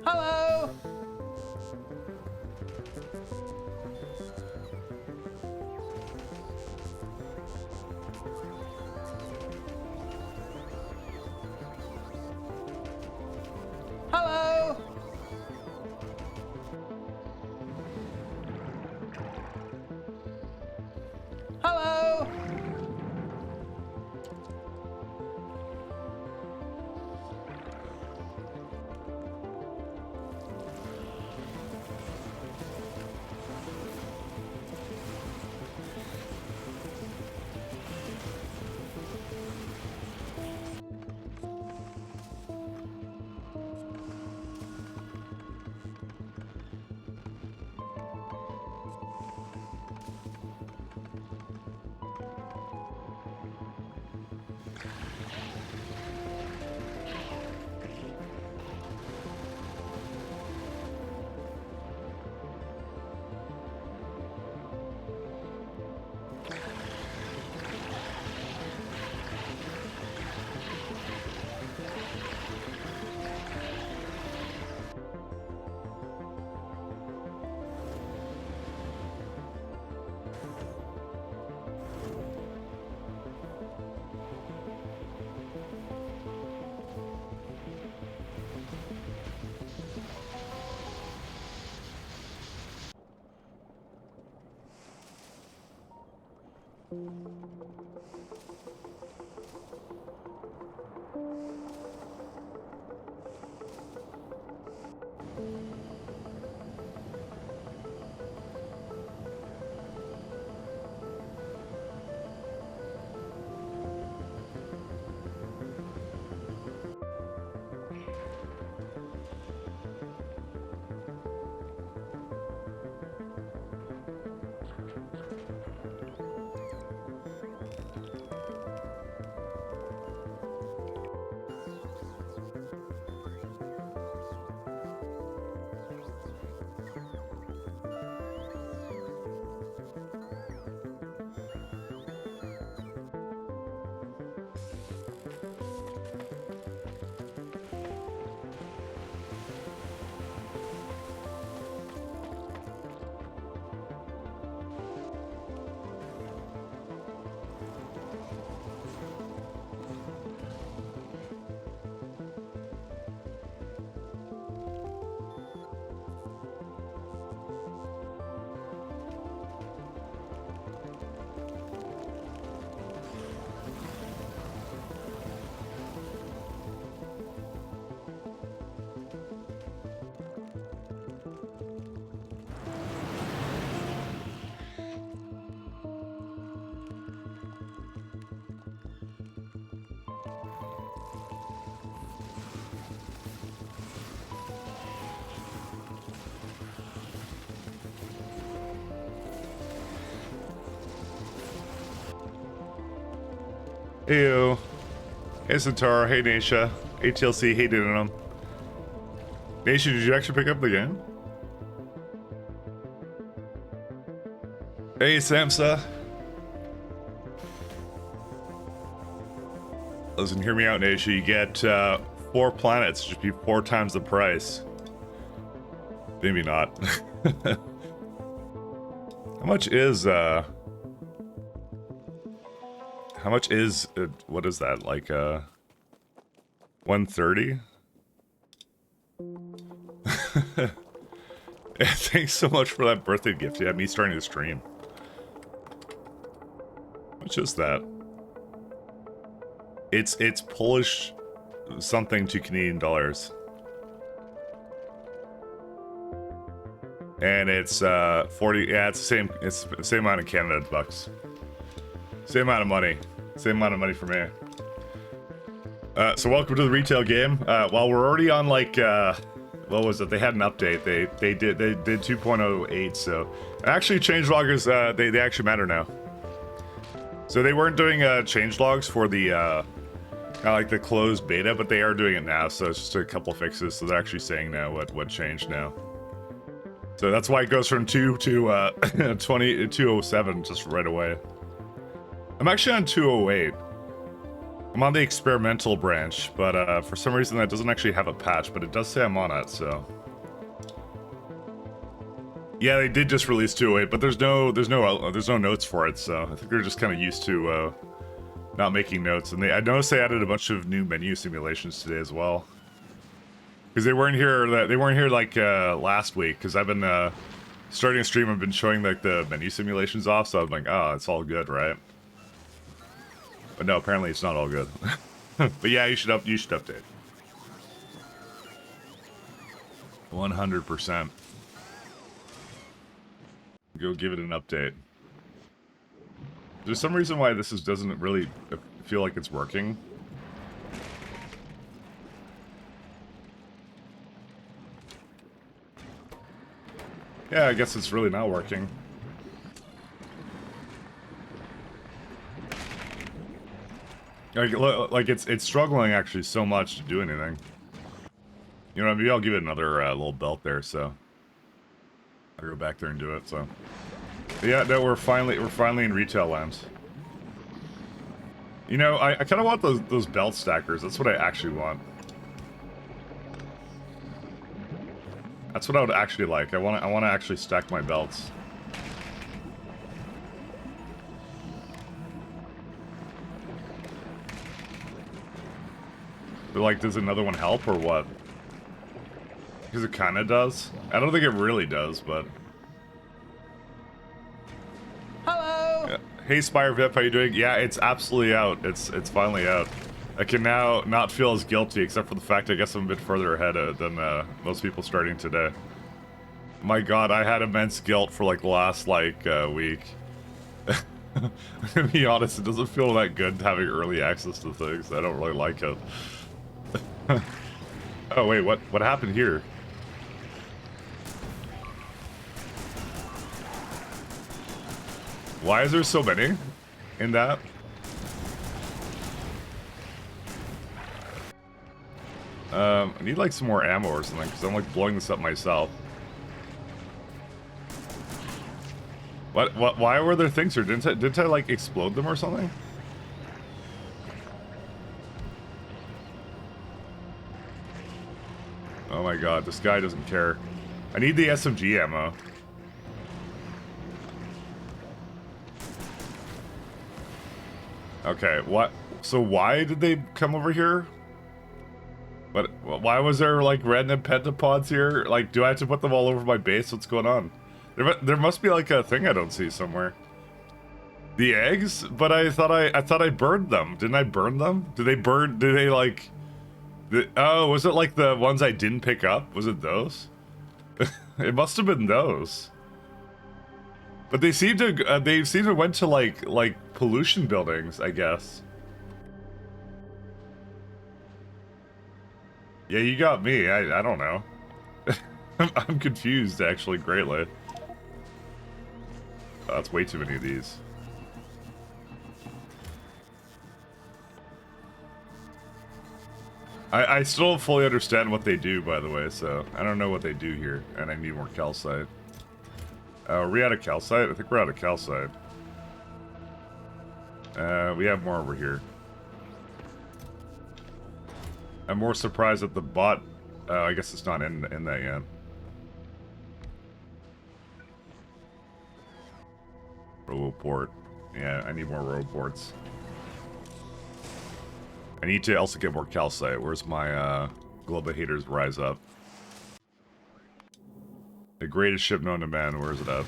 Hello! Hello! Hello! Ew. Hey Centaur, hey Nasha. ATLC, hey Dinam. Nasha, did you actually pick up the game? Hey Samsa. Listen, hear me out, Nasha. You get 4 planets, just be 4 times the price. Maybe not. How much is what is that, like 130? Yeah, thanks so much for that birthday gift. Yeah, me starting to stream. How much is that? It's Polish something to Canadian dollars. And it's 40, yeah, it's the same amount of Canada bucks. Same amount of money. Same amount of money for me. So welcome to the retail game. While we're already on like what was it? They had an update. They did 2.08. So actually, change loggers they actually matter now. So they weren't doing change logs for the kind of like the closed beta, but they are doing it now. So it's just a couple fixes. So they're actually saying now what changed now. So that's why it goes from 2 to 207 just right away. I'm actually on 208. I'm on the experimental branch, but for some reason that doesn't actually have a patch, but it does say I'm on it, so. Yeah, they did just release 208, but there's no notes for it, so I think they're just kind of used to not making notes. And I noticed they added a bunch of new menu simulations today as well, because they weren't here. Like last week, because I've been starting a stream. I've been showing like the menu simulations off, so I'm like, oh, it's all good, right? But no, apparently it's not all good. But yeah, you should update. 100%. Go give it an update. There's some reason why this doesn't really feel like it's working. Yeah, I guess it's really not working. Like it's struggling actually so much to do anything. You know, maybe I'll give it another little belt there, so I'll go back there and do it. So yeah, no, we're finally in retail land. You know, I kind of want those belt stackers. That's what I actually want. That's what I would actually like. I want to actually stack my belts. But like, does another one help or what? Because it kind of does. I don't think it really does, but. Hello. Yeah. Hey, Spire Vip, how you doing? Yeah, it's absolutely out. It's finally out. I can now not feel as guilty, except for the fact I guess I'm a bit further ahead than most people starting today. My God, I had immense guilt for like the last week. To be honest, it doesn't feel that good having early access to things. I don't really like it. Oh wait, what happened here? Why is there so many in that? I need like some more ammo or something, because I'm like blowing this up myself. What? Why were there things here? Didn't I like explode them or something? Oh my God, this guy doesn't care. I need the SMG ammo. Okay, what? So why did they come over here? But why was there like random pentapods here? Like, do I have to put them all over my base? What's going on? There must be like a thing I don't see somewhere. The eggs? But I thought I burned them. Didn't I burn them? Did they burn? Did they like? Oh, was it like the ones I didn't pick up? Was it those? It must have been those. But they seem to went to like pollution buildings, I guess. Yeah, you got me. I don't know. I'm confused actually greatly. Oh, that's way too many of these. I still don't fully understand what they do, by the way, so I don't know what they do here, and I need more calcite. Are we out of calcite? I think we're out of calcite. We have more over here. I'm more surprised that the bot... I guess it's not in that yet. Roboport. Yeah, I need more roboports. I need to also get more calcite. Where's my Global Haters Rise Up? The greatest ship known to man. Where is it at?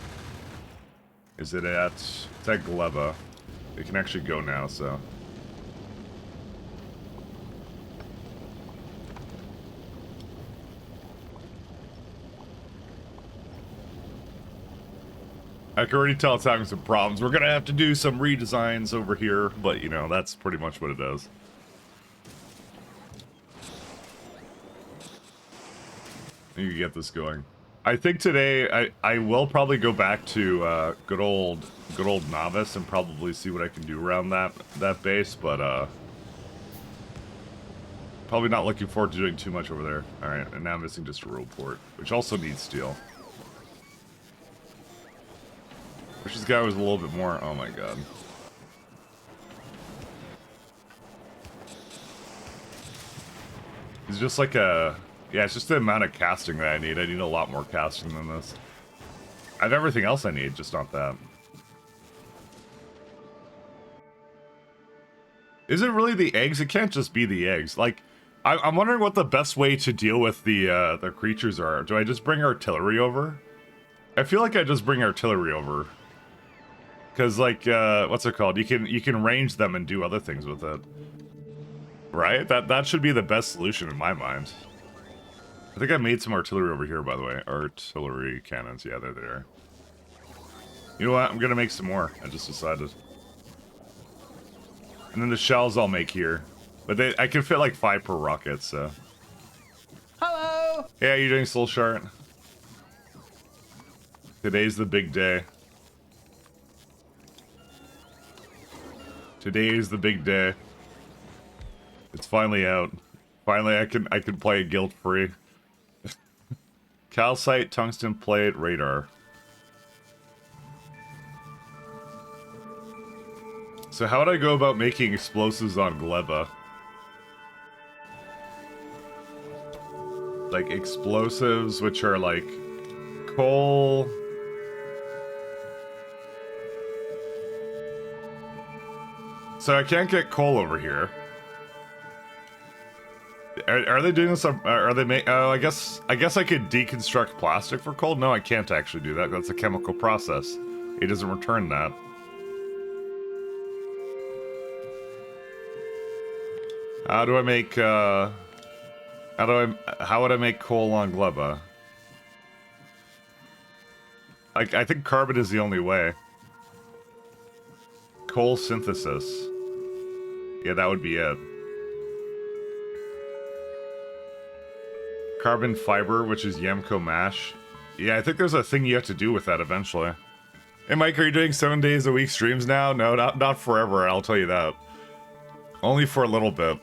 Is it at... It's at Gleba. It can actually go now, so... I can already tell it's having some problems. We're gonna have to do some redesigns over here, but you know, that's pretty much what it does. You can get this going. I think today I will probably go back to good old novice and probably see what I can do around that base, but probably not looking forward to doing too much over there. All right, and now I'm missing just a road port, which also needs steel. Wish this guy was a little bit more. Oh my God. It's just like a... Yeah, it's just the amount of casting that I need. I need a lot more casting than this. I have everything else I need, just not that. Is it really the eggs? It can't just be the eggs. Like, I'm wondering what the best way to deal with the creatures are. Do I just bring artillery over? I feel like I just bring artillery over. Because, like, what's it called? You can range them and do other things with it. Right? That should be the best solution in my mind. I think I made some artillery over here, by the way. Artillery cannons. Yeah, they're there. You know what? I'm gonna make some more. I just decided. And then the shells I'll make here. But I can fit like 5 per rocket, so... Hello! Yeah, you're doing Soul Shart. Today's the big day. Today is the big day. It's finally out. Finally, I can play it guilt-free. Calcite, tungsten plate, radar. So how would I go about making explosives on Gleba? Like explosives, which are like coal. So I can't get coal over here. Are they doing this? Are they oh, I guess I could deconstruct plastic for coal. No, I can't actually do that. That's a chemical process. It doesn't return that. How do I make? How would I make coal on Gleba? I think carbon is the only way. Coal synthesis. Yeah, that would be it. Carbon fiber, which is Yamco mash. Yeah, I think there's a thing you have to do with that eventually. Hey Mike, are you doing 7 days a week streams now? No, not forever, I'll tell you that. Only for a little bit.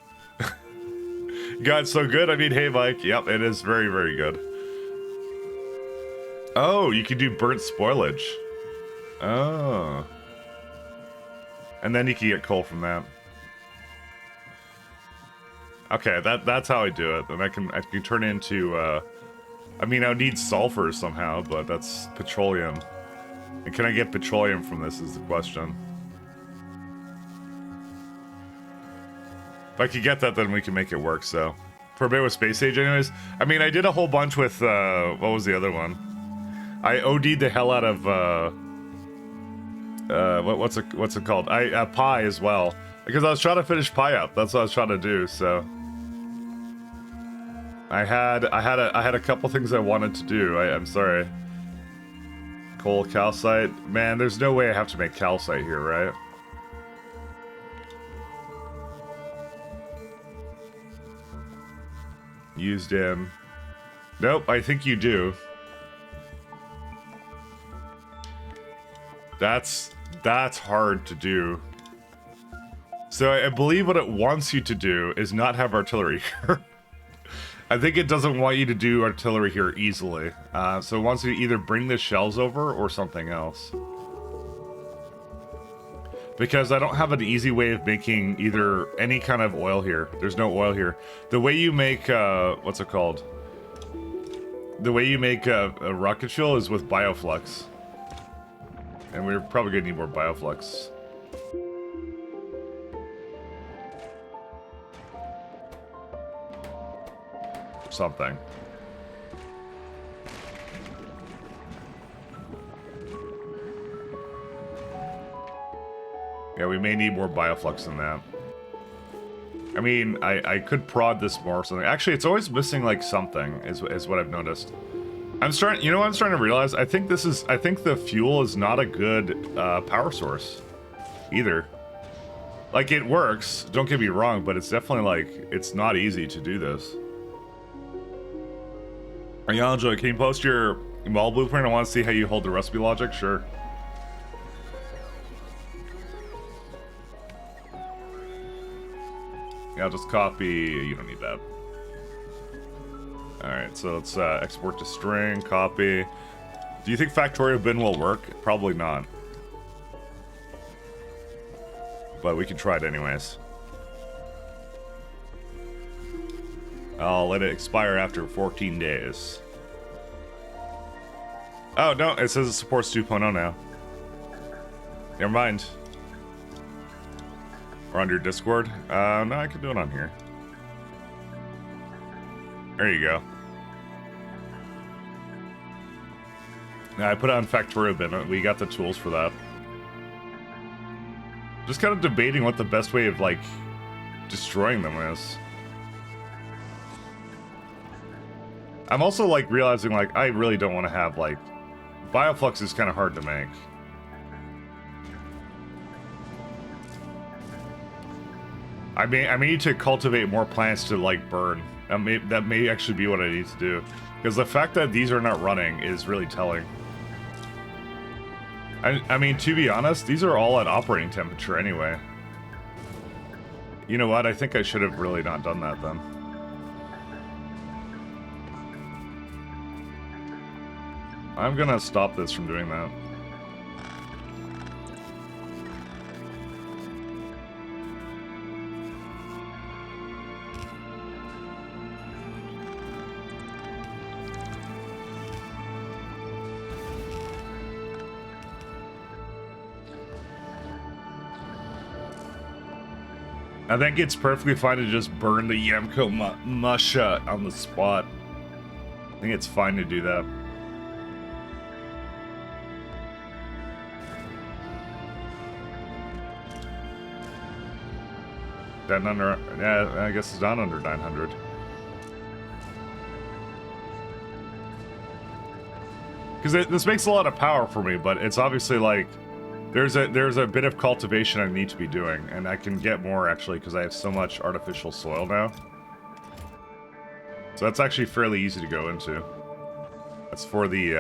God, so good? I mean, hey Mike, yep, it is very, very good. Oh, you can do burnt spoilage. Oh. And then you can get coal from that. Okay, that's how I do it. And I can turn into, I mean, I would need sulfur somehow, but that's petroleum. And can I get petroleum from this is the question. If I could get that, then we can make it work, so. For a bit with Space Age anyways. I mean, I did a whole bunch with, what was the other one? I OD'd the hell out of, what's it called? Pi as well. Because I was trying to finish Pi up. That's what I was trying to do, so. I had a couple things I wanted to do. I'm sorry. Coal, calcite. Man, there's no way I have to make calcite here, right? Used in. Nope, I think you do. That's hard to do. So I believe what it wants you to do is not have artillery here. I think it doesn't want you to do artillery here easily. So it wants you to either bring the shells over or something else. Because I don't have an easy way of making either any kind of oil here. There's no oil here. The way you make, what's it called? The way you make a rocket fuel is with bioflux. And we're probably gonna need more bioflux. Something. Yeah, we may need more bioflux than that. I mean, I could prod this more or something. Actually, it's always missing like something, is what I've noticed. You know what I'm starting to realize? I think the fuel is not a good power source either. Like, it works, don't get me wrong, but it's definitely like, it's not easy to do this. Ayanjo, can you post your wall blueprint? I want to see how you hold the recipe logic. Sure. Yeah, I'll just copy. You don't need that. Alright, so let's export to string, copy. Do you think Factorio bin will work? Probably not. But we can try it anyways. I'll let it expire after 14 days. Oh, no, it says it supports 2.0 now. Never mind. Or on your Discord? No, I can do it on here. There you go. Yeah, I put it on Factorio bin. We got the tools for that. Just kind of debating what the best way of, like, destroying them is. I'm also, like, realizing, like, I really don't want to have, like... Bioflux is kind of hard to make. I may need to cultivate more plants to, like, burn. That may actually be what I need to do. Because the fact that these are not running is really telling. I mean, to be honest, these are all at operating temperature anyway. You know what? I think I should have really not done that then. I'm gonna stop this from doing that. I think it's perfectly fine to just burn the Yamco mush on the spot. I think it's fine to do that. Then under, yeah, I guess it's not under 900. Because this makes a lot of power for me, but it's obviously like there's a bit of cultivation I need to be doing, and I can get more actually because I have so much artificial soil now. So that's actually fairly easy to go into. That's for the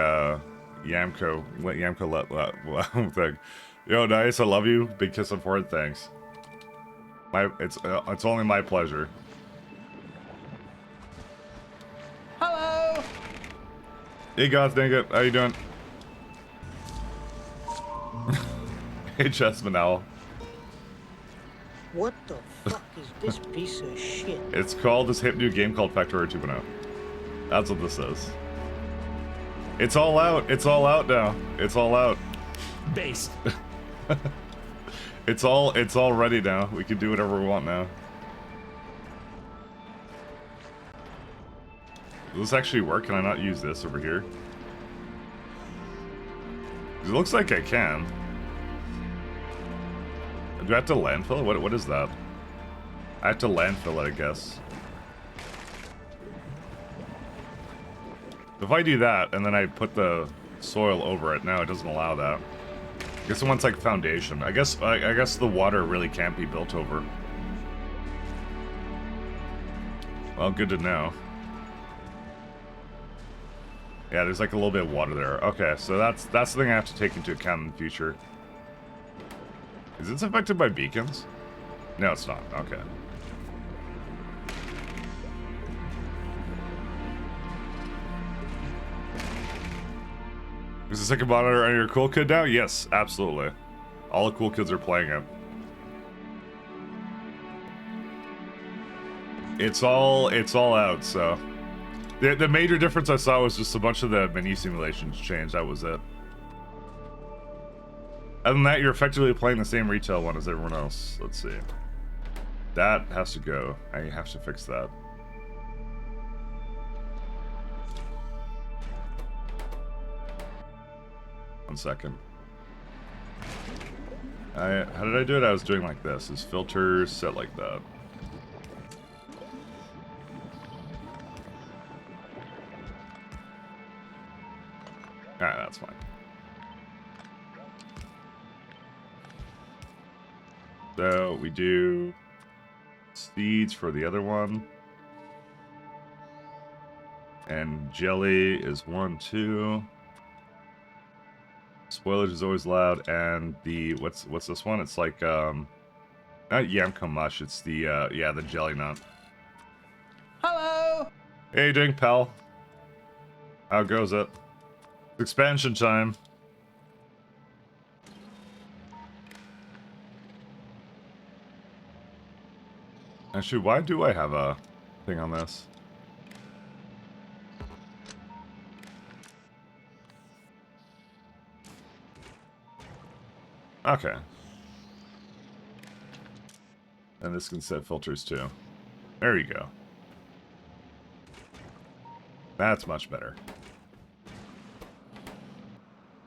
Yamco thing. Yo, nice, I love you. Big kiss on forehead, thanks. It's only my pleasure. Hello. Hey, Goth Nigga, how you doing? Hey, Chessman Owl. What the fuck is this piece of shit? It's called this hip new game called Factorio 2.0. That's what this is. It's all out. It's all out now. It's all out. Based. It's all ready now. We can do whatever we want now. Does this actually work? Can I not use this over here? It looks like I can. Do I have to landfill it? What is that? I have to landfill it, I guess. If I do that, and then I put the soil over it, no, it doesn't allow that. I guess it wants, like, foundation. I guess the water really can't be built over. Well, good to know. Yeah, there's, like, a little bit of water there. Okay, so that's the thing I have to take into account in the future. Is this affected by beacons? No, it's not. Okay. Is the second monitor on your cool kid now? Yes, absolutely. All the cool kids are playing it. It's all out, so. The major difference I saw was just a bunch of the menu simulations changed. That was it. Other than that, you're effectively playing the same retail one as everyone else. Let's see. That has to go. I have to fix that. One second. How did I do it? I was doing like this. Is filters set like that. Alright, that's fine. So we do seeds for the other one. And jelly is 1, 2. Spoilage is always loud, and the what's this one? It's like not Yamco mush, it's the yeah, the jelly nut. Hello. Hey, doing pal? How goes it? Expansion time. Actually, why do I have a thing on this? Okay. And this can set filters too. There you go. That's much better.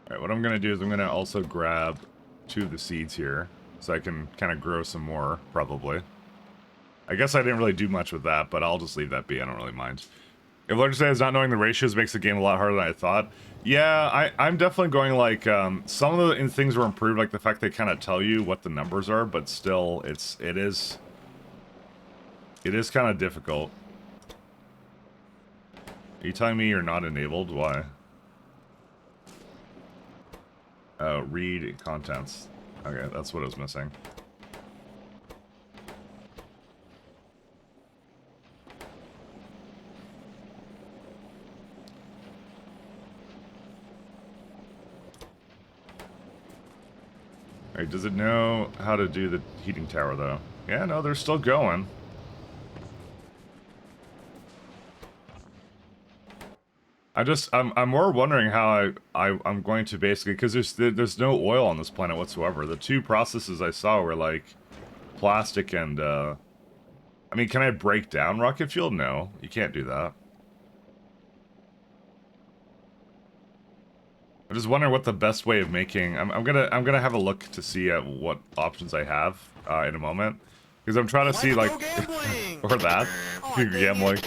Alright, what I'm going to do is I'm going to also grab 2 of the seeds here, so I can kind of grow some more, probably. I guess I didn't really do much with that, but I'll just leave that be, I don't really mind. If Large says not knowing the ratios makes the game a lot harder than I thought. Yeah, I'm definitely going like, some of the things were improved, like the fact they kind of tell you what the numbers are, but still, it is kind of difficult. Are you telling me you're not enabled? Why? Read contents. Okay, that's what I was missing. Alright, does it know how to do the heating tower, though? Yeah, no, they're still going. I'm more wondering how I'm going to basically, because there's no oil on this planet whatsoever. The 2 processes I saw were like plastic and I mean, can I break down rocket fuel? No, you can't do that. I'm just wondering what the best way of making. I'm gonna have a look to see at what options I have in a moment, because I'm trying to see like or that you're gambling.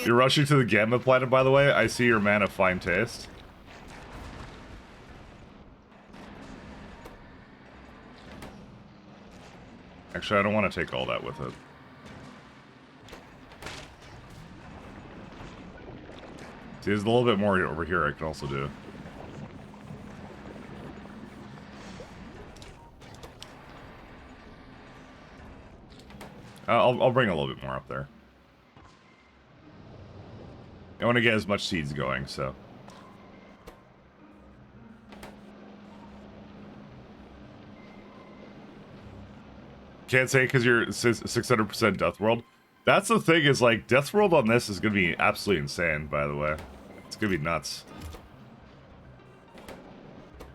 You're rushing to the Gamma planet, by the way. I see you're a man of fine taste. Actually, I don't want to take all that with it. See, there's a little bit more over here I can also do. I'll bring a little bit more up there. I want to get as much seeds going, so. Can't say because you're 600% Death World. That's the thing, is like, Death World on this is going to be absolutely insane, by the way. It's going to be nuts.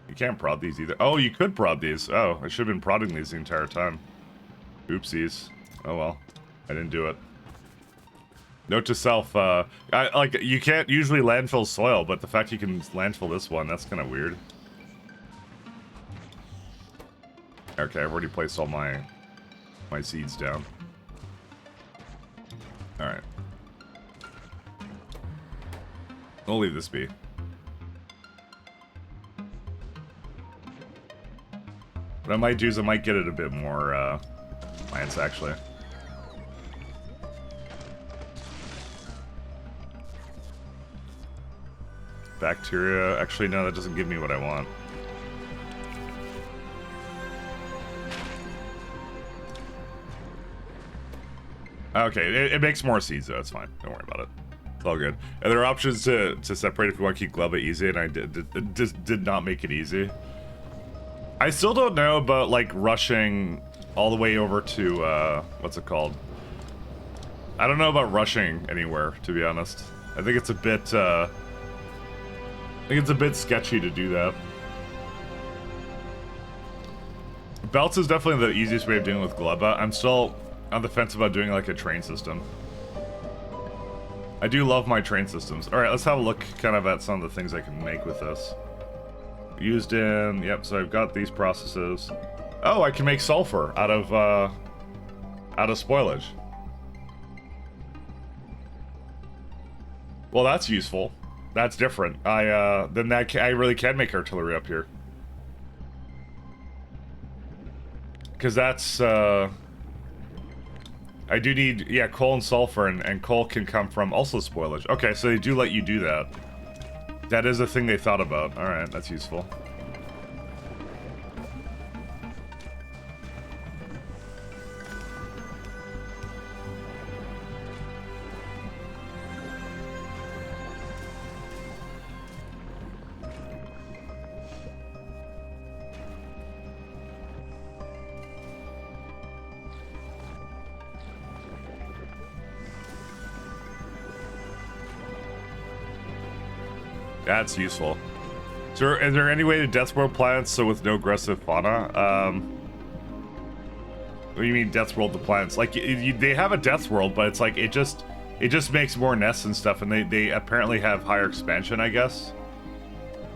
You can't prod these either. Oh, you could prod these. Oh, I should have been prodding these the entire time. Oopsies. Oh well. I didn't do it. Note to self, like, you can't usually landfill soil, but the fact you can landfill this one, that's kind of weird. Okay, I've already placed all my seeds down. Alright. We'll leave this be. What I might do is I might get it a bit more, plants, actually. Factorio. Actually, no, that doesn't give me what I want. Okay, it makes more seeds, though. It's fine. Don't worry about it. It's all good. And there are options to separate if you want to keep Gleba easy, and I did not make it easy. I still don't know about, like, rushing all the way over to, what's it called? I don't know about rushing anywhere, to be honest. I think it's a bit, sketchy to do that. Belts is definitely the easiest way of dealing with Gleba. I'm still on the fence about doing like a train system. I do love my train systems. Alright, let's have a look kind of at some of the things I can make with this. Used in, yep, so I've got these processes. Oh, I can make sulfur out of spoilage. Well, that's useful. That's different. I really can make artillery up here. Because that's, I do need, yeah, coal and sulfur, and coal can come from also spoilage. Okay, so they do let you do that. That is a thing they thought about. Alright, that's useful. That's useful. So is there any way to death world planets so with no aggressive fauna? What do you mean death world the planets? Like they have a death world, but it's like it just makes more nests and stuff, and they apparently have higher expansion, I guess.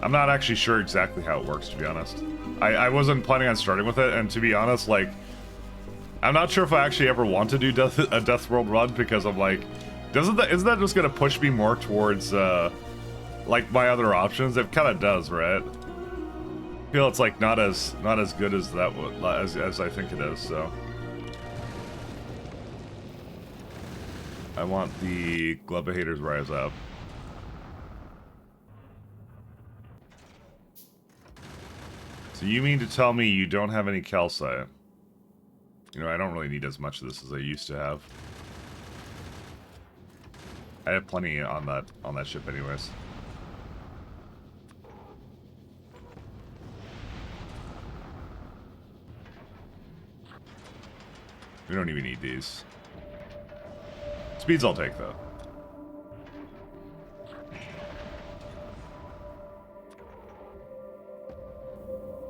I'm not actually sure exactly how it works, to be honest. I wasn't planning on starting with it, and to be honest, like, I'm not sure if I actually ever want to do a Death World run, because I'm like, isn't that just gonna push me more towards, like, my other options? It kind of does, right? I feel it's, like, not as good as that as I think it is, so. I want the Glovahators Rise Up. So you mean to tell me you don't have any calcite? You know, I don't really need as much of this as I used to have. I have plenty on that ship anyways. We don't even need these. Speeds I'll take though.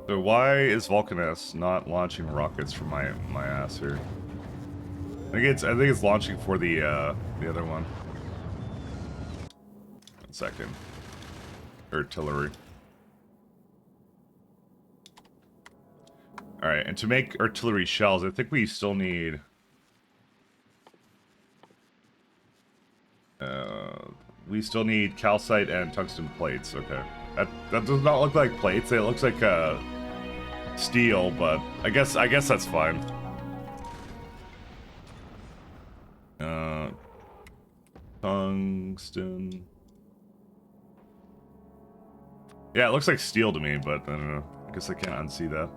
So why is Vulcanus not launching rockets from my ass here? I think it's launching for the other one. 1 second. Artillery. All right, and to make artillery shells, I think we still need. We still need calcite and tungsten plates. Okay, that does not look like plates. It looks like steel, but I guess that's fine. Tungsten. Yeah, it looks like steel to me, but I don't know. I guess I can't unsee that.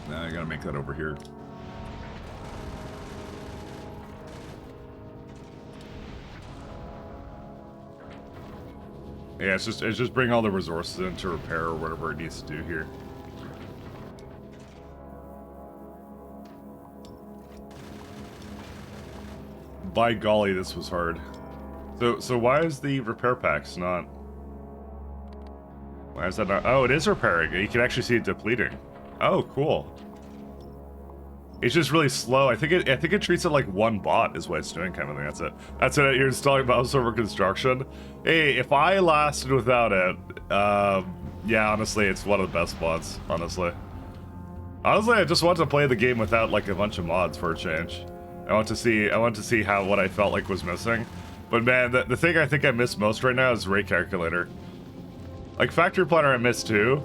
Now I gotta make that over here. Yeah, it's just bring all the resources in to repair or whatever it needs to do here. By golly, this was hard. So why is the repair packs not? Why is that not? Oh, it is repairing. You can actually see it depleting. Oh, cool. It's just really slow. I think it treats it like one bot is what it's doing, kind of thing. That's it. That's it. You're installing mouse over construction. Hey, if I lasted without it, yeah, honestly, it's one of the best mods. Honestly, I just want to play the game without like a bunch of mods for a change. I want to see how what I felt like was missing. But man, the thing I think I miss most right now is rate calculator. Like factory planner, I miss too.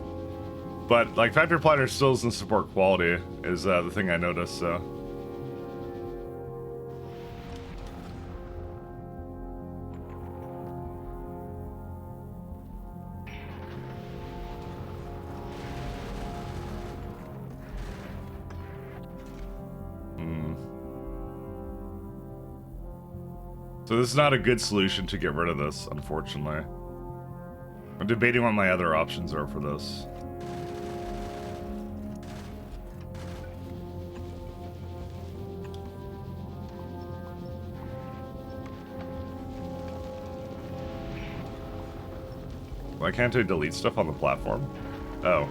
But, like, Factory Planner still doesn't support quality, is the thing I noticed, so. So this is not a good solution to get rid of this, unfortunately. I'm debating what my other options are for this. Why can't I delete stuff on the platform? Oh.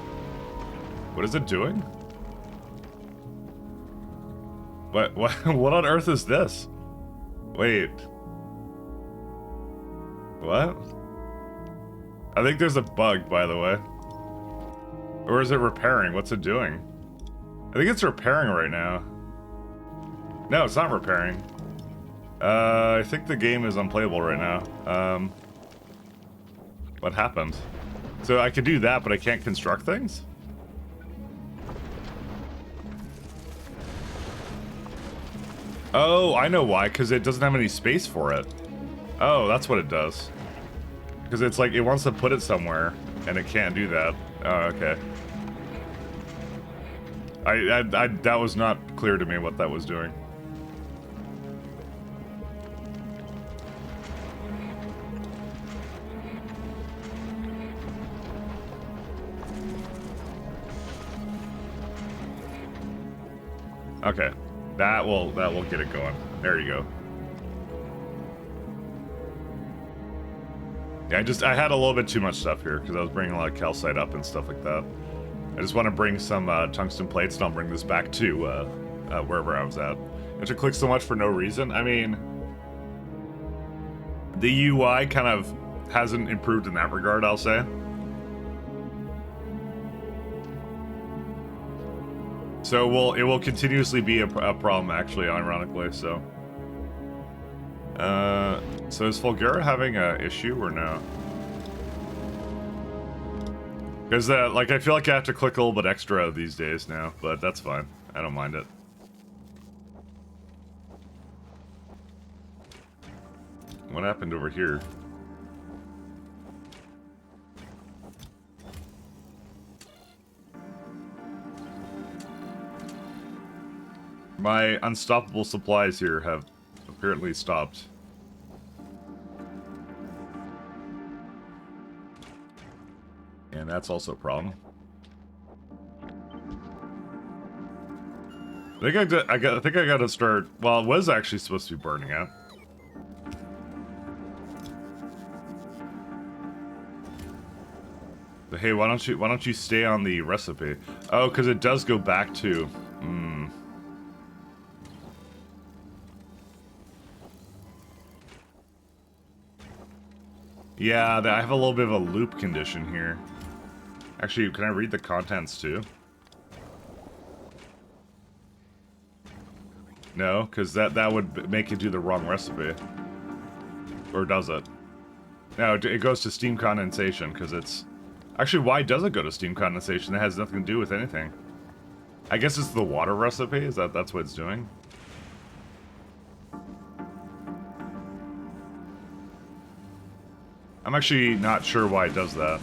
What is it doing? What on earth is this? Wait. What? I think there's a bug, by the way. Or is it repairing? What's it doing? I think it's repairing right now. No, it's not repairing. I think the game is unplayable right now. What happened? So I could do that, but I can't construct things? Oh, I know why, because it doesn't have any space for it. Oh, that's what it does. Because it's like, it wants to put it somewhere, and it can't do that. Oh, okay. That was not clear to me what that was doing. Okay, that will get it going. There you go. Yeah, I had a little bit too much stuff here because I was bringing a lot of calcite up and stuff like that. I just want to bring some tungsten plates, and I'll bring this back to wherever I was at. I have to click so much for no reason. I mean, the UI kind of hasn't improved in that regard, I'll say. So it will continuously be a problem, actually, ironically, so. So is Fulgura having a issue or no? Because, like, I feel like I have to click a little bit extra these days now, but that's fine. I don't mind it. What happened over here? My unstoppable supplies here have apparently stopped. And that's also a problem. I think I gotta start. Well, it was actually supposed to be burning out. But hey, why don't you stay on the recipe? Oh, because it does go back to. Yeah, I have a little bit of a loop condition here. Actually, can I read the contents too? No, because that would make it do the wrong recipe. Or does it? No, it goes to steam condensation, because it's... Actually, why does it go to steam condensation? It has nothing to do with anything. I guess it's the water recipe? Is that's what it's doing? I'm actually not sure why it does that.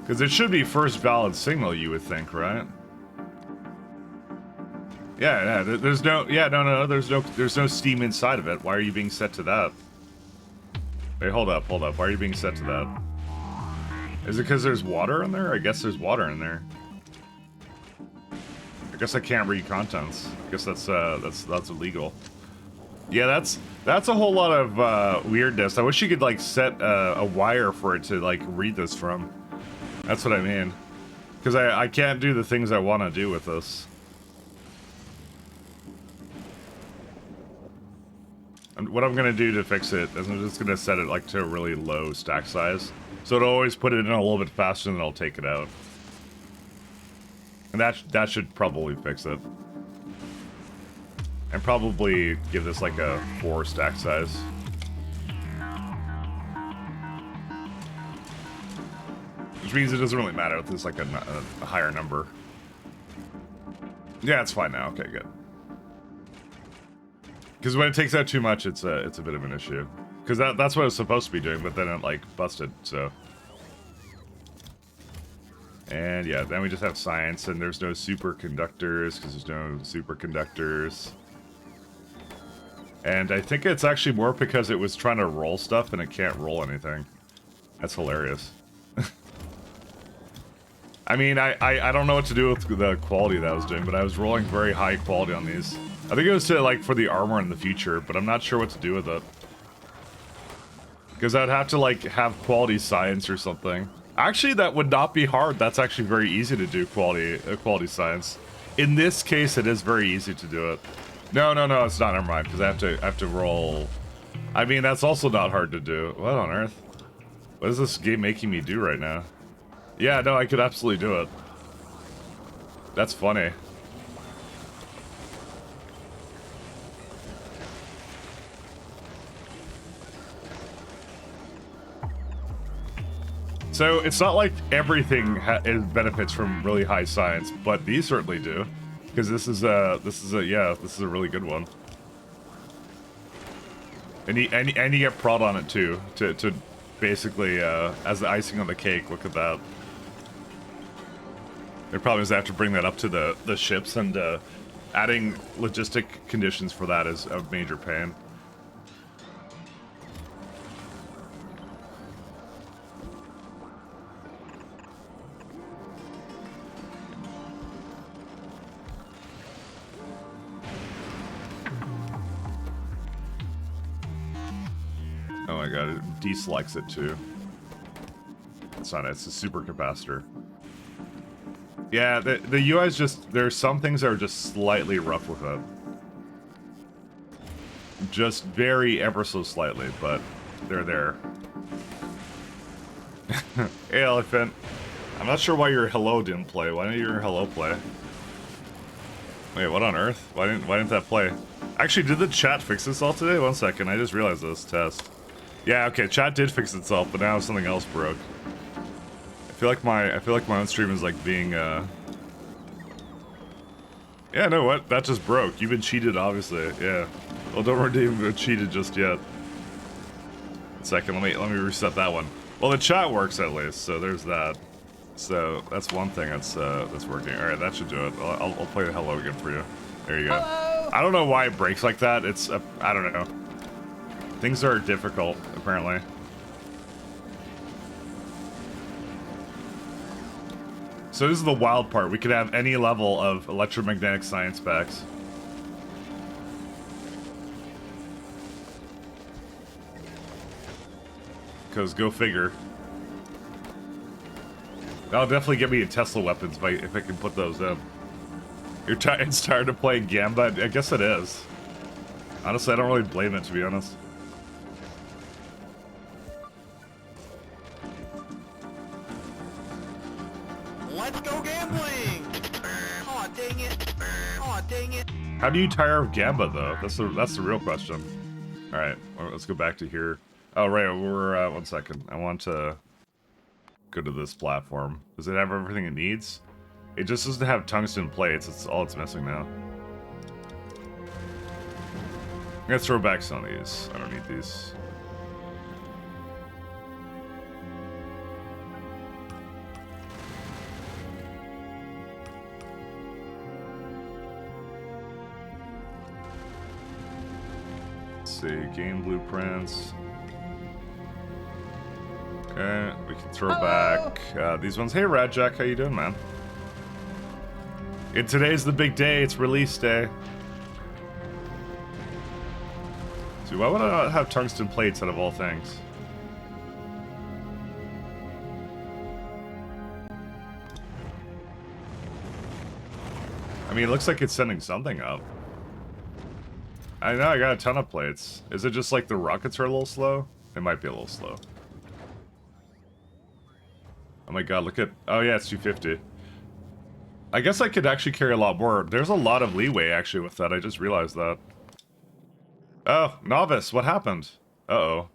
Because it should be first valid signal, you would think, right? Yeah, there's no, there's no steam inside of it. Why are you being set to that? Wait, hold up. Why are you being set to that? Is it because there's water in there? I guess there's water in there. I guess I can't read contents. I guess that's illegal. Yeah, that's a whole lot of weirdness. I wish you could like set a wire for it to like read this from. That's what I mean. Because I can't do the things I want to do with this. And what I'm going to do to fix it is I'm just going to set it like to a really low stack size. So it'll always put it in a little bit faster than I'll take it out. And that should probably fix it. And probably give this like a 4 stack size. Which means it doesn't really matter if there's like a higher number. Yeah, it's fine now. Okay, good. Because when it takes out too much, it's a bit of an issue. Because that's what it was supposed to be doing, but then it like busted, so. And yeah, then we just have science, and there's no superconductors, because there's no superconductors. And I think it's actually more because it was trying to roll stuff, and it can't roll anything. That's hilarious. I mean, I don't know what to do with the quality that I was doing, but I was rolling very high quality on these. I think it was to, like, for the armor in the future, but I'm not sure what to do with it. Because I'd have to, like, have quality science or something. Actually, that would not be hard. That's actually very easy to do quality science. In this case, it is very easy to do it. No, it's not. Never mind, because I have to roll. I mean, that's also not hard to do. What on earth? What is this game making me do right now? Yeah, no, I could absolutely do it. That's funny. So it's not like everything benefits from really high science, but these certainly do, because this is a really good one. And you get prod on it too, to basically as the icing on the cake. Look at that. The problem is I have to bring that up to the ships, and adding logistic conditions for that is a major pain. Oh my god, it deselects it too. It's not, it's a super capacitor. Yeah, the UI is just, there's some things that are just slightly rough with it. Just very ever so slightly, but they're there. Hey, Elephant. I'm not sure why your hello didn't play. Why didn't your hello play? Wait, what on earth? Why didn't that play? Actually, did the chat fix itself today? 1 second, I just realized this test. Yeah, okay, chat did fix itself, but now something else broke. I feel like my own stream is like being yeah, no, what? That just broke. You've been cheated, obviously. Yeah. Well, don't redeem the cheated just yet. 1 second, let me reset that one. Well, the chat works at least, so there's that. So that's one thing that's working. All right, that should do it. I'll play the hello again for you. There you go. Hello. I don't know why it breaks like that. It's I don't know. Things are difficult apparently. So this is the wild part. We could have any level of electromagnetic science packs. Because go figure. That'll definitely get me Tesla weapons if I can put those in. It's tired of playing Gamba? I guess it is. Honestly, I don't really blame it, to be honest. Let's go gambling! Aw, dang it. Aw, dang it. How do you tire of Gamba, though? That's the real question. Alright, well, let's go back to here. Oh, right, we're, 1 second. I want to go to this platform. Does it have everything it needs? It just doesn't have tungsten plates. It's all it's missing now. I'm gonna throw back some of these. I don't need these. Let's see, game blueprints. Okay, we can throw back these ones. Hey, Radjack, how you doing, man? And today's the big day. It's release day. See, why would I not have tungsten plates out of all things? I mean, it looks like it's sending something up. I know, I got a ton of plates. Is it just like the rockets are a little slow? It might be a little slow. Oh my god, look at... Oh yeah, it's 250. I guess I could actually carry a lot more. There's a lot of leeway, actually, with that. I just realized that. Oh, Novice, what happened? Uh-oh.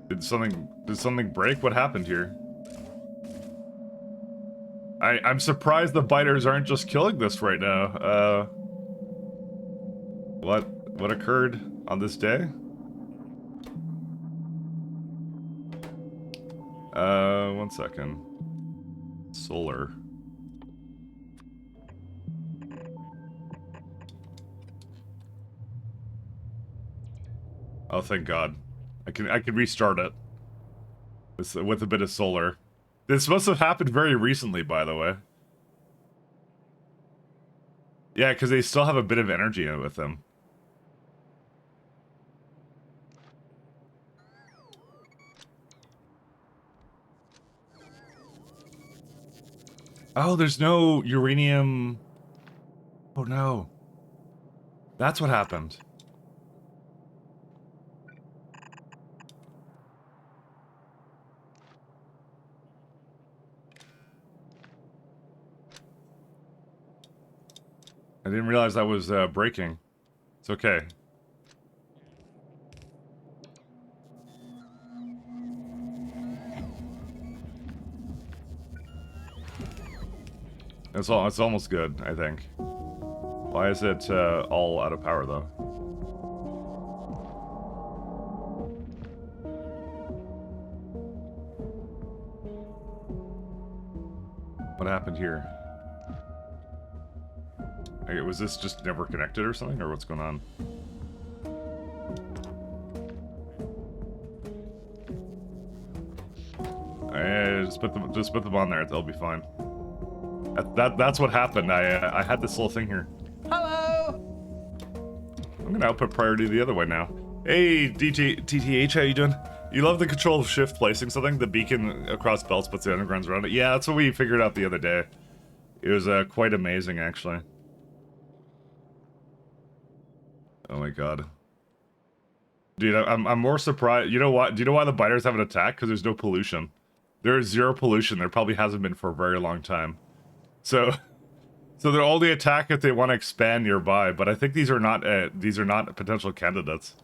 Did something break? What happened here? I'm surprised the biters aren't just killing this right now. What occurred on this day? 1 second. Solar. Oh, thank God. I can restart it. With a bit of solar. This must have happened very recently, by the way. Yeah, because they still have a bit of energy in it with them. Oh, there's no uranium... Oh no. That's what happened. I didn't realize that was breaking. It's okay. It's almost good, I think. Why is it all out of power, though? What happened here? Okay, was this just never connected or something, or what's going on? Just put them on there. They'll be fine. That's what happened. I had this little thing here. Hello. I'm gonna output priority the other way now. Hey, TTH, how you doing? You love the control shift placing something? The beacon across belts puts the undergrounds around it. Yeah, that's what we figured out the other day. It was quite amazing, actually. Oh my god. Dude, I'm more surprised. You know what? Do you know why the biters haven't attacked? Because there's no pollution. There is zero pollution. There probably hasn't been for a very long time. So they'll only attack if they want to expand nearby. But I think these are not potential candidates.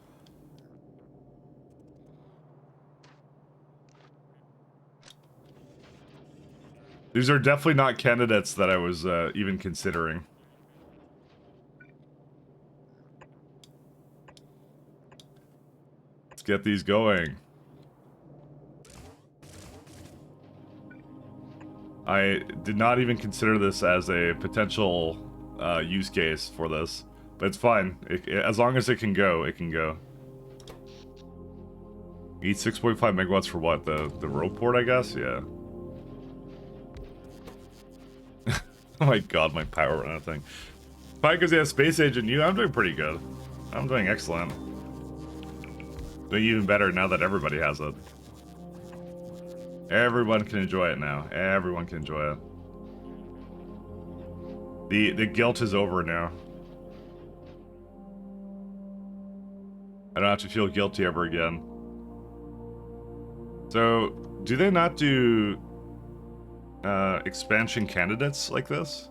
These are definitely not candidates that I was even considering. Let's get these going. I did not even consider this as a potential use case for this, but it's fine. As long as it can go, it can go. Need 6.5 megawatts for what? The rope port, I guess? Yeah. Oh my god, my power run thing. Probably because you have Space Age and you, I'm doing pretty good. I'm doing excellent. Doing even better now that everybody has it. Everyone can enjoy it now. Everyone can enjoy it. The guilt is over now. I don't have to feel guilty ever again. So, do they not do expansion candidates like this?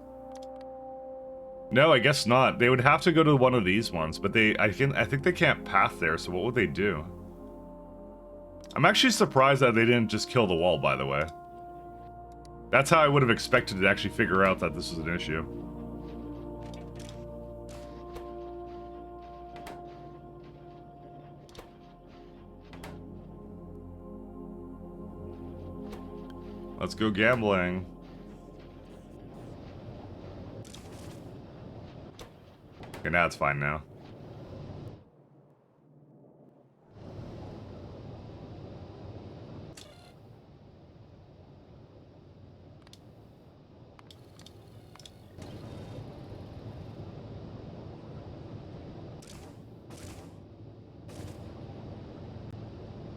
No, I guess not. They would have to go to one of these ones, but I think they can't path there, so what would they do? I'm actually surprised that they didn't just kill the wall, by the way. That's how I would have expected to actually figure out that this was an issue. Let's go gambling. Okay, now it's fine now.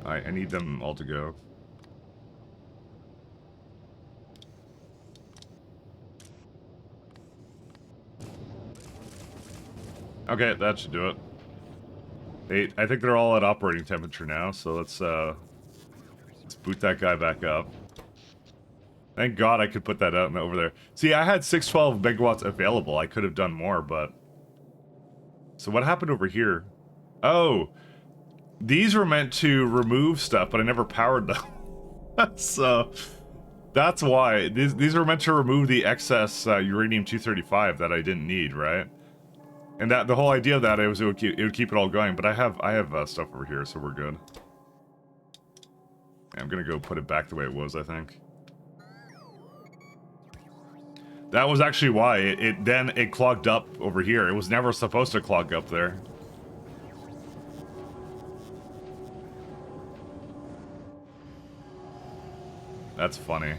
Alright, I need them all to go. Okay, that should do it. I think they're all at operating temperature now, so let's boot that guy back up. Thank God I could put that out and over there. See, I had 612 megawatts available. I could have done more, but... So what happened over here? Oh! These were meant to remove stuff, but I never powered them. So... That's why. These were meant to remove the excess uranium-235 that I didn't need, right? And that the whole idea of that was it would keep it all going, but I have stuff over here, so we're good. I'm gonna go put it back the way it was, I think. That was actually why it clogged up over here. It was never supposed to clog up there. That's funny.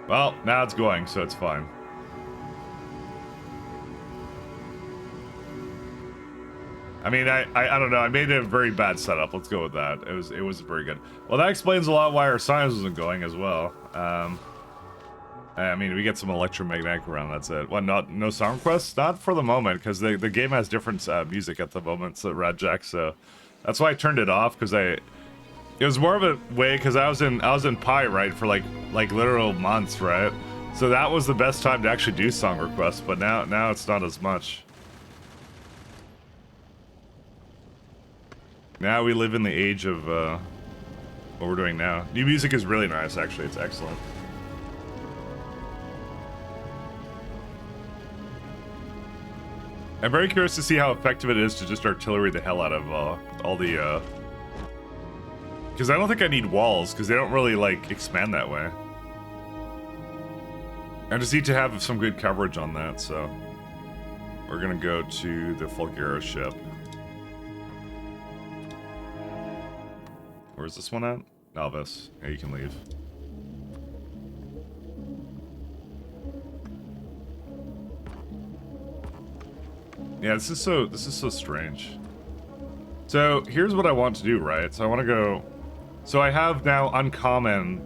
Well, now it's going, so it's fine. I mean, I don't know. I made a very bad setup. Let's go with that. It was very good. Well, that explains a lot why our science wasn't going as well. I mean, we get some electromagnetic around. That's it. What? No song requests? Not for the moment, because the game has different music at the moment. So Radjack. So that's why I turned it off, because it was more of a way because I was in Pi, right, for like literal months, right? So that was the best time to actually do song requests, but now it's not as much. Now we live in the age of what we're doing now. New music is really nice, actually. It's excellent. I'm very curious to see how effective it is to just artillery the hell out of all the because I don't think I need walls, because they don't really, like, expand that way. I just need to have some good coverage on that, so... We're gonna go to the Fulgura ship. Where's this one at? Novice. Yeah, you can leave. Yeah, this is so strange. So here's what I want to do, right? So I want to go. So I have now uncommon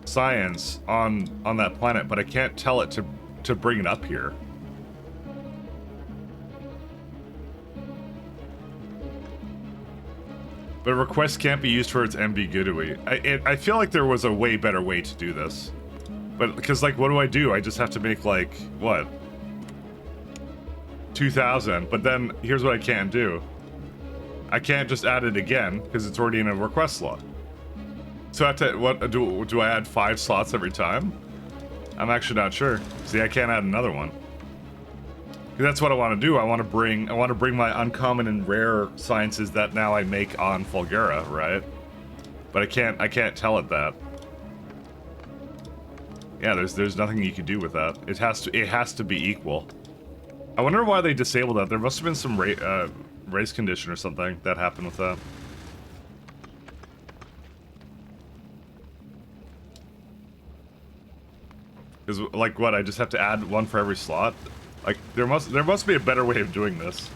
science on that planet, but I can't tell it to bring it up here. But request can't be used for its ambiguity. I feel like there was a way better way to do this. But, because, like, what do? I just have to make, like, what? 2,000. But then, here's what I can't do. I can't just add it again, because it's already in a request slot. So I have to, what, do I add 5 slots every time? I'm actually not sure. See, I can't add another one. That's what I want to do. I want to bring my uncommon and rare sciences that now I make on Fulgura, right? But I can't tell it that. Yeah, there's nothing you can do with that. It has to be equal. I wonder why they disabled that. There must have been some race condition or something that happened with that. Because, like, what? I just have to add one for every slot? Like, there must be a better way of doing this.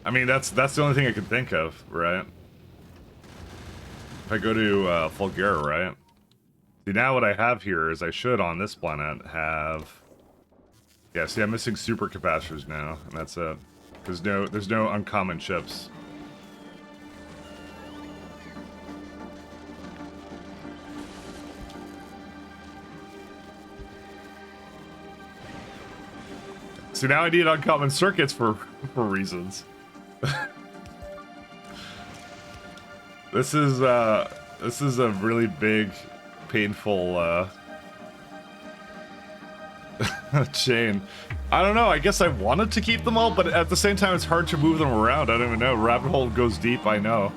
I mean, that's the only thing I can think of, right? If I go to Fulgura, right? See, now what I have here is I should, on this planet, have... Yeah, see, I'm missing supercapacitors now, and that's it. There's no uncommon chips. So now I need uncommon circuits for reasons. This is a really big, painful chain. I don't know. I guess I wanted to keep them all, but at the same time, it's hard to move them around. I don't even know. Rabbit hole goes deep. I know.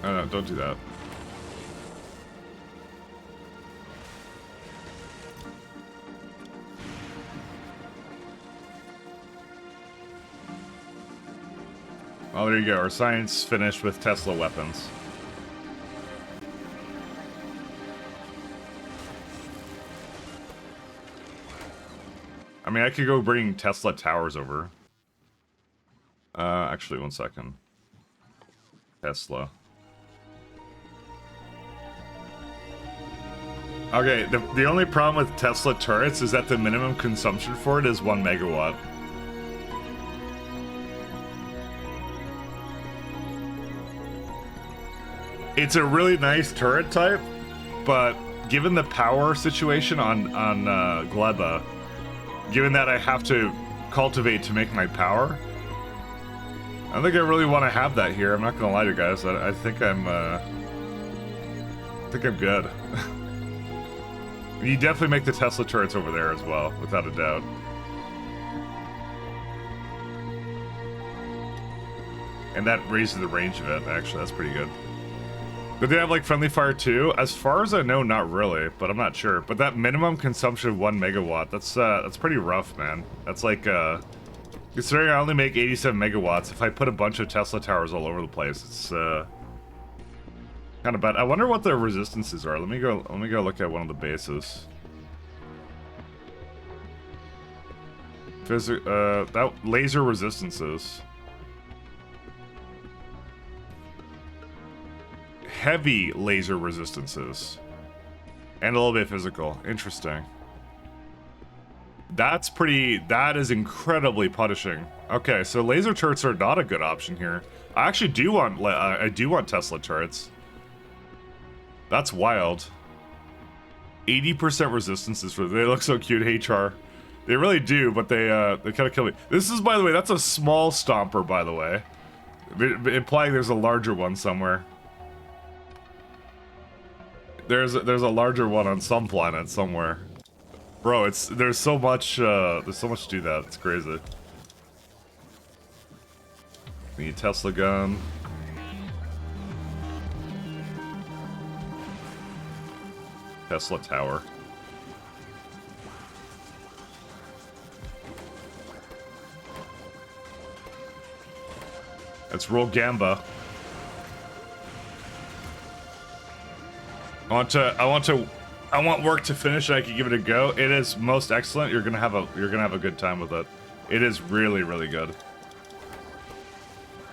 Oh, no, don't do that. Oh, there you go. Our science finished with Tesla weapons. I mean, I could go bring Tesla towers over. Actually, one second. Tesla. Okay, the only problem with Tesla turrets is that the minimum consumption for it is 1 megawatt. It's a really nice turret type, but given the power situation on Gleba, given that I have to cultivate to make my power, I don't think I really want to have that here. I'm not gonna lie to you guys. I think I'm good. You definitely make the Tesla turrets over there as well, without a doubt. And that raises the range of it, actually. That's pretty good. Did they have, like, friendly fire too? As far as I know, not really, but I'm not sure. But that minimum consumption of 1 megawatt, that's pretty rough, man. That's like, considering I only make 87 megawatts, if I put a bunch of Tesla towers all over the place, it's, kind of bad. I wonder what their resistances are. Let me go look at one of the bases. That laser resistances. Heavy laser resistances. And a little bit physical. Interesting. That is incredibly punishing. Okay, so laser turrets are not a good option here. I actually do want Tesla turrets. That's wild. 80% resistances for they look so cute, HR. They really do, but they kind of kill me. This is, by the way, that's a small stomper, by the way. Implying there's a larger one somewhere. There's a larger one on some planet somewhere. Bro, there's so much to do that. It's crazy. Need Tesla gun. Tesla tower. Let's roll Gamba. I want work to finish and I can give it a go. It is most excellent. You're gonna have a good time with it. It is really, really good.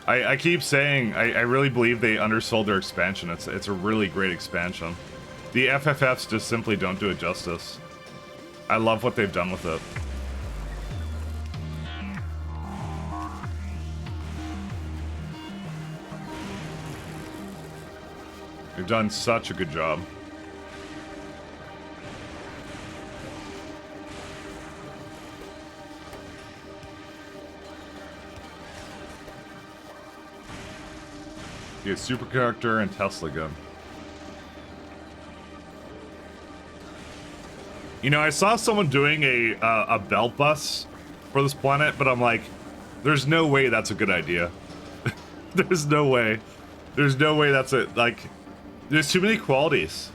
I keep saying I really believe they undersold their expansion. It's a really great expansion. The FFFs just simply don't do it justice. I love what they've done with it. They've done such a good job. You get superconductor and Tesla gun. You know, I saw someone doing a belt bus for this planet, but I'm like, there's no way that's a good idea. There's no way. There's no way that's it. Like, there's too many qualities.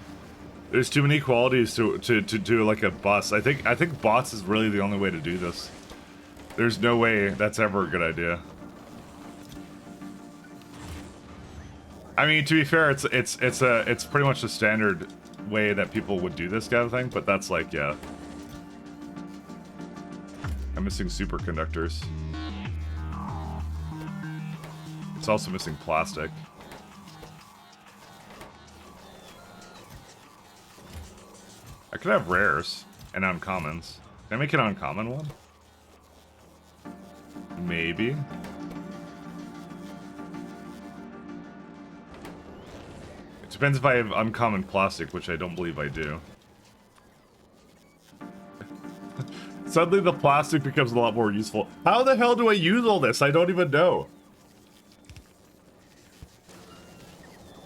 There's too many qualities to do like a bus. I think bots is really the only way to do this. There's no way that's ever a good idea. I mean, to be fair, it's pretty much the standard way that people would do this kind of thing, but that's like, yeah. I'm missing superconductors. It's also missing plastic. I could have rares and uncommons. Can I make an uncommon one? Maybe. It depends if I have uncommon plastic, which I don't believe I do. Suddenly the plastic becomes a lot more useful. How the hell do I use all this? I don't even know.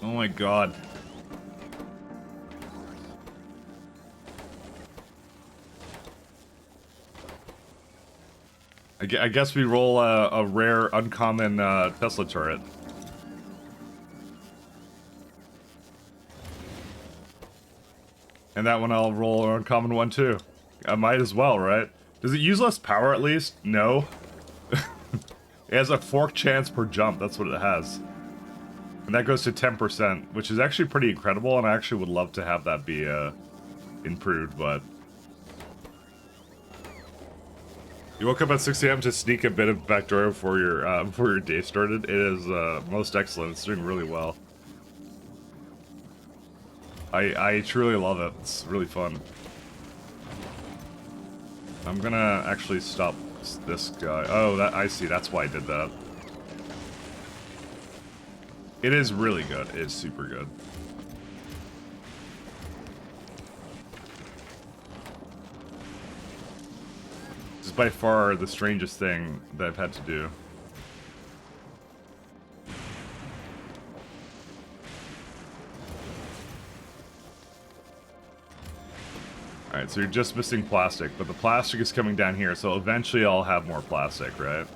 Oh my god. I guess we roll a rare, uncommon Tesla turret. And that one I'll roll an uncommon one too. I might as well, right? Does it use less power at least? No. It has a 4 chance per jump, that's what it has. And that goes to 10%, which is actually pretty incredible, and I actually would love to have that be improved, but... You woke up at 6 AM to sneak a bit of Factorio before your day started. It is most excellent. It's doing really well. I truly love it. It's really fun. I'm gonna actually stop this guy. Oh, that I see. That's why I did that. It is really good. It is super good. This is by far the strangest thing that I've had to do. Alright, so you're just missing plastic, but the plastic is coming down here, so eventually I'll have more plastic, right?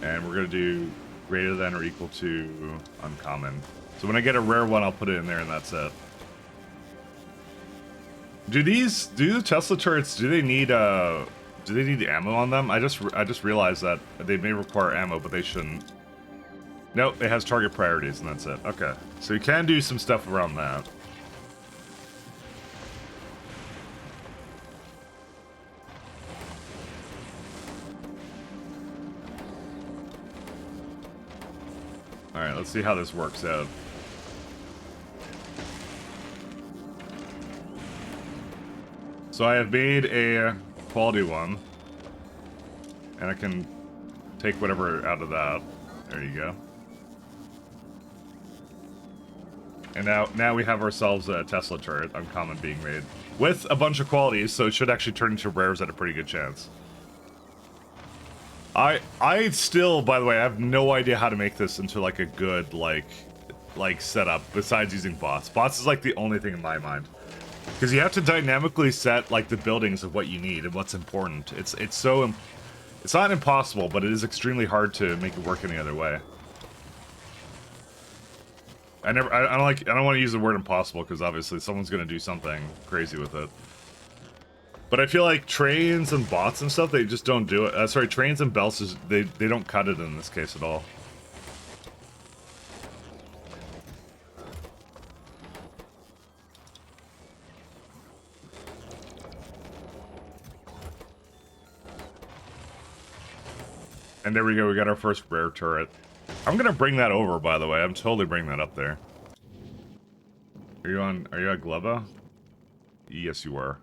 And we're gonna do greater than or equal to uncommon. So when I get a rare one, I'll put it in there and that's it. Do the Tesla turrets, do they need ammo on them? I just realized that they may require ammo, but they shouldn't. Nope, it has target priorities and that's it. Okay, so you can do some stuff around that. Alright, let's see how this works out. So I have made a quality one. And I can take whatever out of that. There you go. And now we have ourselves a Tesla turret, uncommon being made. With a bunch of qualities, so it should actually turn into rares at a pretty good chance. I still, by the way, I have no idea how to make this into like a good like setup besides using bots. Bots is like the only thing in my mind, because you have to dynamically set like the buildings of what you need and what's important. It's not impossible, but it is extremely hard to make it work any other way. I don't want to use the word impossible because obviously someone's gonna do something crazy with it. But I feel like trains and bots and stuff, they just don't do it. Sorry, trains and belts, they don't cut it in this case at all. And there we go, we got our first rare turret. I'm gonna bring that over, by the way. I'm totally bringing that up there. Are you at Gleba? Yes, you are.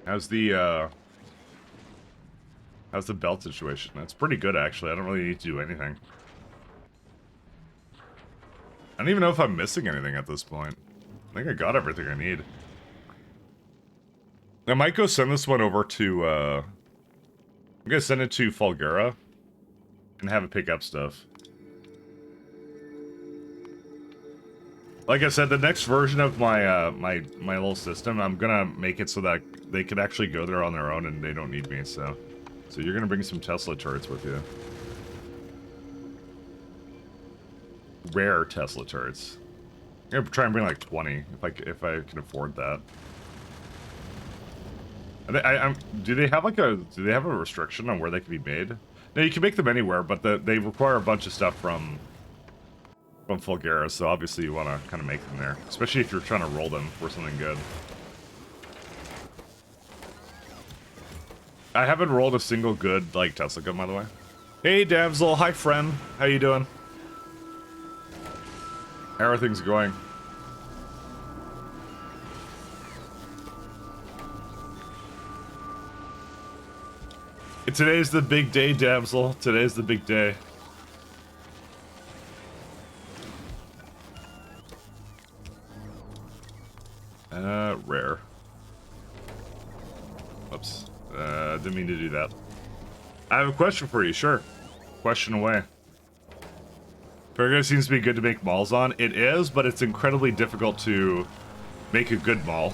How's the belt situation? That's pretty good, actually. I don't really need to do anything. I don't even know if I'm missing anything at this point. I think I got everything I need. I might go send this one over to, I'm gonna send it to Fulgura and have it pick up stuff. Like I said, the next version of my my little system, I'm gonna make it so that they could actually go there on their own and they don't need me. So you're gonna bring some Tesla turrets with you. Rare Tesla turrets. I'm gonna try and bring like 20 if I can afford that. Do they have a restriction on where they can be made? No, you can make them anywhere, but they require a bunch of stuff from Fulgura, so obviously you want to kind of make them there, especially if you're trying to roll them for something good. I haven't rolled a single good like Tesla gun, by the way. Hey, damsel, hi friend, how you doing? How are things going? Today's the big day, damsel. Today's the big day. Rare. Oops. Didn't mean to do that. I have a question for you, sure. Question away. Factorio seems to be good to make malls on. It is, but it's incredibly difficult to make a good mall.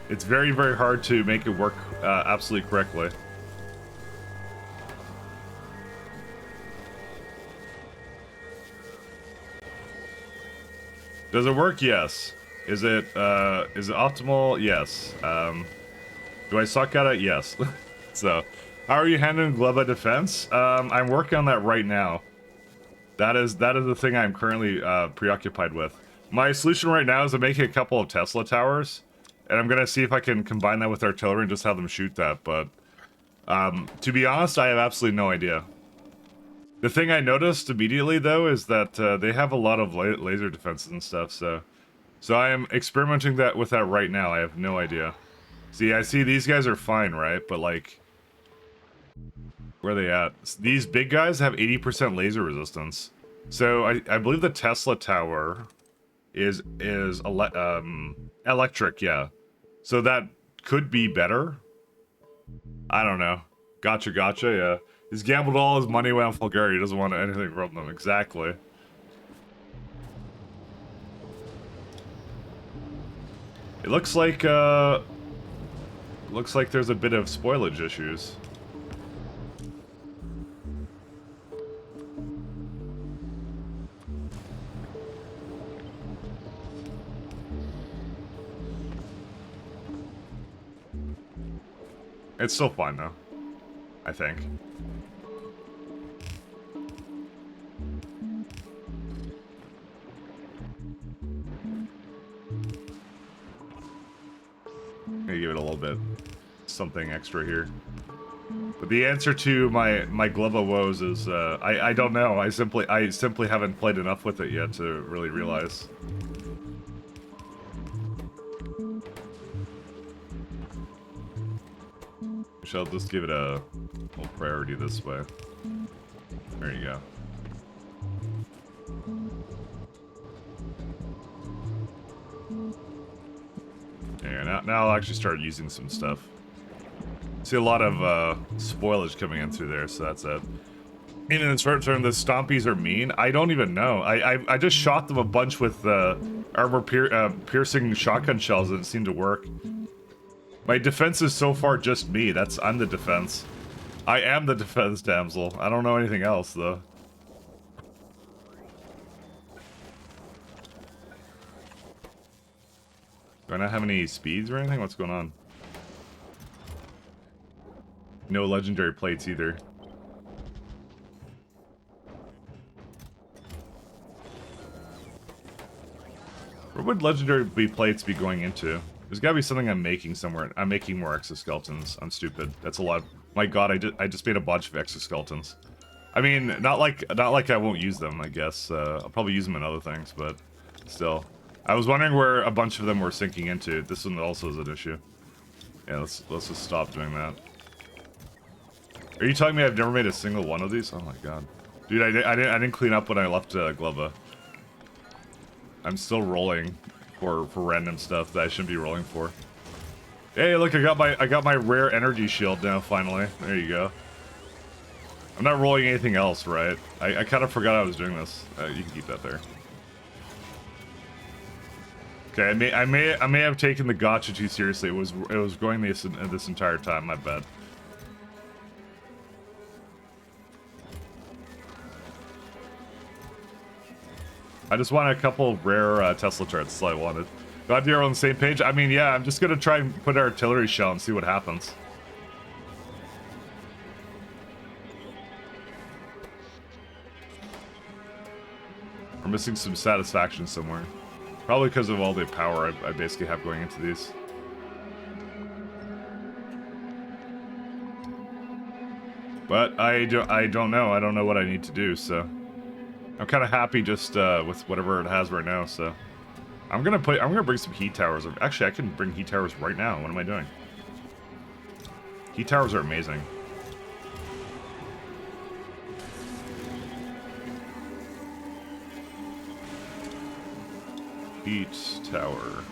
It's very, very hard to make it work absolutely correctly. Does it work? Yes. Is it optimal? Yes. Do I suck at it? Yes. So, how are you handling Gleba defense? I'm working on that right now. That is the thing I'm currently preoccupied with. My solution right now is to make a couple of Tesla towers, and I'm gonna see if I can combine that with artillery and just have them shoot that. But to be honest, I have absolutely no idea. The thing I noticed immediately though is that they have a lot of laser defenses and stuff. So I am experimenting with that right now. I have no idea. See, I see these guys are fine, right? But like, where are they at? These big guys have 80% laser resistance. So I believe the Tesla tower is electric, yeah. So that could be better. I don't know. Gotcha, yeah. He's gambled all his money away on Fulgura. He doesn't want anything from them. Exactly. It looks like there's a bit of spoilage issues. It's still fine though, I think. Maybe give it a little bit something extra here. But the answer to my Gleba woes is I don't know. I simply haven't played enough with it yet to really realize. Shall just give it a little priority this way. There you go. Yeah, now I'll actually start using some stuff. See a lot of spoilage coming in through there, so that's it. In the short term, the Stompies are mean. I don't even know. I just shot them a bunch with armor piercing shotgun shells and it seemed to work. My defense is so far just me. I'm the defense. I am the defense, damsel. I don't know anything else, though. Do I not have any speeds or anything? What's going on? No legendary plates either. Where would legendary plates be going into? There's gotta be something I'm making somewhere. I'm making more exoskeletons. I'm stupid. That's a lot. My god, I just made a bunch of exoskeletons. I mean, not like I won't use them, I guess. I'll probably use them in other things, but still. I was wondering where a bunch of them were sinking into. This one also is an issue. Yeah, let's just stop doing that. Are you telling me I've never made a single one of these? Oh my god. Dude, I didn't clean up when I left Glova. I'm still rolling for random stuff that I shouldn't be rolling for. Hey, look, I got my rare energy shield now, finally. There you go. I'm not rolling anything else, right? I kind of forgot I was doing this. You can keep that there. Okay, I may have taken the gotcha too seriously. It was going this entire time. My bad. I just want a couple of rare Tesla charts. That's all I wanted. Glad you're on the same page. I mean, yeah, I'm just gonna try and put an artillery shell and see what happens. We're missing some satisfaction somewhere. Probably because of all the power I basically have going into these. But I don't know. I don't know what I need to do, so I'm kind of happy just with whatever it has right now. So I'm gonna bring some heat towers. Actually, I can bring heat towers right now. What am I doing? Heat towers are amazing. Heat tower.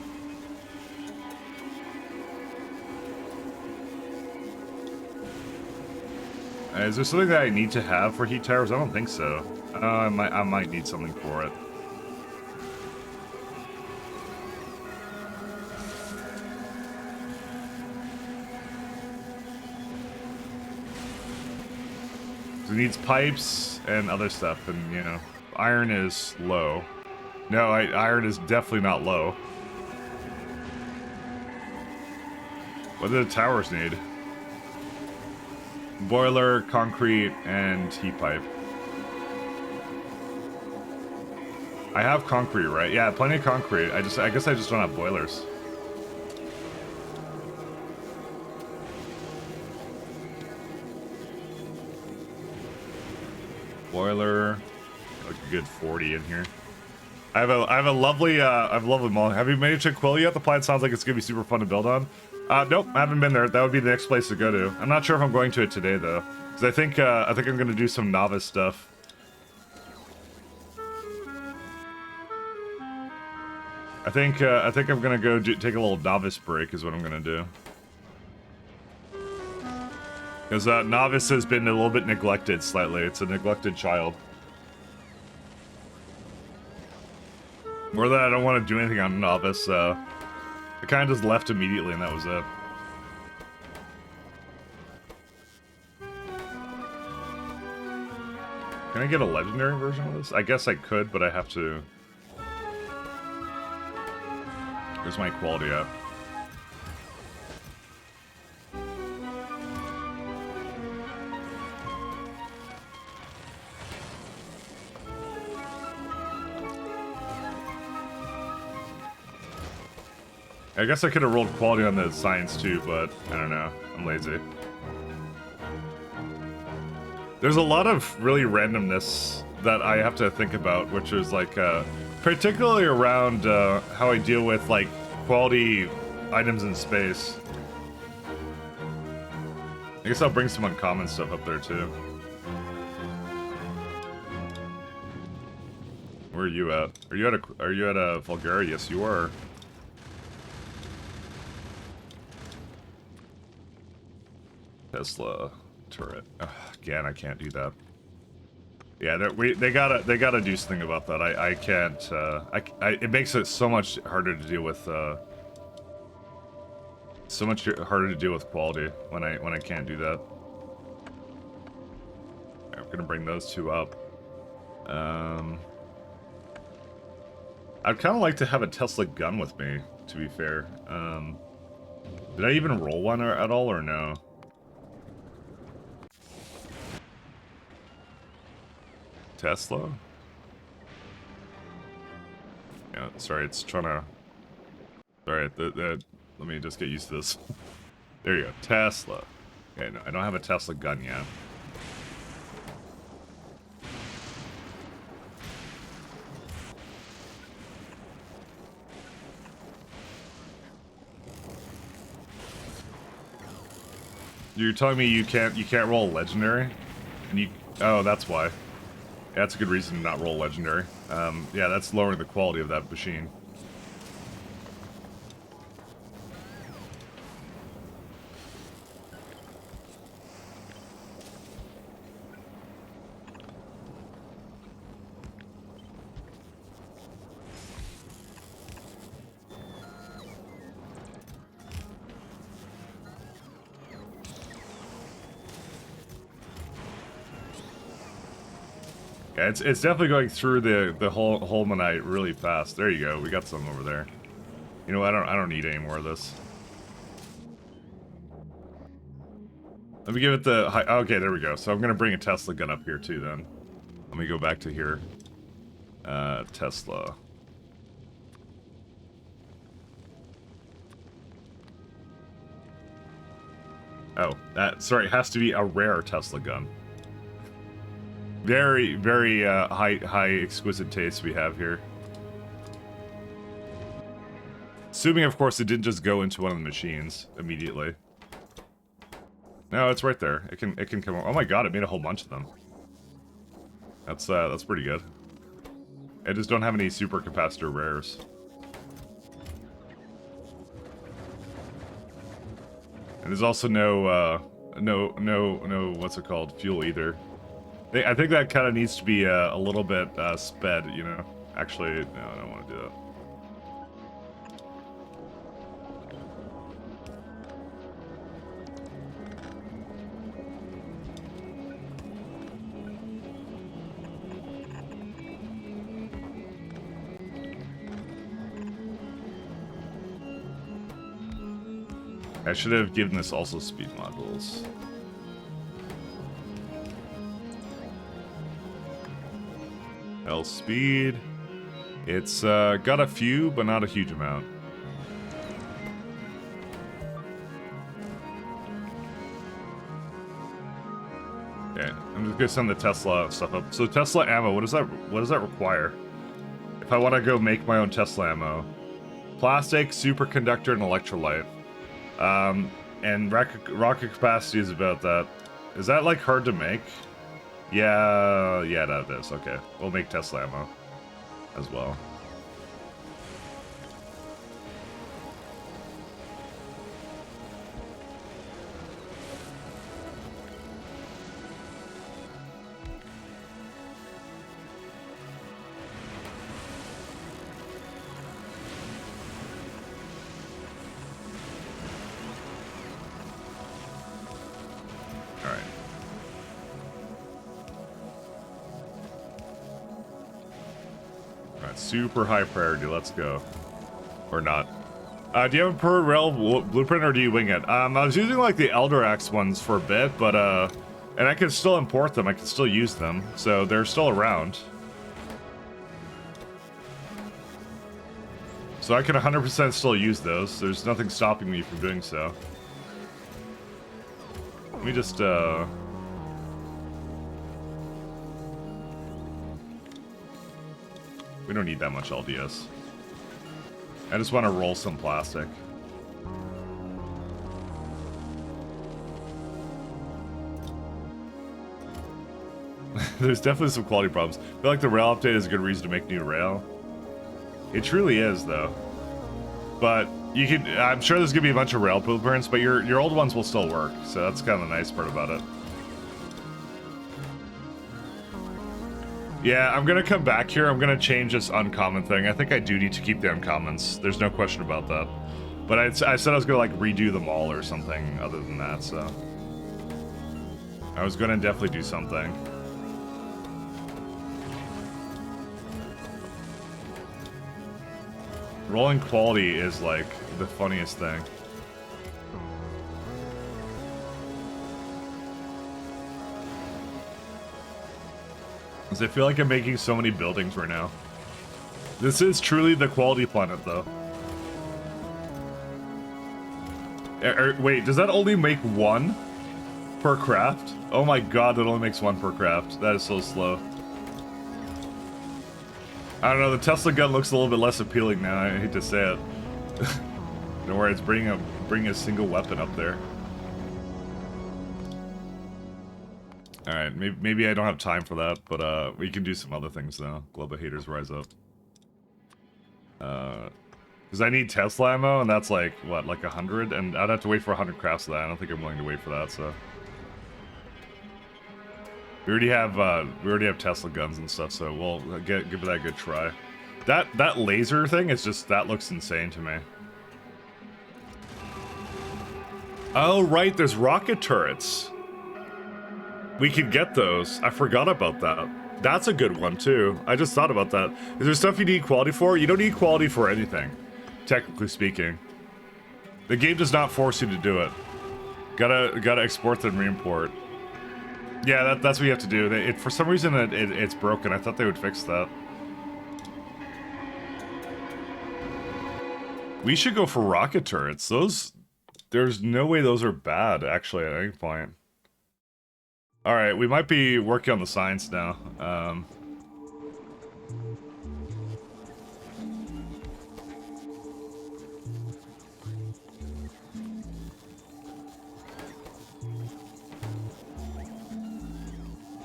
Is there something that I need to have for heat towers? I don't think so. I might need something for it. It needs pipes and other stuff, and you know, iron is low. No, iron is definitely not low. What do the towers need? Boiler, concrete, and heat pipe. I have concrete, right? Yeah, plenty of concrete. I guess I just don't have boilers. Boiler, like a good 40 in here. I have a lovely mall. Have you made it to Quill yet? The planet sounds like it's gonna be super fun to build on. Nope, I haven't been there. That would be the next place to go to. I'm not sure if I'm going to it today though, because I think I'm gonna do some novice stuff. I think I'm gonna go take a little novice break is what I'm gonna do. Because novice has been a little bit neglected slightly. It's a neglected child. More than I don't want to do anything on novice, I kind of just left immediately and that was it. Can I get a legendary version of this? I guess I could, but I have to... Where's my quality at? I guess I could have rolled quality on the science too, but I don't know. I'm lazy. There's a lot of really randomness that I have to think about, which is like, particularly around how I deal with like quality items in space. I guess I'll bring some uncommon stuff up there too. Where are you at? Are you at a Vulgara? Yes, you are. Tesla turret. Ugh, again, I can't do that. Yeah, they gotta do something about that. I can't. It makes it so much harder to deal with. So much harder to deal with quality when I can't do that. I'm gonna bring those two up. I'd kind of like to have a Tesla gun with me. To be fair, did I even roll one at all or no? Tesla? Yeah, Yeah, sorry, it's trying to... Sorry, let me just get used to this. There you go, Tesla. Okay, no, I don't have a Tesla gun yet. You're telling me you can't roll legendary? And you... Oh, that's why. Yeah, that's a good reason to not roll legendary. Yeah, that's lowering the quality of that machine. Yeah, it's definitely going through the whole Holmanite really fast. There you go. We got some over there. You know, I don't need any more of this. Let me give it the high. Okay, there we go. So I'm gonna bring a Tesla gun up here too. Then let me go back to here. Tesla. Oh, sorry. It has to be a rare Tesla gun. Very, very high exquisite taste we have here. Assuming, of course, it didn't just go into one of the machines immediately. No, it's right there. It can come. Oh my god! It made a whole bunch of them. That's pretty good. I just don't have any supercapacitor rares. And there's also no what's it called? Fuel either. I think that kind of needs to be a little bit sped, you know. Actually, no, I don't want to do that. I should have given this also speed modules. L speed. It's got a few, but not a huge amount. Okay, I'm just gonna send the Tesla stuff up. So Tesla ammo, what does that require? If I want to go make my own Tesla ammo, plastic, superconductor, and electrolyte. And rocket capacity is about that. Is that like hard to make? Yeah, that is. Okay, we'll make Tesla ammo as well. Super high priority, let's go. Or not. Do you have a per rail blueprint or do you wing it? I was using like the Elderax ones for a bit, but and I can still import them, I can still use them, so they're still around. So I can 100% still use those, there's nothing stopping me from doing so. Let me just we don't need that much LDS. I just want to roll some plastic. There's definitely some quality problems. I feel like the rail update is a good reason to make new rail. It truly is, though. But you can, I'm sure there's gonna be a bunch of rail blueprints, but your old ones will still work. So that's kind of the nice part about it. Yeah, I'm gonna come back here. I'm gonna change this uncommon thing. I think I do need to keep the uncommons. There's no question about that. But I said I was gonna like redo them all or something other than that, so. I was gonna definitely do something. Rolling quality is like the funniest thing. I feel like I'm making so many buildings right now. This is truly the quality planet, though. Wait, does that only make one per craft? Oh my god, that only makes one per craft. That is so slow. I don't know, the Tesla gun looks a little bit less appealing now. I hate to say it. Don't worry, it's bringing a single weapon up there. Alright, maybe I don't have time for that, but we can do some other things now. Global haters rise up. Because I need Tesla ammo, and that's like, what, like 100? And I'd have to wait for 100 crafts of that. I don't think I'm willing to wait for that, so... We already have Tesla guns and stuff, so we'll give that a good try. That laser thing is just, that looks insane to me. Oh, right, there's rocket turrets. We could get those. I forgot about that. That's a good one, too. I just thought about that. Is there stuff you need quality for? You don't need quality for anything, technically speaking. The game does not force you to do it. Gotta export and re-import. Yeah, that's what you have to do. For some reason, it's broken. I thought they would fix that. We should go for rocket turrets. There's no way those are bad, actually, at any point. Alright, we might be working on the science now.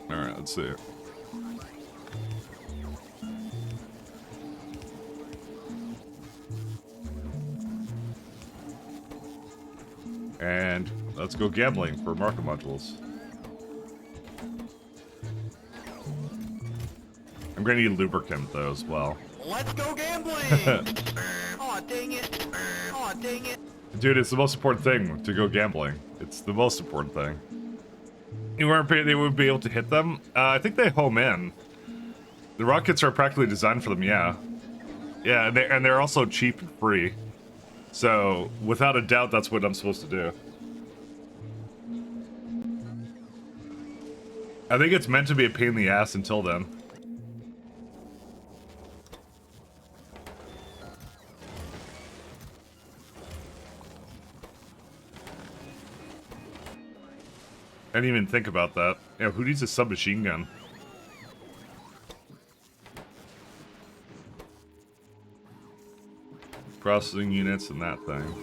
Alright, let's see. And let's go gambling for market modules. I'm gonna need lubricant though as well. Let's go gambling! Aw, dang it. Aw, dang it. Dude, it's the most important thing to go gambling. It's the most important thing. They wouldn't be able to hit them? I think they home in. The rockets are practically designed for them, yeah. Yeah, and they're also cheap and free. So, without a doubt, that's what I'm supposed to do. I think it's meant to be a pain in the ass until then. I didn't even think about that. Yeah, who needs a submachine gun? Processing units and that thing.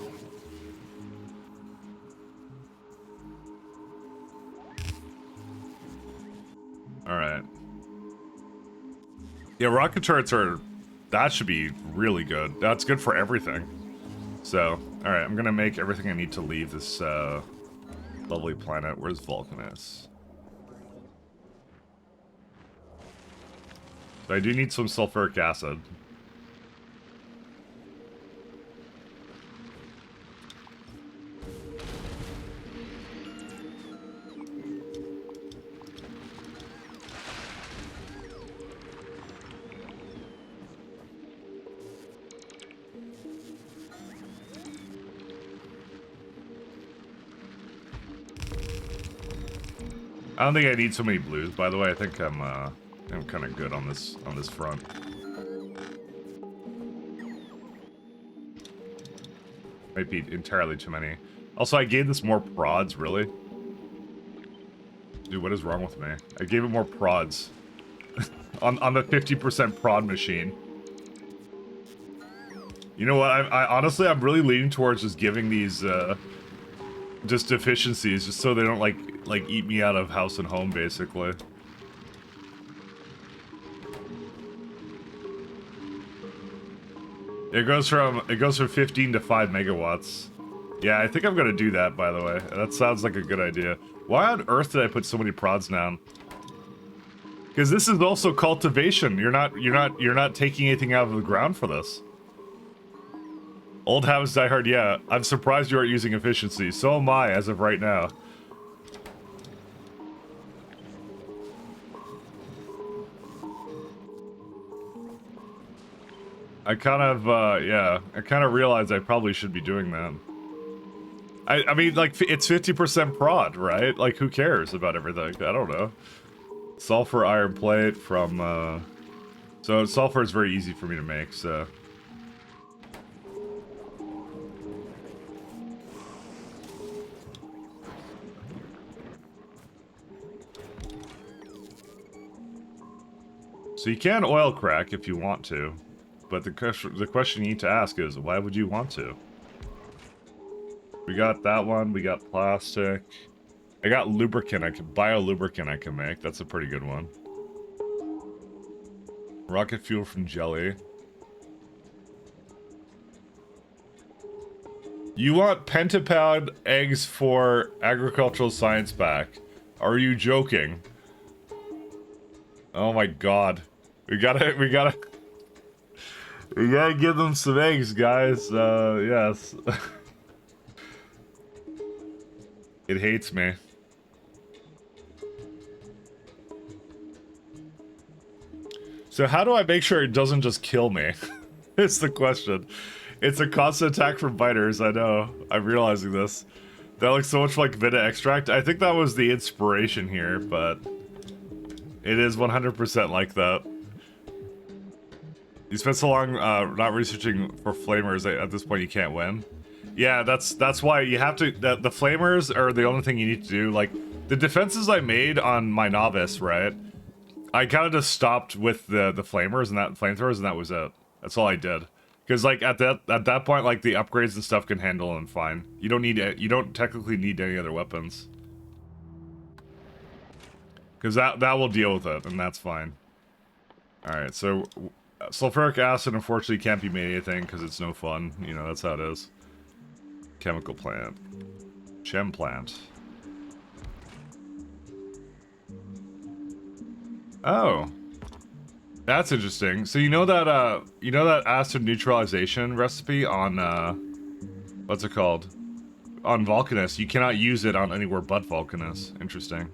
Alright. Yeah, rocket turrets are... That should be really good. That's good for everything. So, alright, I'm gonna make everything I need to leave this, lovely planet. Where's Vulcanus? So I do need some sulfuric acid. I don't think I need so many blues, by the way. I think I'm kind of good on this front. Might be entirely too many. Also, I gave this more prods, really? Dude, what is wrong with me? I gave it more prods. on the 50% prod machine. You know what? I honestly, I'm really leaning towards just giving these, just deficiencies, just so they don't, like eat me out of house and home, basically. It goes from 15 to 5 megawatts. Yeah, I think I'm gonna do that, by the way. That sounds like a good idea. Why on earth did I put so many prods down? Because this is also cultivation. You're not taking anything out of the ground for this. Old habits die hard, yeah. I'm surprised you aren't using efficiency. So am I, as of right now. I kind of, yeah. I kind of realized I probably should be doing that. I mean, like, it's 50% prod, right? Like, who cares about everything? I don't know. Sulfur iron plate from, So sulfur is very easy for me to make, so... So you can oil crack if you want to, but the question you need to ask is, why would you want to? We got that one, we got plastic. I got lubricant, bio-lubricant I can make, that's a pretty good one. Rocket fuel from jelly. You want pentapod eggs for agricultural science back. Are you joking? Oh my god. We gotta give them some eggs, guys. Yes. It hates me. So how do I make sure it doesn't just kill me? It's the question. It's a constant attack from biters, I know. I'm realizing this. That looks so much like Vita extract. I think that was the inspiration here, but... it is 100% like that. You spent so long not researching for flamers, at this point you can't win. Yeah, that's why you have to... The flamers are the only thing you need to do. Like, the defenses I made on my novice, right? I kind of just stopped with the flamers and that flamethrowers, and that was it. That's all I did. Because like at that point, like the upgrades and stuff can handle them fine. You don't technically need any other weapons. Because that will deal with it, and that's fine. All right, so sulfuric acid unfortunately can't be made anything because it's no fun. You know, that's how it is. Chemical plant, chem plant. Oh, that's interesting. So you know that acid neutralization recipe on what's it called? On Vulcanus. You cannot use it on anywhere but Vulcanus. Interesting.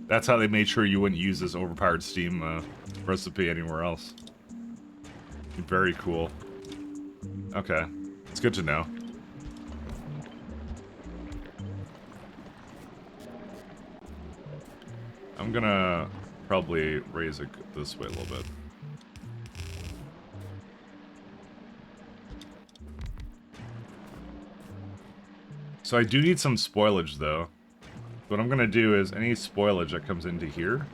That's how they made sure you wouldn't use this overpowered steam recipe anywhere else. Very cool. Okay, it's good to know. I'm gonna probably raise it this way a little bit. So I do need some spoilage though. What I'm gonna do is any spoilage that comes into here,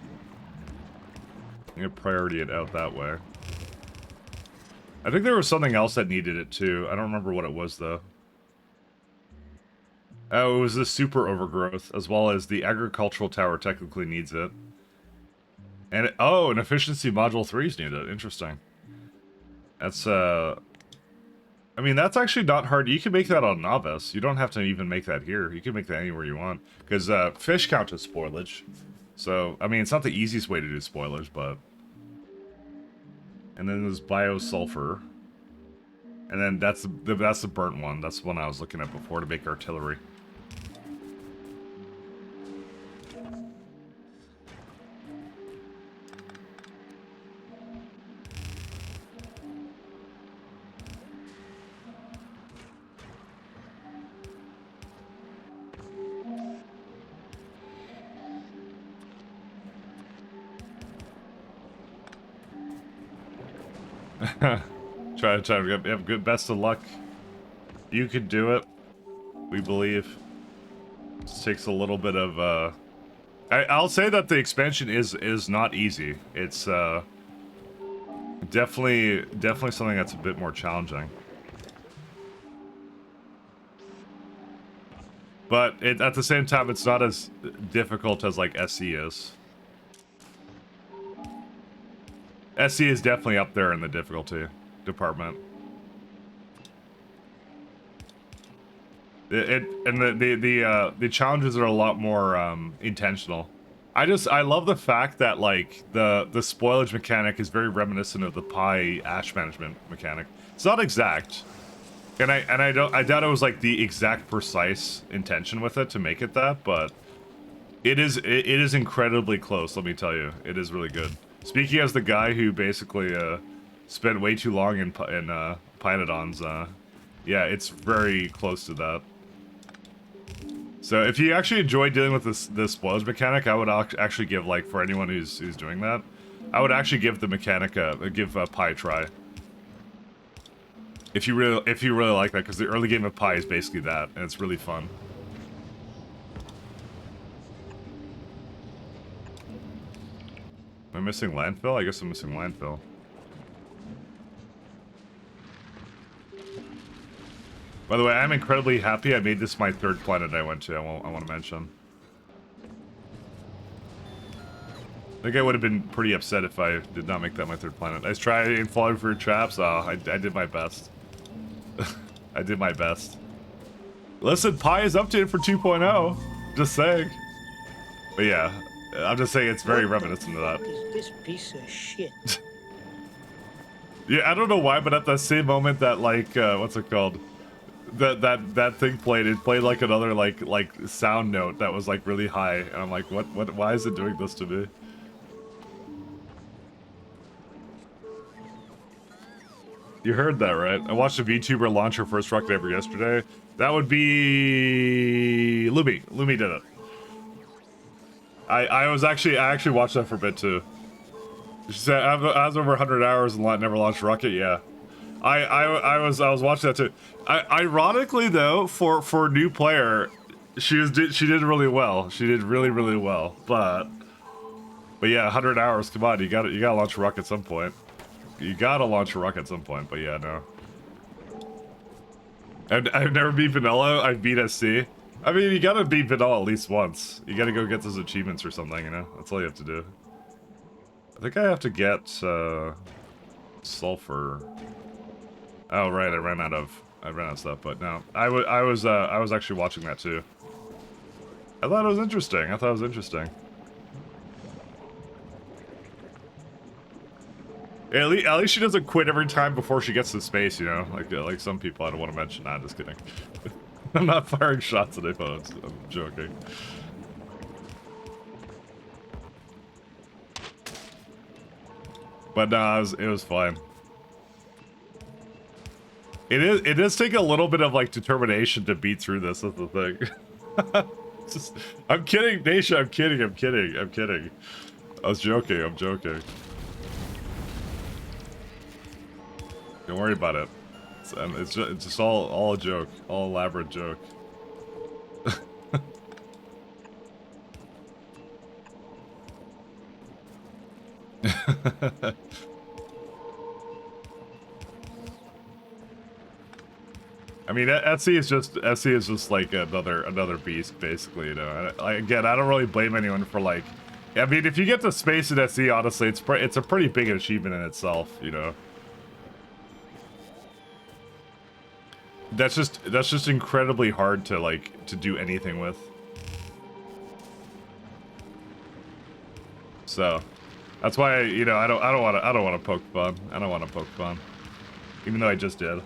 I'm gonna priority it out that way. I think there was something else that needed it too. I don't remember what it was though. Oh, it was the super overgrowth, as well as the agricultural tower technically needs it. And oh, an efficiency module 3's needed. Interesting. That's I mean, that's actually not hard. You can make that on Novice. You don't have to even make that here. You can make that anywhere you want. Because fish count as spoilage. So, I mean, it's not the easiest way to do spoilage, but... And then there's biosulfur. And then that's the burnt one. That's the one I was looking at before to make artillery. try to have good, best of luck. You could do it. We believe. This takes a little bit of I'll say that the expansion is not easy. It's definitely something that's a bit more challenging. But at the same time, it's not as difficult as like SC is. SC is definitely up there in the difficulty department. The challenges are a lot more intentional. I love the fact that like the spoilage mechanic is very reminiscent of the pie ash management mechanic. It's not exact, and I doubt it was like the exact precise intention with it to make it that, but it is incredibly close. Let me tell you, it is really good. Speaking as the guy who basically spent way too long in Pynodons, yeah, it's very close to that. So if you actually enjoy dealing with this spoilage mechanic, I would actually give, like, for anyone who's doing that, I would actually give the mechanic give Pi a try. If you really like that, because the early game of Pi is basically that, and it's really fun. Am I missing landfill? I guess I'm missing landfill. By the way, I'm incredibly happy I made this my third planet I went to. I want to mention. I think I would have been pretty upset if I did not make that my third planet. I was trying and falling for traps. Oh, I did my best. I did my best. Listen, Pi is updated for 2.0. Just saying. But yeah, I'm just saying it's very reminiscent of that. What is this piece of shit? Yeah, I don't know why, but at the same moment that like what's it called? That thing played, it played like another like sound note that was like really high, and I'm like, what why is it doing this to me? You heard that, right? I watched a VTuber launch her first rocket ever yesterday. That would be Lumi. Lumi did it. I actually watched that for a bit too. She said I was over 100 hours and never launched a rocket. Yeah, I was watching that too. Ironically though, for a new player, she did really well. She did really well. But yeah, 100 hours. Come on, you gotta launch a rocket at some point. You gotta launch a rocket at some point. But yeah, no. I've never beat vanilla. I've beat SC. I mean, you gotta beat vanilla at least once. You gotta go get those achievements or something. You know, that's all you have to do. I think I have to get sulfur. Oh right, I ran out of stuff. But no, I was actually watching that too. I thought it was interesting. At least she doesn't quit every time before she gets to space, you know? Like some people. I don't want to mention. Nah, just kidding. I'm not firing shots at anyone. I'm joking. But nah, it was fine. It does take a little bit of like determination to beat through this. That's the thing. I'm kidding, Nisha. I'm kidding. I was joking. I'm joking. Don't worry about it. It's just all a joke, all elaborate joke. I mean, SC is just like another beast, basically. You know. Again, I don't really blame anyone for like. I mean, if you get to space in SC, honestly, it's a pretty big achievement in itself. You know. That's just incredibly hard to do anything with. So, that's why you know I don't want to poke fun. I don't want to poke fun, even though I just did.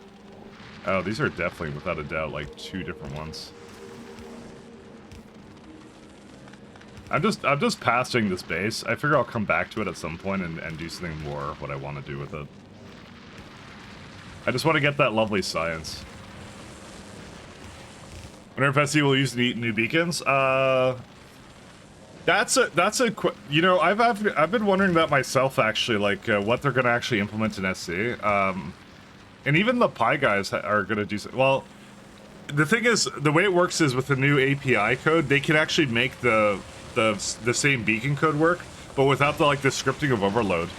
Oh, these are definitely without a doubt like two different ones. I'm just passing this base. I figure I'll come back to it at some point and do something more what I want to do with it. I just want to get that lovely science. Wonder if SC will use new beacons. That's a you know I've been wondering that myself actually, like what they're gonna actually implement in SC. And even the Pi guys are gonna do. Well, the thing is, the way it works is with the new API code, they can actually make the same beacon code work, but without the scripting of overload.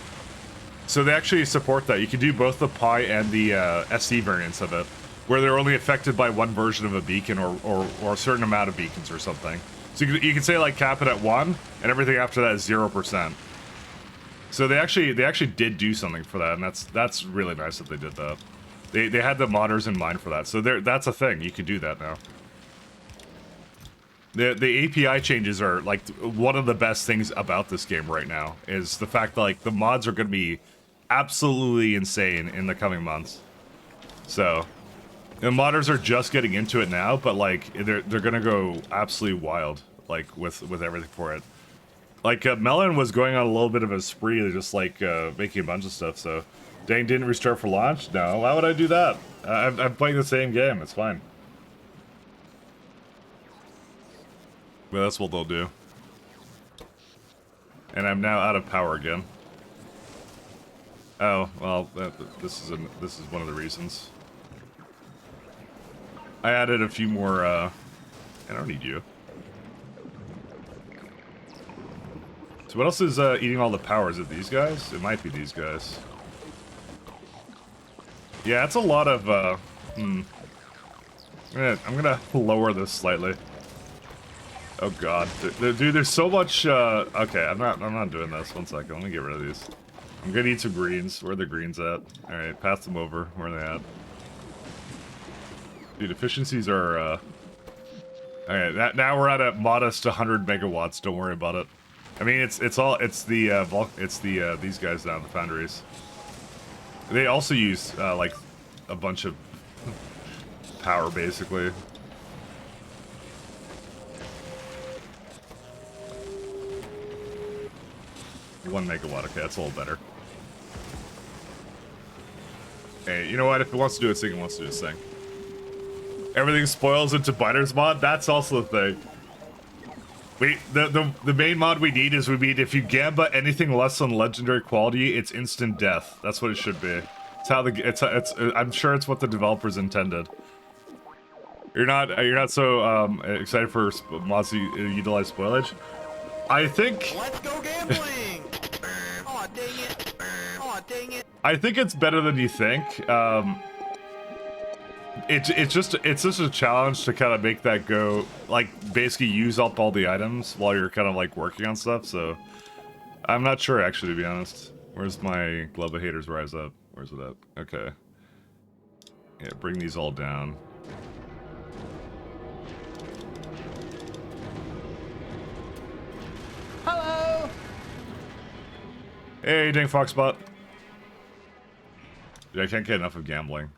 So they actually support that. You can do both the Pi and the SC variants of it, where they're only affected by one version of a beacon or a certain amount of beacons or something. So you can say like cap it at 1, and everything after that is 0%. So they actually did do something for that, and that's really nice that they did that. They had the modders in mind for that, so that's a thing. You can do that now. The API changes are like one of the best things about this game right now, is the fact that like the mods are going to be absolutely insane in the coming months. So the modders are just getting into it now, but like they're gonna go absolutely wild like with everything for it. Like Melon was going on a little bit of a spree, just like making a bunch of stuff. So dang, didn't restart for launch? No, why would I do that? I'm playing the same game. It's fine. But that's what they'll do. And I'm now out of power again. Oh, well, this is one of the reasons. I added a few more, I don't need you. So what else is, eating all the power? Is it these guys? It might be these guys. Yeah, it's a lot of, I'm gonna lower this slightly. Oh god. Dude, there's so much, okay, I'm not doing this. One second, let me get rid of these. I'm gonna eat some greens. Where are the greens at? Alright, pass them over. Where are they at? Dude, efficiencies are, alright, now we're at a modest 100 megawatts. Don't worry about it. I mean, it's these guys down the foundries. They also use, like, a bunch of power, basically. 1 megawatt, okay, that's a little better. Hey, you know what? If it wants to do its thing, it wants to do its thing. Everything spoils into Biter's mod? That's also the thing. The main mod we need is if you gamba anything less than legendary quality, it's instant death. That's what it should be. It's how I'm sure it's what the developers intended. You're not so excited for mods to utilize spoilage? I think. Let's go gambling! Aw, dang it! Aw, dang it! I think it's better than you think. It's just a challenge to kind of make that go, like, basically use up all the items while you're kind of like working on stuff. So I'm not sure, actually, to be honest. Where's my Glove of Haters Rise Up? Where's it at? Okay. Yeah, bring these all down. Hello! Hey, dang Foxbot. Dude, I can't get enough of gambling.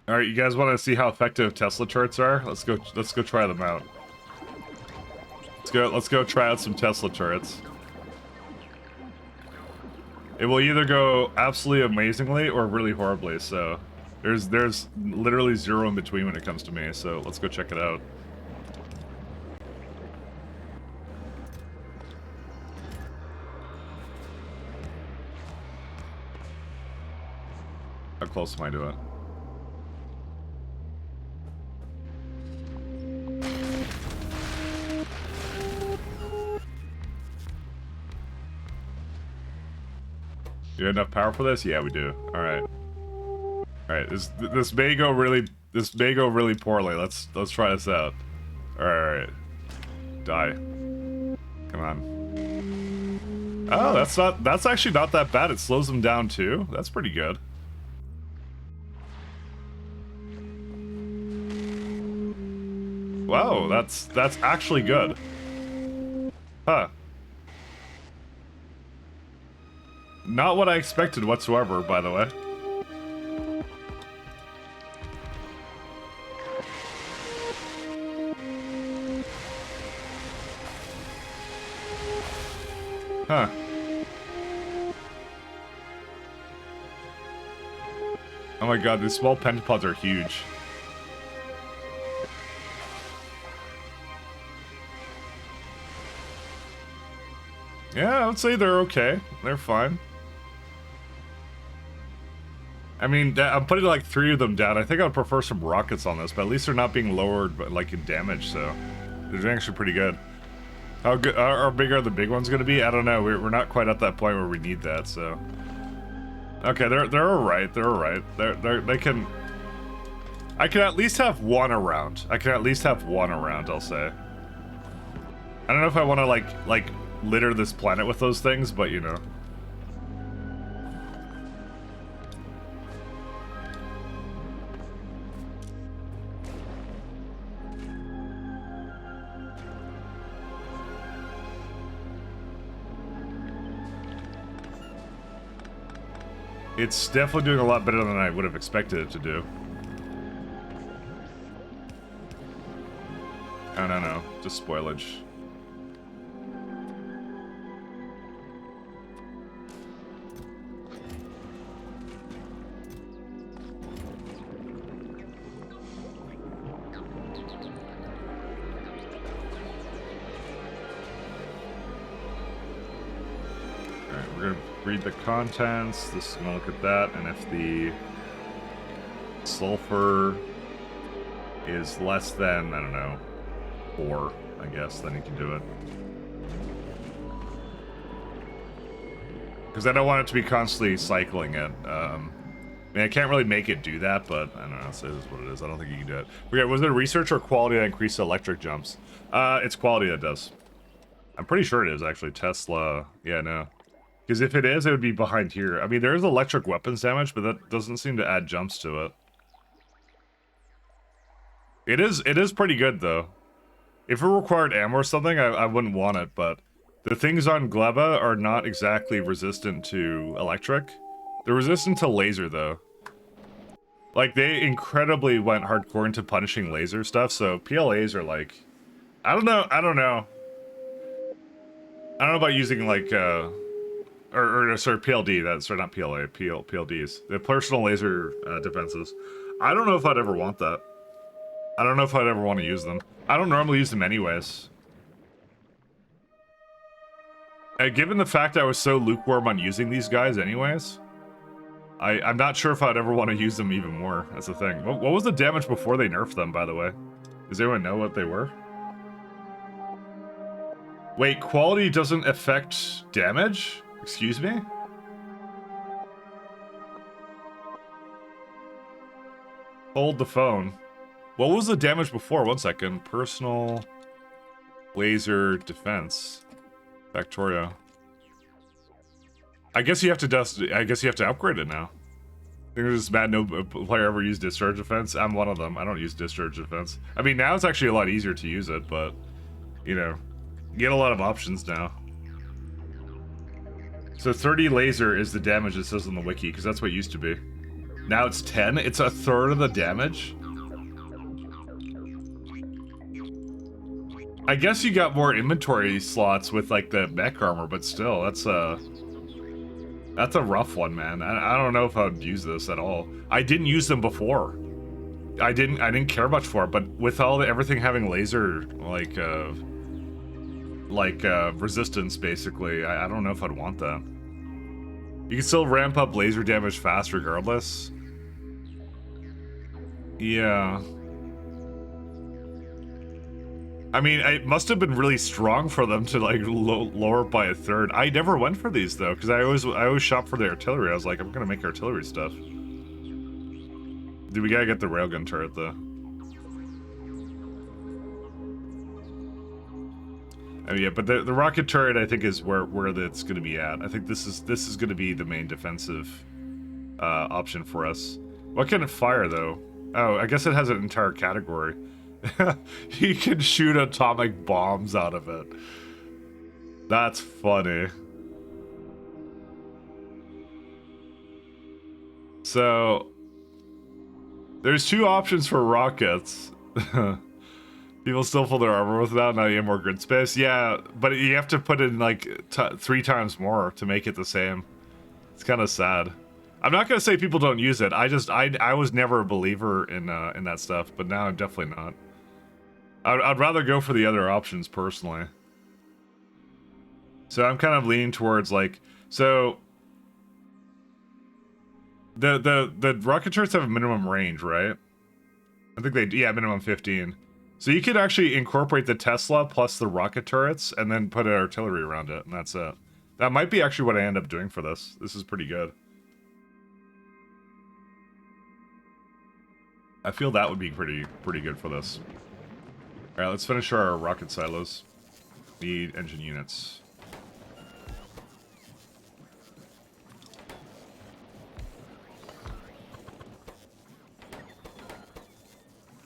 Alright, you guys want to see how effective Tesla turrets are? Let's go try them out. Let's go try out some Tesla turrets. It will either go absolutely amazingly or really horribly, so there's literally zero in between when it comes to me, so let's go check it out. How close am I to it? You have enough power for this? Yeah, we do. All right. All right. This may go really poorly. Let's try this out. All right. Die. Come on. Oh, that's actually not that bad. It slows them down too. That's pretty good. Wow, that's actually good. Huh. Not what I expected whatsoever, by the way. Huh. Oh my god, these small pentapods are huge. Yeah, I would say they're okay. They're fine. I mean, I'm putting like 3 of them down. I think I would prefer some rockets on this, but at least they're not being lowered, but like in damage, so they're actually pretty good. How good? How big are the big ones going to be? I don't know. We're not quite at that point where we need that, so. Okay, they're all right. They're all right. They can. I can at least have one around. I can at least have one around. I'll say. I don't know if I want to like litter this planet with those things, but you know. It's definitely doing a lot better than I would have expected it to do. Oh, no, just spoilage. read the contents. This is gonna look at that, and if the sulfur is less than, I don't know, 4, I guess, then you can do it. Because I don't want it to be constantly cycling it. I mean, I can't really make it do that, but I don't know, it is what it is. I don't think you can do it. Okay, was it research or quality that increased electric jumps? It's quality that does. I'm pretty sure it is, actually. Tesla, yeah, no. Because if it is, it would be behind here. I mean, there is electric weapons damage, but that doesn't seem to add jumps to it. It is pretty good, though. If it required ammo or something, I wouldn't want it, but the things on Gleba are not exactly resistant to electric. They're resistant to laser, though. Like, they incredibly went hardcore into punishing laser stuff, so PLAs are like... I don't know. I don't know about using, like, sorry, PLD, sorry, not PLA, PLDs. The personal laser defenses. I don't know if I'd ever want that. I don't know if I'd ever want to use them. I don't normally use them anyways. Given the fact I was so lukewarm on using these guys anyways, I'm not sure if I'd ever want to use them even more. That's the thing. What was the damage before they nerfed them, by the way? Does anyone know what they were? Wait, quality doesn't affect damage? Excuse me? Hold the phone. What was the damage before? 1 second. Personal laser defense. Factorio. I guess you have to upgrade it now. I think there's just mad no player ever used discharge defense. I'm one of them. I don't use discharge defense. I mean, now it's actually a lot easier to use it, but you know, you get a lot of options now. So 30 laser is the damage it says on the wiki, because that's what it used to be. Now it's 10. It's a third of the damage. I guess you got more inventory slots with like the mech armor, but still, that's a rough one, man. I don't know if I would use this at all. I didn't use them before. I didn't care much for it, but with everything having laser resistance, basically, I don't know if I'd want that. You can still ramp up laser damage fast regardless. Yeah. I mean, it must have been really strong for them to like lower it by a third. I never went for these though, because I always shop for the artillery. I was like, I'm gonna make artillery stuff. Dude, we gotta get the railgun turret though. Oh yeah, but the rocket turret I think is where that's gonna be at. I think this is gonna be the main defensive option for us. What can it fire though? Oh, I guess it has an entire category. You can shoot atomic bombs out of it. That's funny. So there's 2 options for rockets. People still fill their armor with that, now you have more grid space. Yeah, but you have to put in like 3 times more to make it the same. It's kind of sad. I'm not gonna say people don't use it. I was never a believer in that stuff, but now I'm definitely not. I'd rather go for the other options personally. So I'm kind of leaning towards like, so the rocket turrets have a minimum range, right? I think yeah, minimum 15. So you could actually incorporate the Tesla plus the rocket turrets and then put an artillery around it, and that's it. That might be actually what I end up doing for this. This is pretty good. I feel that would be pretty good for this. Alright, let's finish our rocket silos. Need engine units.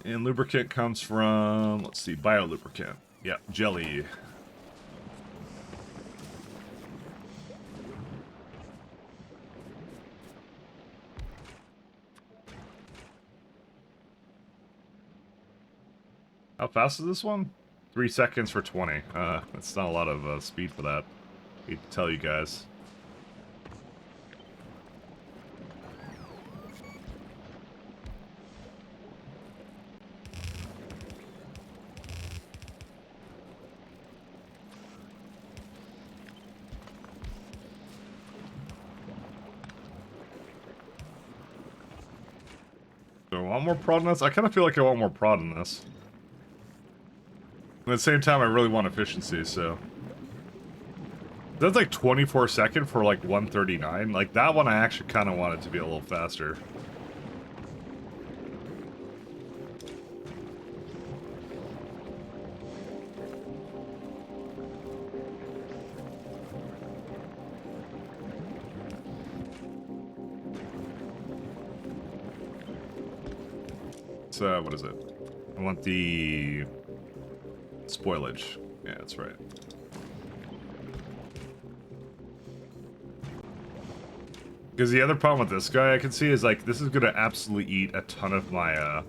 And lubricant comes from, let's see, biolubricant. Yeah, jelly. How fast is this one? 3 seconds for 20. That's not a lot of speed for that. I hate to tell you guys. I want more prod in this? I kind of feel like I want more prod in this. At the same time, I really want efficiency, so... That's like 24-second for like 139. Like, that one I actually kind of want it to be a little faster. What is it? I want the spoilage. Yeah, that's right. Because the other problem with this guy I can see is like this is gonna absolutely eat a ton of my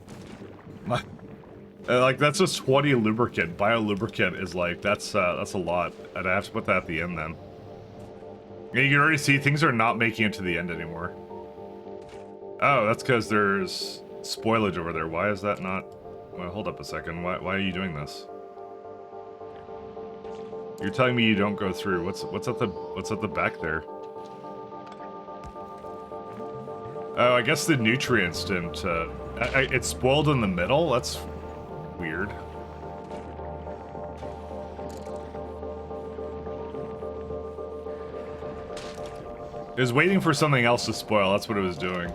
like that's just 20 lubricant. Bio-lubricant is like that's a lot, and I have to put that at the end then. And you can already see things are not making it to the end anymore. Oh, that's because there's spoilage over there. Why is that not? Well, hold up a second. Why are you doing this? You're telling me you don't go through. What's at the back there? Oh, I guess the nutrients didn't. It's spoiled in the middle. That's weird. It was waiting for something else to spoil. That's what it was doing.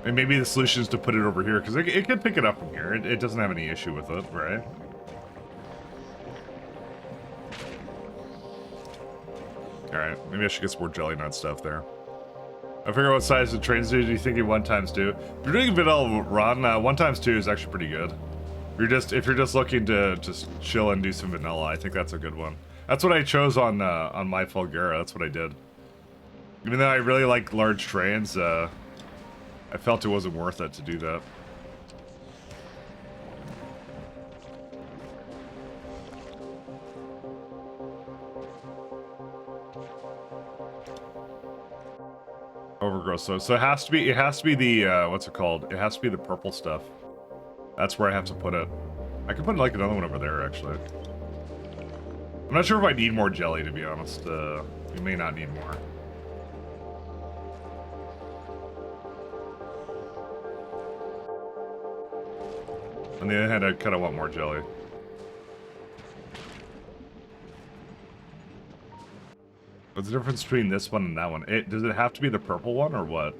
And maybe the solution is to put it over here, because it can pick it up from here. It doesn't have any issue with it, right? Alright, maybe I should get some more jelly nut stuff there. I figure what size the trains do you think 1x2? If you're doing a vanilla run, 1x2 is actually pretty good. If you're just looking to just chill and do some vanilla, I think that's a good one. That's what I chose on my Fulgura. That's what I did. Even though I really like large trains, I felt it wasn't worth it to do that. Overgrowth. So it has to be the what's it called? It has to be the purple stuff. That's where I have to put it. I could put like another one over there actually. I'm not sure if I need more jelly, to be honest. We may not need more. On the other hand, I kind of want more jelly. What's the difference between this one and that one? Does it have to be the purple one or what?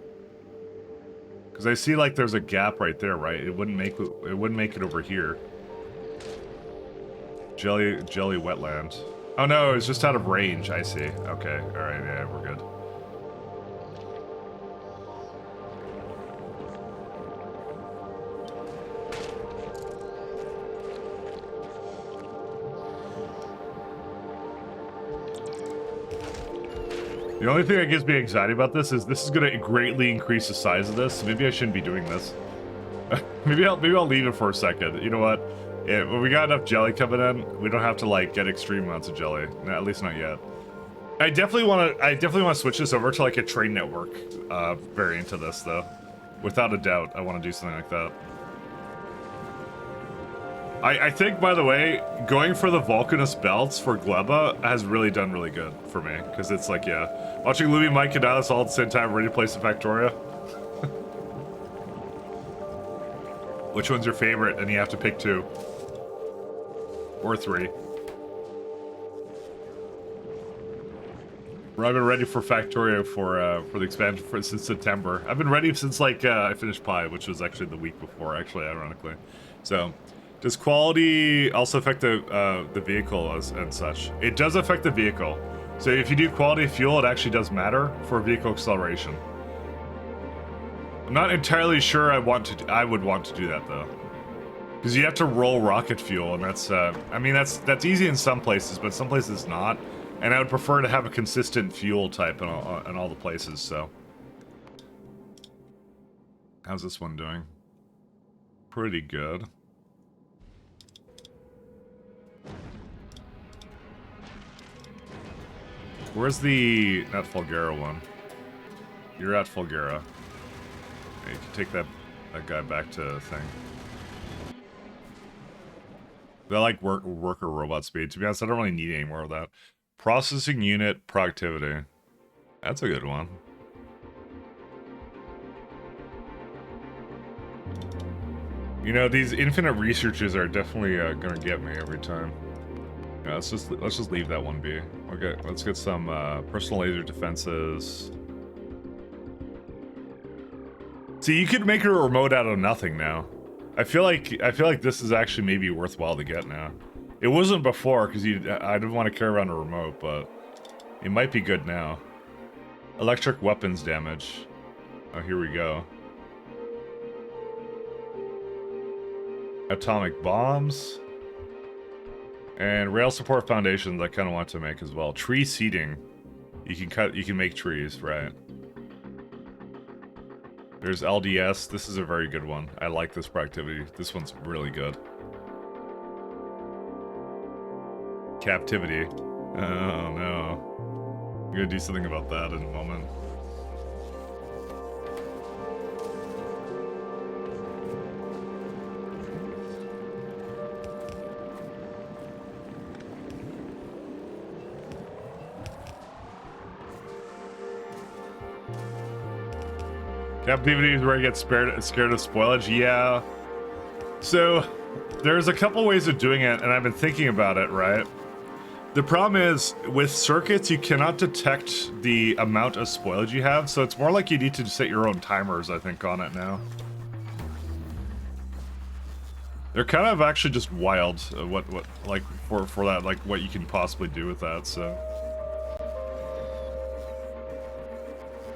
Because I see like there's a gap right there, right? It wouldn't make it over here. Jelly wetland. Oh no, it's just out of range. I see. Okay, all right, yeah, we're good. The only thing that gives me anxiety about this is going to greatly increase the size of this. Maybe I shouldn't be doing this. maybe I'll leave it for a second. You know what? Yeah, when we got enough jelly coming in, we don't have to like get extreme amounts of jelly. No, at least not yet. I definitely want to switch this over to like a train network variant of this though. Without a doubt, I want to do something like that. I think, by the way, going for the Vulcanus belts for Gleba has really done really good for me. Because it's like, yeah, watching Louis, Mike, and Dallas all at the same time ready to play some Factorio. Which one's your favorite? And you have to pick 2. Or 3. I've been ready for Factorio for the expansion since September. I've been ready since, like, I finished Pi, which was actually the week before, actually, ironically. So... Does quality also affect the vehicle and such? It does affect the vehicle. So if you do quality fuel, it actually does matter for vehicle acceleration. I'm not entirely sure I would want to do that though, because you have to roll rocket fuel, and that's I mean that's easy in some places, but some places not. And I would prefer to have a consistent fuel type in all the places. So, how's this one doing? Pretty good. Where's the... not Fulgura one? You're at Fulgura. Yeah, you can take that guy back to thing. They like worker robot speed. To be honest, I don't really need any more of that. Processing unit productivity. That's a good one. You know, these infinite researches are definitely gonna get me every time. Yeah, let's just leave that one be. Okay, let's get some personal laser defenses. See, you could make a remote out of nothing now. I feel like this is actually maybe worthwhile to get now. It wasn't before because I didn't want to carry around a remote, but it might be good now. Electric weapons damage. Oh, here we go. Atomic bombs. And rail support foundations I kind of want to make as well. Tree seeding. You can make trees, right. There's LDS. This is a very good one. I like this productivity. This one's really good. Captivity. Oh no. I'm gonna do something about that in a moment. Captivity is where I get scared of spoilage. Yeah. So, there's a couple ways of doing it, and I've been thinking about it, right? The problem is, with circuits, you cannot detect the amount of spoilage you have, so it's more like you need to set your own timers, I think, on it now. They're kind of actually just wild, like, for that, like, what you can possibly do with that, so...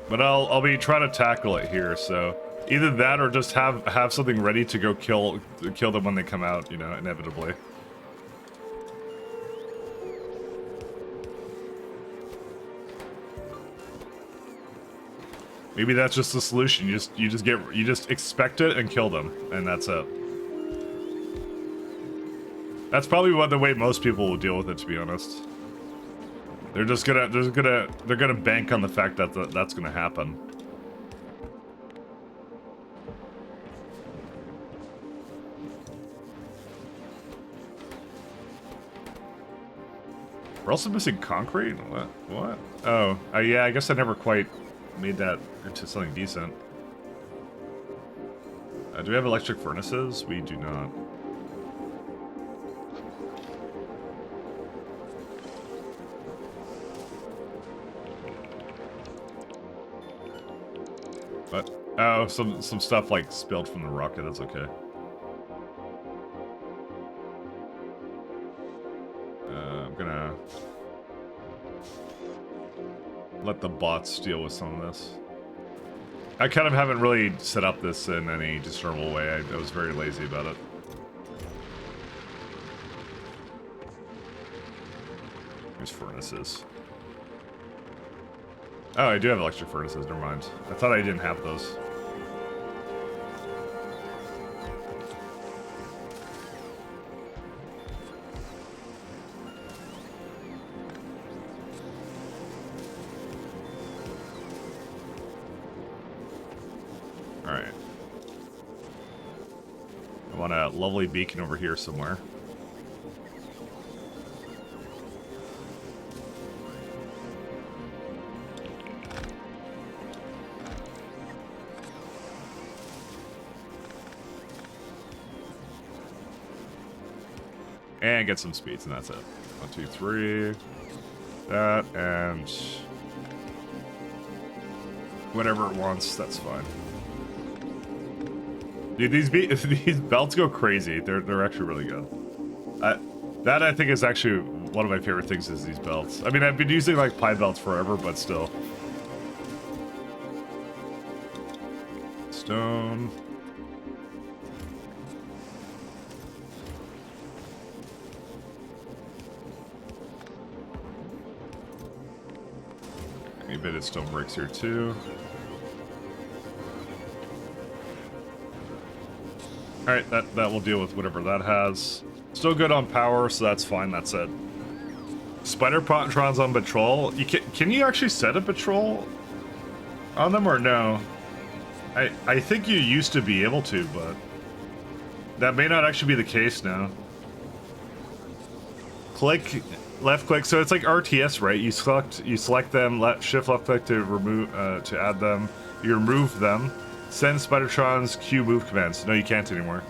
But I'll be trying to tackle it here, so either that or just have something ready to go kill them when they come out, you know, inevitably. Maybe that's just the solution. You just expect it and kill them, and that's it. That's probably the way most people will deal with it, to be honest. They're gonna bank on the fact that that's gonna happen. We're also missing concrete? What? Oh, yeah, I guess I never quite made that into something decent. Do we have electric furnaces? We do not. But oh, some stuff like spilled from the rocket. That's okay. I'm gonna let the bots deal with some of this. I kind of haven't really set up this in any discernible way. I was very lazy about it. There's furnaces. Oh, I do have electric furnaces, never mind. I thought I didn't have those. Alright. I want a lovely beacon over here somewhere. And get some speeds, and that's it. 1, 2, 3. That, and... whatever it wants, that's fine. Dude, these belts go crazy. They're actually really good. That, I think, is actually one of my favorite things is these belts. I mean, I've been using, like, pie belts forever, but still. Stone... A bit of stone bricks here too. Alright, that will deal with whatever that has. Still good on power, so that's fine, that's it. Spider Potrons on patrol. Can you actually set a patrol on them or no? I think you used to be able to, but that may not actually be the case now. click, left click. So it's like RTS, right? You select them, shift left click to remove, to add them. You remove them. Send Spidertron's Q move commands. No, you can't anymore.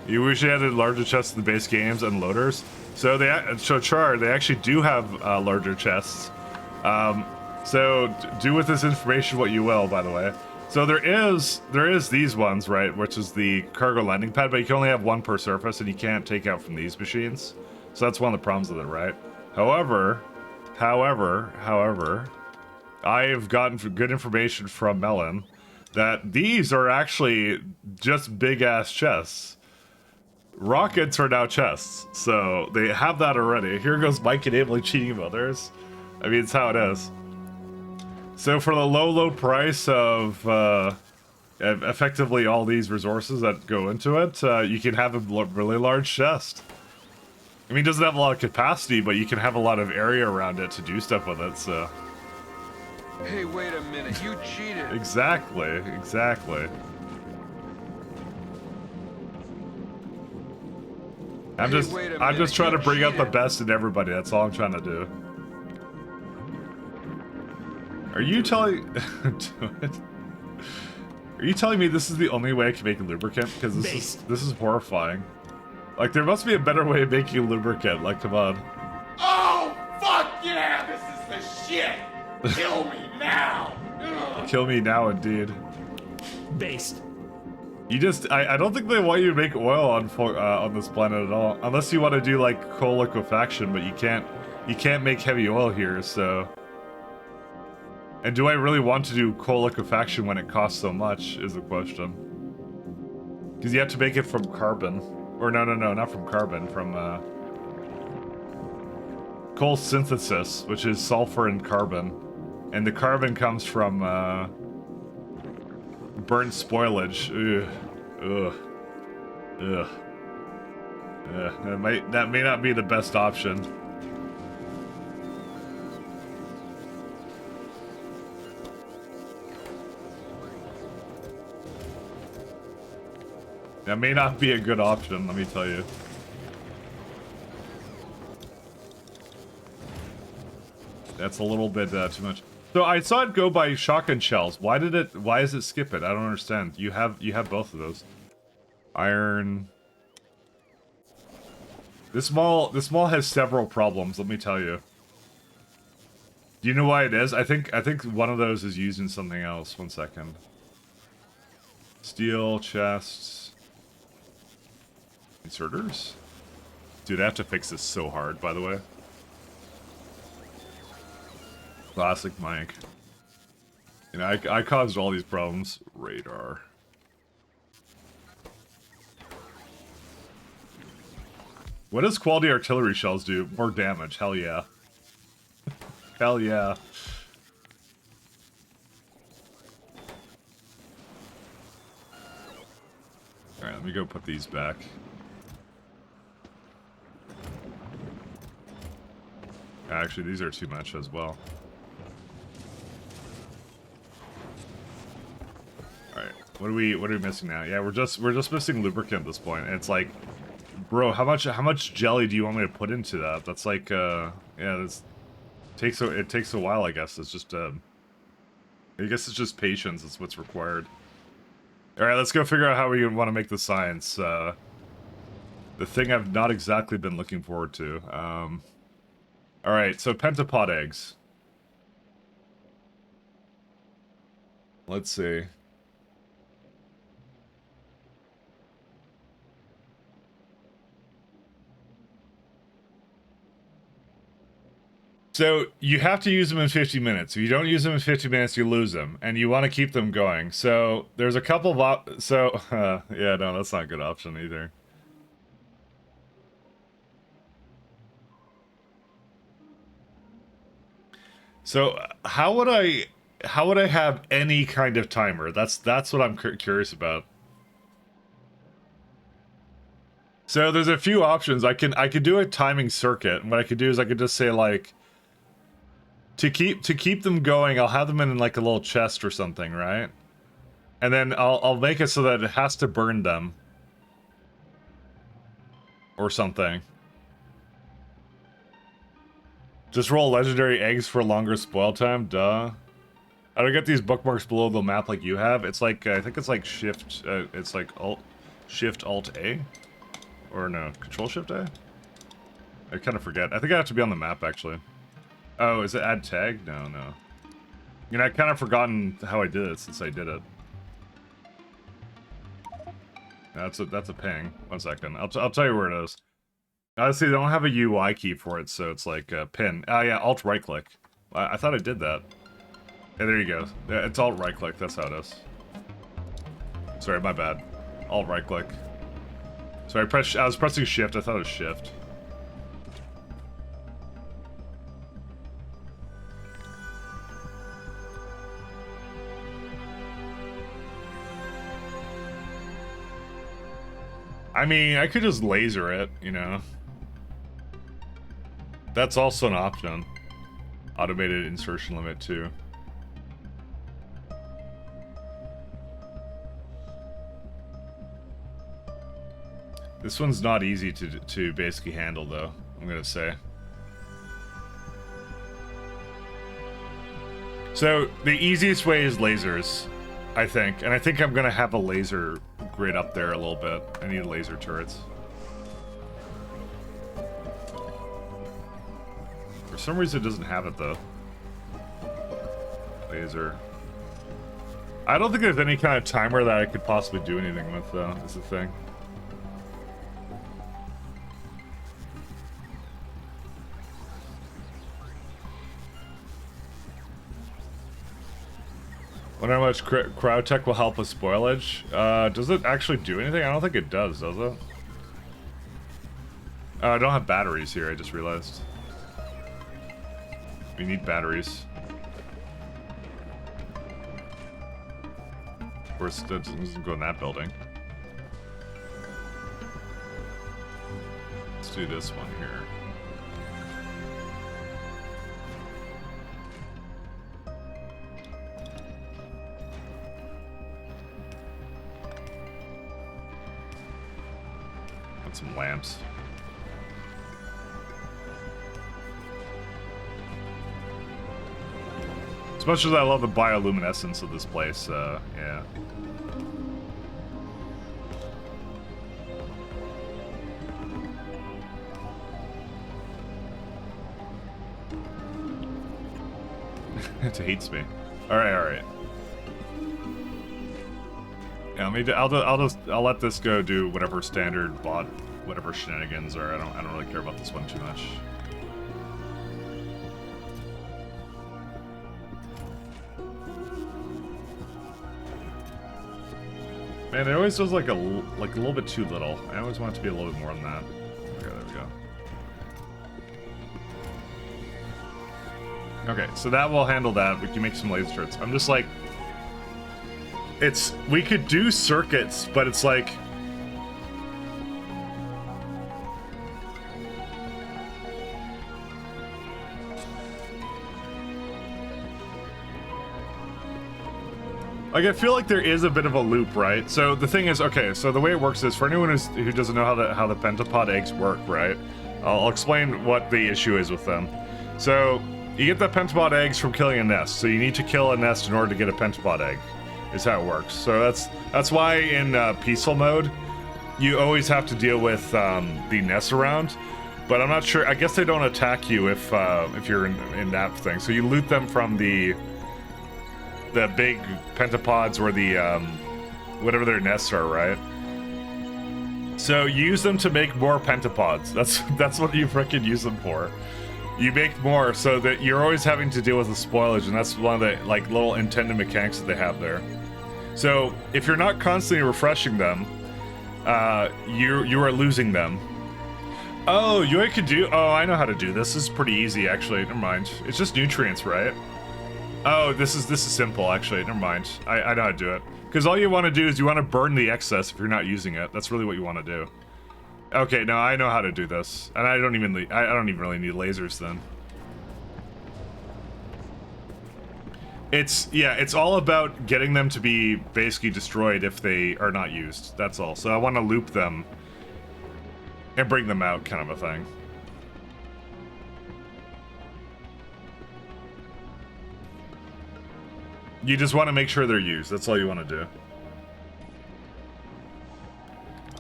You usually added larger chests in the base games and loaders. So Char, they actually do have larger chests. So do with this information what you will, by the way. So there is these ones, right, which is the cargo landing pad, but you can only have one per surface, and you can't take out from these machines. So that's one of the problems with it, right? However, I've gotten good information from Melon that these are actually just big-ass chests. Rockets are now chests, so they have that already. Here goes Mike enabling cheating of others. I mean, it's how it is. So for the low price of effectively all these resources that go into it, you can have a really large chest. I mean, it doesn't have a lot of capacity, but you can have a lot of area around it to do stuff with it, so... Hey, wait a minute, you cheated. Exactly. I'm just trying to bring out the best in everybody. That's all I'm trying to do. Are you telling Are you telling me this is the only way I can make a lubricant? Because this is horrifying. Like, there must be a better way of making a lubricant. Like, come on. Oh, fuck yeah! This is the shit! Kill me now! Kill me now, indeed. Based. You just, I don't think they want you to make oil on this planet at all. Unless you want to do, like, coal liquefaction, but you can't make heavy oil here, so... And do I really want to do coal liquefaction when it costs so much, is the question. Because you have to make it from carbon. Or no, not from carbon, from, coal synthesis, which is sulfur and carbon. And the carbon comes from, burnt spoilage. Ugh. That may not be the best option. That may not be a good option, let me tell you. That's a little bit too much. So I saw it go by shotgun shells. Why does it skip it? I don't understand. You have both of those. Iron. This mall has several problems, let me tell you. Do you know why it is? I think one of those is using something else. 1 second. Steel chests. Inserters? Dude, I have to fix this so hard, by the way. Classic Mike. You know, I caused all these problems. Radar. What does quality artillery shells do? More damage. Hell yeah. Hell yeah. Alright, let me go put these back. Actually, these are too much as well. Alright, what are we missing now? Yeah, we're just missing lubricant at this point. And it's like, bro, how much jelly do you want me to put into that? That's like, yeah, it takes a while, I guess. It's just, I guess it's just patience is what's required. Alright, let's go figure out how we want to make the science. The thing I've not exactly been looking forward to. Alright, so pentapod eggs. Let's see. So, you have to use them in 50 minutes. If you don't use them in 50 minutes, you lose them. And you want to keep them going. So, there's a couple of yeah, no, that's not a good option either. So, how would I have any kind of timer? That's what I'm curious about. So there's a few options. I could do a timing circuit. And what I could do is I could just say like to keep them going, I'll have them in like a little chest or something, right? And then I'll make it so that it has to burn them or something. Just roll legendary eggs for longer spoil time, duh. I don't get these bookmarks below the map like you have. It's like, I think it's like shift, it's like shift alt A? Or no, control shift A? I kind of forget. I think I have to be on the map actually. Oh, is it add tag? No, no. You know, I kind of forgotten how I did it since I did it. That's a ping. 1 second. I'll tell you where it is. Honestly, they don't have a UI key for it, so it's like pin. Oh yeah, alt right click. I thought I did that. Yeah, there you go. Yeah, it's alt right click. That's how it is. Sorry, my bad. Alt right click. Sorry, I was pressing shift. I thought it was shift. I mean, I could just laser it, you know. That's also an option. Automated insertion limit too. This one's not easy to basically handle though, I'm gonna say. So the easiest way is lasers, I think. And I think I'm gonna have a laser grid up there a little bit. I need laser turrets. For some reason it doesn't have it though. Laser. I don't think there's any kind of timer that I could possibly do anything with though, is the thing. Wonder how much crowd tech will help with spoilage. Does it actually do anything? I don't think it does it? I don't have batteries here, I just realized. We need batteries. Of course, that doesn't go in that building. Let's do this one here. Some lamps. As much as I love the bioluminescence of this place, yeah. It hates me. All right. Yeah, I'll let this go do whatever standard bot, whatever shenanigans are. I don't really care about this one too much. Man, it always does like a little bit too little. I always want it to be a little bit more than that. Okay, there we go. Okay, so that will handle that. We can make some laser turrets. I'm just like, we could do circuits, but it's like, I feel like there is a bit of a loop, right? So the thing is, okay, so the way it works is, for anyone who doesn't know how the pentapod eggs work, right? I'll explain what the issue is with them. So you get the pentapod eggs from killing a nest. So you need to kill a nest in order to get a pentapod egg. Is how it works. So that's why in peaceful mode, you always have to deal with the nests around. But I'm not sure. I guess they don't attack you if you're in that thing. So you loot them from the big pentapods or the whatever their nests are, right? So you use them to make more pentapods. That's what you freaking use them for. You make more so that you're always having to deal with the spoilage, and that's one of the like little intended mechanics that they have there. So if you're not constantly refreshing them, you are losing them. Oh, you could do. Oh, I know how to do this. This is pretty easy, actually. Never mind. It's just nutrients, right? Oh, this is simple, actually. Never mind. I know how to do it. Because all you want to do is you want to burn the excess if you're not using it. That's really what you want to do. Okay, now I know how to do this, and I don't even really need lasers then. It's all about getting them to be basically destroyed if they are not used. That's all. So I want to loop them and bring them out, kind of a thing. You just want to make sure they're used. That's all you want to do.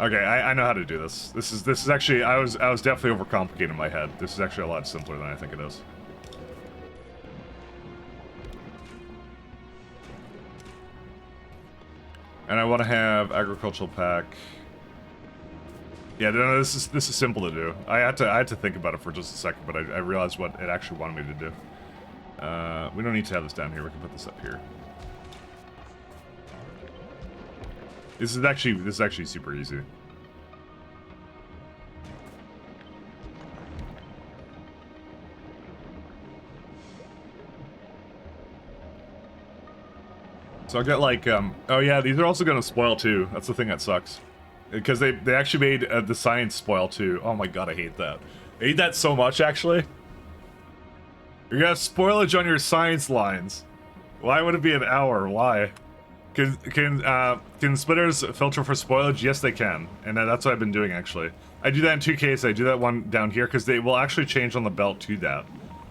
Okay, I know how to do this. This is actually I was definitely overcomplicating my head. This is actually a lot simpler than I think it is. And I want to have agricultural pack. Yeah, no, this is simple to do. I had to think about it for just a second, but I realized what it actually wanted me to do. We don't need to have this down here. We can put this up here. This is actually super easy. So I'll get like, oh yeah, these are also gonna spoil too. That's the thing that sucks. Because they actually made the science spoil too. Oh my god, I hate that. I hate that so much, actually. You're gonna have spoilage on your science lines. Why would it be an hour? Why? Can splitters filter for spoilage? Yes, they can. And that's what I've been doing, actually. I do that in two cases. I do that one down here, because they will actually change on the belt to that.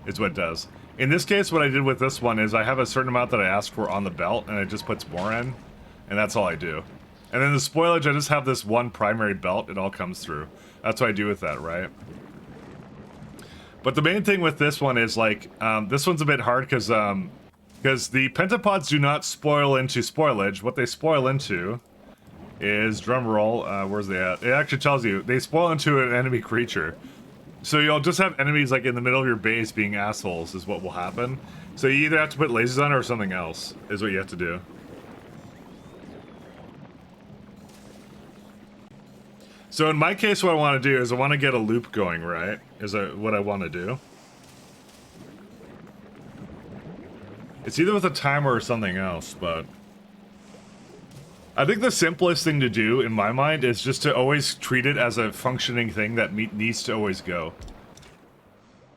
Is what it does. In this case, what I did with this one is I have a certain amount that I ask for on the belt, and it just puts more in. And that's all I do. And then the spoilage, I just have this one primary belt. It all comes through. That's what I do with that, right? But the main thing with this one is, like, this one's a bit hard, because the pentapods do not spoil into spoilage. What they spoil into is, drum roll, where's they at? It actually tells you, they spoil into an enemy creature. So you'll just have enemies, like, in the middle of your base being assholes is what will happen. So you either have to put lasers on it or something else, is what you have to do. So in my case, what I want to do is I want to get a loop going, right? Is what I want to do. It's either with a timer or something else, but... I think the simplest thing to do, in my mind, is just to always treat it as a functioning thing that needs to always go.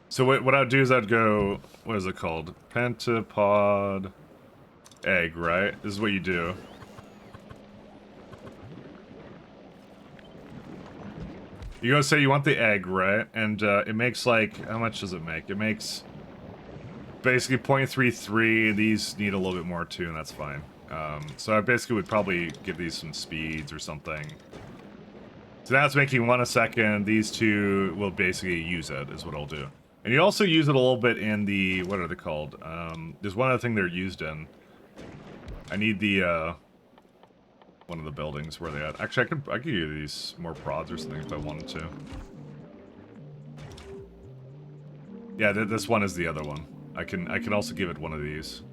So what I'd do is I'd go... What is it called? Pentapod... Egg, right? This is what you do. You go say you want the egg, right? And it makes like, how much does it make? It makes basically 0.33. These need a little bit more too, and that's fine. So I basically would probably give these some speeds or something. So now it's making 1 a second. These two will basically use it, is what I'll do. And you also use it a little bit in the, what are they called? There's one other thing they're used in. I need the, one of the buildings where they at. Actually, I could use these more prods or something if I wanted to. Yeah, this one is the other one. I can also give it one of these.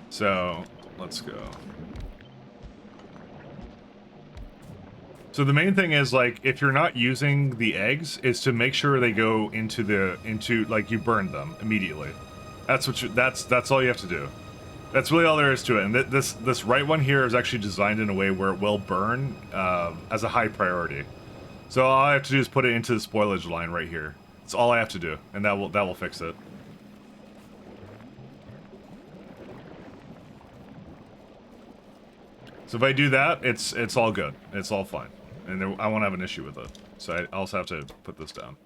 So let's go. So the main thing is, like, if you're not using the eggs, is to make sure they go into like, you burn them immediately. That's what that's all you have to do. That's really all there is to it. And this right one here is actually designed in a way where it will burn as a high priority. So all I have to do is put it into the spoilage line right here. That's all I have to do, and that will fix it. So if I do that, it's all good. It's all fine, and I won't have an issue with it. So I also have to put this down.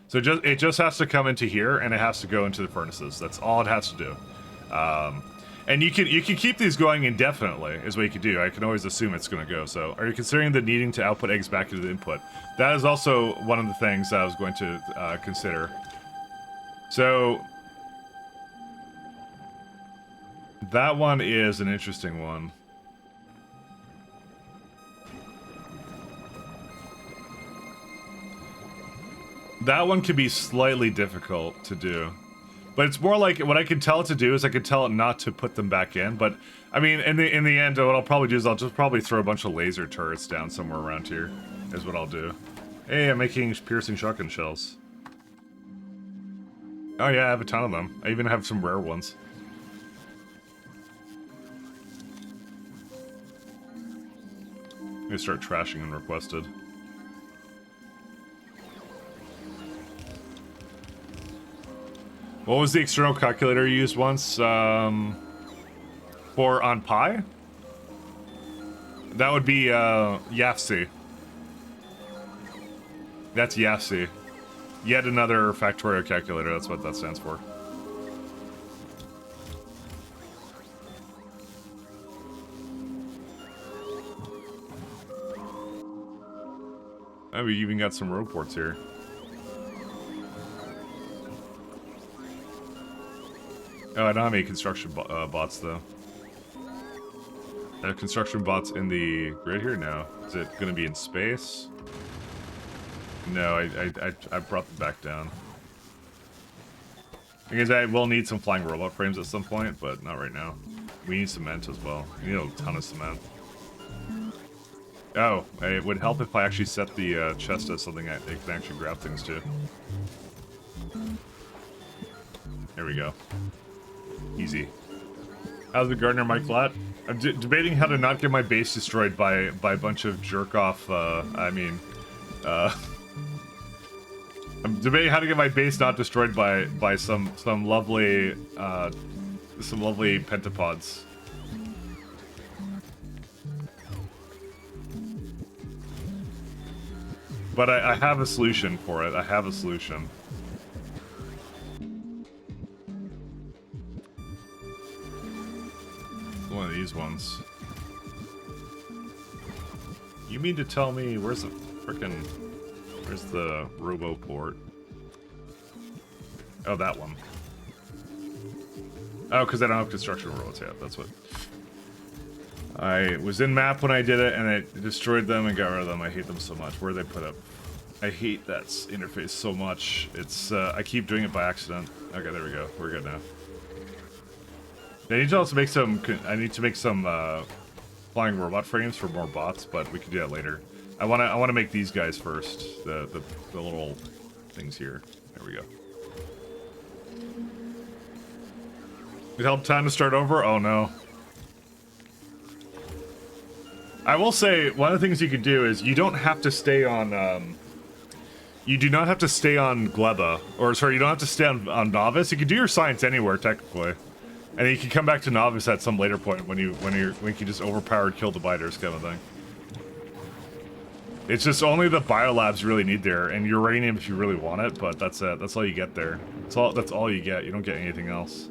So it just has to come into here, and it has to go into the furnaces. That's all it has to do. And you can keep these going indefinitely, is what you can do. I can always assume it's going to go. So are you considering the needing to output eggs back into the input? That is also one of the things that I was going to consider. So that one is an interesting one. That one could be slightly difficult to do. But it's more like, what I can tell it to do is I can tell it not to put them back in. But, I mean, in the end, what I'll probably do is I'll just probably throw a bunch of laser turrets down somewhere around here, is what I'll do. Hey, I'm making piercing shotgun shells. Oh yeah, I have a ton of them. I even have some rare ones. I'm gonna start trashing unrequested. What was the external calculator you used once? For on Pi? That would be, YAFC. That's YAFC. Yet another Factorio calculator, that's what that stands for. Oh, we even got some road ports here. Oh, I don't have any construction bots, though. I have construction bots in the grid here? No. Is it going to be in space? No, I brought them back down. Because I will need some flying robot frames at some point, but not right now. We need cement as well. We need a ton of cement. Oh, it would help if I actually set the chest as something I can actually grab things to. There we go. Easy. How's the gardener, Mike Flat? I'm debating how to not get my base destroyed by a bunch of jerk-off, I'm debating how to get my base not destroyed by some lovely pentapods. But I have a solution for it. I have a solution. One of these ones. You mean to tell me where's the robo port? Oh, that one. Oh, because I don't have construction robots yet. That's what. I was in map when I did it, and I destroyed them and got rid of them. I hate them so much. Where are they put up? I hate that interface so much. It's I keep doing it by accident. Okay, there we go. We're good now. I need to also make some. I need to make some flying robot frames for more bots, but we can do that later. I wanna make these guys first. The little things here. There we go. It helped time to start over? Oh no. I will say one of the things you can do is you don't have to stay on. You do not have to stay on Gleba, or sorry, you don't have to stay on Novice. You can do your science anywhere technically. And you can come back to Novice at some later point when you can just overpowered kill the biters kind of thing. It's just only the biolabs really need there, and uranium if you really want it, but that's it. That's all you get there. That's all you get. You don't get anything else.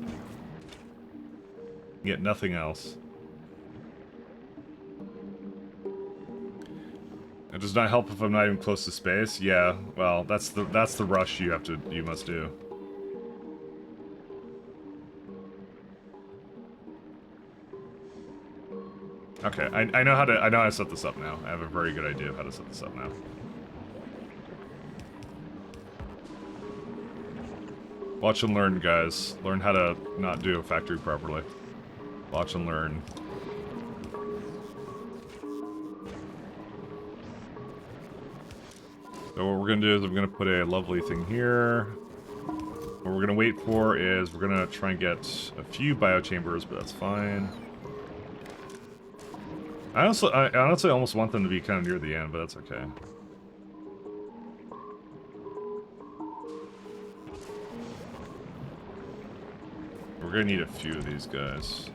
You get nothing else. It does not help if I'm not even close to space. Yeah, well, that's the rush you must do. Okay, I know how to set this up now. I have a very good idea of how to set this up now. Watch and learn, guys. Learn how to not do a factory properly. Watch and learn. So what we're gonna do is I'm gonna put a lovely thing here. What we're gonna wait for is we're gonna try and get a few biochambers, but that's fine. I honestly almost want them to be kind of near the end, but that's okay. We're gonna need a few of these guys.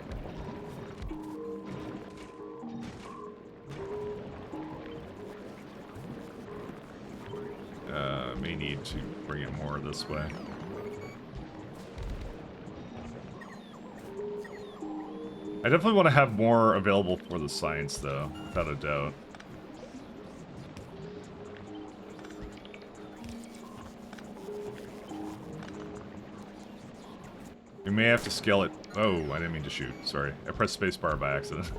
May need to bring it more this way. I definitely want to have more available for the science, though, without a doubt. We may have to scale it. Oh, I didn't mean to shoot. Sorry. I pressed spacebar by accident.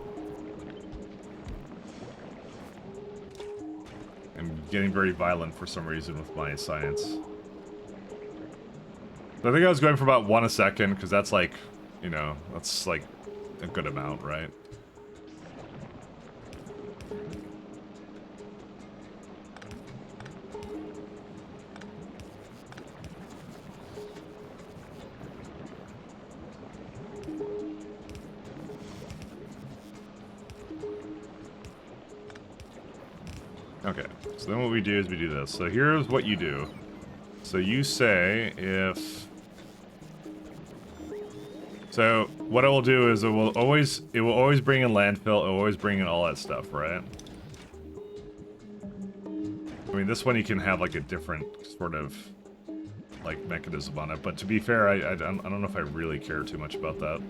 I'm getting very violent for some reason with my science. I think I was going for about 1 a second, because that's like, you know, that's like a good amount, right? Okay, so then what we do is we do this. So here's what you do. So you say if... So what I will do is it will always bring in landfill, it will always bring in all that stuff, right? I mean, this one you can have like a different sort of like mechanism on it. But to be fair, I don't know if I really care too much about that.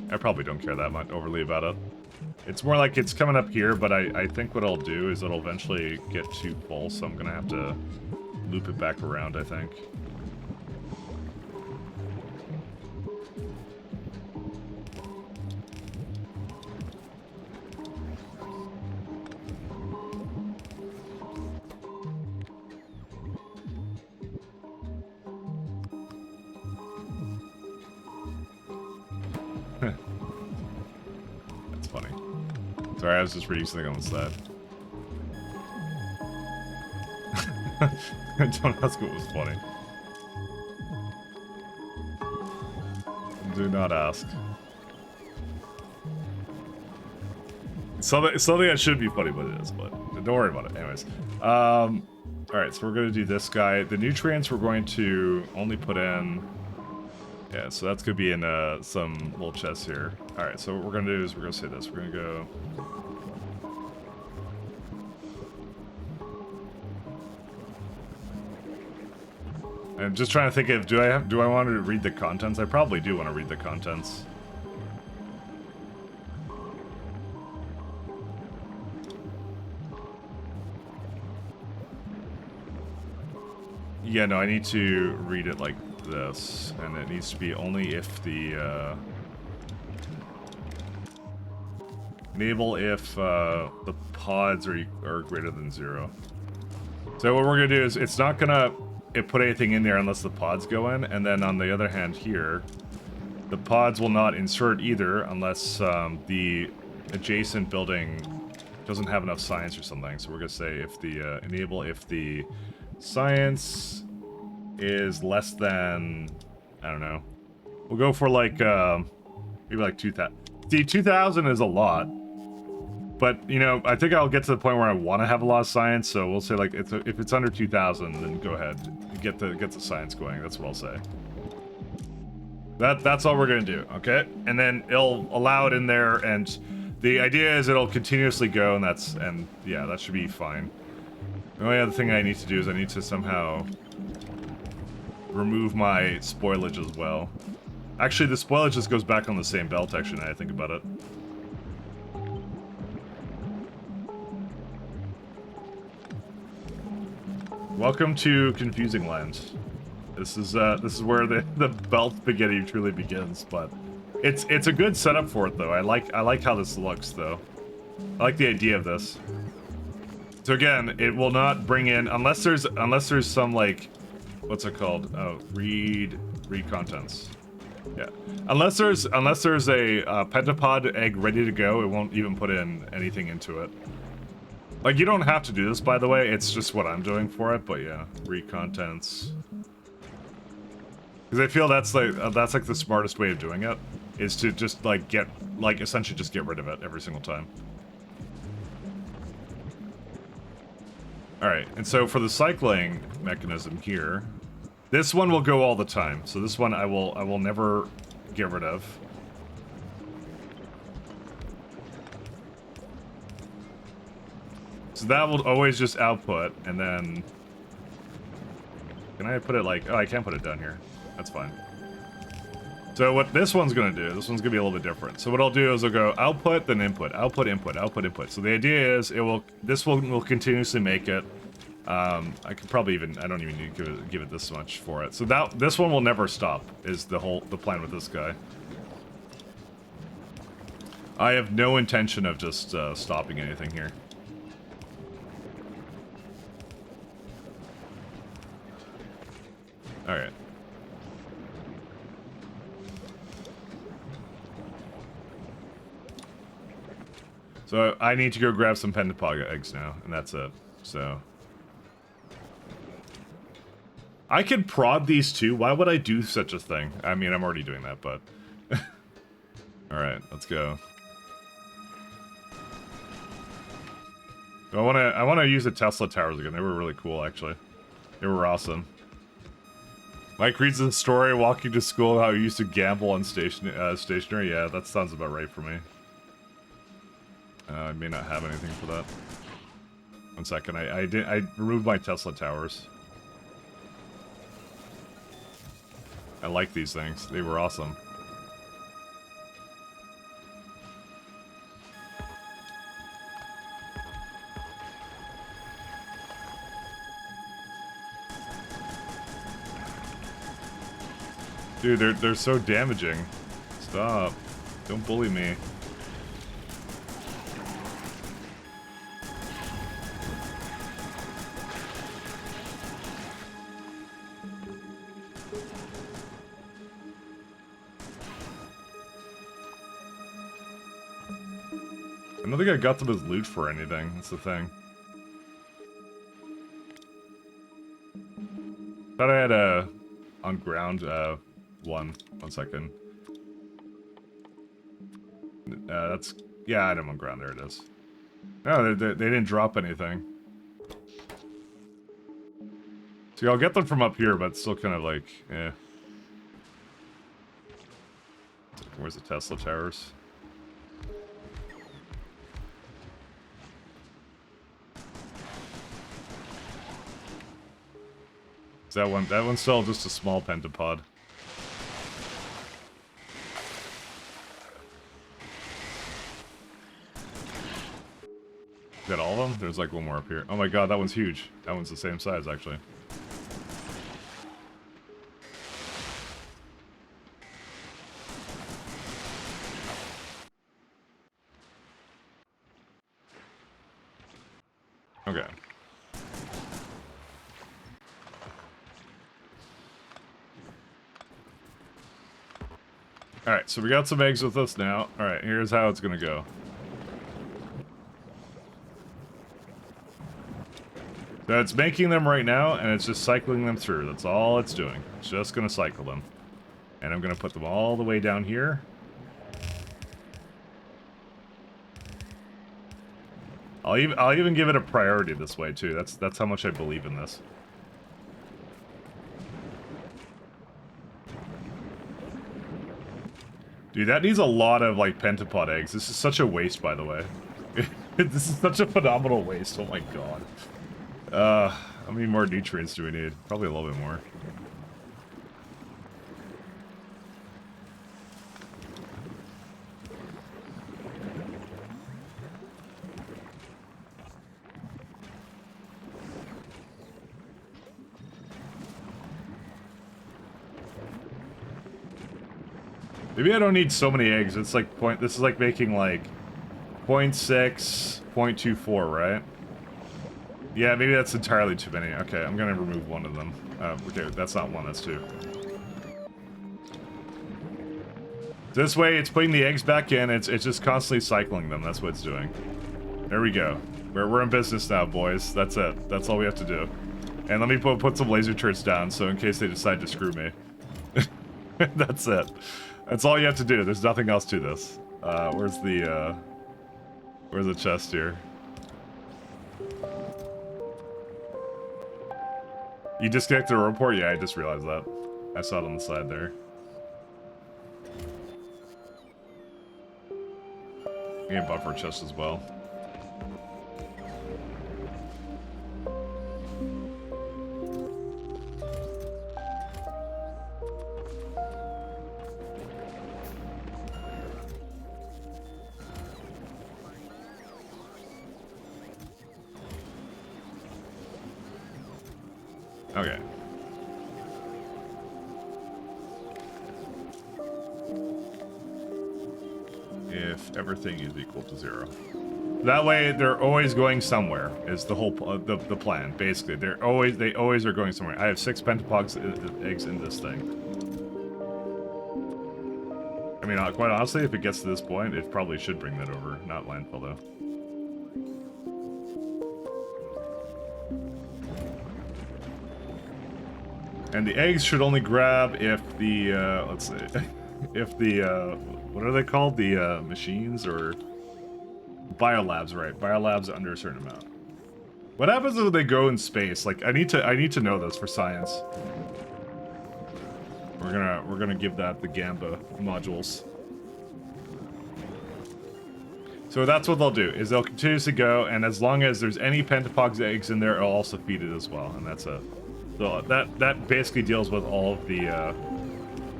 I probably don't care that much overly about it. It's more like it's coming up here, but I think what I'll do is it'll eventually get too full, so I'm gonna have to loop it back around, I think. That's funny. Sorry, I was just reading something on the side. Don't ask what was funny. Do not ask. It's something that should be funny, but it is, but don't worry about it. Anyways. Alright, so we're going to do this guy. The nutrients we're going to only put in... Yeah, so that's going to be in some little chests here. Alright, so what we're going to do is we're going to say this. We're going to go... I'm just trying to think of, do I want to read the contents? I probably do want to read the contents. Yeah, no, I need to read it like this, and it needs to be only if the, enable if, the pods are greater than 0. So what we're gonna do is, it's not gonna put anything in there unless the pods go in, and then on the other hand here, the pods will not insert either unless, the adjacent building doesn't have enough science or something. So we're gonna say if the, enable if the science is less than, I don't know. We'll go for like, maybe like 2,000. See, 2,000 is a lot. But, you know, I think I'll get to the point where I want to have a lot of science, so we'll say like, if it's under 2,000, then go ahead. Get the science going, that's what I'll say. That's all we're gonna do, okay? And then it'll allow it in there, and the idea is it'll continuously go, and yeah, that should be fine. The only other thing I need to do is I need to somehow remove my spoilage as well. Actually, the spoilage just goes back on the same belt, actually, now I think about it. Welcome to Confusing Land. This is where the belt beginning truly begins, but it's a good setup for it though. I like how this looks though. I like the idea of this. So again, it will not bring in unless there's some like, what's it called? Oh, read contents. Yeah. Unless there's a pentapod egg ready to go, it won't even put in anything into it. Like, you don't have to do this, by the way. It's just what I'm doing for it. But yeah, read contents. Because I feel that's like the smartest way of doing it, is to just like essentially just get rid of it every single time. All right, and so for the cycling mechanism here, this one will go all the time. So this one I will never get rid of. So that will always just output, and then... Can I put it like... Oh, I can't put it down here. That's fine. So what this one's gonna do, this one's gonna be a little bit different. So what I'll do is I'll go output, then input, output, input, output, input. So the idea is this will continuously make it. I could probably even... I don't even need to give it this much for it. So this one will never stop, is the plan with this guy. I have no intention of just stopping anything here. Alright. So I need to go grab some Pentapaga eggs now, and that's it. So I could prod these too. Why would I do such a thing? I mean, I'm already doing that, but alright, let's go. I wanna use the Tesla towers again. They were really cool, actually. They were awesome. Mike reads the story walking to school how he used to gamble on stationery. Yeah, that sounds about right for me. I may not have anything for that. 1 second, I removed my Tesla towers. I like these things. They were awesome. Dude, they're so damaging. Stop. Don't bully me. I don't think I got them as loot for anything. That's the thing. Thought I had a on ground one. 1 second. That's yeah, item on ground. There it is. No, they didn't drop anything. See, I'll get them from up here, but it's still kind of like, eh. Where's the Tesla towers? Is that one? That one's still just a small pentapod. Is that all of them? There's like one more up here. Oh my god, that one's huge. That one's the same size, actually. Okay. Alright, so we got some eggs with us now. Alright, here's how it's gonna go. So it's making them right now, and it's just cycling them through. That's all it's doing. It's just gonna cycle them. And I'm gonna put them all the way down here. I'll even give it a priority this way too. That's how much I believe in this. Dude, that needs a lot of like pentapod eggs. This is such a waste, by the way. This is such a phenomenal waste. Oh my god. How many more nutrients do we need? Probably a little bit more. Maybe I don't need so many eggs. It's like this is like making like 0.6, 0.24, right? Yeah, maybe that's entirely too many. Okay, I'm gonna remove one of them. Okay, that's not one, that's two. This way, it's putting the eggs back in. It's just constantly cycling them. That's what it's doing. There we go. We're in business now, boys. That's it. That's all we have to do. And let me put some laser turrets down, so in case they decide to screw me. That's it. That's all you have to do. There's nothing else to this. Where's the chest here? You disconnected a report? Yeah, I just realized that. I saw it on the side there. I can buffer chest as well. Okay. If everything is equal to 0. That way, they're always going somewhere. Is the whole the plan? Basically, they always are going somewhere. I have 6 pentapod eggs in this thing. I mean, quite honestly, if it gets to this point, it probably should bring that over, not landfill though. And the eggs should only grab if the, let's see, if the, what are they called? The, machines or biolabs, right? Biolabs under a certain amount. What happens if they go in space? Like, I need to know this for science. We're gonna give that the Gamba modules. So that's what they'll do, is they'll continuously go, and as long as there's any Pentapox eggs in there, it'll also feed it as well, and that's it. So that basically deals with all of the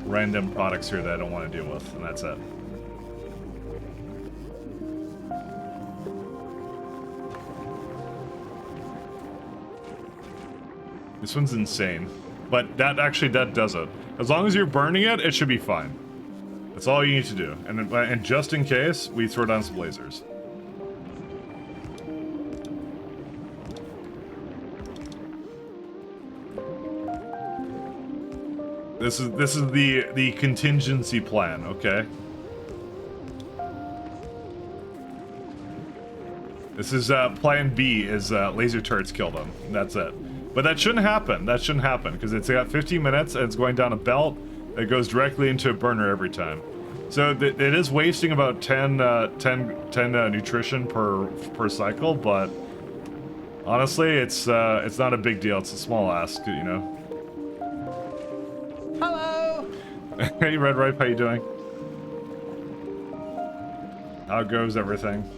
random products here that I don't want to deal with, and that's it. This one's insane. But that does it. As long as you're burning it, it should be fine. That's all you need to do. And just in case, we throw down some lasers. This is the contingency plan, okay? This is plan B is laser turrets kill them. That's it. But that shouldn't happen. That shouldn't happen because it's got 15 minutes and it's going down a belt that goes directly into a burner every time. So it is wasting about 10 nutrition per cycle, but honestly, it's not a big deal. It's a small ask, you know. Hello! Hey, Red Ripe, how you doing? How goes everything?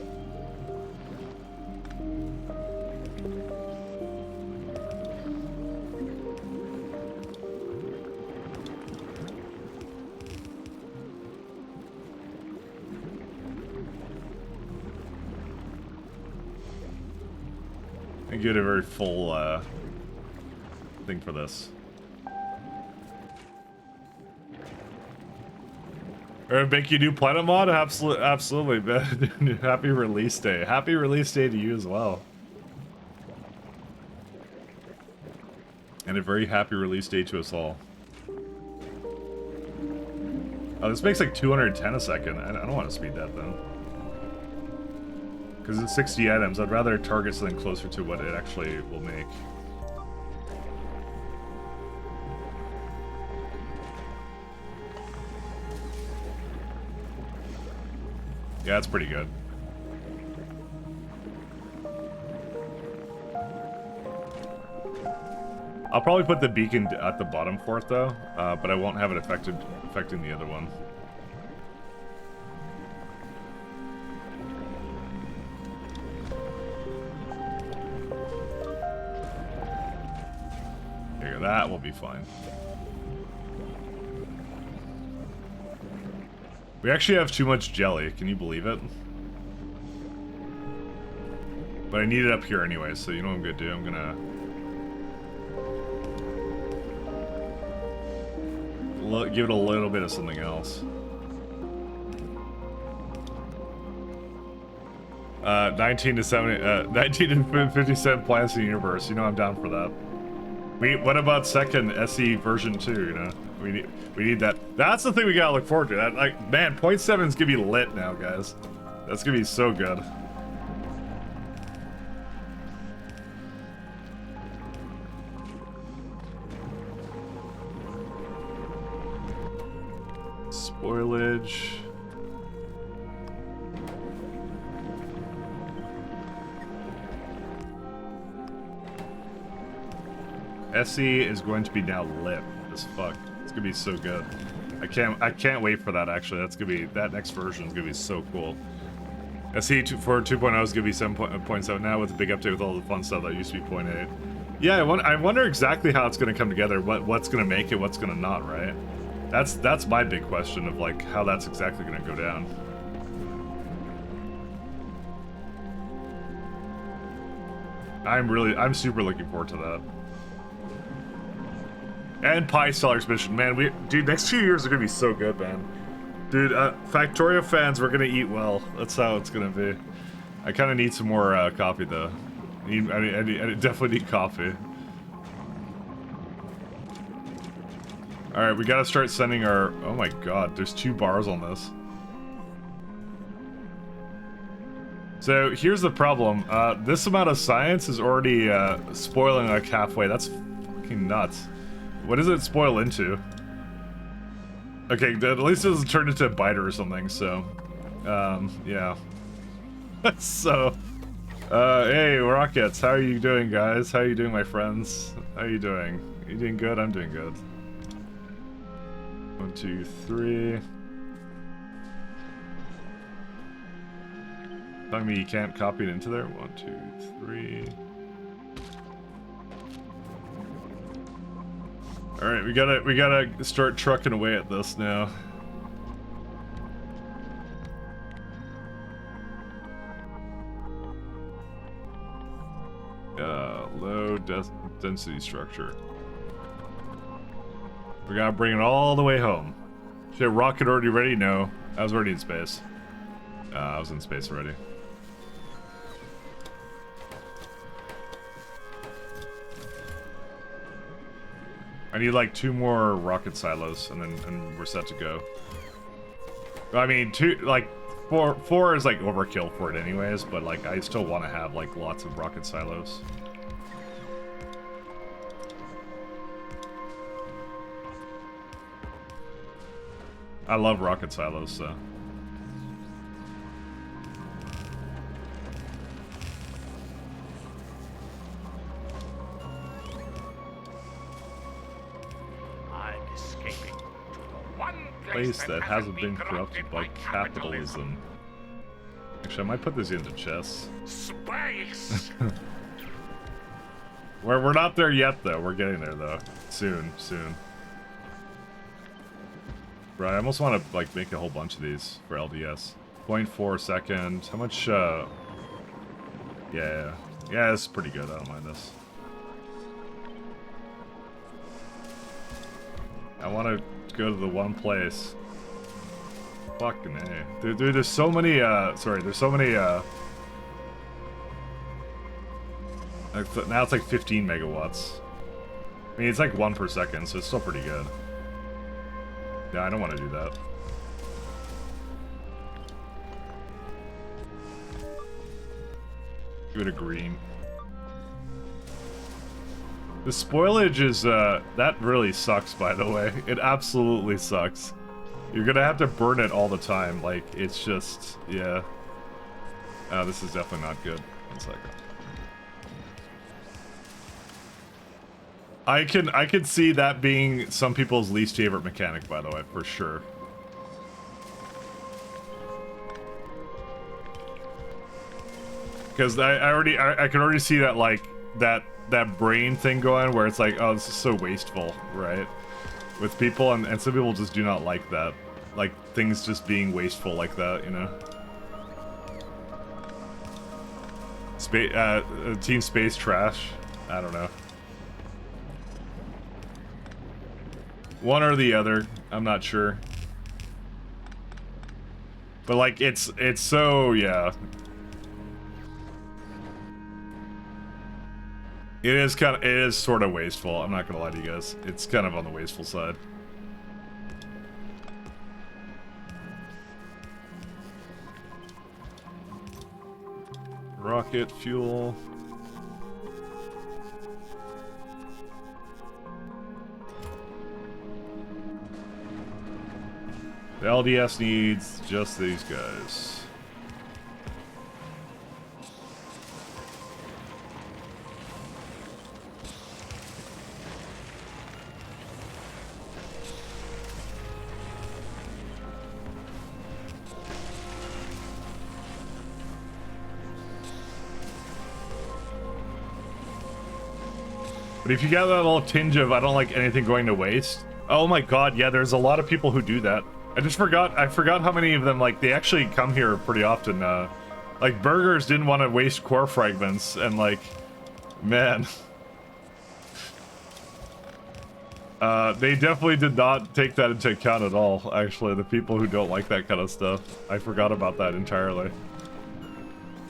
I get a very full thing for this. Or make you do Planet Mod? Absolutely, man. Happy release day. Happy release day to you as well. And a very happy release day to us all. Oh, this makes like 210 a second. I don't want to speed that then. Because it's 60 items, I'd rather target something closer to what it actually will make. Yeah, that's pretty good. I'll probably put the beacon at the bottom for it though, but I won't have it affecting the other one. That will be fine. We actually have too much jelly, can you believe it? But I need it up here anyway, so you know what I'm gonna do? I'm gonna... give it a little bit of something else. 19 to 57 planets in the universe, you know I'm down for that. What about second SE version 2, you know? We need that. That's the thing we gotta look forward to. That, like, man, 0.7 is gonna be lit now, guys. That's gonna be so good. Spoilage. SE is going to be now lit as fuck. It's gonna be so good. I can't wait for that actually. That's gonna be, that next version is gonna be so cool. SE for 2.0 is gonna be 7.7 now with a big update with all the fun stuff that used to be 0.8. Yeah, I wonder exactly how it's gonna come together. What's gonna make it? What's gonna not? Right? That's my big question of like how that's exactly gonna go down. I'm super looking forward to that. And Pie Seller's Mission, man. Dude, next few years are gonna be so good, man. Dude, Factorio fans, we're gonna eat well. That's how it's gonna be. I kind of need some more coffee, though. I definitely need coffee. All right, we gotta start sending our. Oh my God, there's 2 bars on this. So here's the problem. This amount of science is already spoiling like halfway. That's fucking nuts. What does it spoil into? Okay, at least it doesn't turn into a biter or something, so... yeah. So... hey, Rockets, how are you doing, guys? How are you doing, my friends? How are you doing? You doing good? I'm doing good. 1, 2, 3... Telling me you can't copy it into there? 1, 2, 3. Alright, we gotta start trucking away at this now. Low density structure. We gotta bring it all the way home. Shit, rocket already ready? No. I was already in space. I was in space already. I need like 2 more rocket silos and we're set to go. I mean, 4 is like overkill for it anyways, but like I still want to have like lots of rocket silos. I love rocket silos, so. I'm escaping to the one Place that hasn't been corrupted by capitalism. Actually, I might put this into chests. Space. We're not there yet, though. We're getting there, though. Soon. Right, I almost want to, like, make a whole bunch of these for LDS. 0.4 second. How much, Yeah, this is pretty good. I don't mind this. I want to go to the one place. Fucking A. Dude, there's so many, there's so many, now it's like 15 megawatts. I mean, it's like 1 per second, so it's still pretty good. Yeah, I don't want to do that. Give it a green. The spoilage is, that really sucks, by the way. It absolutely sucks. You're gonna have to burn it all the time. Like, it's just, yeah. This is definitely not good. 1 second. I could see that being some people's least favorite mechanic, by the way, for sure. Because I can already see that, like, that brain thing going where it's like, oh, this is so wasteful, right? With people, and some people just do not like that. Like, things just being wasteful like that, you know? Team Space trash? I don't know. One or the other, I'm not sure. But like, it's so, yeah. It is sort of wasteful, I'm not gonna lie to you guys. It's kind of on the wasteful side. Rocket fuel. The LDS needs just these guys. But if you got that little tinge of I don't like anything going to waste. Oh my god, yeah, there's a lot of people who do that. I forgot how many of them, like, they actually come here pretty often. Like, Burgers didn't want to waste core fragments, and, like, man. They definitely did not take that into account at all, actually, the people who don't like that kind of stuff. I forgot about that entirely.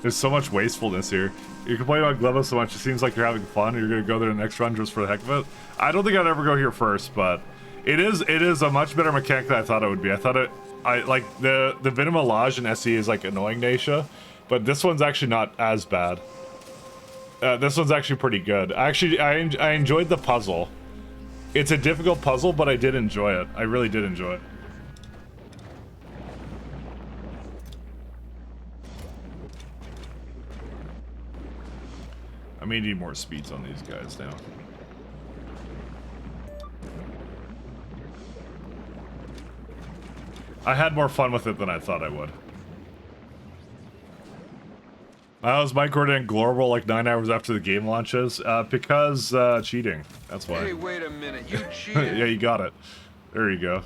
There's so much wastefulness here. You complain about Gleva so much, it seems like you're having fun, you're gonna go there the next run just for the heck of it. I don't think I'd ever go here first, but it is a much better mechanic than I thought it would be. I thought like the Venom Lodge in SE is like annoying Nasha, but this one's actually not as bad. This one's actually pretty good. Actually, I enjoyed the puzzle. It's a difficult puzzle, but I did enjoy it. I really did enjoy it. I may need more speeds on these guys now. I had more fun with it than I thought I would. I was microding Global like 9 hours after the game launches, because, cheating. That's why. Hey, wait a minute. You Yeah, cheated. you got it. There you go.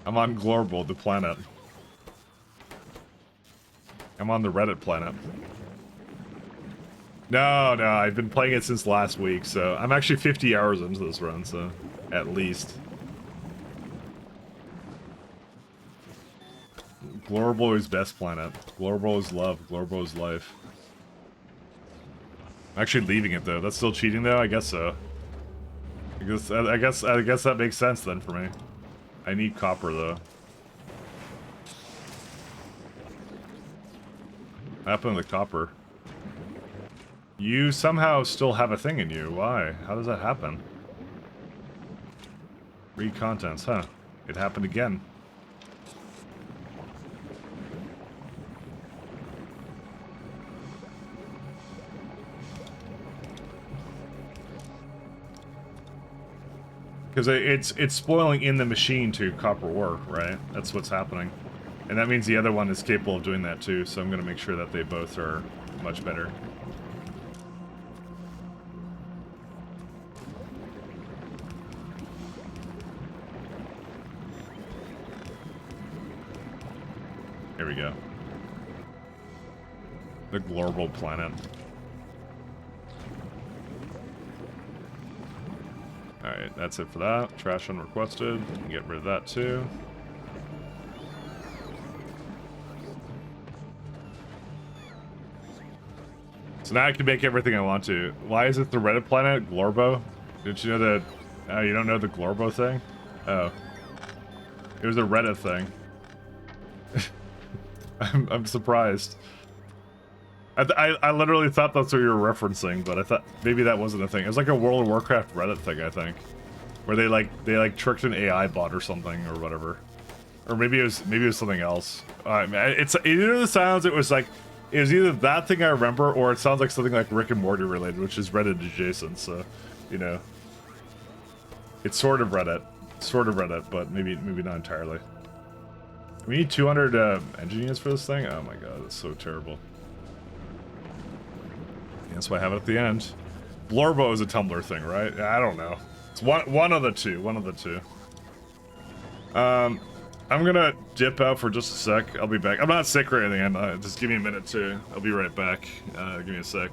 I'm on Global, the planet. I'm on the Reddit planet. No, I've been playing it since last week, so I'm actually 50 hours into this run, so at least. Global is best planet. Global is love. Global is life. I'm actually leaving it though. That's still cheating though? I guess so. I guess that makes sense then for me. I need copper though. What happened to the copper? You somehow still have a thing in you. Why? How does that happen? Read contents, huh? It happened again. Because it's spoiling in the machine to copper work, right? That's what's happening. And that means the other one is capable of doing that too, so I'm going to make sure that they both are much better. Here we go. The global planet. Alright, that's it for that. Trash unrequested. Get rid of that too. So now I can make everything I want to. Why is it the Reddit planet? Glorbo? Did you know that... Oh, you don't know the Glorbo thing? Oh. It was a Reddit thing. I'm surprised. I literally thought that's what you were referencing, but I thought maybe that wasn't a thing. It was like a World of Warcraft Reddit thing, I think, where they tricked an AI bot or something or whatever, or maybe it was something else. It's either the sounds. It was either that thing I remember, or it sounds like something like Rick and Morty related, which is Reddit adjacent. So, you know, it's sort of Reddit, but maybe not entirely. We need 200 engineers for this thing. Oh my god, it's so terrible. That's why I have it at the end. Blorbo is a Tumblr thing, right? I don't know. It's one of the two. One of the two. I'm gonna dip out for just a sec. I'll be back. I'm not sick or anything. Just give me a minute too. I'll be right back. Give me a sec.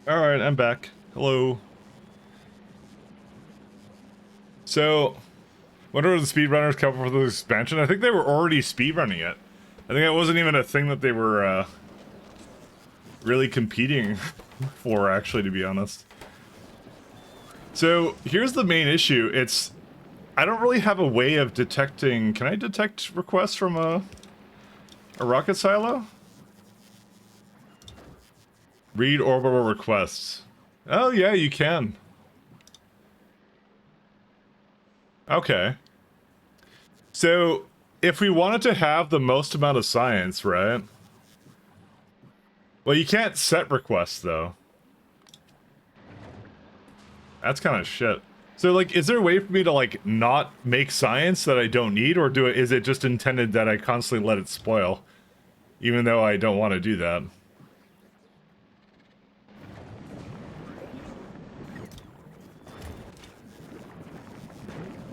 Alright, I'm back. Hello. So, what are the speedrunners coming for the expansion? I think they were already speedrunning it. I think that wasn't even a thing that they were, really competing for, actually, to be honest. So, here's the main issue. I don't really have a way of detecting... Can I detect requests from a rocket silo? Read orbital requests. Oh, yeah, you can. Okay. So, if we wanted to have the most amount of science, right? Well, you can't set requests, though. That's kind of shit. So, like, is there a way for me to, like, not make science that I don't need, or is it just intended that I constantly let it spoil? Even though I don't want to do that.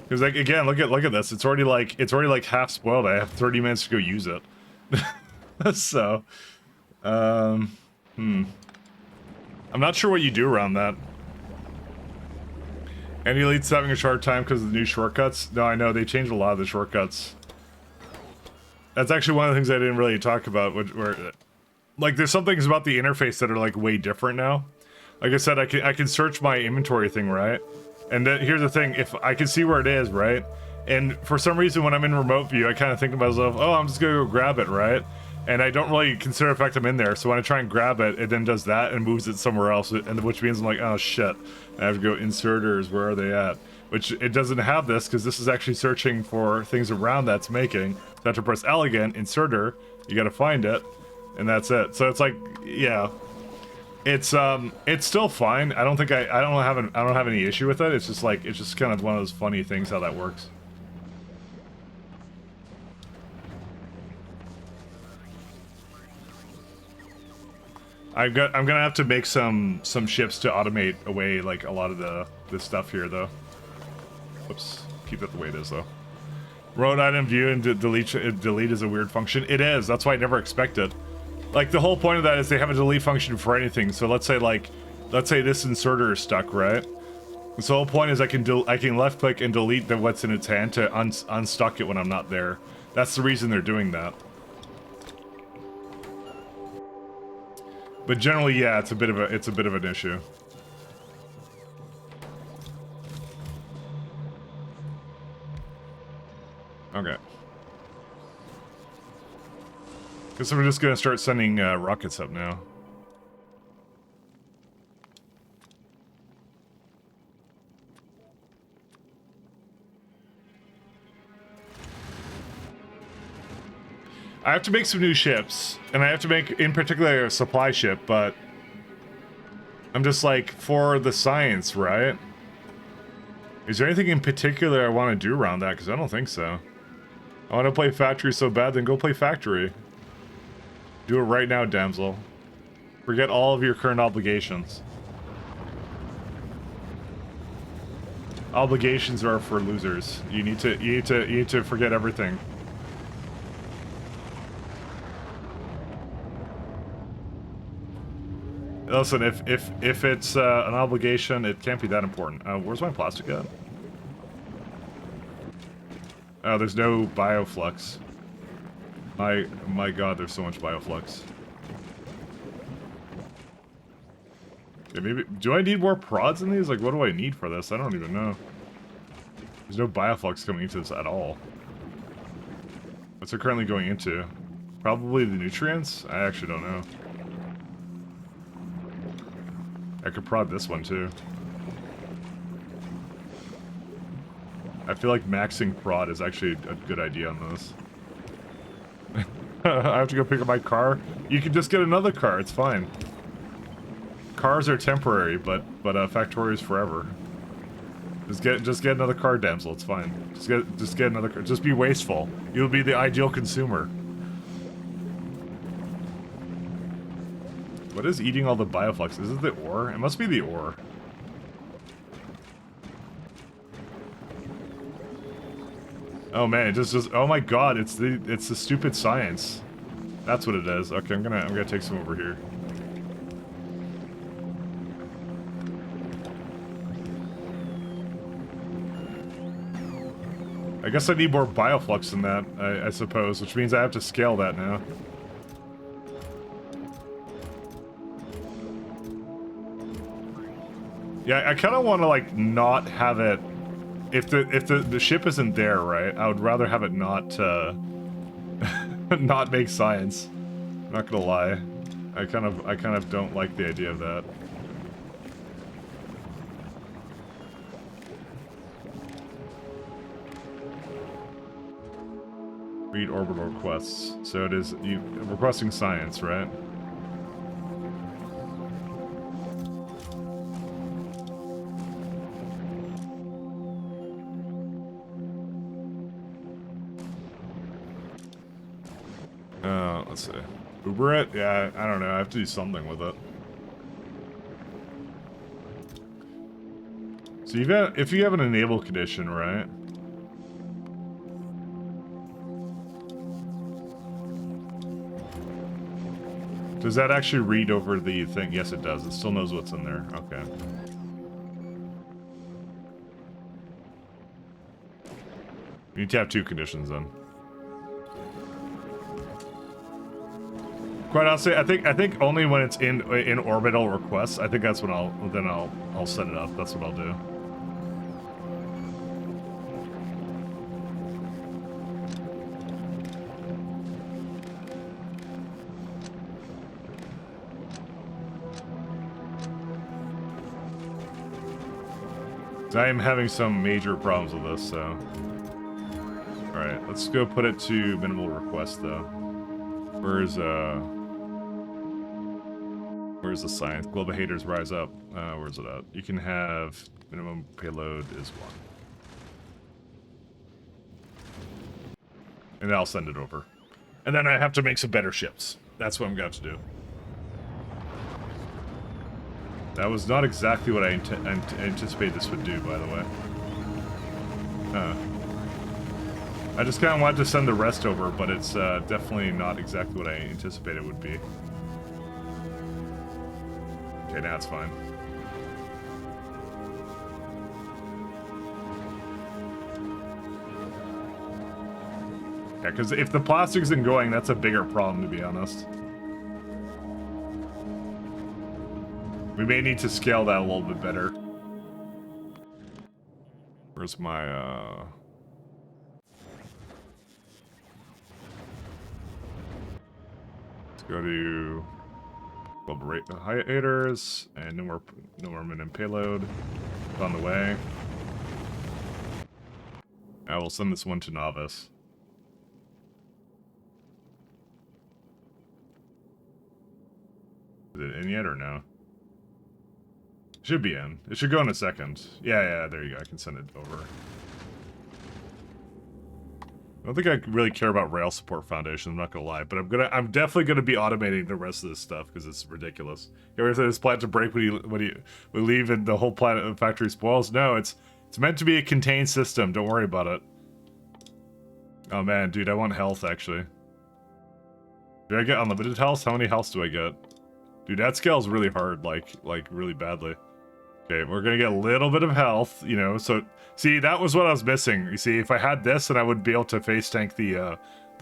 Because, like, again, look at this. It's already like half spoiled. I have 30 minutes to go use it. So, I'm not sure what you do around that. Any elites having a hard time because of the new shortcuts? No, I know, they changed a lot of the shortcuts. That's actually one of the things I didn't really talk about, like, there's some things about the interface that are, like, way different now. Like I said, I can search my inventory thing, right? And then, here's the thing, if I can see where it is, right? And for some reason, when I'm in remote view, I kind of think to myself, oh, I'm just gonna go grab it, right? And I don't really consider the fact I'm in there, so when I try and grab it, it then does that and moves it somewhere else, and which means I'm like, oh shit, I have to go inserters, where are they at? Which, it doesn't have this, because this is actually searching for things around that's making. So I have to press L again, inserter, you gotta find it, and that's it. So it's like, yeah. It's still fine. I don't have any issue with it. It's just like, it's just kind of one of those funny things how that works. I'm gonna have to make some ships to automate away like a lot of the stuff here though. Whoops, keep it the way it is though. Road item view and delete is a weird function. It is. That's why I never expect it. Like, the whole point of that is they have a delete function for anything. So let's say this inserter is stuck, right? So the whole point is I can left click and delete what's in its hand to unstuck it when I'm not there. That's the reason they're doing that. But generally, yeah, it's a bit of an issue. Okay. Guess we're just gonna start sending rockets up now. I have to make some new ships, and I have to make, in particular, a supply ship, but I'm just like, for the science, right? Is there anything in particular I want to do around that? Because I don't think so. I want to play Factory so bad, then go play Factory. Do it right now, damsel. Forget all of your current obligations. Obligations are for losers. You need to forget everything. Listen, if it's an obligation, it can't be that important. Where's my plastic at? Oh, there's no bioflux. My god, there's so much bioflux. Yeah, maybe, do I need more prods in these? Like, what do I need for this? I don't even know. There's no bioflux coming into this at all. What's it currently going into? Probably the nutrients? I actually don't know. I could prod this one too. I feel like maxing prod is actually a good idea on this. I have to go pick up my car. You can just get another car, it's fine. Cars are temporary, but Factorio is forever. Just get another car, damsel, it's fine. Just get another car. Just be wasteful. You'll be the ideal consumer. What is eating all the bioflux? Is it the ore? It must be the ore. Oh man, it just oh my god, it's the stupid science. That's what it is. Okay, I'm gonna take some over here. I guess I need more bioflux than that, I suppose, which means I have to scale that now. Yeah, I kind of want to like not have it. If the ship isn't there, right? I would rather have it not not make science. Not gonna lie, I kind of don't like the idea of that. Read orbital requests. So it is you requesting science, right? Let's see. Uber it? Yeah, I don't know. I have to do something with it. So if you have an enable condition, right? Does that actually read over the thing? Yes, it does. It still knows what's in there. Okay. You need to have 2 conditions then. Quite honestly, I think only when it's in orbital requests. I think that's when I'll set it up. That's what I'll do. I am having some major problems with this, so... Alright, let's go put it to minimal request, though. Where's the science? Global haters rise up. Where's it at? You can have minimum payload is 1. And then I'll send it over. And then I have to make some better ships. That's what I'm going to have to do. That was not exactly what I anticipated this would do, by the way. I just kind of wanted to send the rest over, but it's definitely not exactly what I anticipated it would be. Okay, now it's fine. Yeah, because if the plastic isn't going, that's a bigger problem, to be honest. We may need to scale that a little bit better. Where's my, Let's go to global rate haters, and no more minimum payload. It's on the way. I will send this one to Novice. Is it in yet or no? Should be in. It should go in a second. Yeah, there you go. I can send it over. I don't think I really care about Rail Support Foundation, I'm not gonna lie, but I'm definitely gonna be automating the rest of this stuff because it's ridiculous. You ever say this planet to break when you leave and the whole planet factory spoils? No, it's meant to be a contained system. Don't worry about it. Oh man, dude, I want health actually. Do I get unlimited health? How many healths do I get? Dude, that scales really hard, like really badly. Okay, we're gonna get a little bit of health, you know, so... See, that was what I was missing. You see, if I had this, then I would be able to face tank the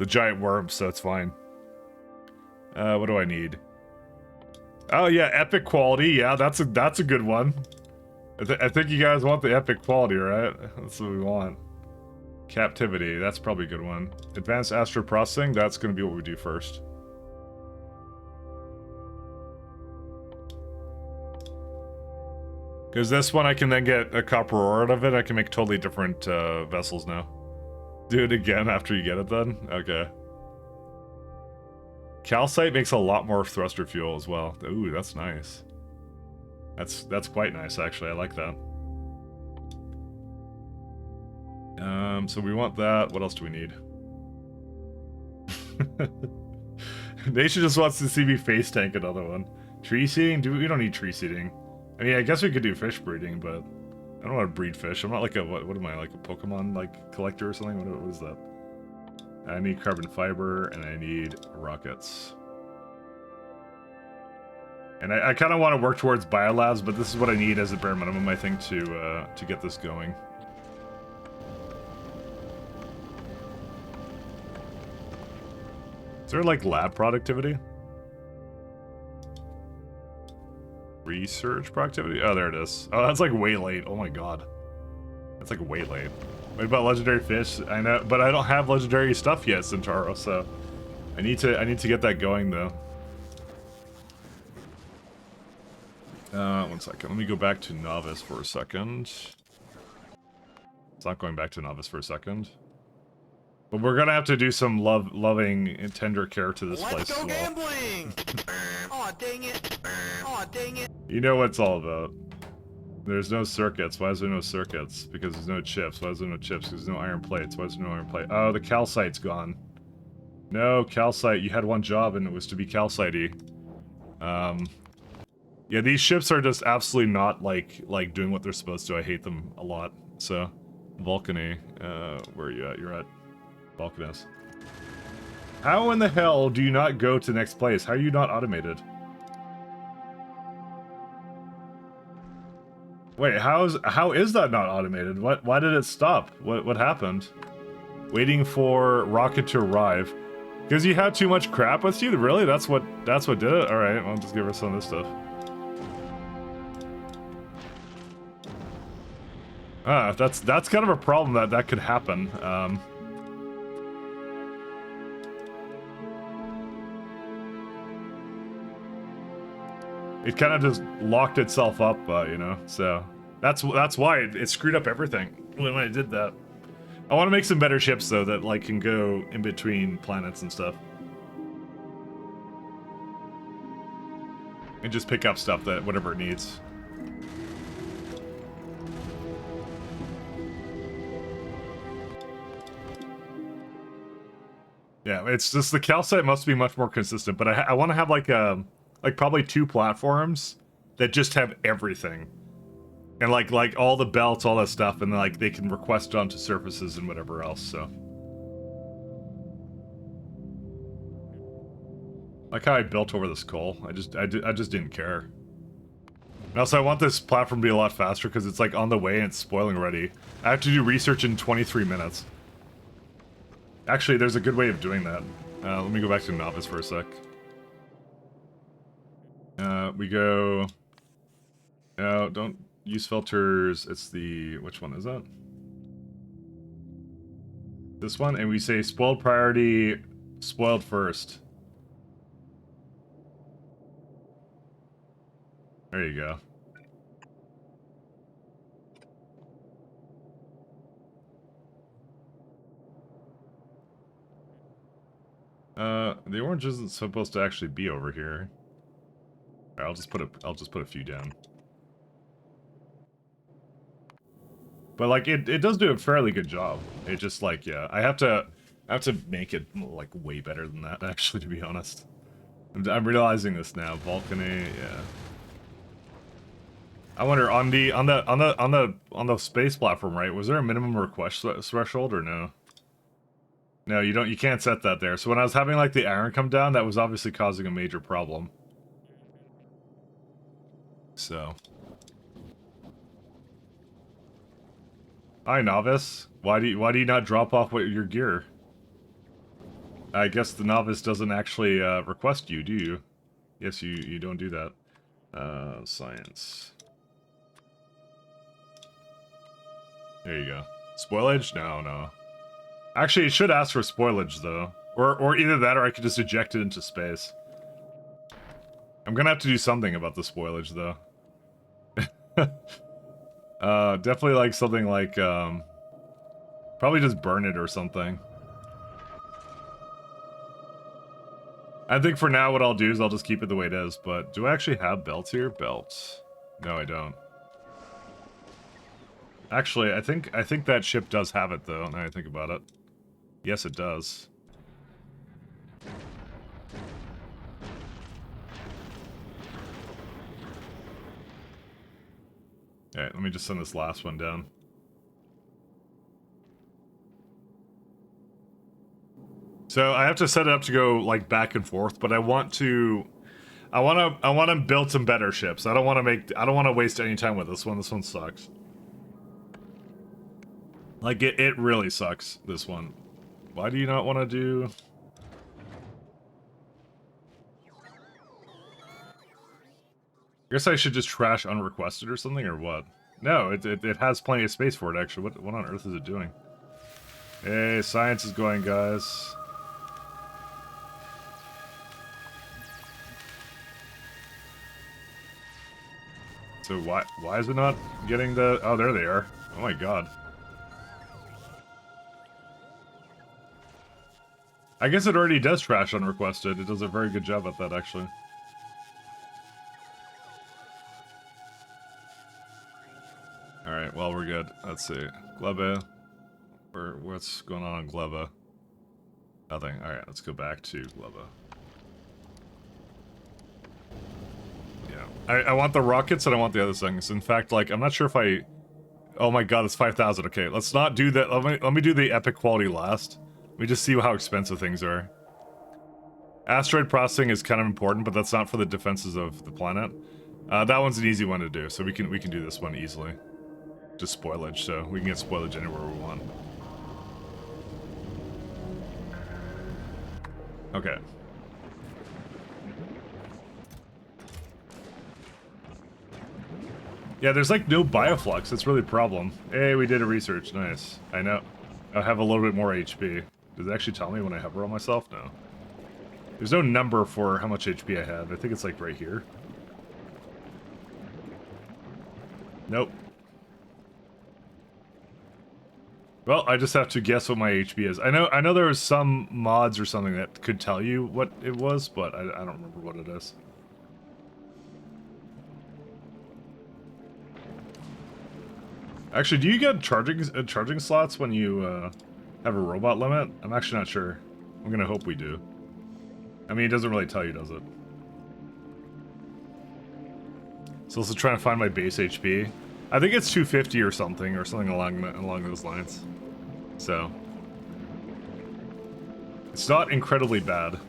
giant worms, so it's fine. What do I need? Oh yeah, epic quality, yeah, that's a good one. I think you guys want the epic quality, right? That's what we want. Captivity, that's probably a good one. Advanced astro processing, that's gonna be what we do first. Because this one I can then get a copper ore out of it, I can make totally different vessels now. Do it again after you get it then? Okay. Calcite makes a lot more thruster fuel as well. Ooh, that's nice. That's quite nice actually, I like that. So we want that. What else do we need? Nation just wants to see me face tank another one. Tree seeding? We don't need tree seeding. I mean, I guess we could do fish breeding, but I don't want to breed fish. I'm not like a, what am I, like a Pokemon, like, collector or something? What is that? I need carbon fiber, and I need rockets. And I kind of want to work towards biolabs, but this is what I need as a bare minimum, I think, to get this going. there like lab productivity? Research productivity? Oh, there it is. Oh, that's like way late. Oh my god. That's like way late. What about legendary fish? I know, but I don't have legendary stuff yet, Centauro, so I need to get that going though. 1 second. Let me go back to novice for a second. It's not going back to novice for a second. But we're gonna have to do some loving and tender care to this place as well. Let's go gambling! Aw, dang it. Aw, dang it. You know what it's all about. There's no circuits. Why is there no circuits? Because there's no chips. Why is there no chips? Because there's no iron plates. Why is there no iron plate? Oh, the calcite's gone. No, calcite. You had one job and it was to be calcite-y. Yeah, these ships are just absolutely not like doing what they're supposed to. I hate them a lot. So, Vulcany, where are you at? You're at Vulcanus. How in the hell do you not go to the next place? How are you not automated? Wait, how is that not automated? Why did it stop? What happened? Waiting for rocket to arrive. Because you have too much crap with you? Really? That's what did it? Alright, I'll just give her some of this stuff. That's kind of a problem that could happen. It kind of just locked itself up, you know. So that's why it screwed up everything when I did that. I want to make some better ships though that like can go in between planets and stuff, and just pick up stuff that whatever it needs. Yeah, it's just the calcite must be much more consistent, but I want to have like probably 2 platforms that just have everything. And like all the belts, all that stuff, and like they can request onto surfaces and whatever else, so. Like how I built over this coal. I just didn't care. And also I want this platform to be a lot faster because it's like on the way and it's spoiling already. I have to do research in 23 minutes. Actually, there's a good way of doing that. Let me go back to novice for a sec. We go... No, don't use filters. It's the... Which one is that? This one? And we say spoiled priority, spoiled first. There you go. The orange isn't supposed to actually be over here. Right, I'll just put a few down. But like it does do a fairly good job. It just like, yeah, I have to make it like way better than that actually, to be honest. I'm realizing this now. Vulcany, yeah. I wonder on the space platform, right? Was there a minimum request threshold or no? No, you can't set that there. So when I was having like the iron come down, that was obviously causing a major problem. So. Hi, novice. Why do you not drop off your gear? I guess the novice doesn't actually request you, do you? Yes, you don't do that. Science. There you go. Spoilage? No. Actually, it should ask for spoilage though, or either that, or I could just eject it into space. I'm gonna have to do something about the spoilage though. Definitely like something like, probably just burn it or something. I think for now what I'll do is I'll just keep it the way it is, but do I actually have belts here? Belts. No, I don't. Actually, I think that ship does have it though, now I think about it. Yes, it does. Alright, let me just send this last one down. So I have to set it up to go like back and forth, but I want to build some better ships. I don't want to waste any time with this one. This one sucks. Like it really sucks, this one. Why do you not want to do... guess I should just trash unrequested or something, or what? No, it has plenty of space for it, actually. What on earth is it doing? Hey, science is going, guys. So why is it not getting the... Oh, there they are. Oh my god. I guess it already does trash unrequested. It does a very good job at that, actually. Alright, well, we're good. Let's see. Gleba. What's going on Gleba? Nothing. Alright, let's go back to Gleba. Yeah. I want the rockets and I want the other things. In fact, like, I'm not sure if I... Oh my god, it's 5,000. Okay, let's not do that. Let me do the epic quality last. Let me just see how expensive things are. Asteroid processing is kind of important, but that's not for the defenses of the planet. That one's an easy one to do, so we can do this one easily. Just spoilage, so we can get spoilage anywhere we want. Okay. Yeah, there's like no bioflux. That's really a problem. Hey, we did a research. Nice. I know. I have a little bit more HP. Does it actually tell me when I hover on myself? No. There's no number for how much HP I have. I think it's like right here. Nope. Well, I just have to guess what my HP is. I know there was some mods or something that could tell you what it was, but I don't remember what it is. Actually, do you get charging slots when you have a robot limit? I'm actually not sure. I'm gonna hope we do. I mean, it doesn't really tell you, does it? So let's try to find my base HP. I think it's 250 or something along those lines. So it's not incredibly bad.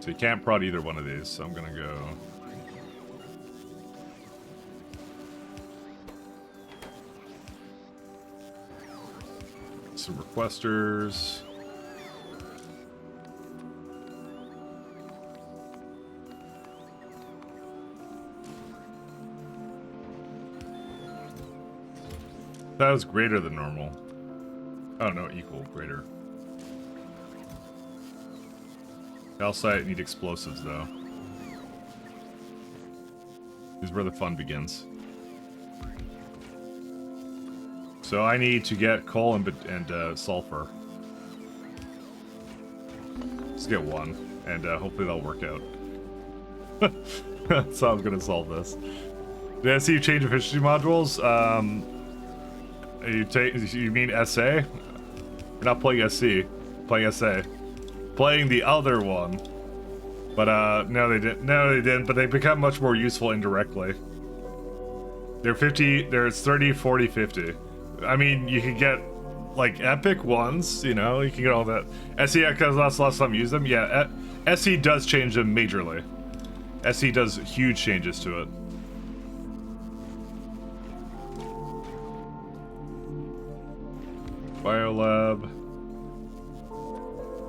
So you can't prod either one of these, so I'm gonna go... Some requesters. That was greater than normal. Oh no, equal, greater. Calcite need explosives though. This is where the fun begins. So I need to get coal and sulfur. Let's get one, and hopefully that'll work out. That's how I'm gonna solve this. Did I see you change efficiency modules? You mean SA? You're not playing SC, playing SA. Playing the other one. But no they didn't. No they didn't, but they become much more useful indirectly. They're 50, there's 30, 40, 50. I mean, you can get, like, epic ones, you know, you can get all that. SE, because last time I used them, yeah, SE does change them majorly. SE does huge changes to it. Biolab.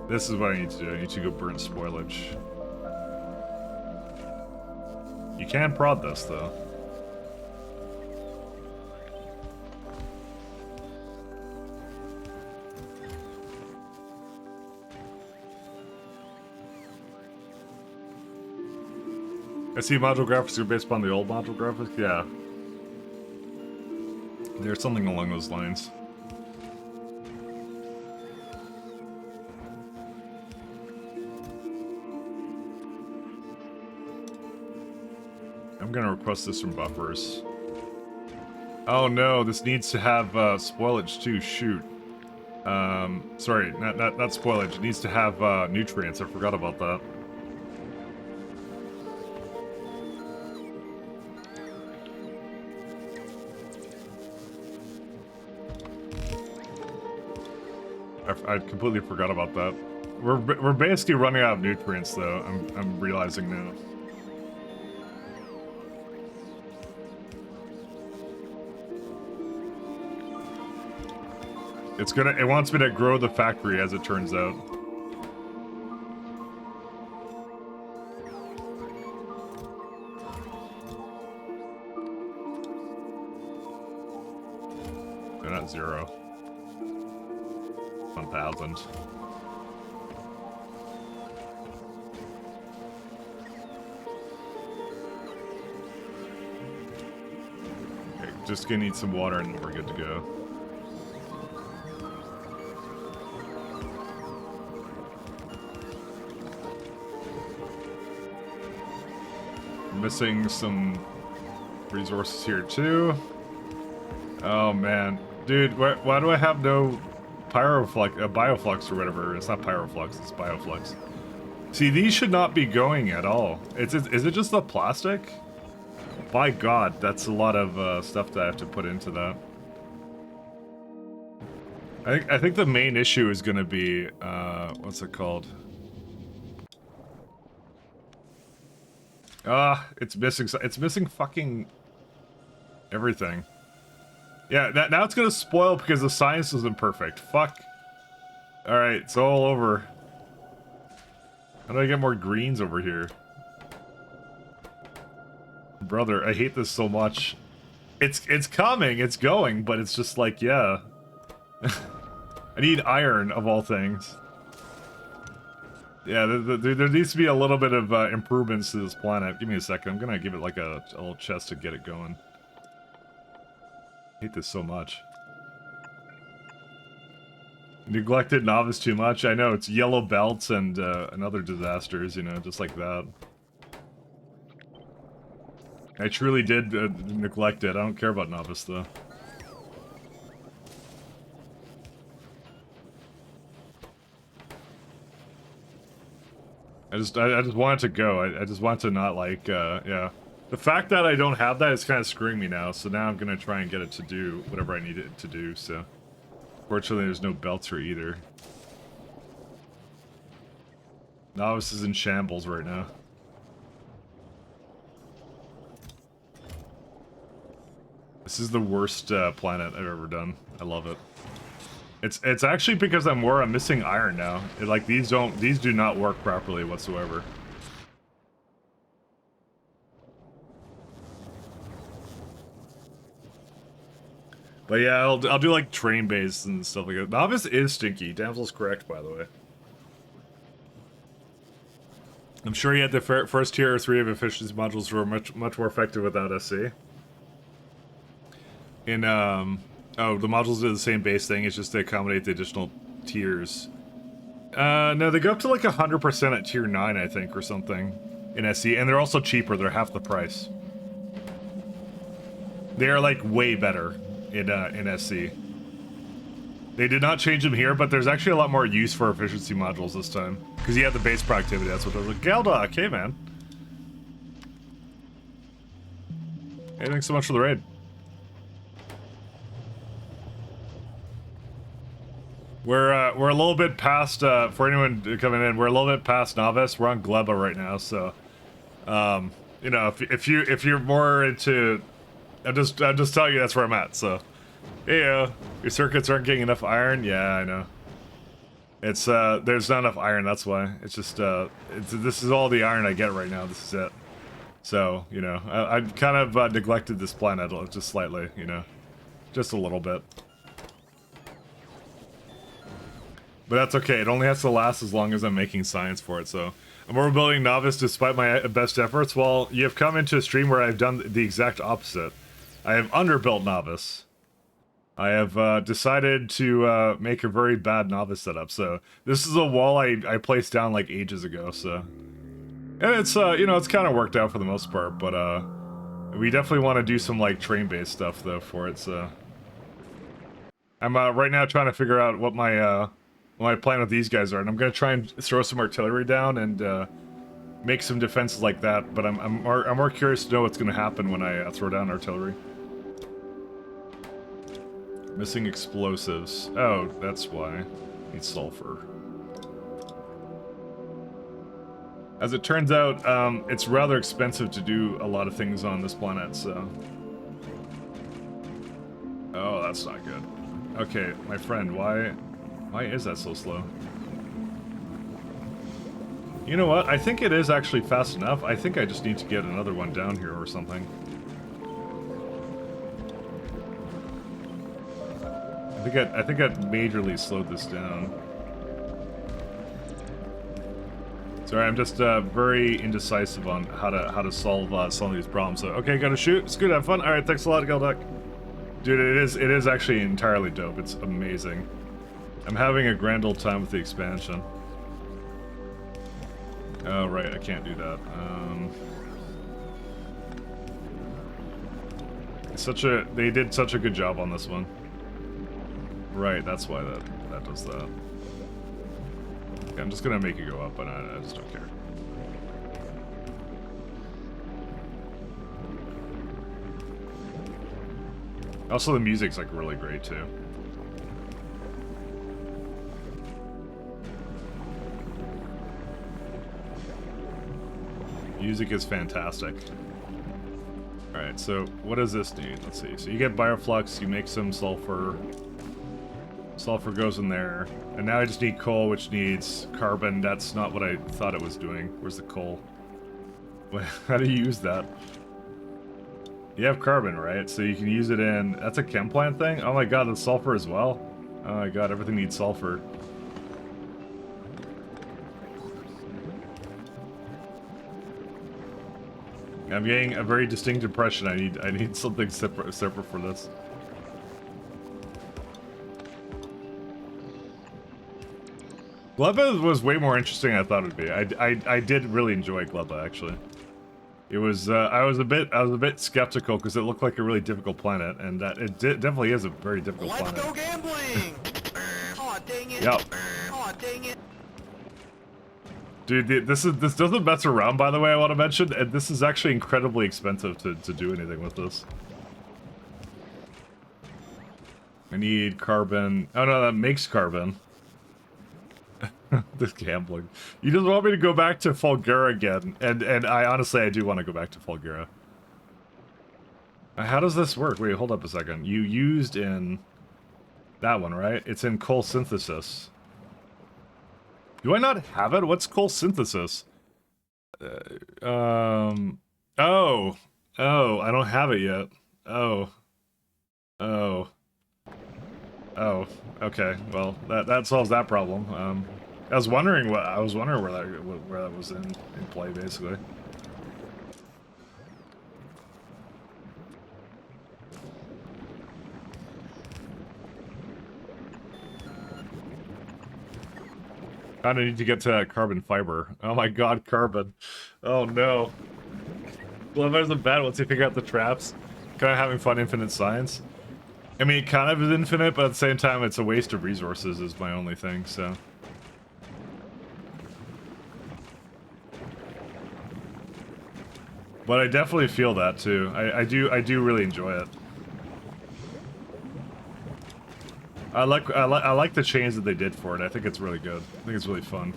This is what I need to do. I need to go burn spoilage. You can prod this, though. I see module graphics are based upon the old module graphics. Yeah. There's something along those lines. I'm gonna request this from buffers. Oh no, this needs to have spoilage too. Shoot. Sorry, not spoilage. It needs to have nutrients. I forgot about that. I completely forgot about that. We're basically running out of nutrients, though. I'm realizing now. It wants me to grow the factory, as it turns out. They're not 0. 1,000. Okay, just gonna need some water and we're good to go. Missing some resources here too. Oh man, dude, why do I have no bioflux or whatever? It's not pyroflux, it's bioflux. See, these should not be going at all. Is it just the plastic? By God, that's a lot of stuff that I have to put into that. I think the main issue is gonna be what's it called? It's missing fucking everything. Yeah, now it's gonna spoil because the science isn't perfect. Fuck. Alright, it's all over. How do I get more greens over here? Brother, I hate this so much. It's coming, it's going, but it's just like, yeah. I need iron, of all things. Yeah, there needs to be a little bit of improvements to this planet. Give me a second. I'm gonna give it like a little chest to get it going. I hate this so much. Neglected novice too much. I know, it's yellow belts and other disasters, you know, just like that. I truly did neglect it. I don't care about novice though. I just want it to go. I just want to not like, yeah. The fact that I don't have that is kind of screwing me now, so now I'm gonna try and get it to do whatever I need it to do, so. Fortunately, there's no belts for either. Novice is in shambles right now. This is the worst planet I've ever done. I love it. It's actually because I'm missing iron now. Like these do not work properly whatsoever. But yeah, I'll do like train base and stuff like that. Novice is stinky. Damsel's correct, by the way. I'm sure you had the first tier or 3 of efficiency modules were much more effective without SC. In oh, the modules do the same base thing. It's just to accommodate the additional tiers. No, they go up to like 100% at tier 9, I think, or something in SC, and they're also cheaper. They're half the price. They are like way better in SC. They did not change them here, but there's actually a lot more use for efficiency modules this time because you have the base productivity. That's what I was like. Galdock, hey man. Hey, thanks so much for the raid. We're a little bit past, for anyone coming in, we're a little bit past novice. We're on Gleba right now, so, you know, if you're more into, I'm just telling you that's where I'm at, so, yeah, your circuits aren't getting enough iron, yeah, I know. It's, there's not enough iron, that's why. It's just, this is all the iron I get right now, this is it. So, you know, I kind of neglected this planet just slightly, you know, just a little bit. But that's okay, it only has to last as long as I'm making science for it, so. I'm overbuilding novice despite my best efforts. Well, you have come into a stream where I've done the exact opposite. I have underbuilt novice. I have decided to make a very bad novice setup, so. This is a wall I placed down like ages ago, so. And it's, you know, it's kind of worked out for the most part, but we definitely want to do some like train-based stuff though for it, so. I'm right now trying to figure out what my plan with these guys are, and I'm gonna try and throw some artillery down and make some defenses like that. But I'm more curious to know what's gonna happen when I throw down artillery. Missing explosives. Oh, that's why. Need sulfur. As it turns out, it's rather expensive to do a lot of things on this planet, so. Oh, that's not good. Okay, my friend, why is that so slow? You know what? I think it is actually fast enough. I think I just need to get another one down here or something. I think I majorly slowed this down. Sorry, I'm just very indecisive on how to solve some of these problems. So okay, gotta shoot. It's good. Have fun. All right, thanks a lot, Gelduck. Dude, it is actually entirely dope. It's amazing. I'm having a grand old time with the expansion. Oh right, I can't do that. They did such a good job on this one. Right, that's why that does that. Okay, I'm just gonna make it go up, but I just don't care. Also, the music's like really great too. Music is fantastic. Alright, so what does this need? Let's see. So you get bioflux, you make some sulfur. Sulfur goes in there. And now I just need coal, which needs carbon. That's not what I thought it was doing. Where's the coal? How do you use that? You have carbon, right? So you can use it in... That's a chem plant thing? Oh my god, the sulfur as well? Oh my god, everything needs sulfur. I'm getting a very distinct impression. I need something separate for this. Gleba was way more interesting than I thought it would be. I did really enjoy Gleba actually. It was I was a bit skeptical because it looked like a really difficult planet, and that it definitely is a very difficult planet. Let's go gambling! Aw, dang it! Yep. Aw, dang it! Dude, this doesn't mess around, by the way, I want to mention, and this is actually incredibly expensive to do anything with this. I need carbon. Oh no, that makes carbon. This gambling. You just want me to go back to Fulgura again, and I honestly, I do want to go back to Fulgura. How does this work? Wait, hold up a second. You used in that one, right? It's in coal synthesis. Do I not have it? What's coal synthesis? Oh, I don't have it yet. Oh, okay. Well, that solves that problem. I was wondering where that was in play, basically. I need to get to carbon fiber. Oh my god, carbon. Oh no. Well, there's a bad once you figure out the traps. Kind of having fun infinite science. I mean, it kind of is infinite, but at the same time, it's a waste of resources is my only thing, so. But I definitely feel that too. I do really enjoy it. I like the change that they did for it. I think it's really good. I think it's really fun.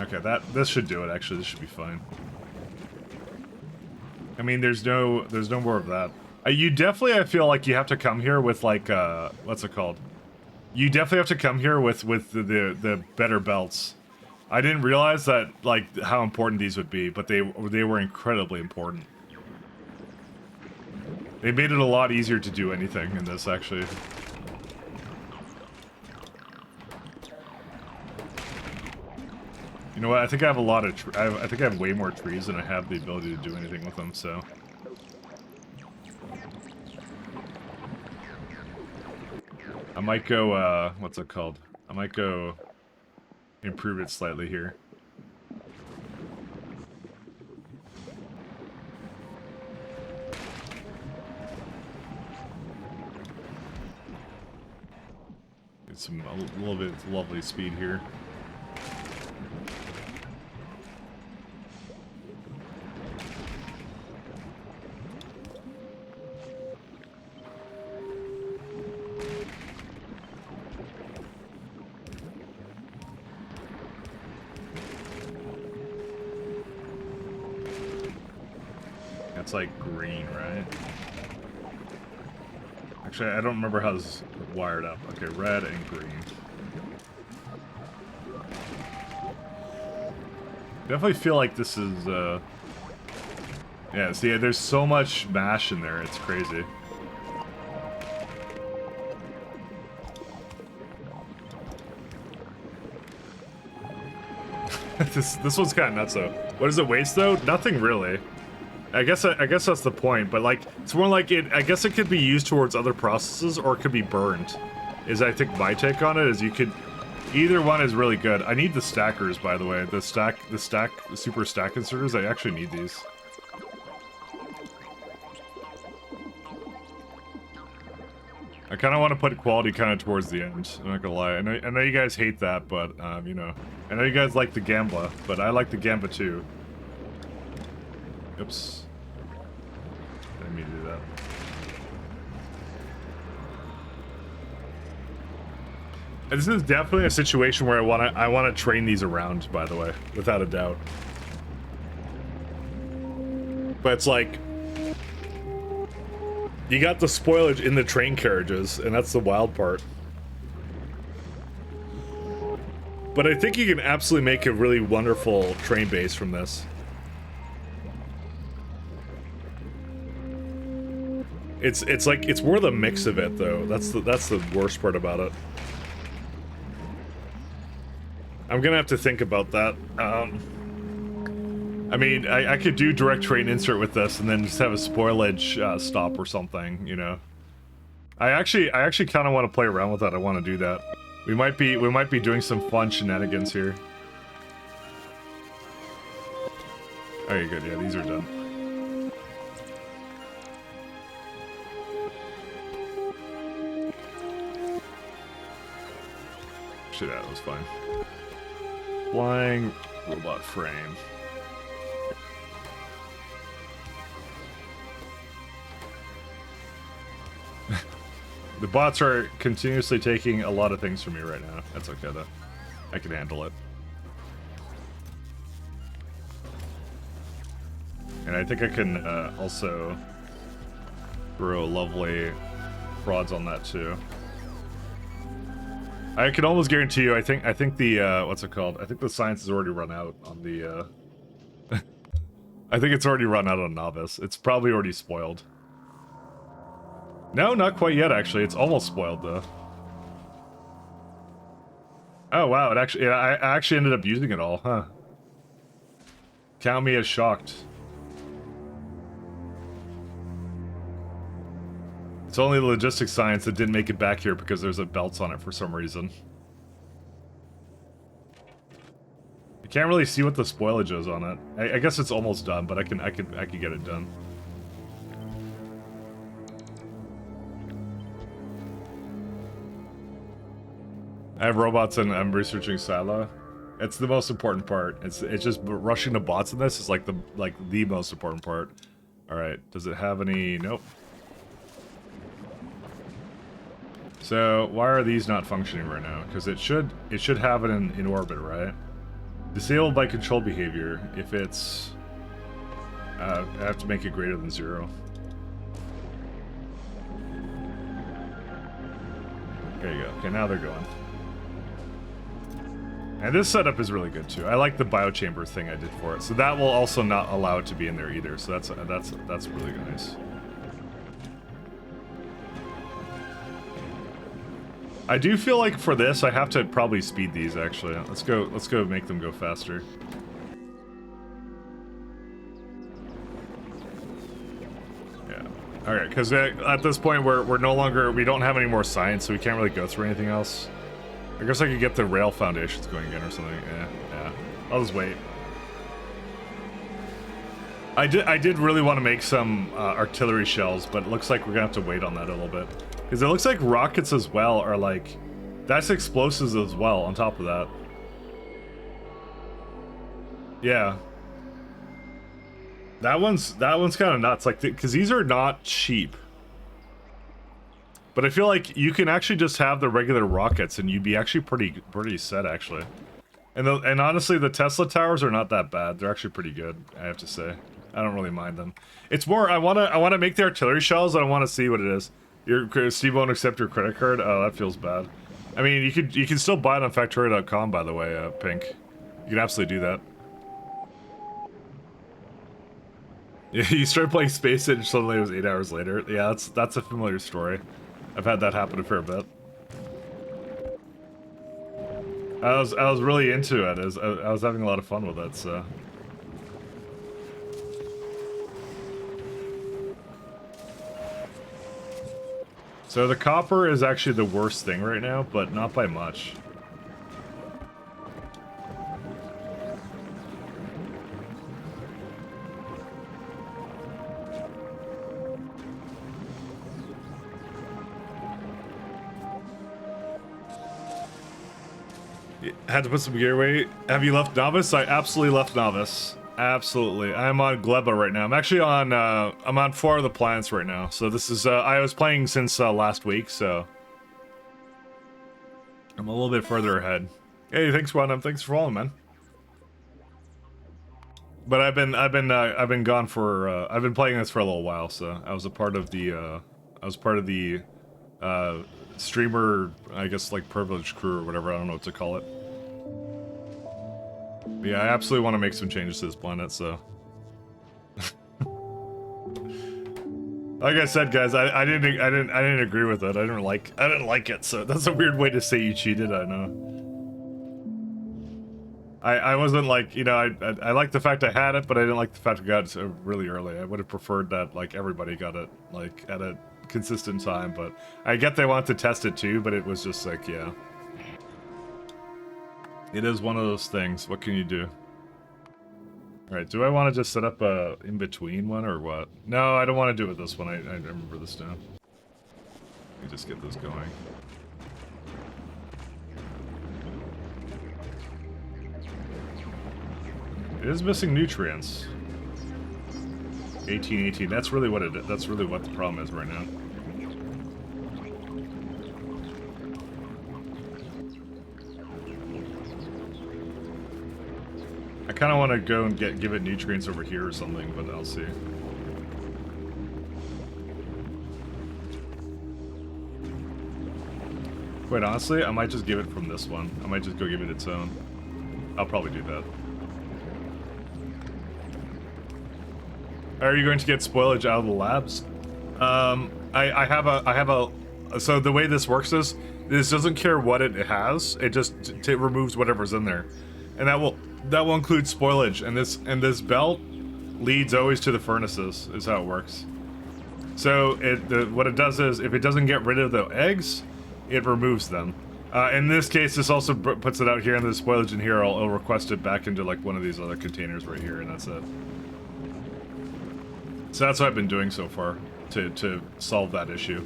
Okay, this should do it. Actually, this should be fine. I mean, there's no more of that. You definitely, I feel like you have to come here with like what's it called? You definitely have to come here with the better belts. I didn't realize that like how important these would be, but they were incredibly important. They made it a lot easier to do anything in this, actually. You know what? I think I have a lot of. I think I have way more trees than I have the ability to do anything with them. So. I might go. What's it called? I might go. Improve it slightly here. Get a little bit of lovely speed here. It's like green, right? Actually, I don't remember how this is wired up. Okay, red and green. Definitely feel like this is, yeah, see, there's so much mash in there, it's crazy. This one's kind of nuts though. What does it waste though? Nothing really. I guess that's the point, but like it's more like it. I guess it could be used towards other processes, or it could be burned. Is I think my take on it is you could. Either one is really good. I need the stackers, by the way. The super stack inserters. I actually need these. I kind of want to put quality kind of towards the end. I'm not gonna lie. I know you guys hate that, but you know, I know you guys like the Gamba, but I like the Gamba too. Oops. Didn't mean to do that. This is definitely a situation where I wanna train these around, by the way, without a doubt. But it's like you got the spoilage in the train carriages, and that's the wild part. But I think you can absolutely make a really wonderful train base from this. It's like it's more the mix of it though. That's the worst part about it. I'm gonna have to think about that. I mean, I could do direct train insert with this and then just have a spoilage stop or something, you know. I actually kind of want to play around with that. I want to do that. We might be doing some fun shenanigans here. Okay, good. Yeah, these are done. Shit, that was fine. Flying robot frame. The bots are continuously taking a lot of things from me right now. That's okay though. I can handle it. And I think I can also throw lovely frauds on that too. I can almost guarantee you, I think the, what's it called? I think the science has already run out on the, I think it's already run out on Novice. It's probably already spoiled. No, not quite yet, actually. It's almost spoiled, though. Oh, wow, it actually, I actually ended up using it all, huh? Count me as shocked. It's only the logistics science that didn't make it back here because there's a belts on it for some reason. I can't really see what the spoilage is on it. I guess it's almost done, but I could get it done. I have robots and I'm researching Silo. It's the most important part. It's just rushing the bots in this is like the most important part. All right, does it have any? Nope. So why are these not functioning right now? Because it should have it in orbit, right? Disabled by control behavior. If it's, I have to make it greater than 0. There you go. Okay, now they're going. And this setup is really good too. I like the biochamber thing I did for it. So that will also not allow it to be in there either. So that's really nice. I do feel like for this I have to probably speed these actually. Let's go make them go faster. Yeah. Okay, because at this point we don't have any more science, so we can't really go through anything else. I guess I could get the rail foundations going again or something. Yeah. I'll just wait. I did really want to make some artillery shells, but it looks like we're gonna have to wait on that a little bit. Because it looks like rockets as well are like... That's explosives as well, on top of that. Yeah. That one's kind of nuts, like, because these are not cheap. But I feel like you can actually just have the regular rockets and you'd be actually pretty set, actually. And honestly, the Tesla towers are not that bad. They're actually pretty good, I have to say. I don't really mind them. It's more, I wanna make the artillery shells and I want to see what it is. Steve won't accept your credit card? Oh, that feels bad. I mean, you can still buy it on Factorio.com, by the way, Pink. You can absolutely do that. Yeah, you start playing Space Age, suddenly it was 8 hours later. Yeah, that's a familiar story. I've had that happen a fair bit. I was really into it. I was having a lot of fun with it, so. So the copper is actually the worst thing right now, but not by much. Had to put some gear away. Have you left Novice? I absolutely left Novice. Absolutely. I'm on Gleba right now. I'm actually on, I'm on 4 of the planets right now. So this is, I was playing since last week, so. I'm a little bit further ahead. Hey, thanks, Random. Thanks for following, man. But I've been gone for, I've been playing this for a little while, so I was a part of the, streamer, I guess, like, privileged crew or whatever, I don't know what to call it. But yeah, I absolutely want to make some changes to this planet, so... Like I said, guys, I didn't agree with it. I didn't like it, so that's a weird way to say you cheated, I know. I wasn't like, you know, I liked the fact I had it, but I didn't like the fact I got it so really early. I would have preferred that, like, everybody got it, like, at a consistent time, but I get they want to test it too, but it was just like, yeah. It is one of those things. What can you do? Alright, do I want to just set up a in-between one or what? No, I don't want to do it this one. I remember this now. Let me just get this going. It is missing nutrients. 1818. That's really what it. That's really what the problem is right now. I kind of want to go and give it nutrients over here or something, but I'll see. Quite honestly, I might just give it from this one. I might just go give it its own. I'll probably do that. Are you going to get spoilage out of the labs? I have a. So the way this works is, this doesn't care what it has. It just removes whatever's in there, and that will include spoilage. And this belt leads always to the furnaces. Is how it works. So what it does is, if it doesn't get rid of the eggs, it removes them. In this case, this also puts it out here, and the spoilage in here, I'll request it back into like one of these other containers right here, and that's it. So that's what I've been doing so far to solve that issue.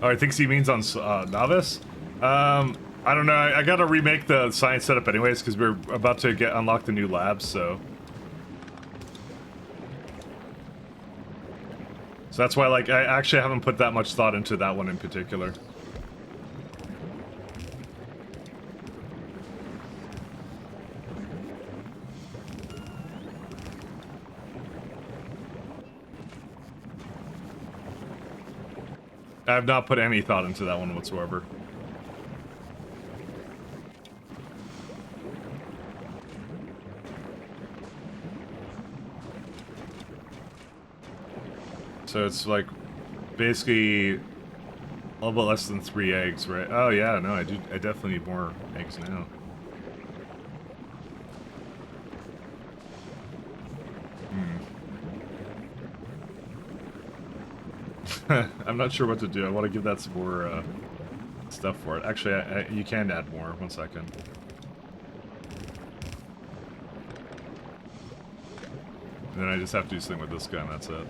Oh, I think he means on Novice? I don't know. I gotta remake the science setup anyways, because we're about to unlock the new labs, so... So that's why, like, I actually haven't put that much thought into that one in particular. I have not put any thought into that one whatsoever. So it's like basically a little bit less than 3 eggs, right? Oh yeah, no, I definitely need more eggs now. I'm not sure what to do. I want to give that some more stuff for it. Actually, you can add more. 1 second. And then I just have to do something with this guy, and that's it.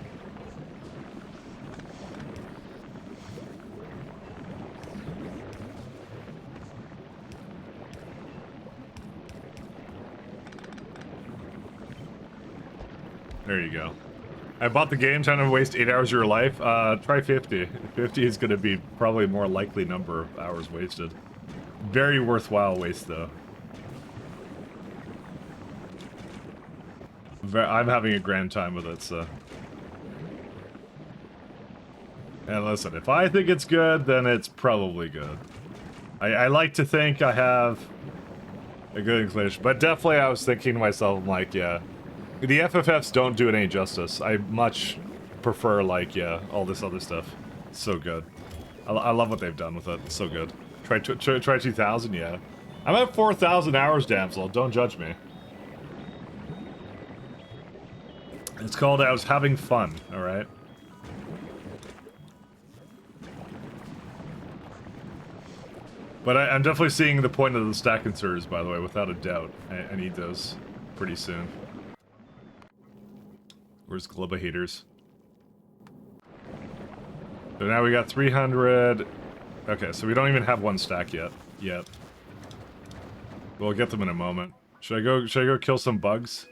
There you go. I bought the game, trying to waste 8 hours of your life. Try 50. 50 is going to be probably a more likely number of hours wasted. Very worthwhile waste, though. I'm having a grand time with it, so... And listen, if I think it's good, then it's probably good. I like to think I have a good inclination, but definitely I was thinking to myself, I'm like, yeah... The FFFs don't do it any justice. I much prefer, like, yeah, all this other stuff. It's so good. I love what they've done with it. It's so good. Try 2000, yeah. I'm at 4,000 hours, damsel. Don't judge me. It's called I was having fun, alright? But I'm definitely seeing the point of the stack inserters, by the way, without a doubt. I need those pretty soon. Where's Globa haters? So now we got 300. Okay, so we don't even have one stack yet. We'll get them in a moment. Should I go kill some bugs?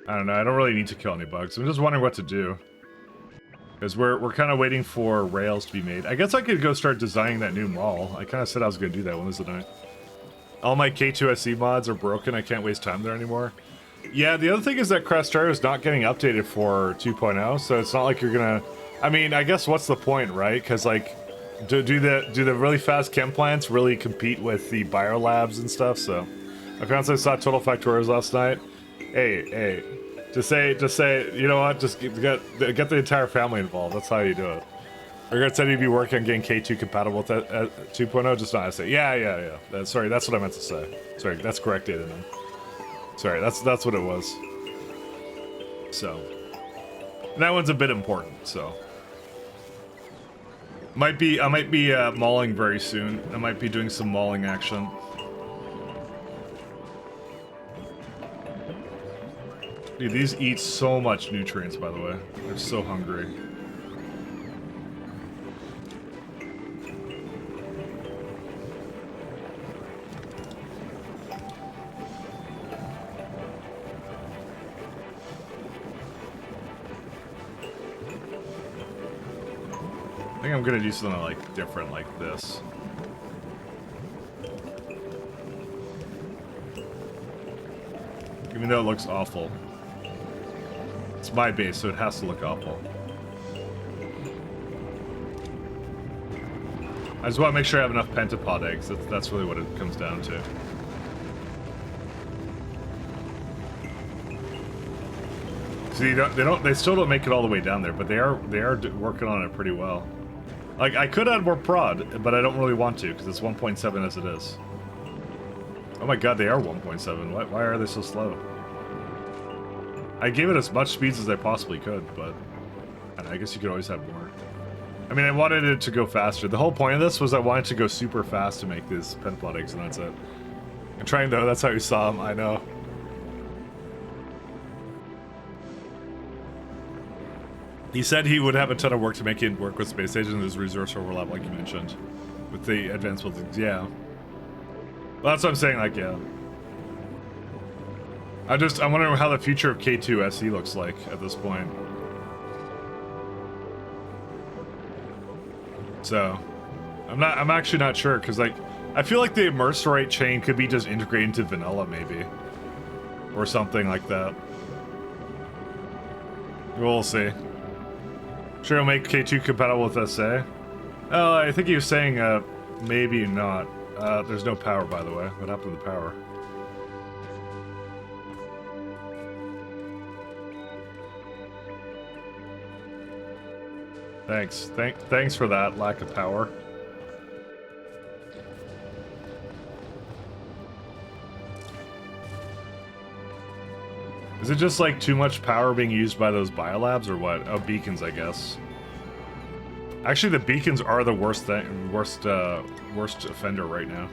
I don't know, I don't really need to kill any bugs. I'm just wondering what to do. Because we're kind of waiting for rails to be made. I guess I could go start designing that new mall. I kind of said I was going to do that one, isn't I? All my K2SE mods are broken. I can't waste time there anymore. Yeah, the other thing is that Factorio is not getting updated for 2.0, so it's not like you're gonna... I mean, I guess what's the point, right? Because, like, do the really fast chem plants really compete with the biolabs and stuff? So, my fiance saw Total Factorios last night. Hey, just say, you know what? Just get the entire family involved. That's how you do it. Regret said he'd be working on getting K2 compatible with that at 2.0. Just not to say. Yeah. Sorry, that's what I meant to say. Sorry, that's correct, Aiden. Sorry, that's what it was. So, and that one's a bit important. So, I might be mauling very soon. I might be doing some mauling action. Dude, these eat so much nutrients, by the way. They're so hungry. I think I'm gonna do something like different like this. Even though it looks awful. It's my base, so it has to look awful. I just want to make sure I have enough pentapod eggs. That's really what it comes down to. See, they still don't make it all the way down there, but they are working on it pretty well. Like, I could add more prod, but I don't really want to because it's 1.7 as it is. Oh my god, they are 1.7. Why are they so slow? I gave it as much speeds as I possibly could, but I guess you could always have more. I mean, I wanted it to go faster. The whole point of this was I wanted to go super fast to make these pentapod eggs, and that's it. I'm trying though, that's how you saw them, I know. He said he would have a ton of work to make it work with Space Station. There's resource overlap, like you mentioned, with the advanced buildings. Yeah. Well, that's what I'm saying, like, yeah. I'm wondering how the future of K2 SE looks like at this point. So, I'm actually not sure, because, like, I feel like the immerse rate chain could be just integrated into vanilla, maybe. Or something like that. We'll see. Sure, it'll make K2 compatible with SA? Oh, I think he was saying, maybe not. There's no power, by the way. What happened to the power? Thanks. Thanks for that lack of power. Is it just like too much power being used by those biolabs or what? Oh, beacons, I guess. Actually, the beacons are the worst offender right now.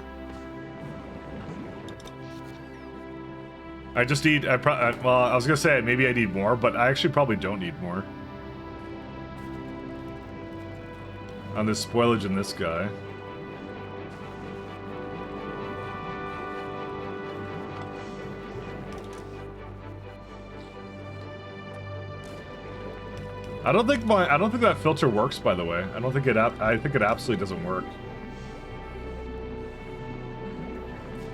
I just need, well, I was gonna say maybe I need more, but I actually probably don't need more. On this spoilage in this guy. I don't think that filter works, by the way. I think it absolutely doesn't work.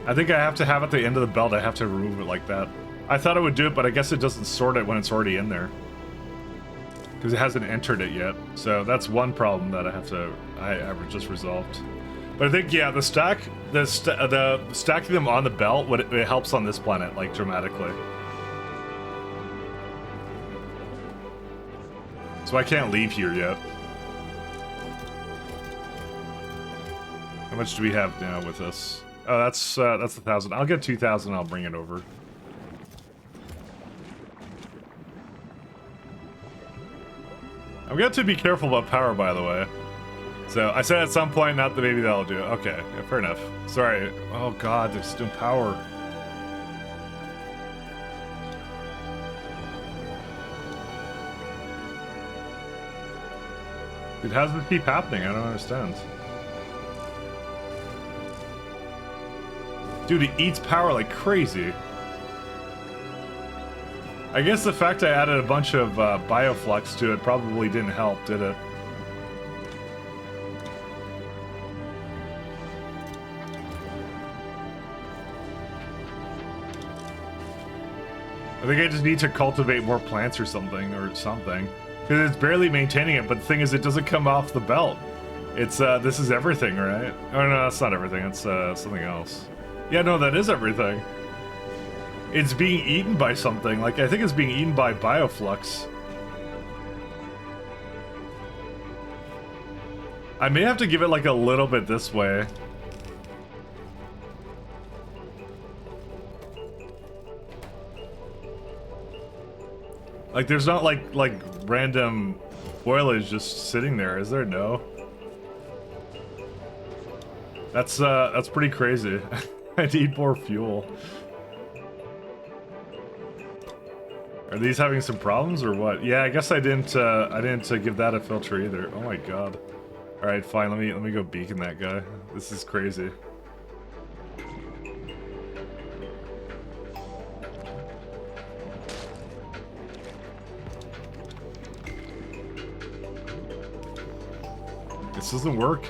I think I have to have at the end of the belt, I have to remove it like that. I thought it would do it, but I guess it doesn't sort it when it's already in there. Because it hasn't entered it yet. So that's one problem that I just resolved. But I think, yeah, the stacking them on the belt, it helps on this planet, like, dramatically. So I can't leave here yet. How much do we have now with us? Oh, that's 1,000. I'll get 2,000. I'll bring it over. I'm going to have to be careful about power, by the way. So I said at some point, not that maybe that'll do it. Okay, yeah, fair enough. Sorry. Oh God, there's no power. Dude, how does this keep happening? I don't understand. Dude, it eats power like crazy. I guess the fact I added a bunch of bioflux to it probably didn't help, did it? I think I just need to cultivate more plants or something. Because it's barely maintaining it, but the thing is, it doesn't come off the belt. It's, this is everything, right? Oh, no, that's not everything. It's, something else. Yeah, no, that is everything. It's being eaten by something. Like, I think it's being eaten by bioflux. I may have to give it, like, a little bit this way. Like, there's not, like random foliage just sitting there, is there? No. That's pretty crazy. I need more fuel. Are these having some problems or what? Yeah, I guess I didn't give that a filter either. Oh my god. All right, fine. Let me go beacon that guy. This is crazy. This doesn't work.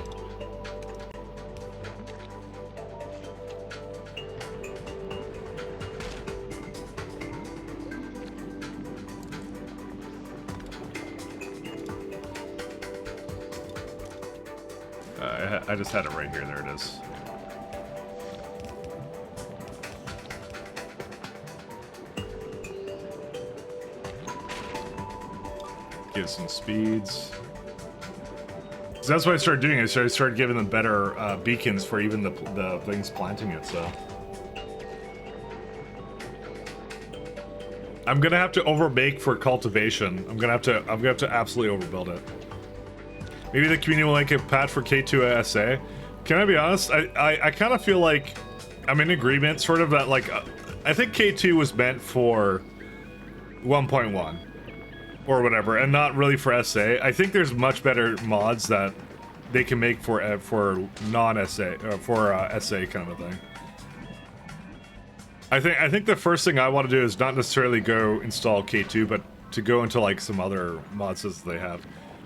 I just had it right here. There it is. Give some speeds. So that's what I started doing. I started giving them better beacons for even the things planting it. So I'm gonna have to overbake for cultivation. I'm gonna have to absolutely overbuild it. Maybe the community will make a patch for K2 SA. Can I be honest? I kind of feel like I'm in agreement, sort of, that like I think K2 was meant for 1.1 or whatever, and not really for SA. I think there's much better mods that they can make for non-SA for SA kind of a thing. I think the first thing I want to do is not necessarily go install K2, but to go into like some other mod sets they have.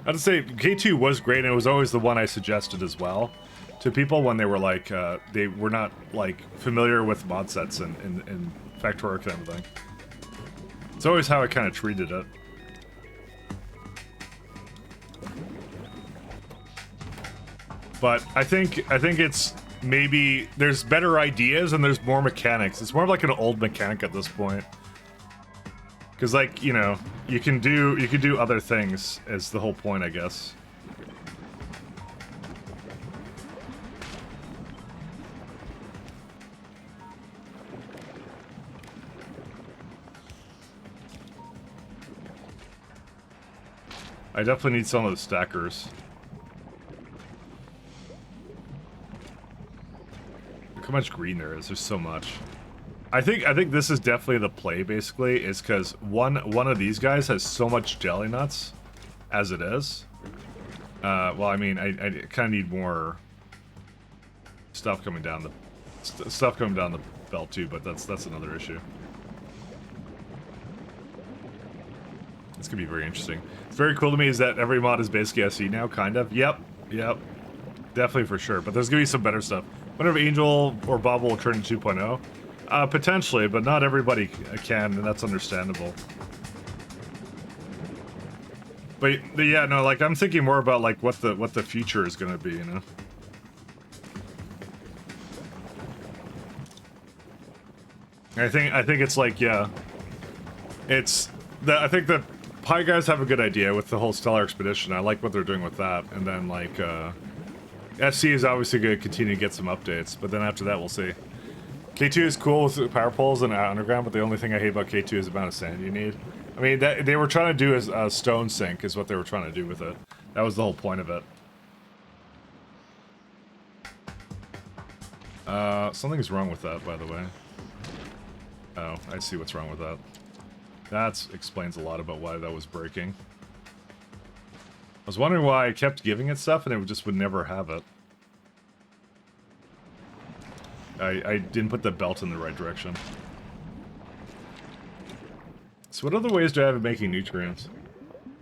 I'd say K2 was great, and it was always the one I suggested as well to people when they were like, they were not like familiar with mod sets in Factorio kind of thing. It's always how I kind of treated it. But I think it's maybe there's better ideas and there's more mechanics. It's more of like an old mechanic at this point. Because, like, you know, you can do other things is the whole point, I guess. I definitely need some of those stackers. Look how much green there is. There's so much. I think this is definitely the play, basically, is because one of these guys has so much jelly nuts as it is. Well, I mean, I kind of need more stuff coming down the belt too, but that's another issue. It's gonna be very interesting. It's very cool to me is that every mod is basically SE now, kind of. Yep, definitely for sure. But there's gonna be some better stuff. Whenever Angel or Bob will turn to 2.0. Potentially, but not everybody can, and that's understandable. But yeah, no, like I'm thinking more about like what the future is gonna be, you know. I think it's like, yeah, it's I think the Pie guys have a good idea with the whole Stellar Expedition. I like what they're doing with that. And then, like, SC is obviously going to continue to get some updates, but then after that, we'll see. K2 is cool with power poles and underground, but the only thing I hate about K2 is the amount of sand you need. I mean, they were trying to do a stone sink is what they were trying to do with it. That was the whole point of it. Something's wrong with that, by the way. Oh, I see what's wrong with that. That explains a lot about why that was breaking. I was wondering why I kept giving it stuff and it just would never have it. I didn't put the belt in the right direction. So what other ways do I have of making nutrients?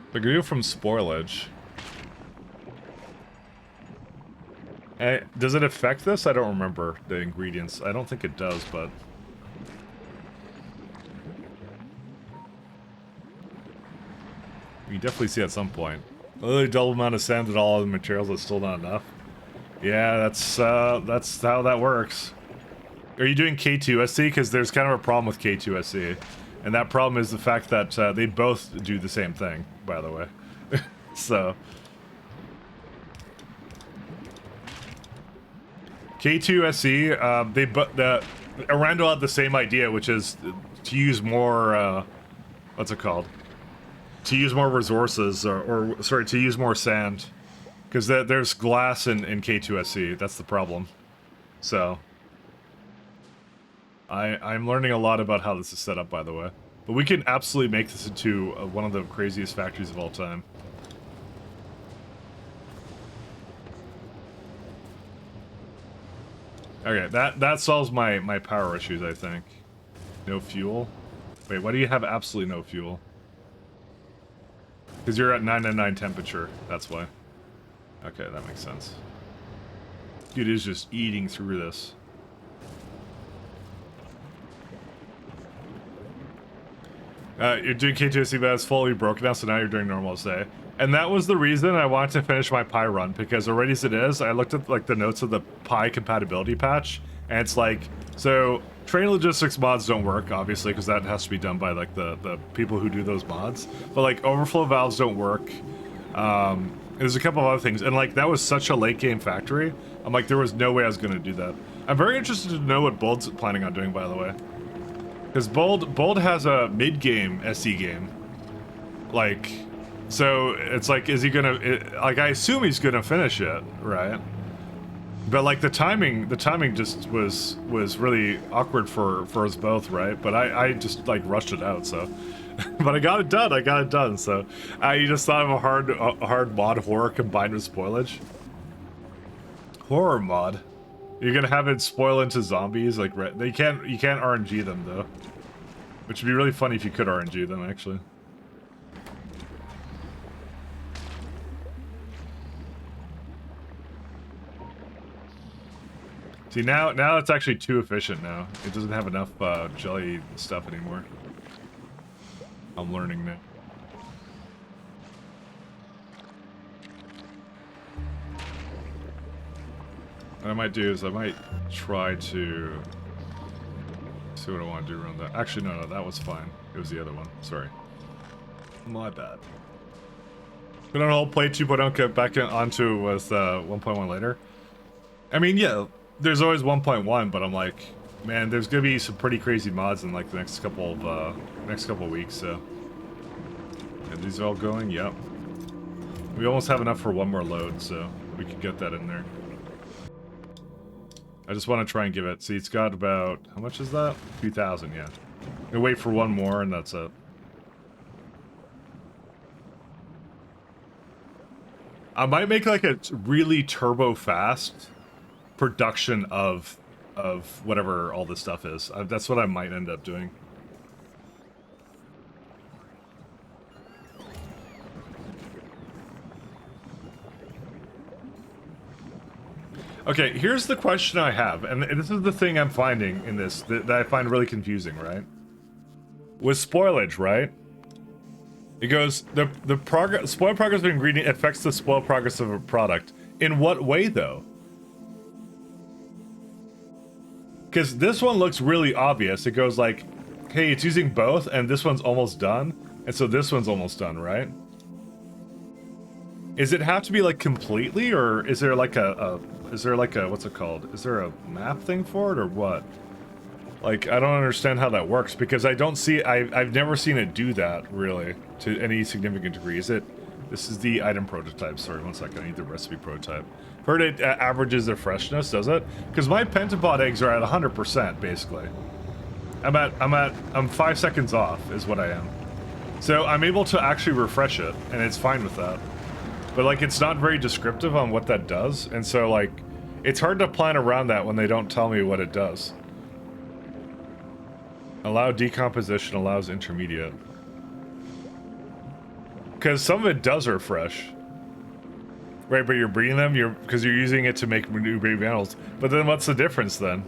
If I go from spoilage... does it affect this? I don't remember the ingredients. I don't think it does, but... You can definitely see at some point. Literally double amount of sand and all other materials is still not enough. Yeah, that's how that works. Are you doing K2SC? Because there's kind of a problem with K2SC. And that problem is the fact that they both do the same thing, by the way. So... K2SC, Arendelle had the same idea, which is to use more, what's it called? To use more resources, or sorry, to use more sand. Because there's glass in K2SC, that's the problem. So, I'm learning a lot about how this is set up, by the way. But we can absolutely make this into one of the craziest factories of all time. Okay, that solves my power issues, I think. No fuel? Wait, why do you have absolutely no fuel? Because you're at 999 temperature, that's why. Okay, that makes sense. Dude is just eating through this. You're doing K2SC, but it's fully broken now, so now you're doing normal stay. And that was the reason I wanted to finish my Pi run, because already as it is, I looked at like the notes of the Pi compatibility patch, and it's like, so train logistics mods don't work, obviously, because that has to be done by like the people who do those mods. But like overflow valves don't work. There's a couple of other things, and like that was such a late game factory. I'm like, there was no way I was going to do that. I'm very interested to know what Bold's planning on doing, by the way, because Bold has a mid game SE game, like. So, it's like, is he gonna, like, I assume he's gonna finish it, right? But, like, the timing just was really awkward for us both, right? But I just, like, rushed it out, so. But I got it done, so. You just thought of a hard mod horror combined with spoilage? Horror mod? You're gonna have it spoil into zombies? Like, you can't RNG them, though. Which would be really funny if you could RNG them, actually. See, now it's actually too efficient now. It doesn't have enough jelly stuff anymore. I'm learning now. What I might do is I might try to see what I want to do around that. Actually, no, that was fine. It was the other one. Sorry. My bad. Put on hold, play 2.0, get back onto with 1.1 later. I mean, yeah. There's always 1.1, but I'm like, man, there's gonna be some pretty crazy mods in like the next couple of weeks. So, and these are all going. Yep. We almost have enough for one more load, so we can get that in there. I just want to try and give it. See, it's got about how much is that? 2,000. Yeah. And wait for one more, and that's it. I might make like a really turbo fast production of whatever all this stuff is. That's what I might end up doing. Okay, here's the question I have, and this is the thing I'm finding in this that I find really confusing, right? With spoilage, right? It goes, the spoil progress of an ingredient affects the spoil progress of a product. In what way, though? Because this one looks really obvious. It goes like, hey, it's using both, and this one's almost done. And so this one's almost done, right? Is it have to be like completely, or is there like is there like a, what's it called? Is there a map thing for it or what? Like, I don't understand how that works because I don't see, I've never seen it do that really to any significant degree. Is it, this is the item prototype. Sorry, one second, I need the recipe prototype. Heard it averages their freshness, does it? Because my pentapod eggs are at 100% basically. I'm 5 seconds off is what I am. So I'm able to actually refresh it and it's fine with that. But like, it's not very descriptive on what that does. And so like, it's hard to plan around that when they don't tell me what it does. Allow decomposition, allows intermediate. Because some of it does refresh. Right, but you're breeding them, because you're using it to make new baby animals. But then what's the difference then?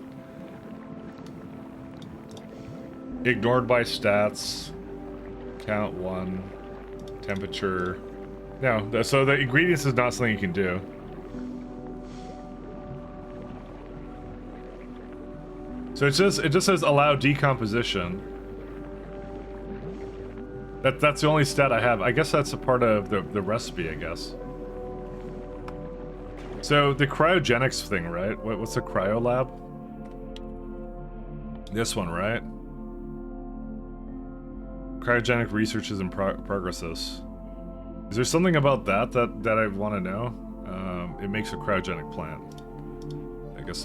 Ignored by stats. Count 1. Temperature. No, so the ingredients is not something you can do. So it just says allow decomposition. That's the only stat I have. I guess that's a part of the recipe, I guess. So the cryogenics thing, right? What's the cryo lab? This one, right? Cryogenic research is in progresses. Is there something about that I want to know? It makes a cryogenic plant. I guess,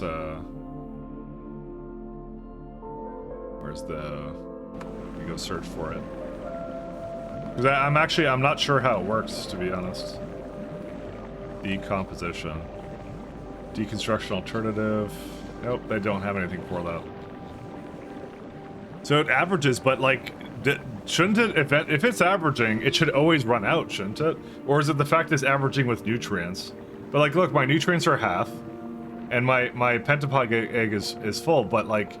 where's the... Let me go search for it. Because I'm not sure how it works, to be honest. Decomposition. Deconstruction alternative. Nope, they don't have anything for that. So it averages, but like, shouldn't it, if it's averaging, it should always run out, shouldn't it? Or is it the fact it's averaging with nutrients? But like, look, my nutrients are half, and my pentapod egg is full, but like,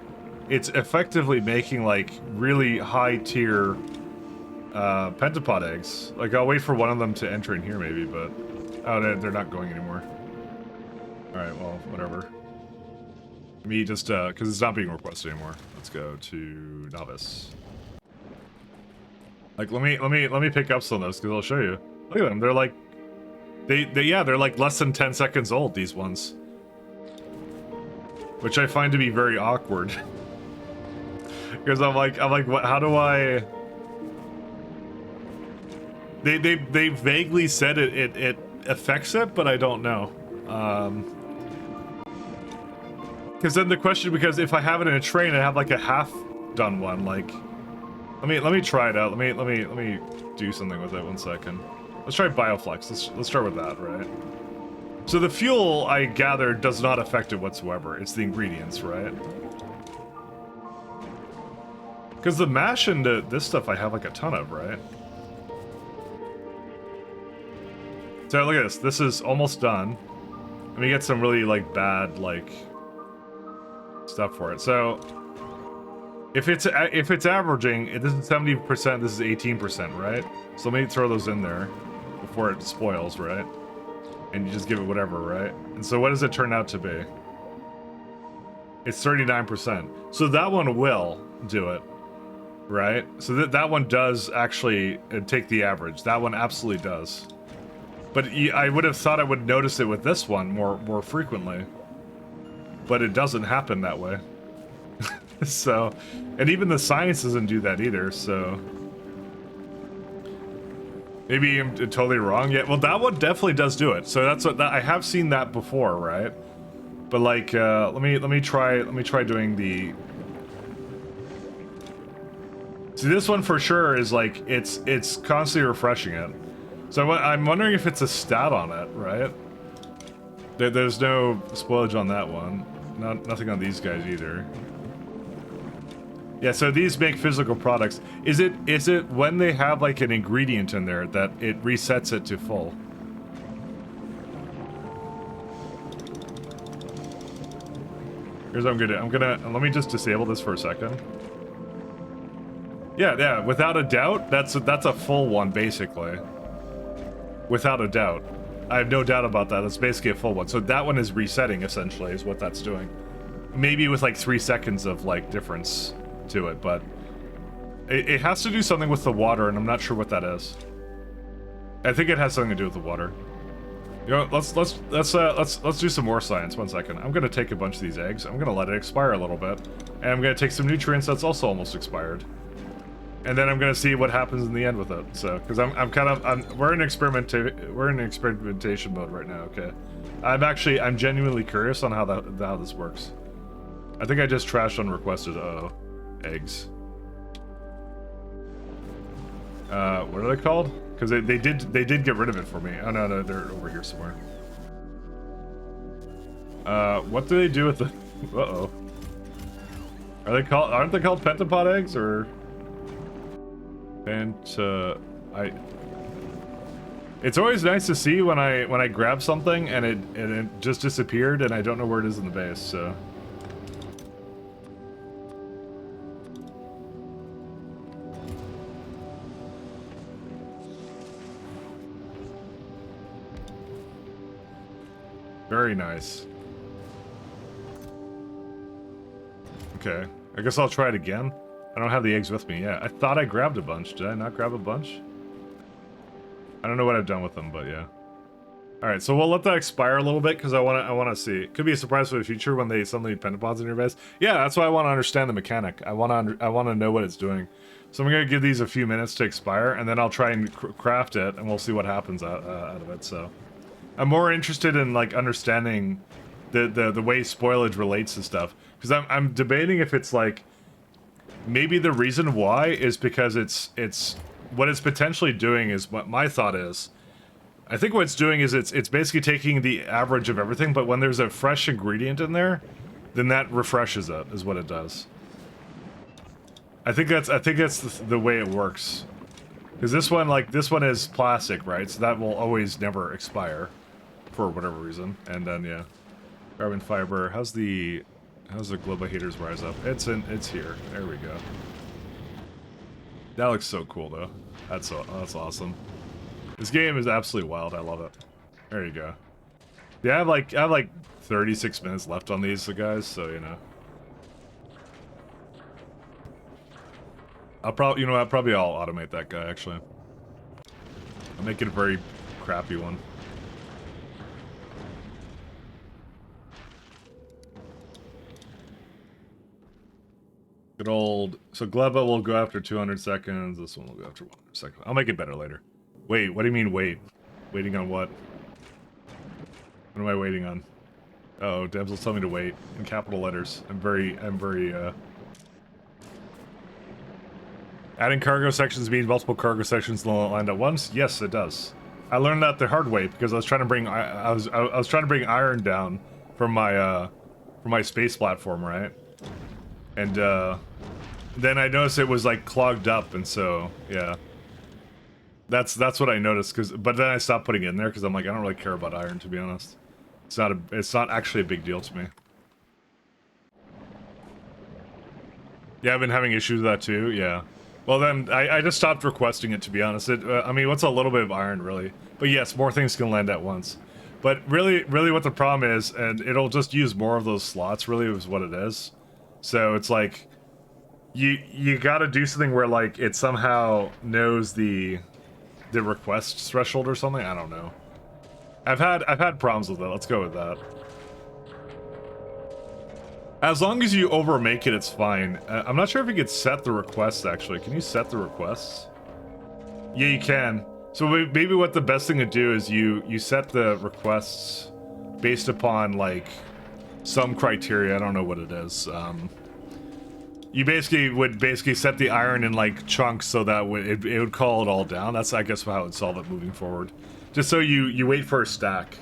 it's effectively making like really high tier pentapod eggs. Like, I'll wait for one of them to enter in here maybe, but oh, they're not going anymore. All right, well, whatever. Me just because it's not being requested anymore. Let's go to novice. Like, let me pick up some of those because I'll show you. Look at them. They're like, they're like less than 10 seconds old. These ones, which I find to be very awkward. Because I'm like, what? How do I? They vaguely said it affects it, but I don't know. Because then the question, because if I have it in a tray and I have like a half done one, like, let me try it out. Let me do something with it. 1 second. Let's try Bioflex. Let's start with that, right? So the fuel, I gather, does not affect it whatsoever. It's the ingredients, right? Because the mash and this stuff I have like a ton of, right? So look at this. This is almost done. Let me get some really like bad like stuff for it. So if it's averaging, this is 70%. This is 18%, right? So let me throw those in there before it spoils, right? And you just give it whatever, right? And so what does it turn out to be? It's 39%. So that one will do it, right? So that one does actually take the average. That one absolutely does. But I would have thought I would notice it with this one more frequently. But it doesn't happen that way. So, and even the science doesn't do that either, so... Maybe I'm totally wrong. Yeah, well, that one definitely does do it. So that's what I have seen that before, right? But like, let me try doing the. See, this one for sure is like it's constantly refreshing it. So I'm wondering if it's a stat on it, right? There's no spoilage on that one. Nothing on these guys either. Yeah, so these make physical products. Is it when they have like an ingredient in there that it resets it to full? Here's what I'm gonna let me just disable this for a second. Yeah, without a doubt, that's a full one basically. Without a doubt. I have no doubt about that. That's basically a full one. So that one is resetting essentially is what that's doing. Maybe with like 3 seconds of like difference to it, but It has to do something with the water, and I'm not sure what that is. I think it has something to do with the water. You know, let's do some more science. 1 second. I'm gonna take a bunch of these eggs. I'm gonna let it expire a little bit, and I'm gonna take some nutrients that's also almost expired, and then I'm gonna see what happens in the end with it. So, because we're in experimentation mode right now. Okay, I'm genuinely curious on how this works. I think I just trashed unrequested. Uh-oh, eggs. What are they called? Because they did get rid of it for me. Oh no, they're over here somewhere. What do they do with the? Uh-oh. Aren't they called pentapod eggs or? It's always nice to see when I grab something and it just disappeared and I don't know where it is in the base. So. Very nice. Okay, I guess I'll try it again. I don't have the eggs with me. Yeah, I thought I grabbed a bunch. Did I not grab a bunch? I don't know what I've done with them, but yeah. All right, so we'll let that expire a little bit because I want to see. It could be a surprise for the future when they suddenly pentapods in your base. Yeah, that's why I want to understand the mechanic. I want to know what it's doing. So I'm gonna give these a few minutes to expire, and then I'll try and craft it, and we'll see what happens out of it. So. I'm more interested in like understanding the way spoilage relates to stuff, because I'm debating if it's like maybe the reason why is because it's what it's potentially doing is what my thought is. I think what it's doing is it's basically taking the average of everything, but when there's a fresh ingredient in there, then that refreshes it is what it does. I think that's the way it works. Because this one is plastic, right? So that will always never expire. For whatever reason, and then yeah, carbon fiber. How's the global haters rise up? It's here. There we go. That looks so cool though. That's awesome. This game is absolutely wild. I love it. There you go. Yeah, I have like 36 minutes left on these guys, so you know. I'll probably automate that guy actually. I'll make it a very crappy one. Good old... So Gleba will go after 200 seconds. This one will go after 100 seconds. I'll make it better later. Wait, what do you mean wait? Waiting on what? What am I waiting on? Uh-oh, Debs tell me to wait. In capital letters. I'm very, Adding cargo sections means multiple cargo sections land at once? Yes, it does. I learned that the hard way because I was trying to bring... I was trying to bring iron down from my space platform, right? And then I noticed it was like clogged up, and so yeah, that's what I noticed. But then I stopped putting it in there because I'm like, I don't really care about iron, to be honest. It's not actually a big deal to me. Yeah, I've been having issues with that too. Yeah. Well then, I just stopped requesting it, to be honest. I mean, what's a little bit of iron really? But yes, more things can land at once. But really what the problem is, and it'll just use more of those slots. Really, is what it is. So it's like, you gotta do something where like it somehow knows the request threshold or something. I don't know. I've had problems with it. Let's go with that. As long as you overmake it, it's fine. I'm not sure if you could set the requests actually. Can you set the requests? Yeah, you can. So maybe what the best thing to do is you set the requests based upon like some criteria. I don't know what it is. You would set the iron in like chunks so that it would call it all down. That's I guess how it would solve it moving forward. Just so you wait for a stack,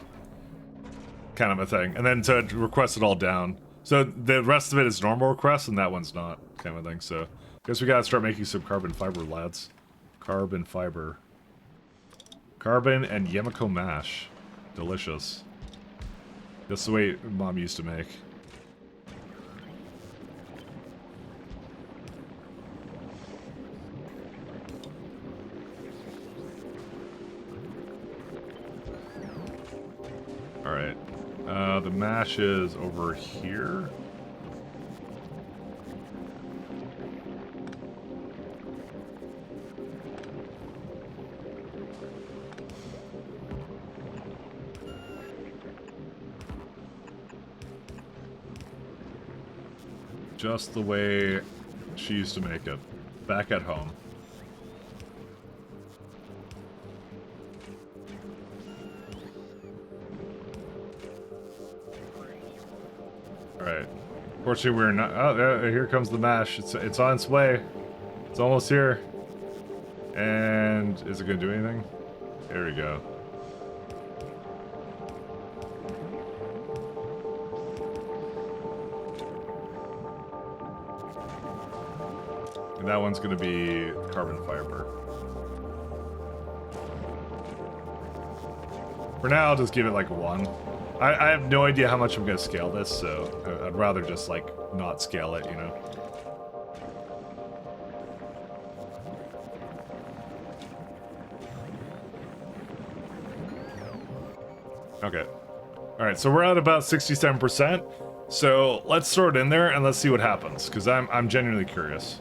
kind of a thing, and then to request it all down. So the rest of it is normal requests, and that one's not, kind of thing. So I guess we gotta start making some carbon fiber, lads. Carbon fiber. Carbon and Yemiko mash. Delicious. That's the way Mom used to make. Alright. The mash is over here. just the way she used to make it. Back at home. Alright. Fortunately, we're not... Oh, here comes the mash. It's on its way. It's almost here. And... is it going to do anything? There we go. And that one's going to be carbon fiber. For now, I'll just give it like a 1. I have no idea how much I'm going to scale this, so I'd rather just like not scale it, you know? Okay. Alright, so we're at about 67%. So let's throw it in there and let's see what happens, because I'm genuinely curious.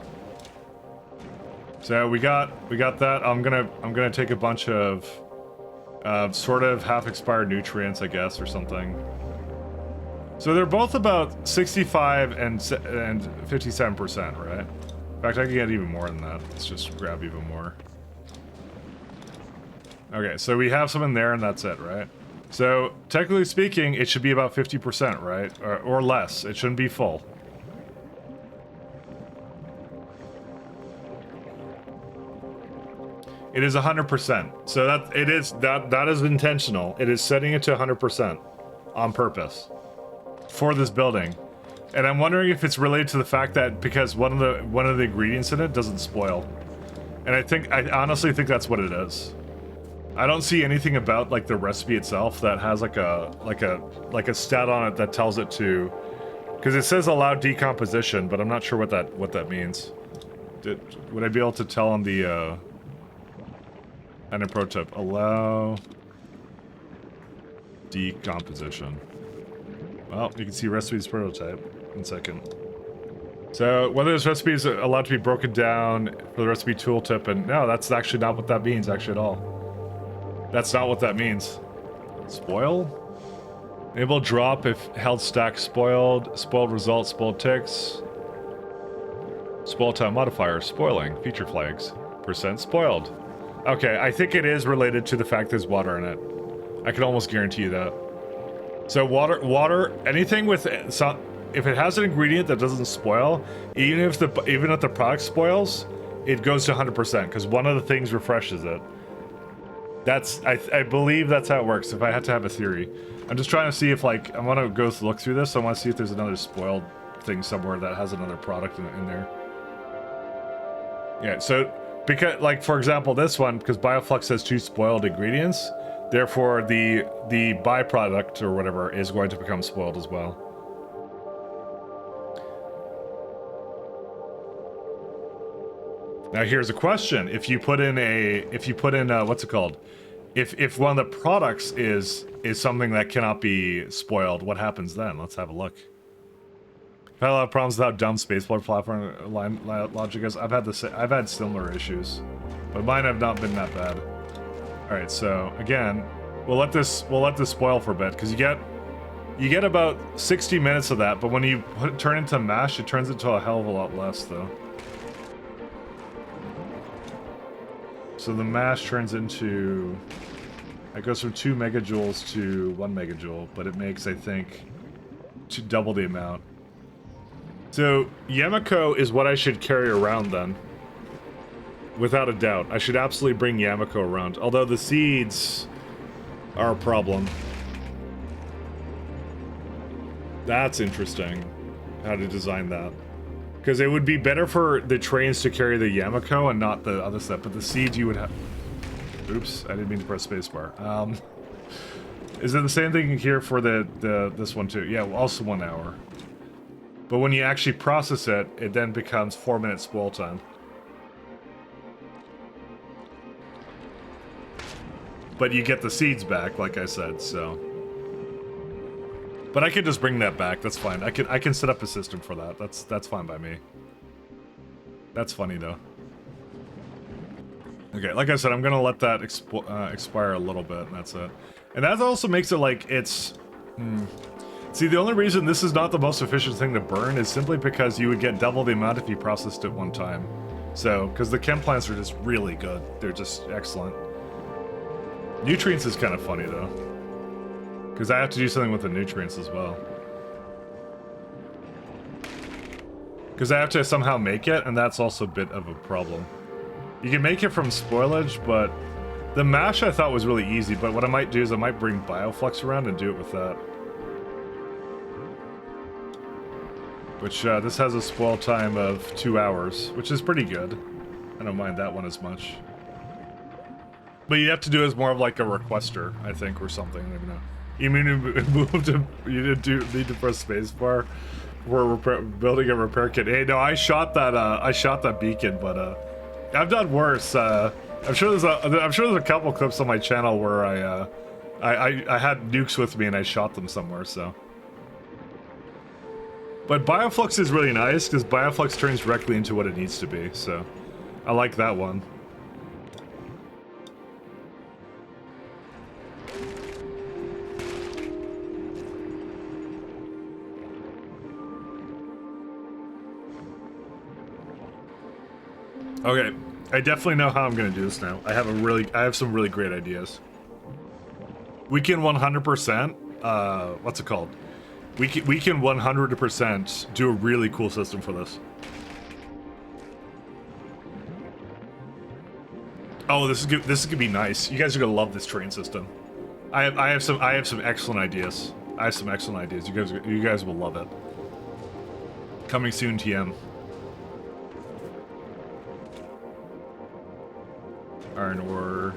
So we got that. I'm gonna take a bunch of sort of half-expired nutrients, I guess, or something. So they're both about 65 and 57%, right? In fact, I can get even more than that. Let's just grab even more. Okay, so we have some in there, and that's it, right? So technically speaking, it should be about 50%, right? Or less. It shouldn't be full. It is 100%. So that is intentional. It is setting it to 100% on purpose for this building. And I'm wondering if it's related to the fact that because one of the ingredients in it doesn't spoil. And I honestly think that's what it is. I don't see anything about like the recipe itself that has like a stat on it that tells it to, because it says allow decomposition, but I'm not sure what that means. Would I be able to tell on the and a pro tip, allow decomposition. Well, you can see recipes prototype in a second. So whether this recipe is allowed to be broken down for the recipe tooltip, and no, that's actually not what that means actually at all. That's not what that means. Spoil? Enable drop if held stack spoiled. Spoiled results, spoiled ticks. Spoil time modifier, spoiling, feature flags. Percent spoiled. Okay, I think it is related to the fact there's water in it. I can almost guarantee you that. So water, anything with some, if it has an ingredient that doesn't spoil, even if the product spoils, it goes to 100% because one of the things refreshes it. I believe that's how it works. If I had to have a theory, I'm just trying to see if like I want to go look through this. I want to see if there's another spoiled thing somewhere that has another product in there. Yeah, so. Because, like, for example, this one, because Bioflux has 2 spoiled ingredients, therefore the byproduct or whatever is going to become spoiled as well. Now here's a question: if you put in what's it called? If one of the products is something that cannot be spoiled, what happens then? Let's have a look. I've had a lot of problems with how dumb spacebar platform logic is. I've had similar issues, but mine have not been that bad. All right, so again, we'll let this spoil for a bit because you get about 60 minutes of that, but when you turn into mash, it turns into a hell of a lot less though. So the mash turns into, it goes from 2 megajoules to 1 megajoule, but it makes, I think, double the amount. So, Yamako is what I should carry around then. Without a doubt. I should absolutely bring Yamako around. Although the seeds are a problem. That's interesting. How to design that. Because it would be better for the trains to carry the Yamako and not the other stuff. But the seeds you would have... Oops, I didn't mean to press spacebar. Is it the same thing here for this one too? Yeah, also 1 hour. But when you actually process it, it then becomes 4 minutes spoil time. But you get the seeds back, like I said, so. But I can just bring that back, that's fine. I can set up a system for that. That's fine by me. That's funny though. Okay, like I said, I'm gonna let that expire a little bit, and that's it. And that also makes it like it's... See, the only reason this is not the most efficient thing to burn is simply because you would get double the amount if you processed it one time. So, because the chem plants are just really good. They're just excellent. Nutrients is kind of funny, though. Because I have to do something with the nutrients as well. Because I have to somehow make it, and that's also a bit of a problem. You can make it from spoilage, but the mash I thought was really easy, but what I might do is I might bring Bioflux around and do it with that. Which, this has a spoil time of 2 hours, which is pretty good. I don't mind that one as much. But you have to do it as more of like a requester, I think, or something. I don't know. You mean you need to press spacebar for building a repair kit? Hey, no, I shot that beacon, but I've done worse. I'm sure there's a couple clips on my channel where I had nukes with me and I shot them somewhere. So. But Bioflux is really nice, because Bioflux turns directly into what it needs to be, so I like that one. Okay, I definitely know how I'm gonna do this now. I have some really great ideas. We can 100%, what's it called? We can 100% do a really cool system for this. Oh, this is gonna be nice. You guys are gonna love this train system. I have some excellent ideas. You guys will love it. Coming soon, TM. Iron ore.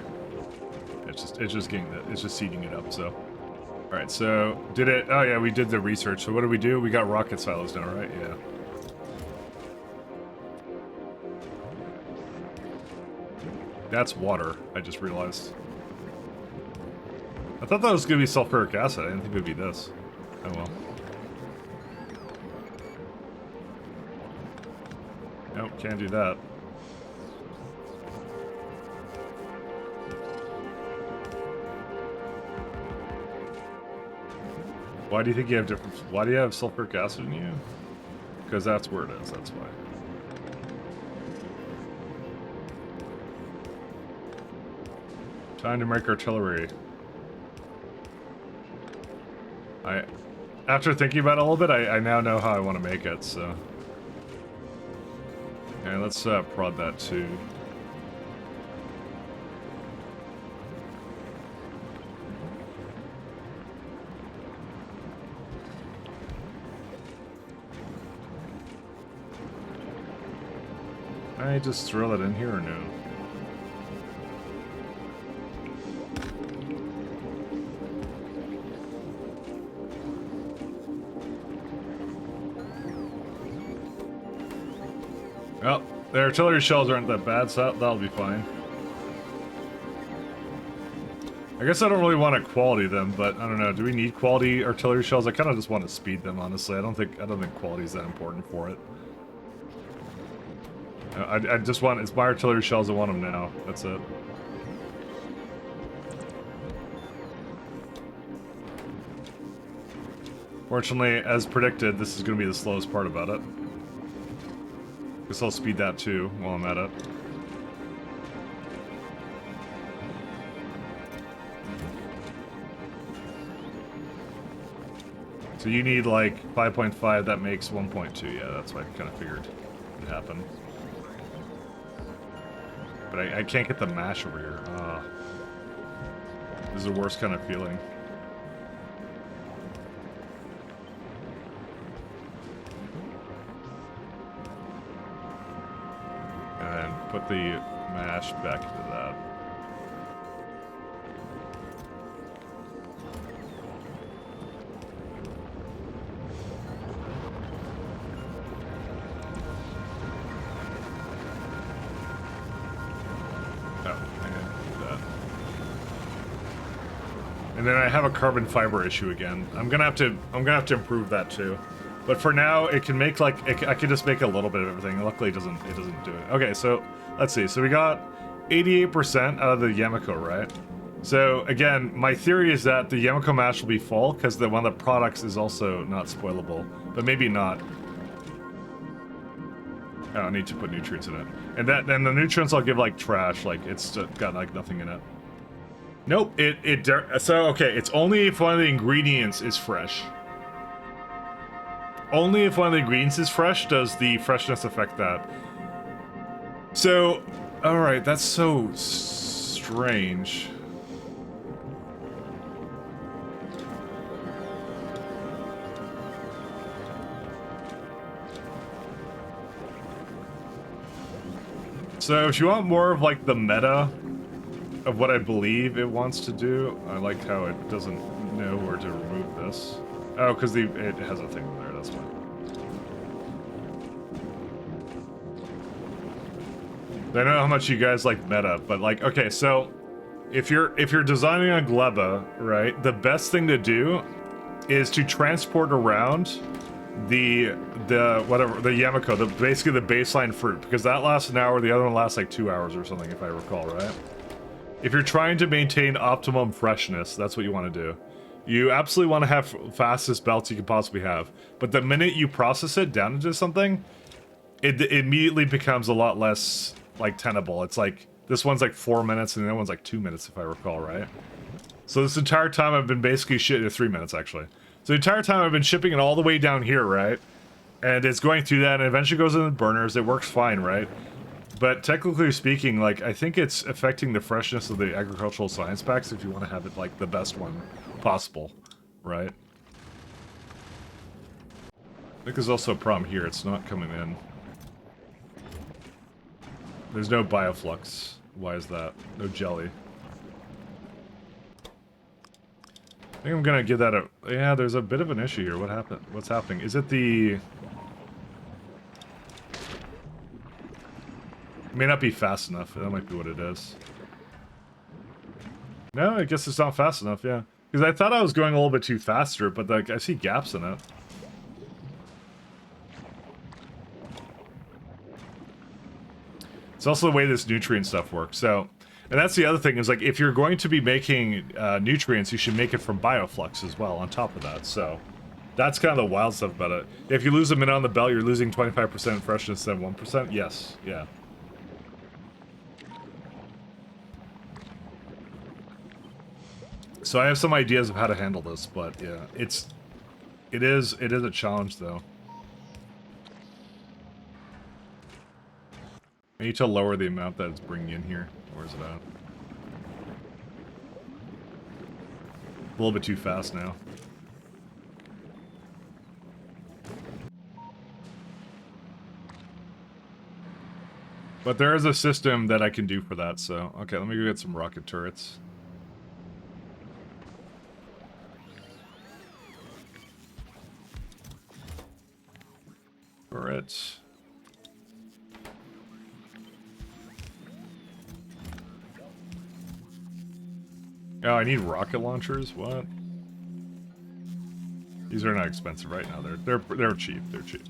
It's just seeding it up. So. Alright, so, oh yeah, we did the research, so what did we do? We got rocket silos now, right? Yeah. That's water, I just realized. I thought that was gonna be sulfuric acid, I didn't think it would be this. Oh well. Nope, can't do that. Why do you think you have different... Why do you have sulfuric acid in you? Because that's where it is, that's why. Time to make artillery. After thinking about it a little bit, I now know how I want to make it, so... Okay, let's prod that too. Can I just throw that in here or no? Well, the artillery shells aren't that bad, so that'll be fine. I guess I don't really want to quality them, but I don't know. Do we need quality artillery shells? I kind of just want to speed them, honestly. I don't think quality is that important for it. I just want, it's my artillery shells, I want them now. That's it. Fortunately, as predicted, this is going to be the slowest part about it. Guess I'll speed that too while I'm at it. So you need like 5.5, that makes 1.2. Yeah, that's what I kind of figured would happen. But I can't get the mash over here. This is the worst kind of feeling. And then put the mash back into that. And then I have a carbon fiber issue again. I'm gonna have to improve that too. But for now, it can make like I can just make a little bit of everything. Luckily, it doesn't do it. Okay, so let's see. So we got 88% out of the Yamako, right? So again, my theory is that the Yamako mash will be full because one of the products is also not spoilable, but maybe not. Oh, I need to put nutrients in it, and then the nutrients I'll give like trash, like it's got like nothing in it. Nope, so okay, it's only if one of the ingredients is fresh. Only if one of the ingredients is fresh does the freshness affect that. So, alright, that's so strange. So if you want more of like the meta of what I believe it wants to do, I like how it doesn't know where to remove this. Oh, because it has a thing there, that's why. I know how much you guys like meta, but like, okay, so if you're designing a gleba, right, the best thing to do is to transport around the Yamako, basically the baseline fruit, because that lasts an hour, the other one lasts like 2 hours or something, if I recall, right? If you're trying to maintain optimum freshness, that's what you want to do. You absolutely want to have fastest belts you can possibly have, but the minute you process it down into something, it immediately becomes a lot less like tenable. It's like this one's like 4 minutes and the other one's like 2 minutes, if I recall, right? So this entire time I've been basically 3 minutes actually. So the entire time I've been shipping it all the way down here, right? And it's going through that and eventually goes in the burners. It works fine, right? But technically speaking, like, I think it's affecting the freshness of the agricultural science packs if you want to have it, like, the best one possible, right? I think there's also a problem here. It's not coming in. There's no bioflux. Why is that? No jelly. I think I'm gonna give that a... Yeah, there's a bit of an issue here. What happened? What's happening? Is it the... It may not be fast enough. That might be what it is. No, I guess it's not fast enough, yeah. Because I thought I was going a little bit too faster, but like I see gaps in it. It's also the way this nutrient stuff works, so... And that's the other thing, is like, if you're going to be making nutrients, you should make it from bioflux as well, on top of that, so... That's kind of the wild stuff about it. If you lose a minute on the belt, you're losing 25% freshness instead of 1%? Yes, yeah. So I have some ideas of how to handle this, but yeah, it is a challenge though. I need to lower the amount that it's bringing in here. Where's it at? A little bit too fast now. But there is a system that I can do for that, so... Okay, let me go get some rocket turrets. Turrets. Oh, I need rocket launchers? What? These are not expensive right now. They're cheap. They're cheap.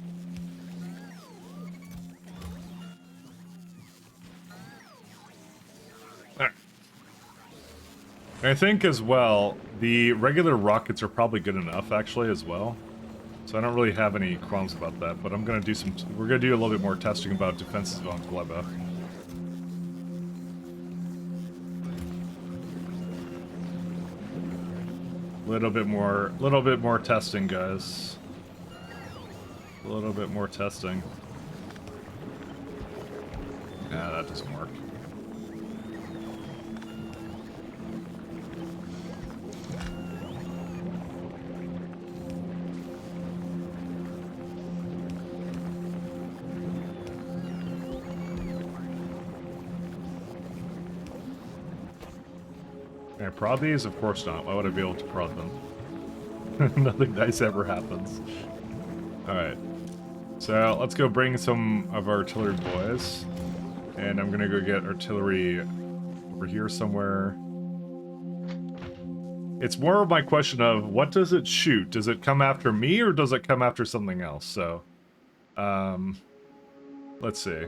Alright. I think as well, the regular rockets are probably good enough actually as well. So I don't really have any qualms about that, but I'm gonna do we're gonna do a little bit more testing about defenses on Gleba. Little bit more testing, guys. A little bit more testing. Nah, that doesn't work. Can I prod these? Of course not. Why would I be able to prod them? Nothing nice ever happens. Alright. So, let's go bring some of our artillery boys. And I'm gonna go get artillery over here somewhere. It's more of my question of, what does it shoot? Does it come after me, or does it come after something else? So, let's see.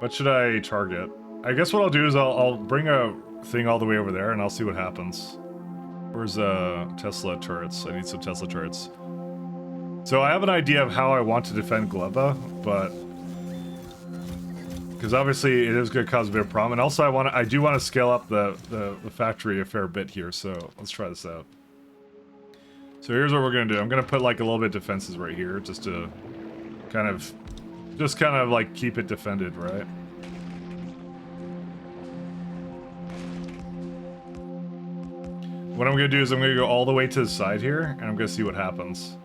What should I target? I guess what I'll do is I'll bring a thing all the way over there, and I'll see what happens. Where's Tesla turrets? I need some Tesla turrets. So I have an idea of how I want to defend Gleba, but because obviously it is going to cause a bit of problem, and also I do want to scale up the factory a fair bit here. So let's try this out. So here's what we're going to do. I'm going to put like a little bit of defenses right here, just to kind of like keep it defended, right? What I'm going to do is I'm going to go all the way to the side here, and I'm going to see what happens.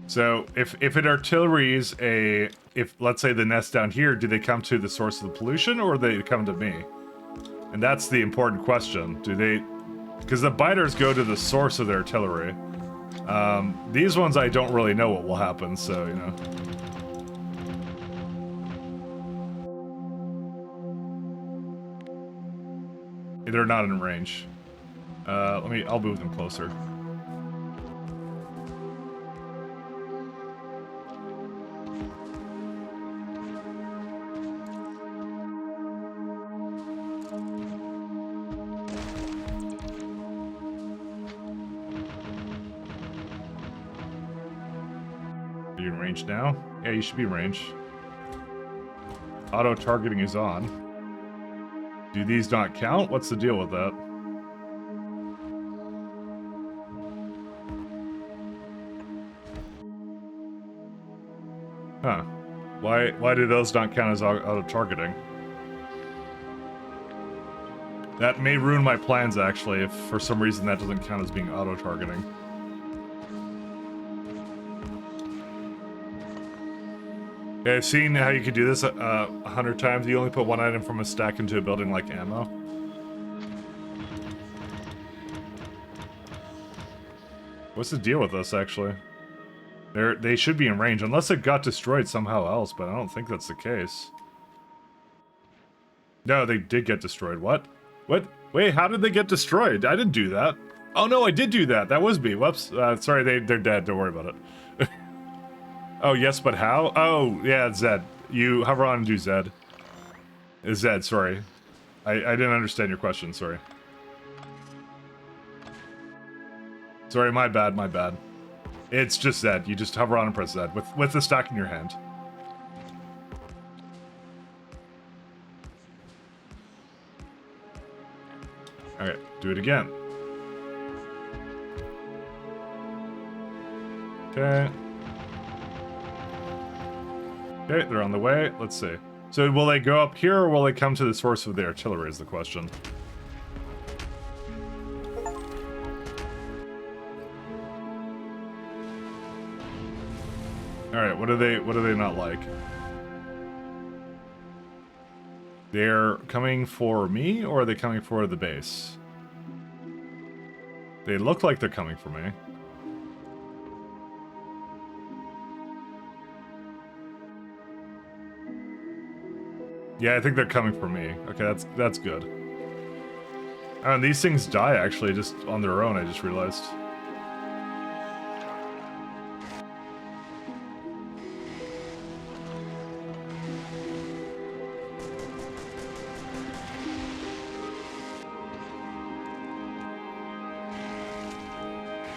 So if it artilleries if let's say the nest down here, do they come to the source of the pollution, or do they come to me? And that's the important question. Do they, because the biters go to the source of their artillery. These ones I don't really know what will happen, so you know. They're not in range. I'll move them closer. Are you in range now? Yeah, you should be in range. Auto targeting is on. Do these not count? What's the deal with that? Huh. Why do those not count as auto-targeting? That may ruin my plans, actually, if for some reason that doesn't count as being auto-targeting. Yeah, I've seen how you could do this 100 times. You only put one item from a stack into a building like ammo. What's the deal with this, actually? They should be in range, unless it got destroyed somehow else, but I don't think that's the case. No, they did get destroyed. What? What? Wait, how did they get destroyed? I didn't do that. Oh no, I did do that. That was me. Whoops. Sorry, they're dead. Don't worry about it. Oh, yes, but how? Oh, yeah, Zed. You hover on and do Zed. Zed, sorry. I didn't understand your question, sorry. Sorry, my bad, my bad. It's just Zed. You just hover on and press Zed with the stack in your hand. Alright, do it again. Okay. Okay, they're on the way. Let's see. So will they go up here, or will they come to the source of the artillery is the question. Alright, what do they not like? They're coming for me, or are they coming for the base? They look like they're coming for me. Yeah, I think they're coming for me. Okay, that's good. And these things die, actually, just on their own, I just realized.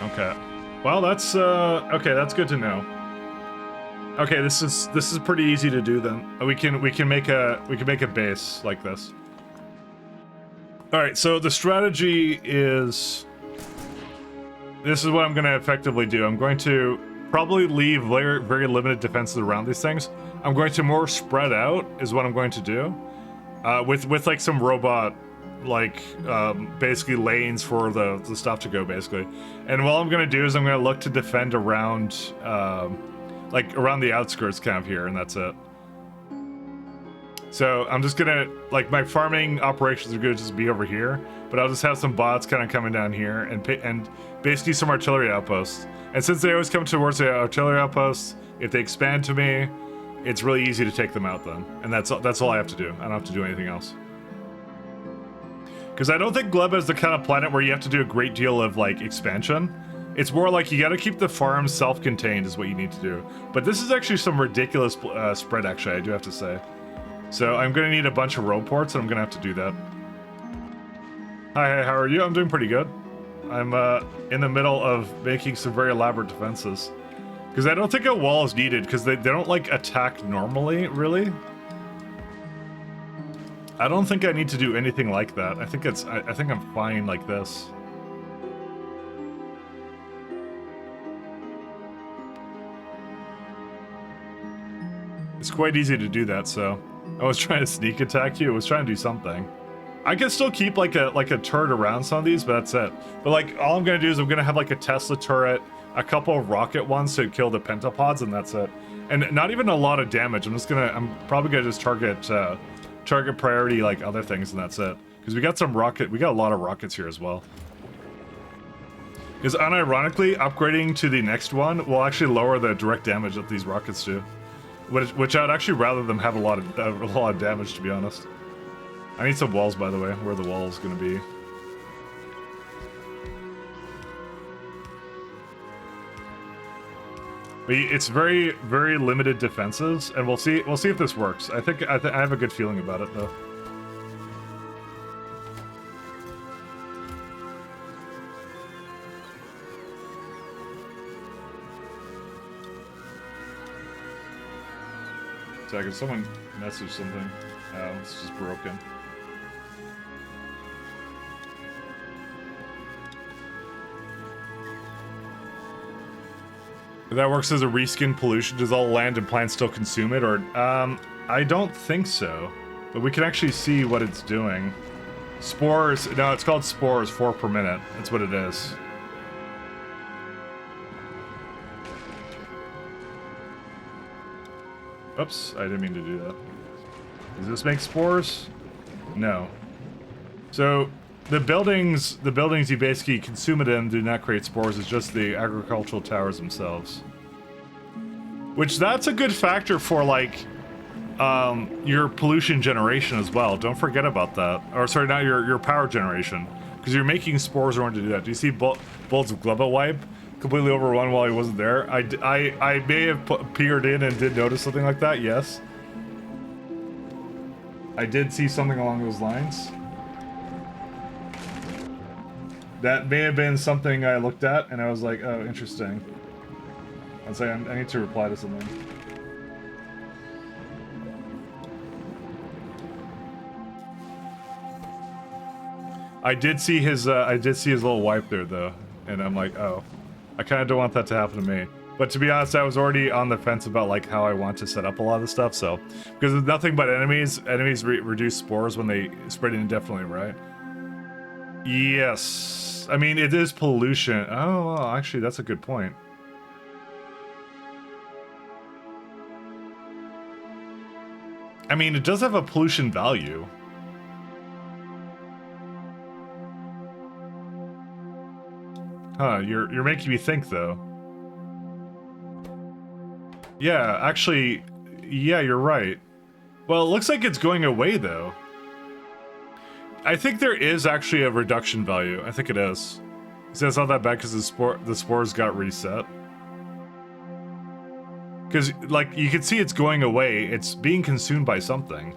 Okay. Well, that's okay, that's good to know. Okay, this is pretty easy to do then. We can make a base like this. All right, so the strategy is this is what I'm going to effectively do. I'm going to probably leave very, very limited defenses around these things. I'm going to more spread out is what I'm going to do. With like some robot like basically lanes for the stuff to go basically. And what I'm going to do is I'm going to look to defend around like around the outskirts kind of here, and that's it. So I'm just gonna, like, my farming operations are gonna just be over here, but I'll just have some bots kind of coming down here and basically some artillery outposts. And since they always come towards the artillery outposts, if they expand to me, it's really easy to take them out then. And that's all I have to do. I don't have to do anything else. Because I don't think Gleba is the kind of planet where you have to do a great deal of, like, expansion. It's more like you gotta keep the farm self-contained is what you need to do. But this is actually some ridiculous spread, actually, I do have to say. So I'm gonna need a bunch of road ports, and I'm gonna have to do that. Hi, how are you? I'm doing pretty good. I'm in the middle of making some very elaborate defenses. Because I don't think a wall is needed, because they don't, like, attack normally, really. I don't think I need to do anything like that. I think I think I'm fine like this. It's quite easy to do that, so... I was trying to sneak attack you, I was trying to do something. I can still keep like a turret around some of these, but that's it. But like, all I'm gonna do is I'm gonna have like a Tesla turret, a couple of rocket ones to kill the pentapods, and that's it. And not even a lot of damage. I'm probably gonna just target priority like other things, and that's it. Because we got a lot of rockets here as well. Because unironically, upgrading to the next one will actually lower the direct damage that these rockets do. Which I'd actually rather them have a lot of damage, to be honest. I need some walls, by the way. Where are the walls gonna be? But it's very, very limited defenses, and we'll see if this works. I have a good feeling about it, though. Second, someone messaged something. Oh, it's just broken. That works as a reskin pollution. Does all land and plants still consume it? Or, I don't think so. But we can actually see what it's doing. Spores, no, it's called spores, 4 per minute. That's what it is. Oops, I didn't mean to do that. Does this make spores? No. So, the buildings you basically consume it in do not create spores, it's just the agricultural towers themselves. Which, that's a good factor for, like, your pollution generation as well. Don't forget about that. Or, sorry, not your power generation. Because you're making spores in order to do that. Do you see Bolts of Gleba Wipe? Completely overrun while he wasn't there. I may have peered in and did notice something like that, yes. I did see something along those lines. That may have been something I looked at, and I was like, oh, interesting. I'd say I need to reply to something. I did see his little wipe there, though, and I'm like, oh. I kind of don't want that to happen to me. But to be honest, I was already on the fence about like how I want to set up a lot of the stuff, so... Because there's nothing but enemies reduce spores when they spread indefinitely, right? Yes. I mean, it is pollution. Oh, well, actually, that's a good point. I mean, it does have a pollution value. Huh, you're making me think, though. Yeah, actually, yeah, you're right. Well, it looks like it's going away, though. I think there is actually a reduction value. I think it is. See, it's not that bad because the spores got reset. Because, like, you can see it's going away. It's being consumed by something.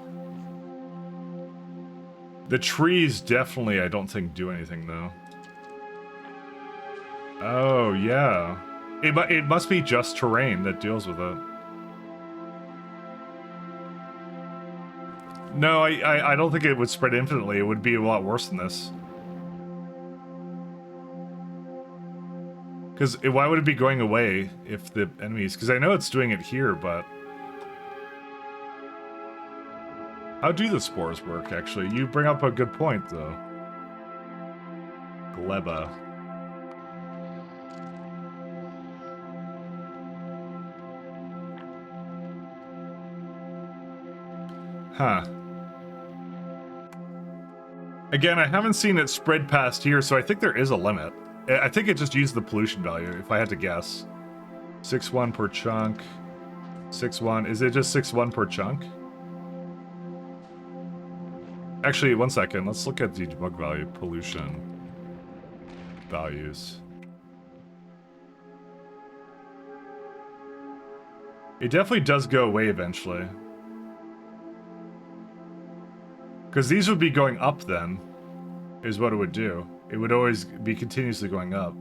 The trees definitely, I don't think, do anything, though. Oh, yeah. It must be just terrain that deals with it. No, I don't think it would spread infinitely. It would be a lot worse than this. Because why would it be going away if the enemies... Because I know it's doing it here, but... How do the spores work, actually? You bring up a good point, though. Gleba. Huh. Again, I haven't seen it spread past here, so I think there is a limit. I think it just used the pollution value, if I had to guess. 6-1 per chunk. 6-1. Is it just 6-1 per chunk? Actually, one second. Let's look at the debug value. Pollution. Values. It definitely does go away eventually. Because these would be going up then, is what it would do. It would always be continuously going up.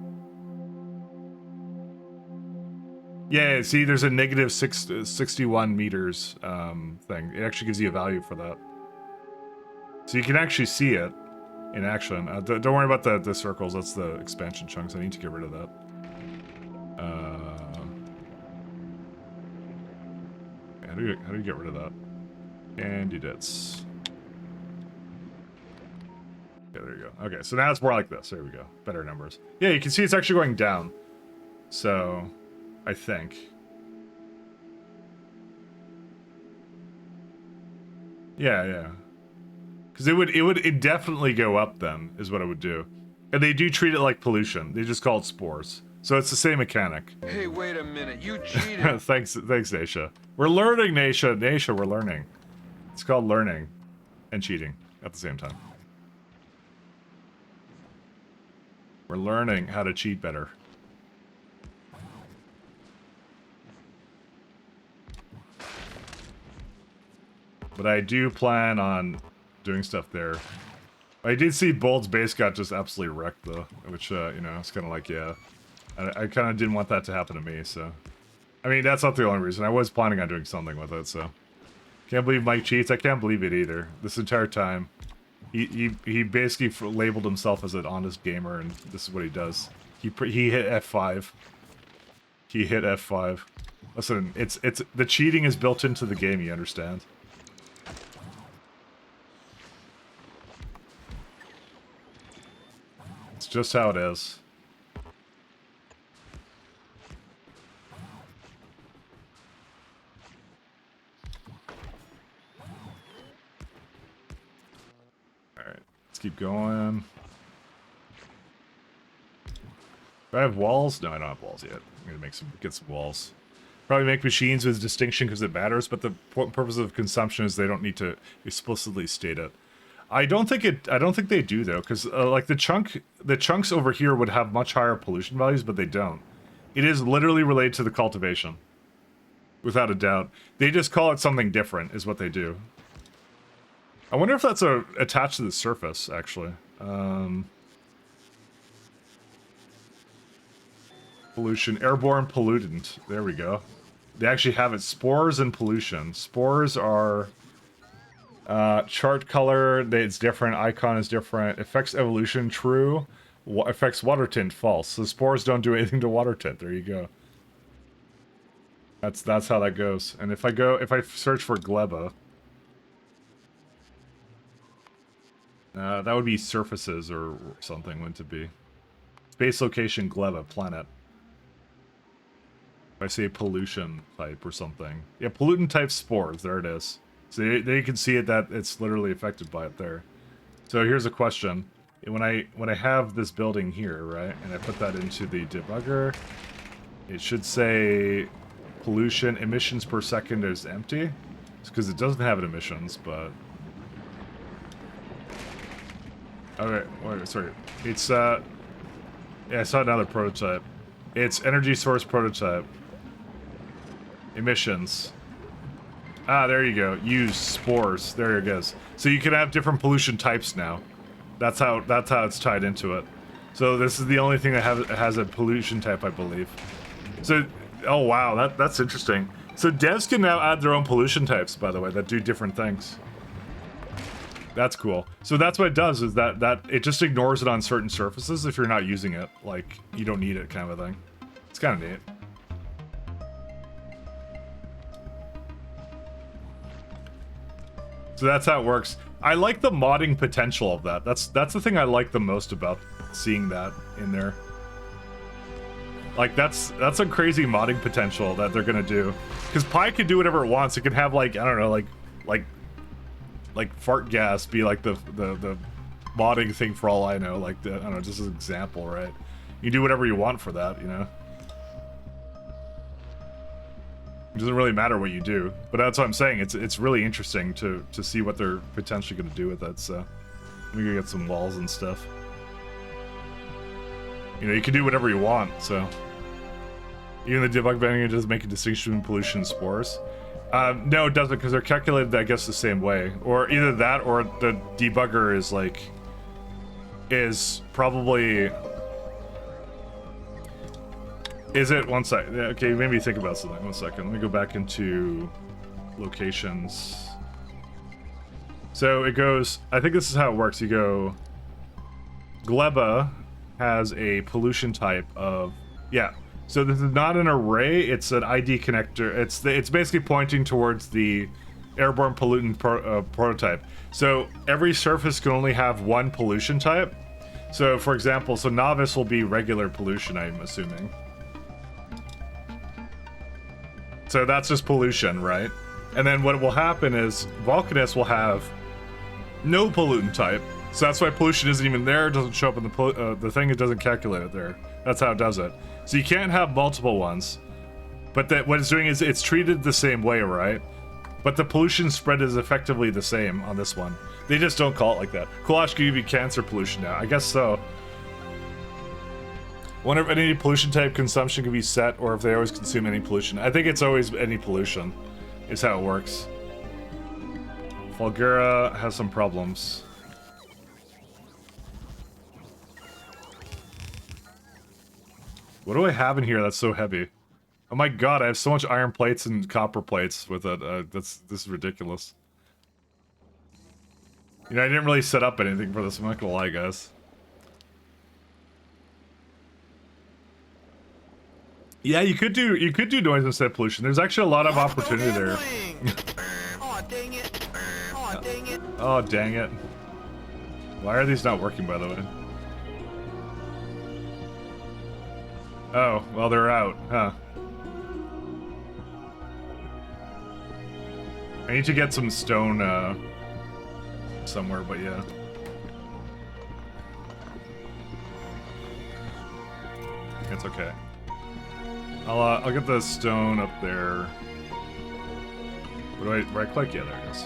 Yeah, see, there's a negative 61 meters thing. It actually gives you a value for that. So you can actually see it in action. Don't worry about the circles. That's the expansion chunks. I need to get rid of that. How do you get rid of that? Candidates. Yeah, there you go. Okay, so now it's more like this. There we go. Better numbers. Yeah, you can see it's actually going down. So, I think. Yeah. Because it would definitely go up then, is what it would do. And they do treat it like pollution. They just call it spores. So it's the same mechanic. Hey, wait a minute. You cheated. thanks, Nasha. We're learning, Nasha. Nasha, we're learning. It's called learning and cheating at the same time. We're learning how to cheat better. But I do plan on doing stuff there. I did see Bold's base got just absolutely wrecked though, which, you know, it's kind of like, yeah. I kind of didn't want that to happen to me, so. I mean, that's not the only reason. I was planning on doing something with it, so. Can't believe Mike cheats. I can't believe it either. This entire time. He basically labeled himself as an honest gamer, and this is what he does. He hit F5. He hit F5. Listen, it's the cheating is built into the game, you understand? It's just how it is. Alright, let's keep going. Do I have walls? No, I don't have walls yet. I'm gonna get some walls. Probably make machines with distinction because it matters, but the purpose of consumption is they don't need to explicitly state it. I don't think they do though, because like the chunks over here would have much higher pollution values, but they don't. It is literally related to the cultivation, without a doubt. They just call it something different, is what they do. I wonder if that's attached to the surface, actually. Pollution, airborne pollutant. There we go. They actually have it. Spores and pollution. Spores are chart color. It's different. Icon is different. Affects evolution. True. Affects water tint. False. So spores don't do anything to water tint. There you go. That's how that goes. And if I search for gleba, that would be surfaces or something. Wouldn't it be? Space location gleba planet. If I say pollution type or something. Yeah, pollutant type spores. There it is. So they can see it that it's literally affected by it there. So here's a question. When I have this building here, right, and I put that into the debugger, it should say pollution emissions per second is empty. It's because it doesn't have emissions, but okay, wait, sorry. It's yeah, I saw another prototype. It's energy source prototype. Emissions. Ah, there you go. Use spores. There it goes. So you can have different pollution types now. That's how it's tied into it. So this is the only thing that has a pollution type, I believe. So, oh wow, that's interesting. So devs can now add their own pollution types, by the way, that do different things. That's cool. So that's what it does, is that it just ignores it on certain surfaces if you're not using it. Like, you don't need it kind of a thing. It's kind of neat. So that's how it works. I like the modding potential of that. That's the thing I like the most about seeing that in there. Like, that's a crazy modding potential that they're gonna do. Because Pi can do whatever it wants. It can have, like, I don't know, like fart gas be like the modding thing for all I know. Like, I don't know, just as an example, right? You do whatever you want for that, you know? It doesn't really matter what you do, but that's what I'm saying. It's really interesting to see what they're potentially going to do with that. So let me go get some walls and stuff. You know, you can do whatever you want. So even the debug vendor does make a distinction between pollution and spores. No, it doesn't, because they're calculated, I guess, the same way. Or either that, or the debugger is like... is probably... Is it... One sec. Okay, you made me think about something. 1 second. Let me go back into... locations. So it goes... I think this is how it works. You go... Gleba has a pollution type of... Yeah. So this is not an array, it's an ID connector. It's basically pointing towards the airborne pollutant prototype. So every surface can only have one pollution type. So for example, so novice will be regular pollution, I'm assuming. So that's just pollution, right? And then what will happen is Vulcanus will have no pollutant type. So that's why pollution isn't even there. It doesn't show up in the thing. It doesn't calculate it there. That's how it does it. So you can't have multiple ones. But that what it's doing is it's treated the same way, right? But the pollution spread is effectively the same on this one. They just don't call it like that. Kulash can give you cancer pollution now. I guess so. Wonder if any pollution type consumption can be set, or if they always consume any pollution. I think it's always any pollution, is how it works. Fulgura has some problems. What do I have in here that's so heavy? Oh my god, I have so much iron plates and copper plates with it. This is ridiculous. You know, I didn't really set up anything for this, I'm not gonna lie, guys. Yeah, you could do noise instead of pollution. There's actually a lot of opportunity there. Aw, dang it. Aw, dang it. Oh, dang it. Why are these not working, by the way? Oh, well, they're out, huh? I need to get some stone, somewhere, but yeah. It's okay. I'll get the stone up there. What do I right click? Yeah, there it is.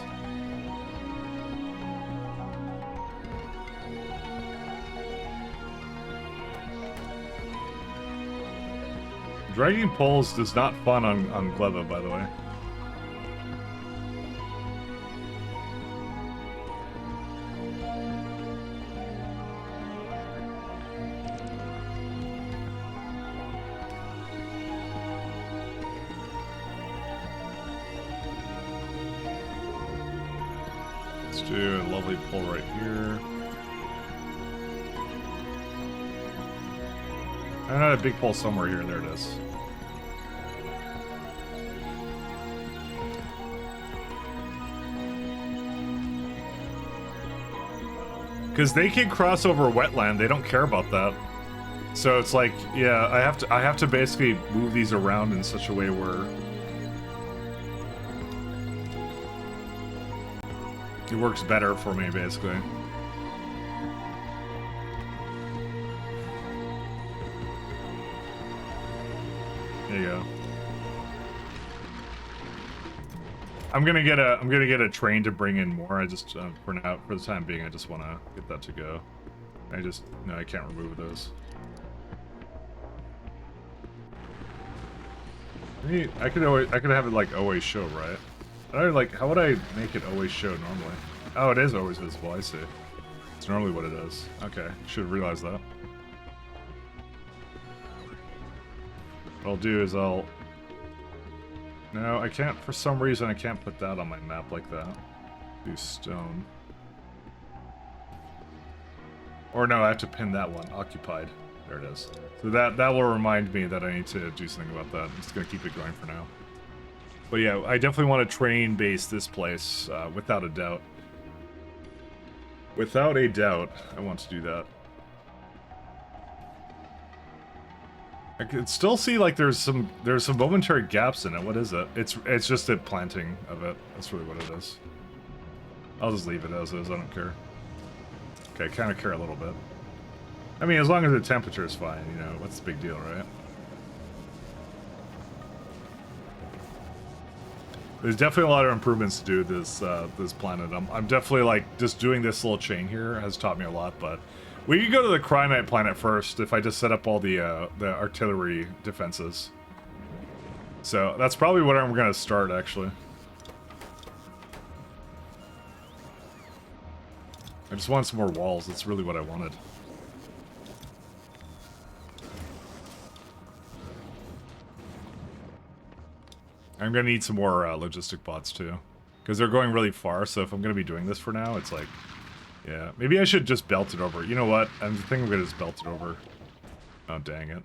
Dragging poles is not fun on Gleba, by the way. Let's do a lovely pole right here. I had a big pole somewhere here. There it is. Because they can cross over wetland, they don't care about that. So it's like, yeah, I have to basically move these around in such a way where it works better for me, basically. There you go. I'm gonna get a train to bring in more. I just for now, for the time being, I just want to get that to go. No, I can't remove those. I could have it like always show, right? How would I make it always show normally? Oh, it is always visible. I see. It's normally what it is. Okay, should have realized that. What I'll do is No, I can't, for some reason, I can't put that on my map like that. Do stone. Or no, I have to pin that one, occupied. There it is. So that will remind me that I need to do something about that. I'm just gonna keep it going for now. But yeah, I definitely want to train base this place, without a doubt. Without a doubt, I want to do that. I can still see like there's some momentary gaps in it. What is it? It's just a planting of it. That's really what it is. I'll just leave it as is. I don't care. Okay, I kind of care a little bit. I mean, as long as the temperature is fine, you know, what's the big deal, right? There's definitely a lot of improvements to do this this planet. I'm definitely like just doing this little chain here has taught me a lot, but. We could go to the Cryonite planet first if I just set up all the artillery defenses. So that's probably what I'm going to start, actually. I just want some more walls. That's really what I wanted. I'm gonna need some more logistic bots too. Because they're going really far, so if I'm gonna be doing this for now, it's like... Yeah, maybe I should just belt it over. You know what? I think I'm gonna just belt it over. Oh, dang it.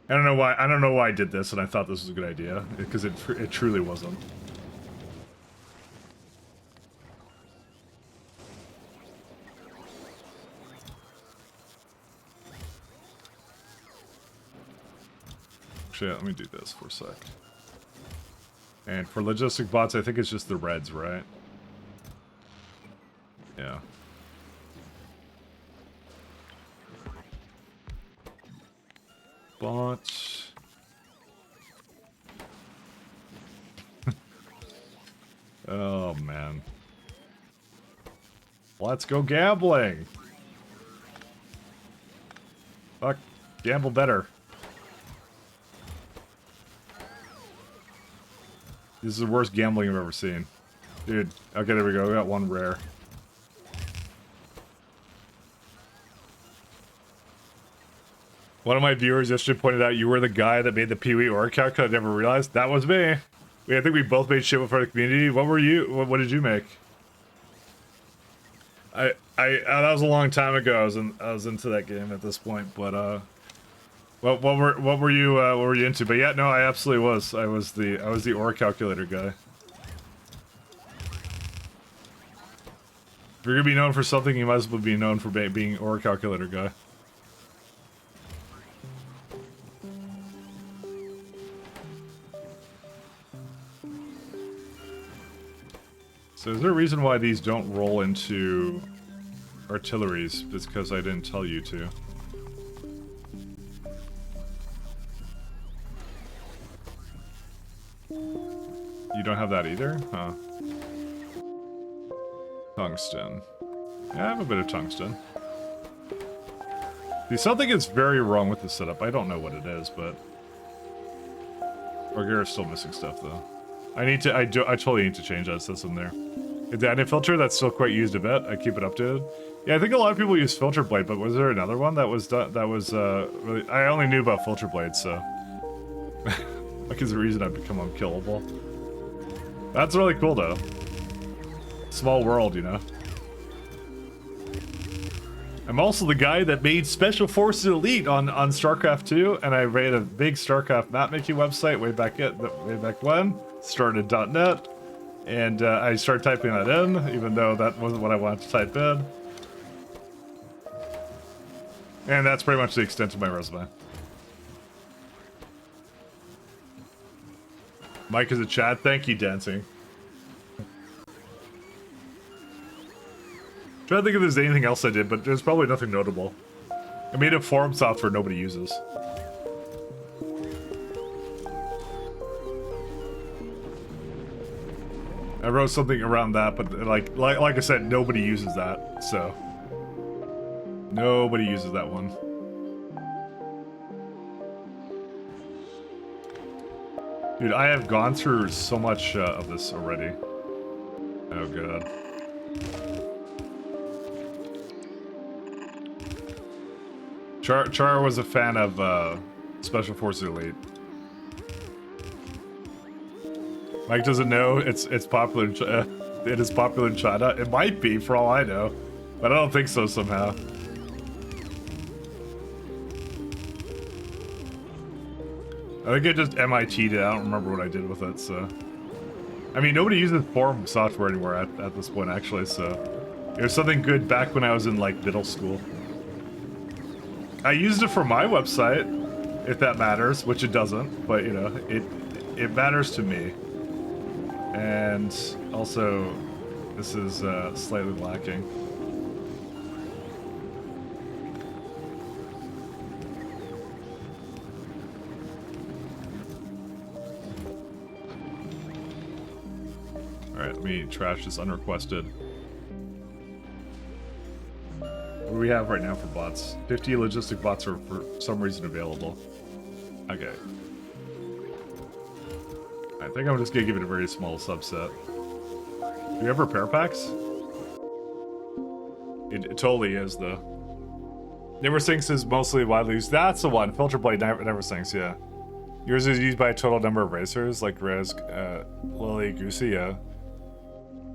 I don't know why I did this, and I thought this was a good idea. Because it truly wasn't. Actually, let me do this for a sec. And for logistic bots, I think it's just the reds, right? Yeah. Bots. Oh, man. Let's go gambling! Fuck. Gamble better. This is the worst gambling I've ever seen. Dude, okay, there we go. We got one rare. One of my viewers yesterday pointed out you were the guy that made the Pee-wee org calc. I never realized. That was me. I think we both made shit for the community. What were you? What did you make? That was a long time ago. I was into that game at this point, but what were you into? But yeah, no, I absolutely was. I was the ore calculator guy. If you're gonna be known for something, you might as well be known for being ore calculator guy. So is there a reason why these don't roll into artilleries? It's because I didn't tell you to. You don't have that either? Huh. Tungsten. Yeah, I have a bit of tungsten. See, something is very wrong with the setup. I don't know what it is, but... Orgera's still missing stuff, though. I totally need to change that system there. The edit filter, that's still quite used a bit. I keep it updated. Yeah, I think a lot of people use filter blade, but was there another one that was really... I only knew about filter blade, so... Like, is the reason I've become unkillable. That's really cool, though. Small world, you know? I'm also the guy that made Special Forces Elite on StarCraft 2, and I made a big StarCraft map-making website way back when. Started .NET, and I started typing that in, even though that wasn't what I wanted to type in. And that's pretty much the extent of my resume. Mike is a chat. Thank you, Dancing. Trying to think if there's anything else I did, but there's probably nothing notable. I made a forum software nobody uses. I wrote something around that, but like I said, nobody uses that, so... Nobody uses that one. Dude, I have gone through so much of this already. Oh god. Char was a fan of Special Forces Elite. Mike doesn't know it's popular. It is popular in China. It might be, for all I know, but I don't think so somehow. I think it just MIT'd it. I don't remember what I did with it. So, I mean, nobody uses forum software anymore at this point, actually. So, it was something good back when I was in like middle school. I used it for my website, if that matters, which it doesn't, but you know, it matters to me. And also, this is slightly lacking. Alright, let me trash this unrequested. What do we have right now for bots? 50 logistic bots are for some reason available. Okay. I think I'm just gonna give it a very small subset. Do you have repair packs? It totally is, though. Never sinks is mostly widely used. That's the one. Filter blade never sinks, yeah. Yours is used by a total number of racers, like Rez, Lily, Goosey, yeah.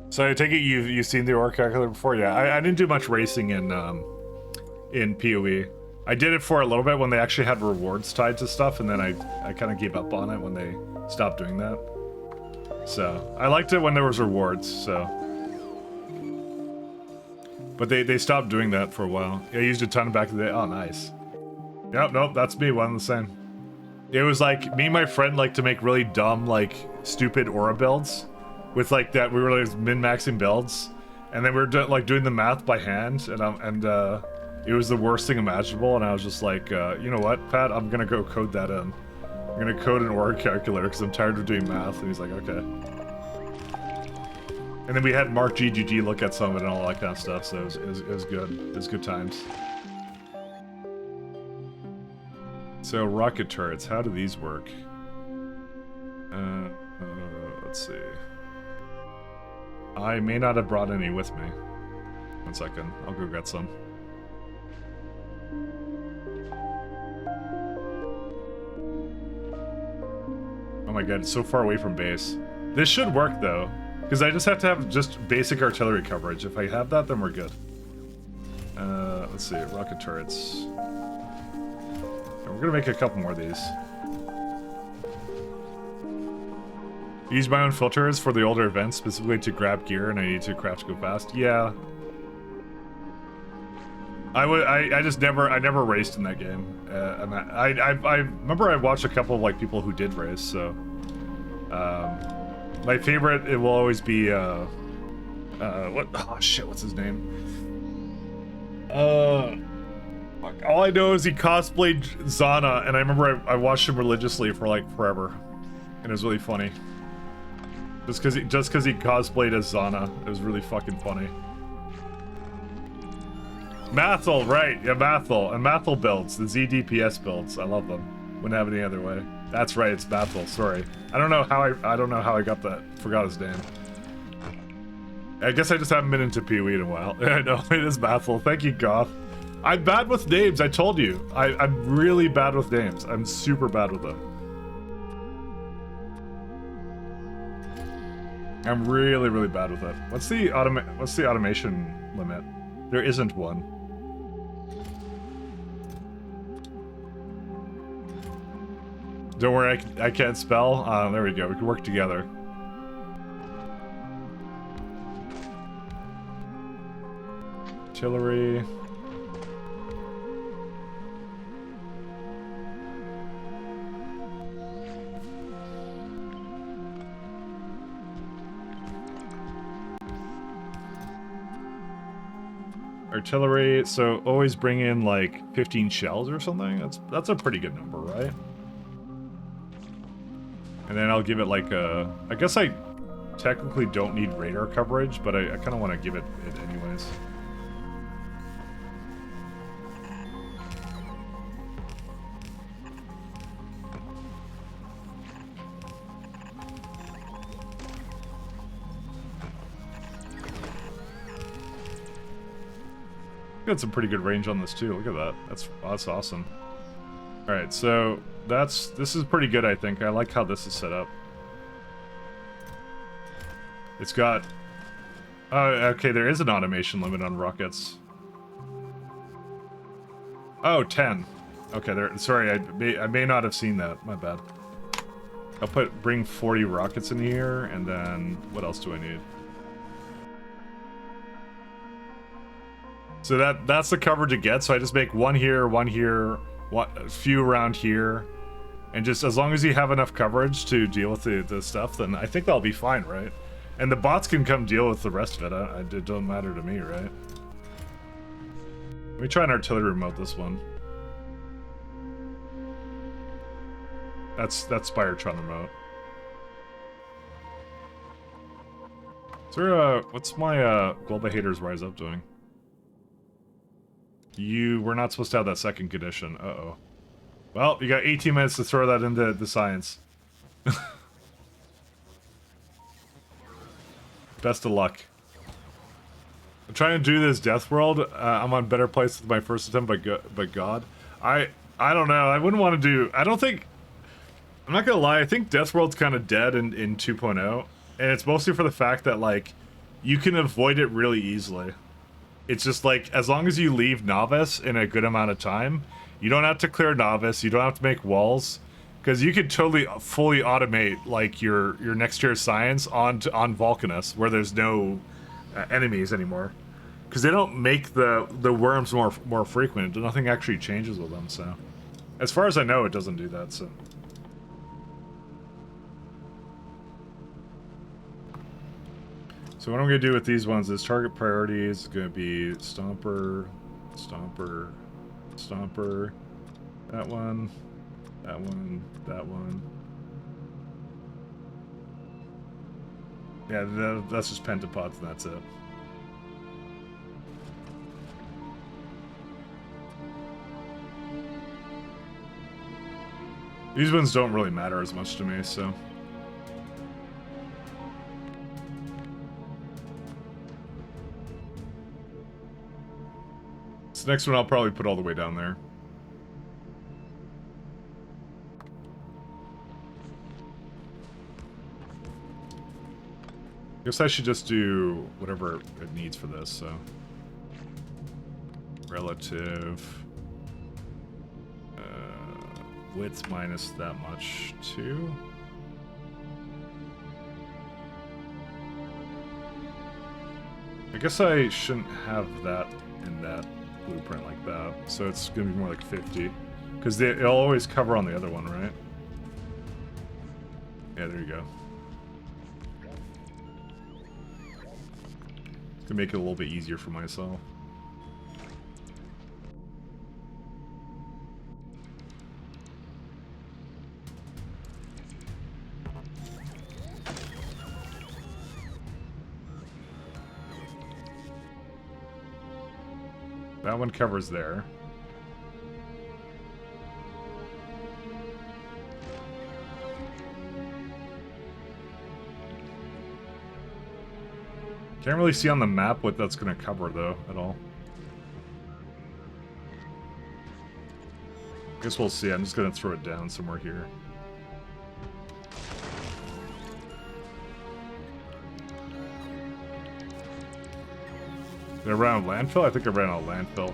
So I take it you've seen the ore calculator before? Yeah, I didn't do much racing in PoE. I did it for a little bit when they actually had rewards tied to stuff, and then I kind of gave up on it when they stopped doing that. So, I liked it when there was rewards, so. But they stopped doing that for a while. I used a ton back in the day. Oh, nice. Yep, nope, that's me, one and the same. It was like, me and my friend like to make really dumb, like, stupid aura builds. With like that, we were like min-maxing builds. And then we were like doing the math by hand, and it was the worst thing imaginable, and I was just like, you know what, Pat, I'm gonna go code that in. I'm gonna code an aura calculator because I'm tired of doing math, and he's like, okay. And then we had Mark GGG look at some of it and all that kind of stuff, so it was good. It was good times. So, rocket turrets, how do these work? Let's see. I may not have brought any with me. 1 second, I'll go get some. Oh my god, it's so far away from base. This should work though, because I just have to have just basic artillery coverage. If I have that, then we're good. Let's see, rocket turrets. And we're gonna make a couple more of these. Use my own filters for the older events, specifically to grab gear, and I need to craft to go fast. Yeah. I just never raced in that game, and I remember I watched a couple of like people who did race. So, my favorite it will always be what? Oh shit, what's his name? All I know is he cosplayed Zana, and I remember I watched him religiously for like forever, and it was really funny. Just because he cosplayed as Zana, it was really fucking funny. Mathel, right? Yeah, Mathel and Mathel builds, the ZDPS builds. I love them. Wouldn't have it any other way. That's right, it's Mathel. Sorry, I don't know how I got that. Forgot his name. I guess I just haven't been into PoE in a while. I know it is Mathel. Thank you, Goth. I'm bad with names. I told you. I'm really bad with names. I'm super bad with them. I'm really, really bad with it. What's the automation limit? There isn't one. Don't worry, I can't spell. There we go. We can work together. Artillery. Artillery, so always bring in like 15 shells or something. That's a pretty good number, right? And then I'll give it like a... I guess I technically don't need radar coverage, but I kind of want to give it anyways. Got some pretty good range on this too. Look at that. That's awesome. All right, so this is pretty good, I think. I like how this is set up. It's got... okay, there is an automation limit on rockets. Oh, 10. Okay, sorry, I may not have seen that. My bad. I'll bring 40 rockets in here, and then what else do I need? So that's the coverage it gets. So I just make one here, a few around here, and just as long as you have enough coverage to deal with the stuff, then I think that'll be fine, right? And the bots can come deal with the rest of it. It don't matter to me, right? Let me try an artillery remote this one. That's Spiretron remote. Is there what's my Global Haters Rise Up doing? We're not supposed to have that second condition. Uh-oh. Well, you got 18 minutes to throw that into the science. Best of luck. I'm trying to do this Death World. I'm on better place with my first attempt, but God. I don't know. I wouldn't want to do... I don't think... I'm not gonna lie, I think Death World's kind of dead in 2.0. And it's mostly for the fact that, like, you can avoid it really easily. It's just like, as long as you leave Novice in a good amount of time, you don't have to clear Novice, you don't have to make walls, because you could totally fully automate, like, your next tier science on Vulcanus, where there's no enemies anymore. Because they don't make the worms more frequent. Nothing actually changes with them, so... As far as I know, it doesn't do that, so... So what I'm going to do with these ones is target priority is going to be Stomper, Stomper, Stomper, that one, that one, that one. Yeah, that's just pentapods and that's it. These ones don't really matter as much to me, so... This next one I'll probably put all the way down there. Guess I should just do whatever it needs for this, so... Relative... width minus that much, too. I guess I shouldn't have that in that blueprint like that, so it's gonna be more like 50. Because it'll always cover on the other one, right? Yeah, there you go. To make it a little bit easier for myself. That one covers there. Can't really see on the map what that's going to cover, though, at all. Guess we'll see. I'm just going to throw it down somewhere here. Did I run out of landfill? I think I ran out of landfill.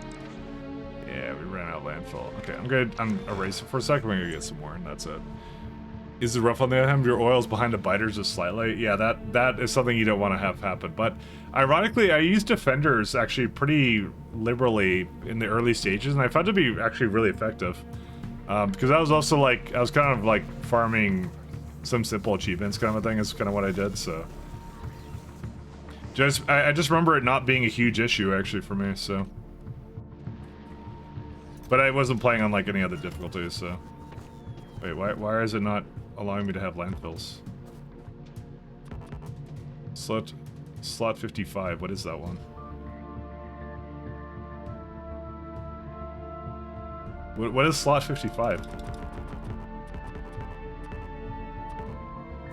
Yeah, we ran out of landfill. Okay, I'm erasing for a second. We're gonna get some more, and that's it. Is it rough on the other hand? Your oils behind the biters just slightly? Yeah, that is something you don't want to have happen. But ironically, I used defenders actually pretty liberally in the early stages, and I found it to be actually really effective. Because I was also like, I was kind of like farming some simple achievements kind of a thing is kind of what I did, so. I just remember it not being a huge issue, actually, for me, so... But I wasn't playing on, like, any other difficulties, so... Wait, why is it not allowing me to have landfills? Slot 55, what is that one? What is slot 55?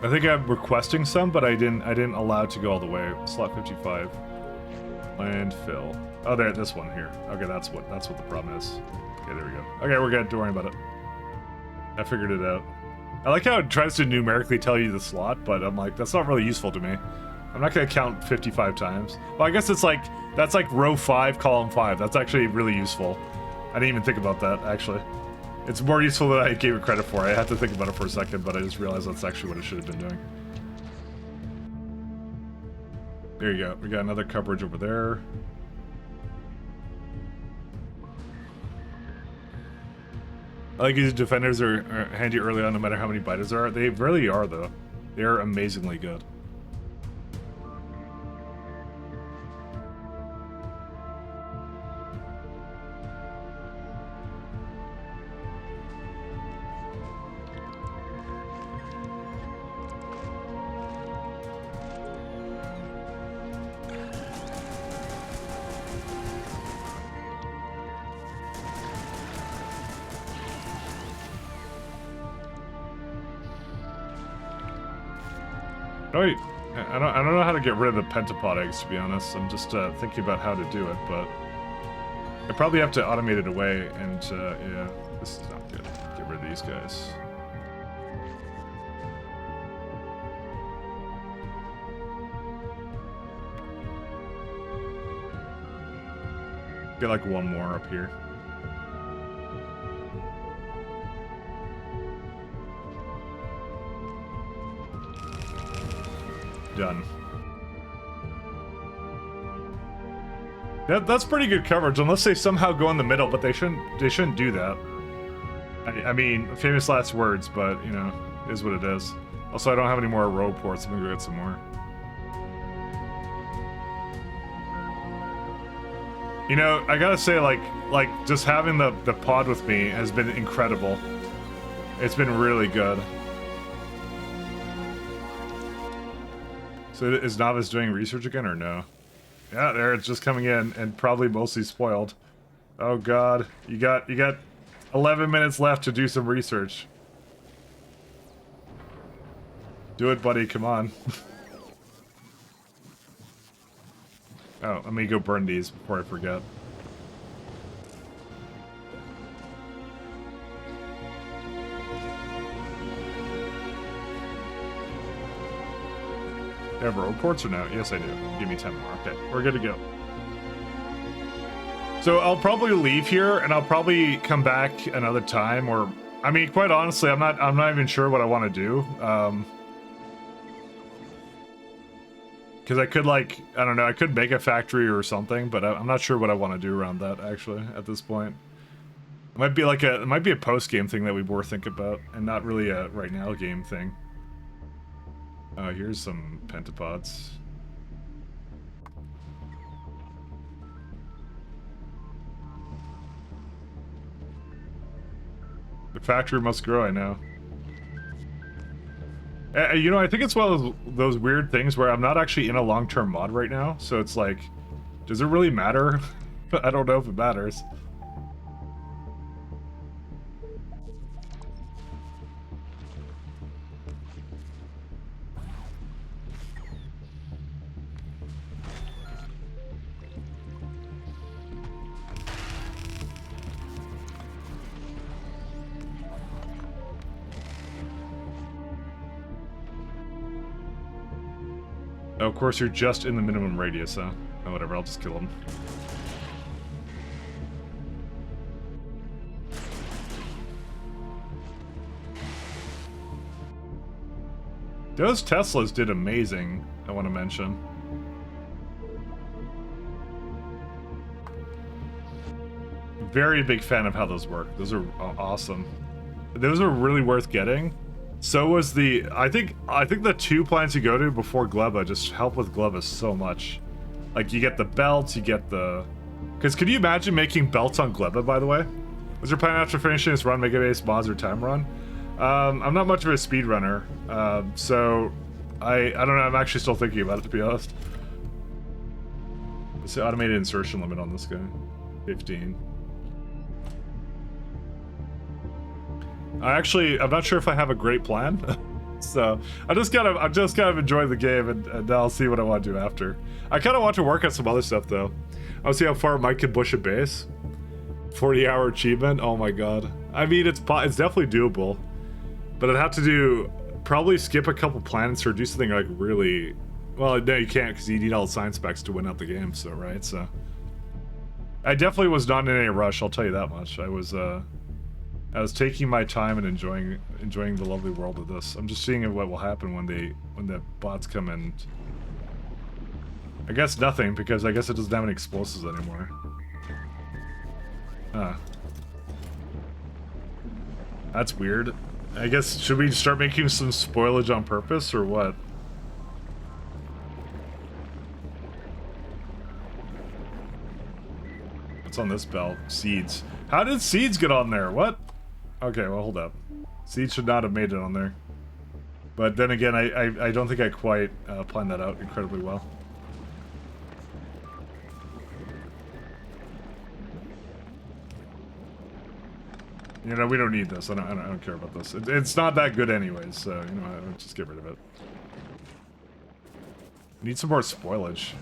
I think I'm requesting some, but I didn't allow it to go all the way. Slot 55. Landfill. Oh, there, this one here. Okay, that's what the problem is. Okay, there we go. Okay, we're good. Don't worry about it. I figured it out. I like how it tries to numerically tell you the slot, but I'm like, that's not really useful to me. I'm not gonna count 55 times. Well, I guess it's like, that's like row 5, column 5. That's actually really useful. I didn't even think about that, actually. It's more useful than I gave it credit for. I had to think about it for a second, but I just realized that's actually what it should have been doing. There you go. We got another coverage over there. I like these defenders are handy early on no matter how many biters there are. They really are, though. They're amazingly good. Right. I don't know how to get rid of the pentapod eggs, to be honest. I'm just thinking about how to do it, but I probably have to automate it away, and yeah, this is not good. Get rid of these guys. Get like one more up here. Done. That's pretty good coverage, unless they somehow go in the middle, but they shouldn't do that. I mean, famous last words, but, you know, is what it is. Also, I don't have any more row ports. I'm gonna go get some more. You know, I gotta say, like just having the pod with me has been incredible. It's been really good. So is Novice doing research again or no? Yeah, there it's just coming in and probably mostly spoiled. Oh god, you got 11 minutes left to do some research. Do it, buddy, come on. Oh, let me go burn these before I forget. I have road ports or no? Yes, I do. Give me 10 more. Okay, we're good to go. So I'll probably leave here, and I'll probably come back another time. Or, I mean, quite honestly, I'm not even sure what I want to do. Because I could, like, I don't know, I could make a factory or something, but I'm not sure what I want to do around that, actually, at this point. It might be like it might be a post-game thing that we more think about, and not really a right-now game thing. Here's some pentapods. The factory must grow, I know. You know, I think it's one of those weird things where I'm not actually in a long-term mod right now, so it's like, does it really matter? I don't know if it matters. Oh, of course, you're just in the minimum radius, huh? Oh, whatever, I'll just kill him. Those Teslas did amazing, I want to mention. Very big fan of how those work. Those are awesome. Those are really worth getting. So was the... I think the 2 plants you go to before Gleba just help with Gleba so much. Like, you get the belts, you get the... Because could you imagine making belts on Gleba, by the way? Was your plan after finishing this run, Mega Base, mods, or time run? I'm not much of a speedrunner, so... I don't know, I'm actually still thinking about it, to be honest. What's the automated insertion limit on this guy? 15. I'm not sure if I have a great plan. So I'm just kind of enjoying the game, and I'll see what I want to do after. I kind of want to work on some other stuff though. I'll see how far Mike can bush a base. 40-hour achievement. Oh my god. I mean, it's definitely doable, but I'd have to probably skip a couple planets or do something like really. Well, no, you can't because you need all the science specs to win out the game. So right. So I definitely was not in any rush. I'll tell you that much. I was taking my time and enjoying the lovely world of this. I'm just seeing what will happen when the bots come in. I guess nothing, because I guess it doesn't have any explosives anymore. That's weird. I guess, should we start making some spoilage on purpose, or what? What's on this belt? Seeds. How did seeds get on there? What? Okay, well, hold up. Seeds should not have made it on there. But then again, I don't think I quite planned that out incredibly well. You know, we don't need this. I don't care about this. It's not that good anyways, so, you know, I'll just get rid of it. Need some more spoilage.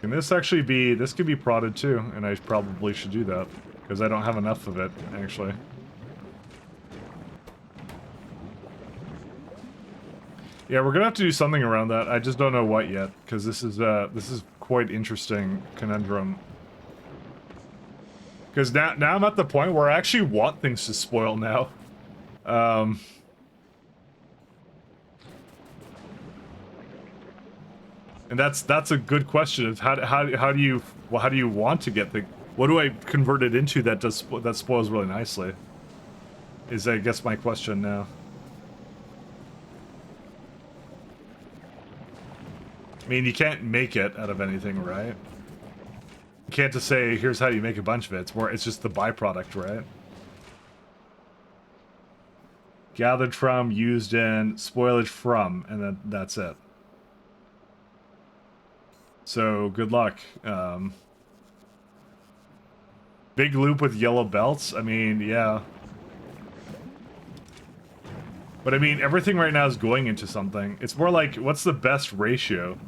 Can this actually be... This could be prodded too, and I probably should do that. Because I don't have enough of it, actually. Yeah, we're gonna have to do something around that. I just don't know what yet, because this is quite interesting conundrum. Because now I'm at the point where I actually want things to spoil now. And that's a good question. Is how do you want to get the... What do I convert it into that spoils really nicely? Is I guess my question now. I mean, you can't make it out of anything, right? You can't just say, here's how you make a bunch of it. It's just the byproduct, right? Gathered from, used in, spoilage from, and then that's it. So, good luck. Big loop with yellow belts? I mean, yeah. But I mean, everything right now is going into something. It's more like, what's the best ratio?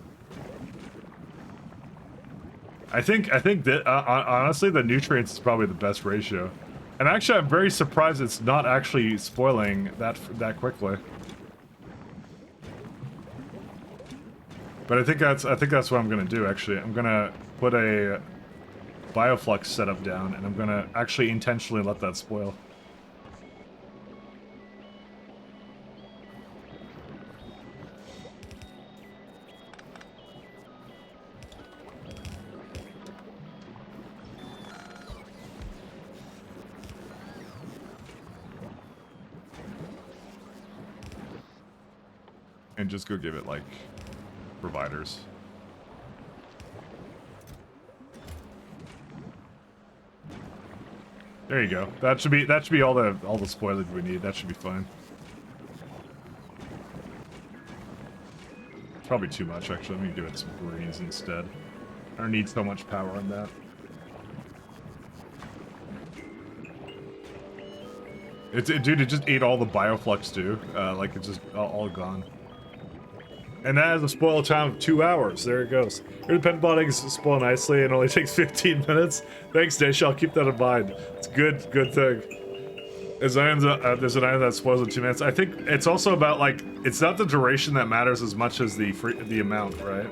I think that, honestly, the nutrients is probably the best ratio. And actually, I'm very surprised it's not actually spoiling that quickly. But I think that's what I'm gonna do, actually. I'm gonna put a bioflux setup down, and I'm gonna actually intentionally let that spoil. And just go give it, like, providers. There you go. That should be all the spoilage we need. That should be fine. Probably too much, actually. Let me give it some greens instead. I don't need so much power on that. Dude, it just ate all the bioflux too. Like, it's just all gone. And that has a spoil time of 2 hours. There it goes. Your dependent botting spoil nicely and only takes 15 minutes. Thanks, Dish. I'll keep that in mind. It's good thing. There's an item that spoils in 2 minutes. I think it's also about, like, it's not the duration that matters as much as the amount, right?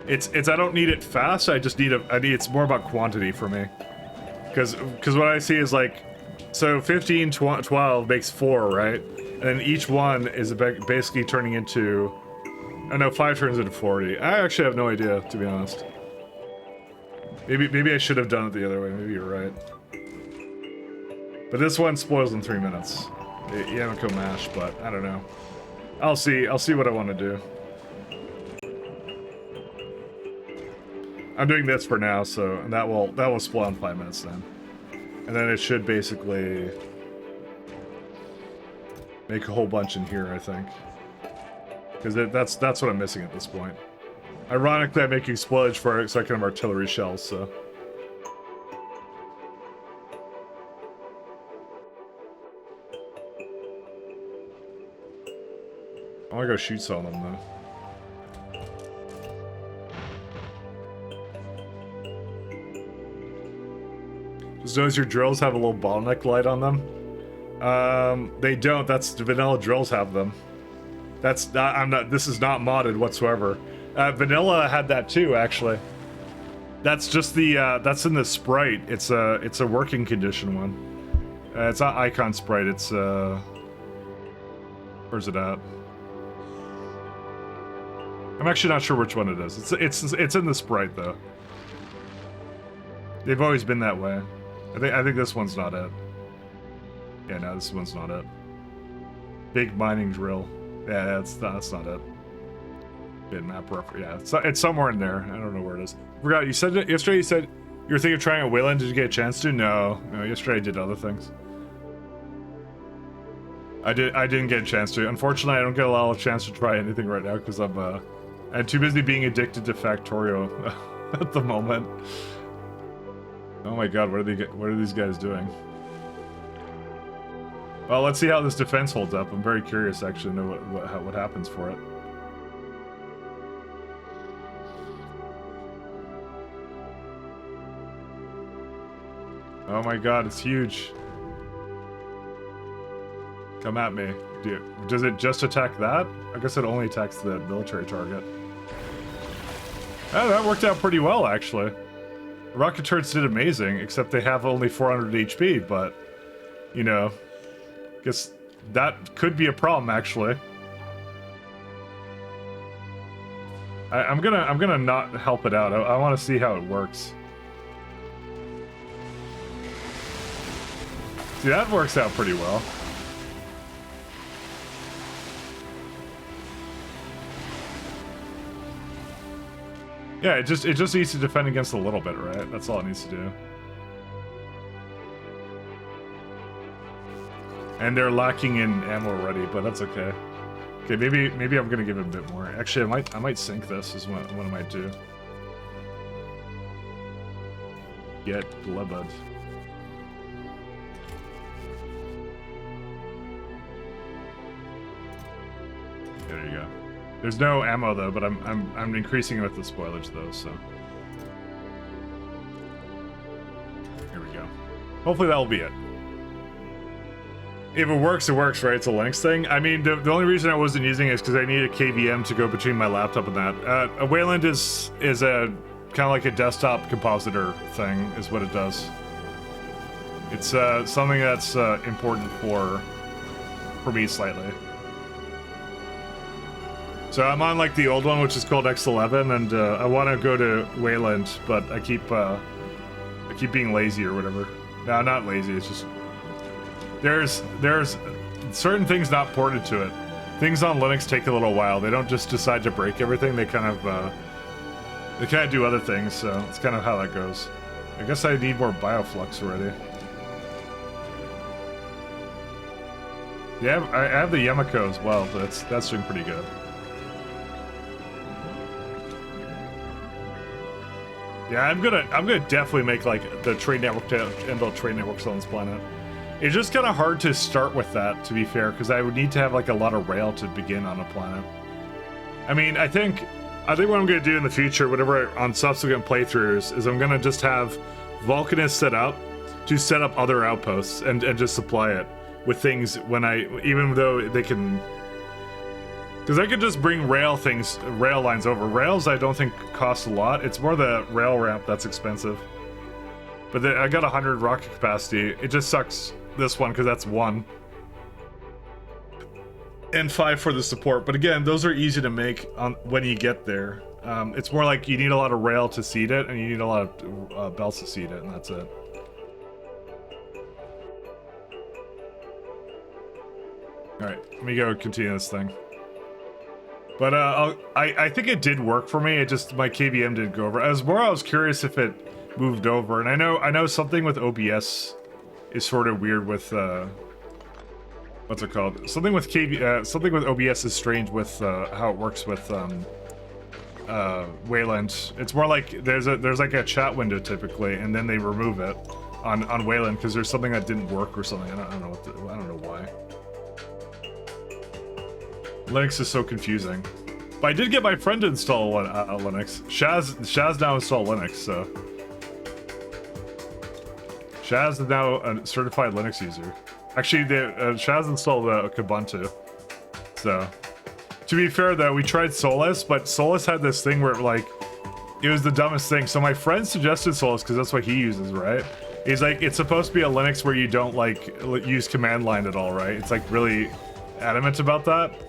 It's I don't need it fast. I just need it's more about quantity for me. Because what I see is, like, so 15, 12 makes 4, right? And then each one is basically turning into... Oh no, 5 turns into 40. I actually have no idea, to be honest. Maybe I should have done it the other way. Maybe you're right. But this one spoils in 3 minutes. Yamako mash, but I don't know. I'll see what I want to do. I'm doing this for now, so that will spoil in 5 minutes then. And then it should basically make a whole bunch in here, I think. Because that's what I'm missing at this point. Ironically, I'm making spoilage for a second of artillery shells, so... I wanna go shoot some of them, though. Just notice your drills have a little bottleneck light on them. They don't. That's vanilla drills have them. That's not. This is not modded whatsoever. Vanilla had that too, actually. That's just the. That's in the sprite. It's a working condition one. It's not icon sprite. It's Where's it at? I'm actually not sure which one it is. It's in the sprite though. They've always been that way. I think this one's not it. Yeah, no, this one's not it. Big mining drill. Yeah, that's not it. Bit map reference. Yeah, it's somewhere in there. I don't know where it is. Forgot, you said it yesterday. You said you were thinking of trying at Wayland. Did you get a chance to? No, yesterday I did other things. I didn't get a chance to. Unfortunately, I don't get a lot of chance to try anything right now because I'm too busy being addicted to Factorio at the moment. Oh my god, what are these guys doing? Well, let's see how this defense holds up. I'm very curious, actually, to know what happens for it. Oh my god, it's huge. Come at me. Does it just attack that? I guess it only attacks the military target. Oh, that worked out pretty well, actually. The rocket turrets did amazing, except they have only 400 HP, but, you know, guess that could be a problem, actually. I'm gonna not help it out. I want to see how it works. See, that works out pretty well. Yeah, it just needs to defend against a little bit, right? That's all it needs to do. And they're lacking in ammo already, but that's okay. Okay, maybe I'm gonna give it a bit more. Actually, I might sink this. Is what I might do. Get blubbered. There you go. There's no ammo though, but I'm increasing it with the spoilage though, so. Here we go. Hopefully that'll be it. If it works, right? It's a Linux thing. I mean, the only reason I wasn't using it is because I need a KVM to go between my laptop and that. A Wayland is a kind of like a desktop compositor thing, is what it does. It's something that's important for me slightly. So I'm on like the old one, which is called X11, and I want to go to Wayland, but I keep being lazy or whatever. No, not lazy. It's just there's certain things not ported to it. Things on Linux take a little while. They don't just decide to break everything. They kind of do other things. So it's kind of how that goes. I guess I need more bioflux already. Yeah, I have the Yamako as well. But that's doing pretty good. Yeah, I'm gonna definitely make like the trade network to inbuilt trade networks on this planet. It's just kind of hard to start with that, to be fair, because I would need to have like a lot of rail to begin on a planet. I mean, I think what I'm gonna do in the future, whatever on subsequent playthroughs, is I'm gonna just have Vulcanist set up to set up other outposts and just supply it with things even though they can. Because I could just bring rail lines over. Rails I don't think cost a lot. It's more the rail ramp that's expensive. But I got 100 rocket capacity. It just sucks this one because that's 1. And 5 for the support. But again, those are easy to make when you get there. It's more like you need a lot of rail to seed it, and you need a lot of belts to seed it, and that's it. Alright, let me go continue this thing. But I think it did work for me. It just, my KVM didn't go over. I was curious if it moved over, and I know something with OBS is sort of weird with what's it called? Something with something with OBS is strange with how it works with Wayland. It's more like there's like a chat window typically, and then they remove it on Wayland because there's something that didn't work or something. I don't know why. Linux is so confusing. But I did get my friend to install Linux. Shaz now installed Linux, so. Shaz is now a certified Linux user. Actually, Shaz installed Kubuntu. So, to be fair though, we tried Solus, but Solus had this thing where it was the dumbest thing. So my friend suggested Solus because that's what he uses, right? He's like, it's supposed to be a Linux where you don't use command line at all, right? It's like really adamant about that.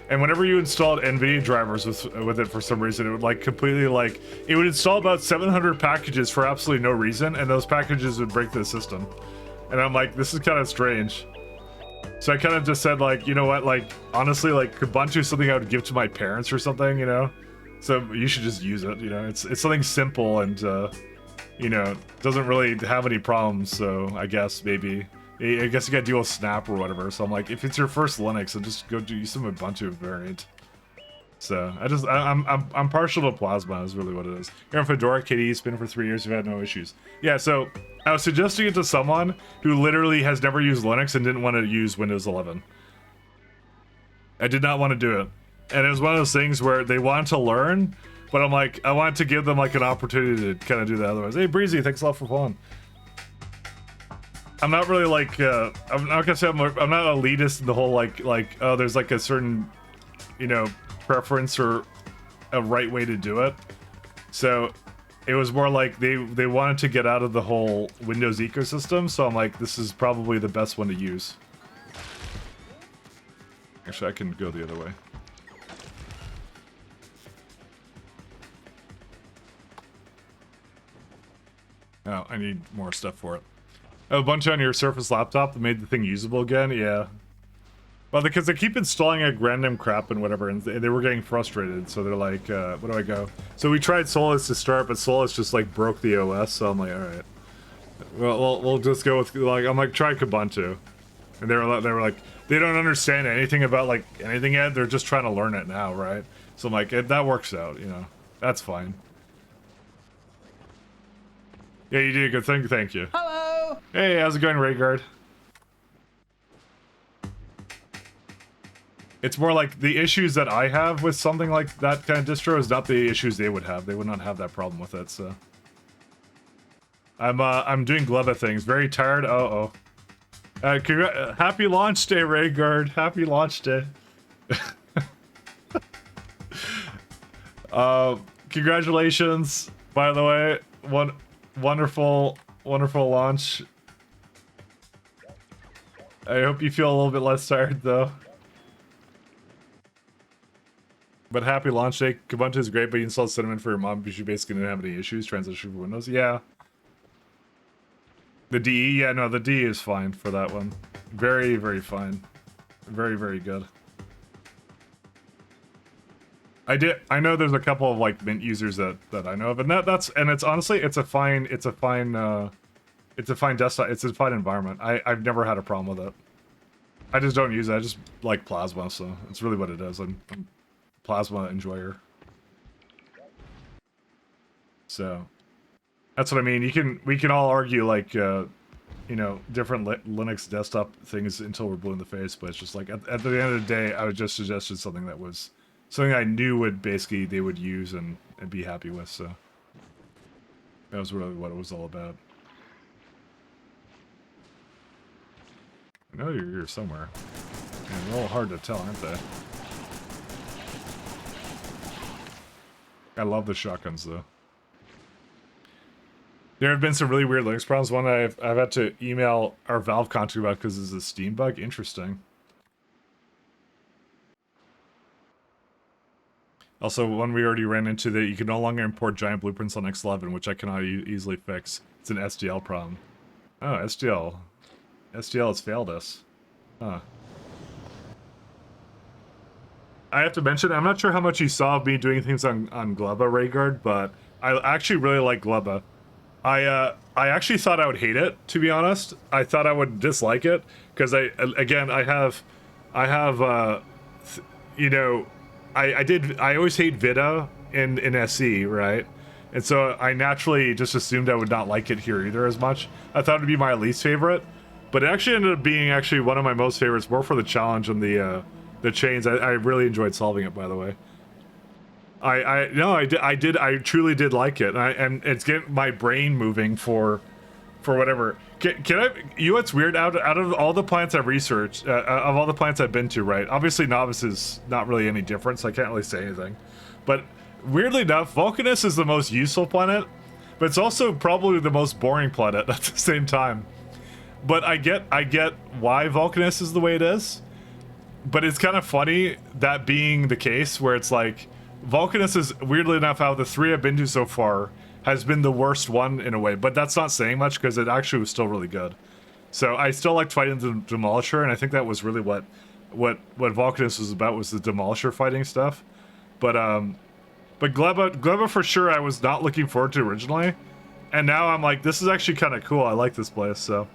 And whenever you installed NVIDIA drivers with it for some reason, it would completely it would install about 700 packages for absolutely no reason, and those packages would break the system. And I'm like, this is kind of strange. So I kind of just said you know what, honestly, Kubuntu is something I would give to my parents or something, you know? So you should just use it, you know? It's something simple and, you know, doesn't really have any problems, so I guess maybe... I guess you gotta deal with Snap or whatever, so I'm like, if it's your first Linux, then just go do some Ubuntu variant. So I'm partial to Plasma is really what it is. You're on Fedora, KDE, it's been for 3 years, you've had no issues. Yeah, so I was suggesting it to someone who literally has never used Linux and didn't want to use Windows 11. I did not want to do it. And it was one of those things where they wanted to learn, but I'm like, I wanted to give them like an opportunity to kind of do that otherwise. Hey Breezy, thanks a lot for following. I'm not really like, I'm not gonna say I'm not elitist in the whole like, oh, there's like a certain, you know, preference or a right way to do it. So it was more like they wanted to get out of the whole Windows ecosystem, so I'm like, this is probably the best one to use. Actually, I can go the other way. Oh, I need more stuff for it. Oh, a bunch on your Surface laptop that made the thing usable again? Yeah. Well, because they keep installing like random crap and whatever, and they were getting frustrated, so they're like, where do I go? So we tried Solus to start, but Solus just like broke the OS, so I'm like, alright. Well, we'll just go with, like, I'm like, try Kubuntu. And they were like, they don't understand anything about like anything yet, they're just trying to learn it now, right? So I'm like, that works out, you know. That's fine. Yeah, you did a good thing, thank you. Hello! Hey, how's it going, Rayguard? It's more like the issues that I have with something like that kind of distro is not the issues they would have. They would not have that problem with it, so. I'm doing Gleba things. Very tired. Happy launch day, Rayguard. Happy launch day. Congratulations, by the way. Wonderful launch. I hope you feel a little bit less tired, though. But happy launch day. Kubuntu is great, but you installed Cinnamon for your mom because you basically didn't have any issues. Transition for Windows. Yeah. The DE? Yeah, no, the DE is fine for that one. Very, very fine. Very, very good. I know there's a couple of like Mint users that I know of, and it's honestly it's a fine desktop, it's a fine environment. I've never had a problem with it. I just don't use it. I just like Plasma, so it's really what it is. I'm Plasma enjoyer. So that's what I mean. We can all argue like you know, different Linux desktop things until we're blue in the face, but it's just like at the end of the day, I would just suggested something that was something I knew would basically they would use and be happy with. So that was really what it was all about. I know you're here somewhere. And they're all hard to tell, aren't they? I love the shotguns though. There have been some really weird Linux problems. One I've had to email our Valve contact about because it's a Steam bug. Interesting. Also, one we already ran into that you can no longer import giant blueprints on X11, which I cannot easily fix. It's an SDL problem. Oh, SDL. SDL has failed us. Huh. I have to mention, I'm not sure how much you saw of me doing things on Gleba, Rayguard, but I actually really like Gleba. I actually thought I would hate it, to be honest. I thought I would dislike it, because I you know, I always hate Vita in SE, right? And so I naturally just assumed I would not like it here either as much. I thought it'd be my least favorite, but it actually ended up being actually one of my most favorites, more for the challenge and the chains. I really enjoyed solving it, by the way. I truly did like it, and it's getting my brain moving for whatever. Can I? You know what's weird? Out of all the plants I've researched, of all the plants I've been to, right? Obviously, Novice is not really any different, so I can't really say anything. But weirdly enough, Vulcanus is the most useful planet, but it's also probably the most boring planet at the same time. But I get why Vulcanus is the way it is. But it's kind of funny that being the case, where it's like Vulcanus is, weirdly enough, out of the 3 I've been to so far, has been the worst one in a way, but that's not saying much because it actually was still really good. So I still liked fighting the Demolisher, and I think that was really what Vulcanus was about, was the Demolisher fighting stuff. But Gleba for sure I was not looking forward to originally, and now I'm like, this is actually kind of cool. I like this place. So,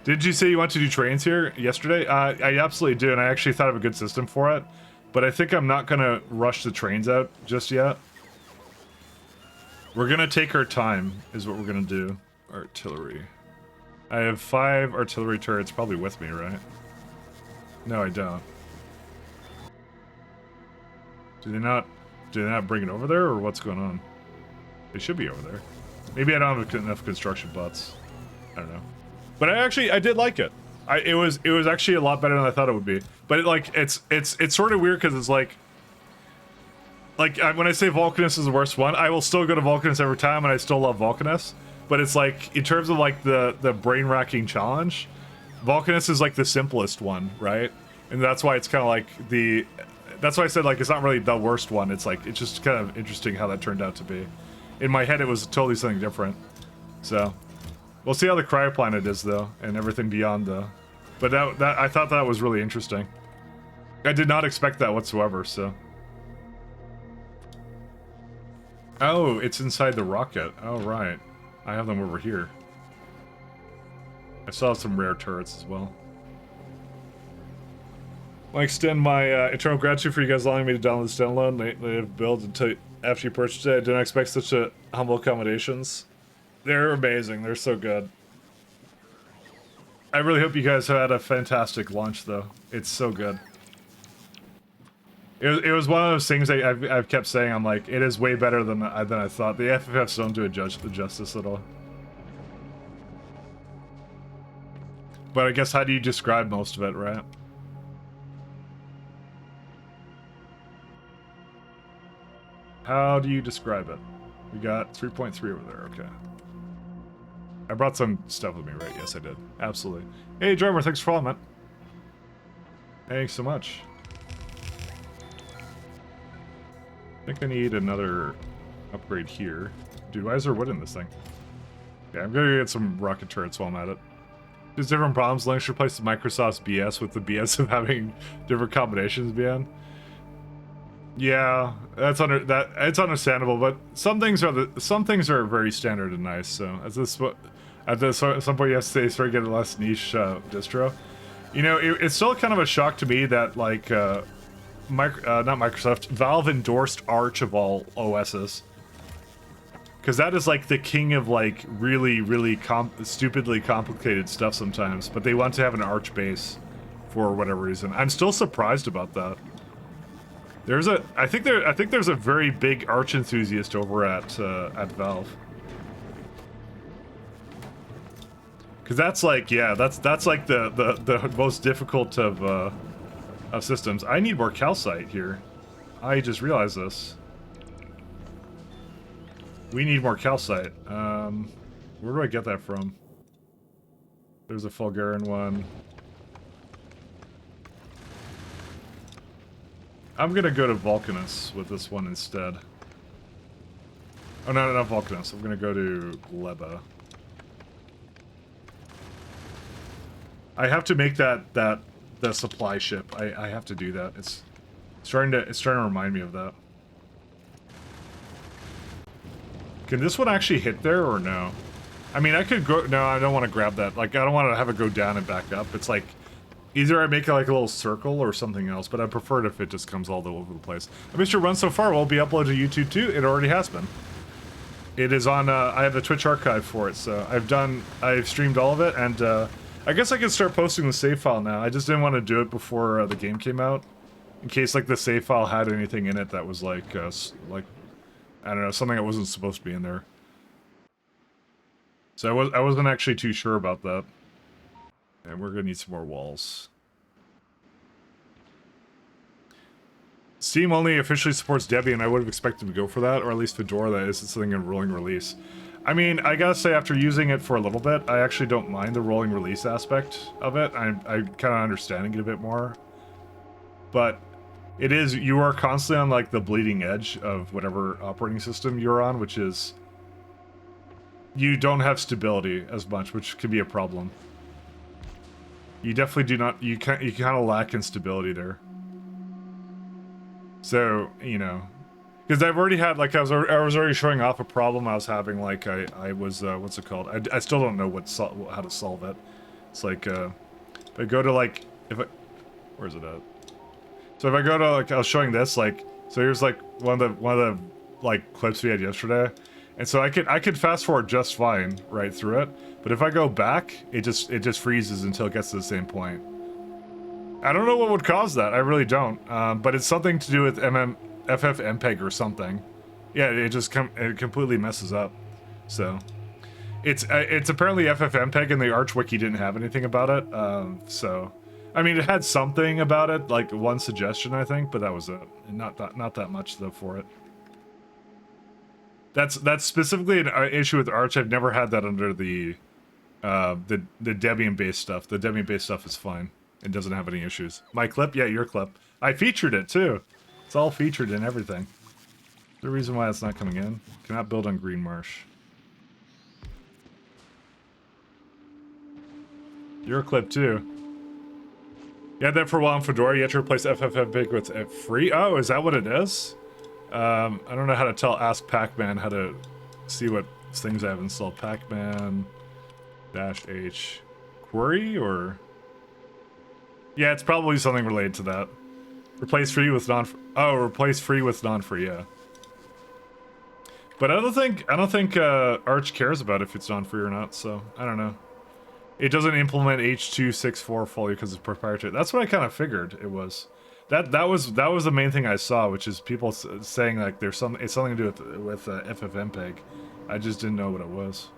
did you say you want to do trains here yesterday? I absolutely do, and I actually thought of a good system for it. But I think I'm not gonna rush the trains out just yet. We're gonna take our time, is what we're gonna do. Artillery. I have 5 artillery turrets probably with me, right? No, I don't. Do they not bring it over there, or what's going on? They should be over there. Maybe I don't have enough construction bots. I don't know. But I did like it. It was actually a lot better than I thought it would be. But it's sort of weird because it's like when I say Vulcanus is the worst one, I will still go to Vulcanus every time, and I still love Vulcanus. But it's like, in terms of like the brain-racking challenge, Vulcanus is like the simplest one, right? And that's why it's kind of like that's why I said like it's not really the worst one. It's like, it's just kind of interesting how that turned out to be. In my head, it was totally something different. So we'll see how the cryoplanet is though, and everything beyond though. But that I thought that was really interesting. I did not expect that whatsoever. So. Oh, it's inside the rocket. Oh, right. I have them over here. I saw some rare turrets as well. I extend my eternal gratitude for you guys allowing me to download this standalone. They have built until after you purchased it. I didn't expect such a humble accommodations. They're amazing. They're so good. I really hope you guys had a fantastic launch, though. It's so good. It was one of those things I've kept saying. I'm like, it is way better than I thought. The FFFs don't do it justice at all. But I guess how do you describe most of it, right? How do you describe it? We got 3.3 over there. Okay. I brought some stuff with me, right? Yes, I did. Absolutely. Hey, driver, thanks for following, man. Thanks so much. I think I need another upgrade here. Dude, why is there wood in this thing? Yeah, I'm gonna get some rocket turrets while I'm at it. There's different problems. Linux replaced Microsoft's BS with the BS of having different combinations beyond. Yeah, it's understandable, but some things are very standard and nice. So at some point you have to start getting less niche distro. You know, it's still kind of a shock to me that like not Microsoft, Valve endorsed Arch of all OSs. Because that is like the king of like really stupidly complicated stuff sometimes, but they want to have an Arch base for whatever reason. I'm still surprised about that. I think there's a very big Arch enthusiast over at Valve. Because that's like, yeah, that's like the most difficult of systems. I need more calcite here. I just realized this. We need more calcite. Where do I get that from? There's a Fulgarian one. I'm gonna go to Vulcanus with this one instead. Oh, no, not Vulcanus. I'm gonna go to Gleba. I have to make the supply ship. I have to do that. It's starting to remind me of that. Can this one actually hit there or no? I mean, I could go. No, I don't want to grab that. Like, I don't want to have it go down and back up. It's like either I make it like a little circle or something else, but I prefer it if it just comes all over the place. Mr. Run So Far will be uploaded to YouTube too. It already has been. It is on. I have the Twitch archive for it, so I've streamed all of it, and I guess I can start posting the save file now. I just didn't want to do it before the game came out, in case like the save file had anything in it that was like I don't know, something that wasn't supposed to be in there. So I wasn't actually too sure about that. And we're gonna need some more walls. Steam only officially supports Debian. I would have expected to go for that, or at least Fedora. That is something in rolling release. I mean, I gotta say, after using it for a little bit, I actually don't mind the rolling release aspect of it. I'm kind of understanding it a bit more. But it is, you are constantly on like the bleeding edge of whatever operating system you're on, which is, you don't have stability as much, which can be a problem. You definitely do not, you kind of lack in stability there. So, you know, because I've already had, like, I was already showing off a problem I was having, like, I was, what's it called? I still don't know how to solve it. It's like, if I go to, like, where's it at? So if I go to, like, I was showing this, like, so here's like one of the like clips we had yesterday, and so I could fast forward just fine right through it, but if I go back, it just freezes until it gets to the same point. I don't know what would cause that. I really don't. But it's something to do with FFmpeg or something. Yeah, it completely messes up. So it's apparently FFmpeg, and the Arch wiki didn't have anything about it. So I mean, it had something about it, like one suggestion, I think, but that was it. And not that much though for it. That's specifically an issue with Arch. I've never had that under the Debian-based stuff. The Debian-based stuff is fine. It doesn't have any issues. My clip? Yeah, your clip. I featured it too. It's all featured in everything. The reason why it's not coming in. Cannot build on Green Marsh. Your clip too. You had that for a while in Fedora. You had to replace FFmpeg with free. Oh, is that what it is? I don't know how to tell Ask Pacman how to see what things I have installed. Pacman -h query or... Yeah, it's probably something related to that. Replace free with non-free. Oh, replace free with non-free, yeah. But I don't think Arch cares about if it's non-free or not, so I don't know. It doesn't implement H.264 fully because it's proprietary. That's what I kind of figured it was. That was the main thing I saw, which is people saying like it's something to do with FFmpeg. I just didn't know what it was.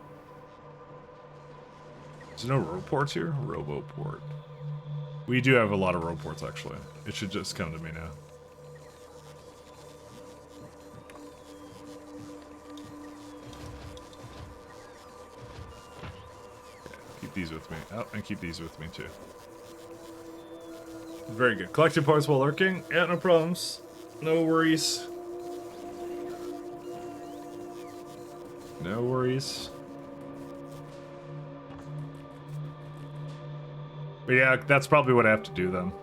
There's no RoPorts here? RoboPort. We do have a lot of RoPorts actually. It should just come to me now. Keep these with me. Oh, and keep these with me too. Very good. Collecting points while lurking? Yeah, no problems. No worries. No worries. But yeah, that's probably what I have to do then.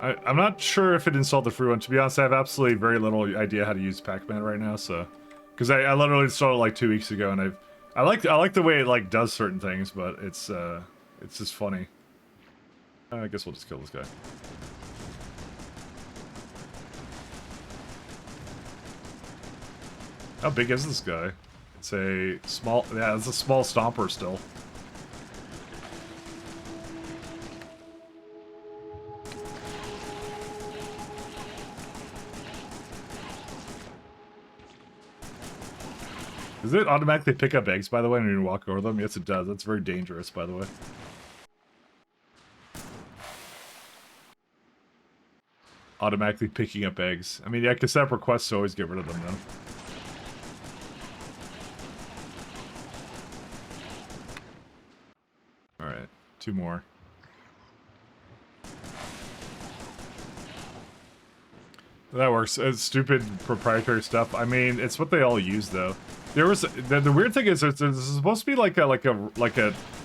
I'm not sure if it installed the free one. To be honest, I have absolutely very little idea how to use Pacman right now, so... Because I literally installed it like 2 weeks ago, and I like the way it like does certain things, but it's just funny. I guess we'll just kill this guy. How big is this guy? It's a small... Yeah, it's a small stomper still. Does it automatically pick up eggs, by the way, when you walk over them? Yes, it does. That's very dangerous, by the way. Automatically picking up eggs. I mean, yeah, I can set up requests to always get rid of them, though. Alright, 2 more. That works. It's stupid proprietary stuff. I mean, it's what they all use, though. There was the weird thing is there's supposed to be like a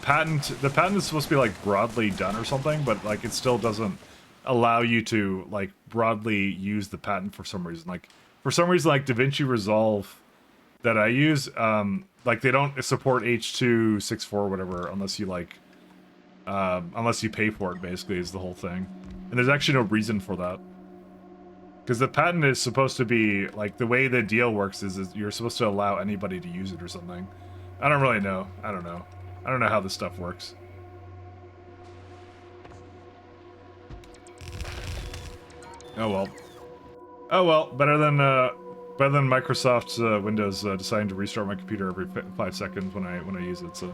patent. The patent is supposed to be like broadly done or something, but like it still doesn't allow you to like broadly use the patent for some reason. Like for some reason, like DaVinci Resolve that I use, like they don't support H.264 or whatever unless you like, unless you pay for it. Basically, is the whole thing, and there's actually no reason for that. Because the patent is supposed to be, like, the way the deal works is you're supposed to allow anybody to use it or something. I don't really know. I don't know. I don't know how this stuff works. Oh well. Oh well, better than Microsoft's Windows deciding to restart my computer every 5 seconds when I use it, so... Yeah,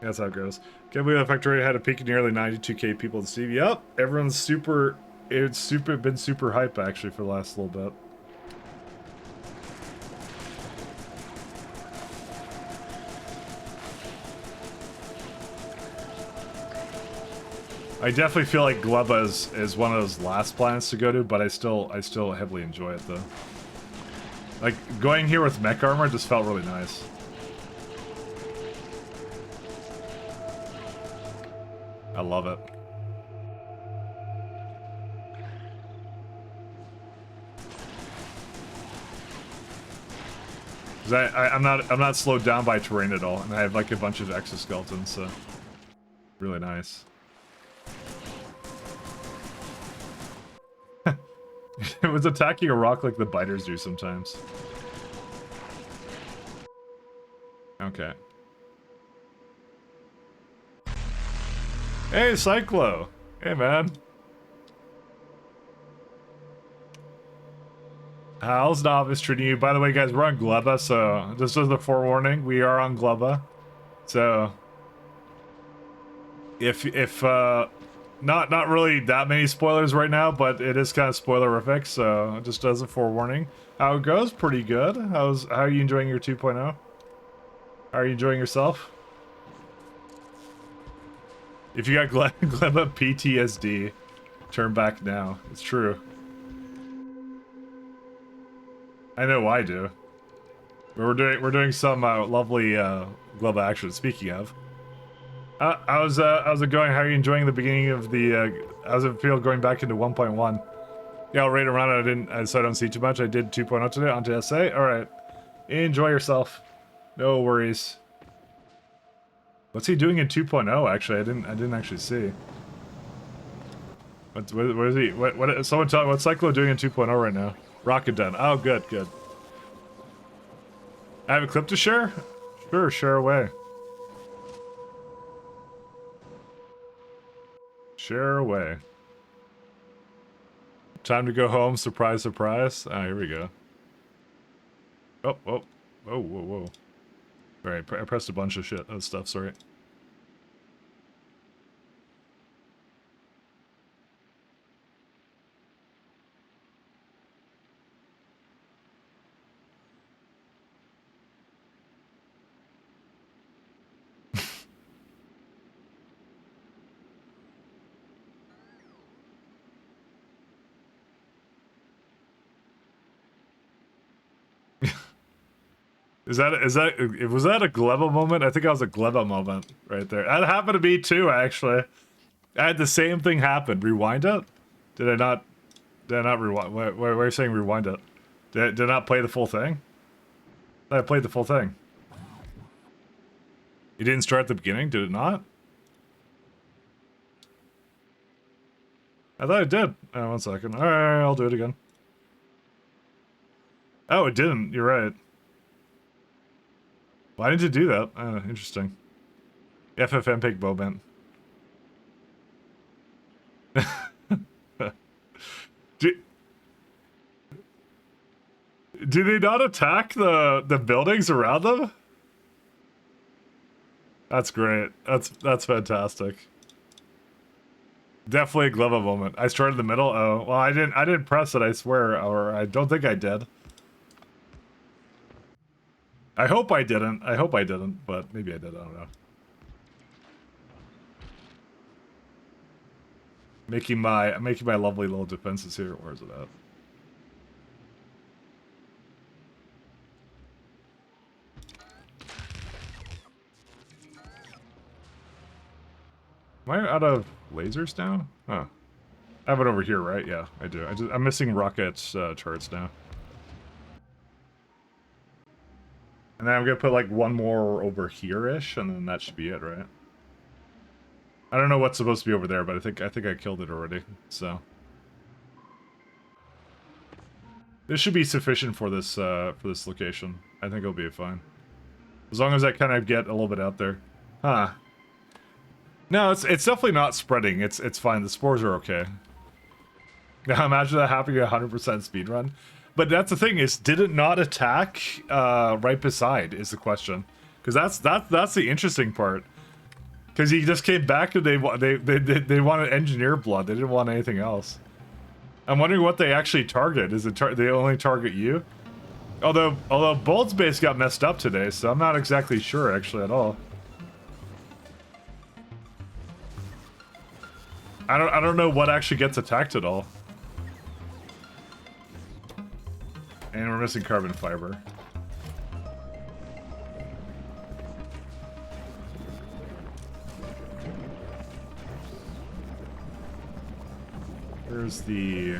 that's how it goes. Can't believe that Factorio had a peak of nearly 92k people to see. Yep, everyone's super... It's been super hype actually for the last little bit. I definitely feel like Gleba is one of those last planets to go to, but I still heavily enjoy it though. Like going here with mech armor just felt really nice. I love it. I'm not slowed down by terrain at all, and I have like a bunch of exoskeletons, so really nice. It was attacking a rock like the biters do sometimes. Okay. Hey, Cyclo! Hey, man. How's Novice treating you? By the way, guys, we're on Gleba, so just as a forewarning, we are on Gleba. So, if not really that many spoilers right now, but it is kind of spoilerific, so just as a forewarning. How it goes? Pretty good. How are you enjoying your 2.0? How are you enjoying yourself? If you got Gleba PTSD, turn back now. It's true. I know I do. We're doing some lovely Gleba action. Speaking of, how's it going? How are you enjoying the beginning of the? How's it feel going back into 1.1? Yeah, I'll rate around it. So I don't see too much. I did 2.0 today onto SA. All right, enjoy yourself. No worries. What's he doing in 2.0? Actually, I didn't actually see. What is he? What? Someone tell me what's Cyclo doing in 2.0 right now? Rocket done. Oh, good. I have a clip to share? Sure, share away. Share away. Time to go home. Surprise, surprise. Ah, here we go. Oh. Whoa. Alright, I pressed a bunch of shit. Stuff, sorry. Was that a Gleba moment? I think that was a Gleba moment right there. That happened to me too, actually. I had the same thing happen. Rewind it? Did I not rewind? Why are you saying rewind it? Did I not play the full thing? I played the full thing. You didn't start at the beginning, did it not? I thought it did. Oh, 1 second. Alright, I'll do it again. Oh, it didn't. You're right. Why did you do that? Interesting. FFmpeg moment. Do they not attack the buildings around them? That's great. That's fantastic. Definitely a Gleba moment. I started in the middle. Oh, well, I didn't press it, I swear, or I don't think I did. I hope I didn't, but maybe I did, I don't know. Making my lovely little defenses here. Where is it at? Am I out of lasers now? Huh. I have it over here, right? Yeah, I do. I'm missing rocket turrets now. And then I'm gonna put like one more over here-ish, and then that should be it, right? I don't know what's supposed to be over there, but I think I killed it already, so. This should be sufficient for this location. I think it'll be fine. As long as I kind of get a little bit out there. Huh. No, it's definitely not spreading. It's fine. The spores are okay. Now imagine that happening at 100% speedrun. But that's the thing, is did it not attack right beside is the question. Because that's the interesting part. Because he just came back and they wanted engineer blood. They didn't want anything else. I'm wondering what they actually target. Is it they only target you? Although Bold's base got messed up today, so I'm not exactly sure actually at all. I don't know what actually gets attacked at all. And we're missing carbon fiber. Where's the...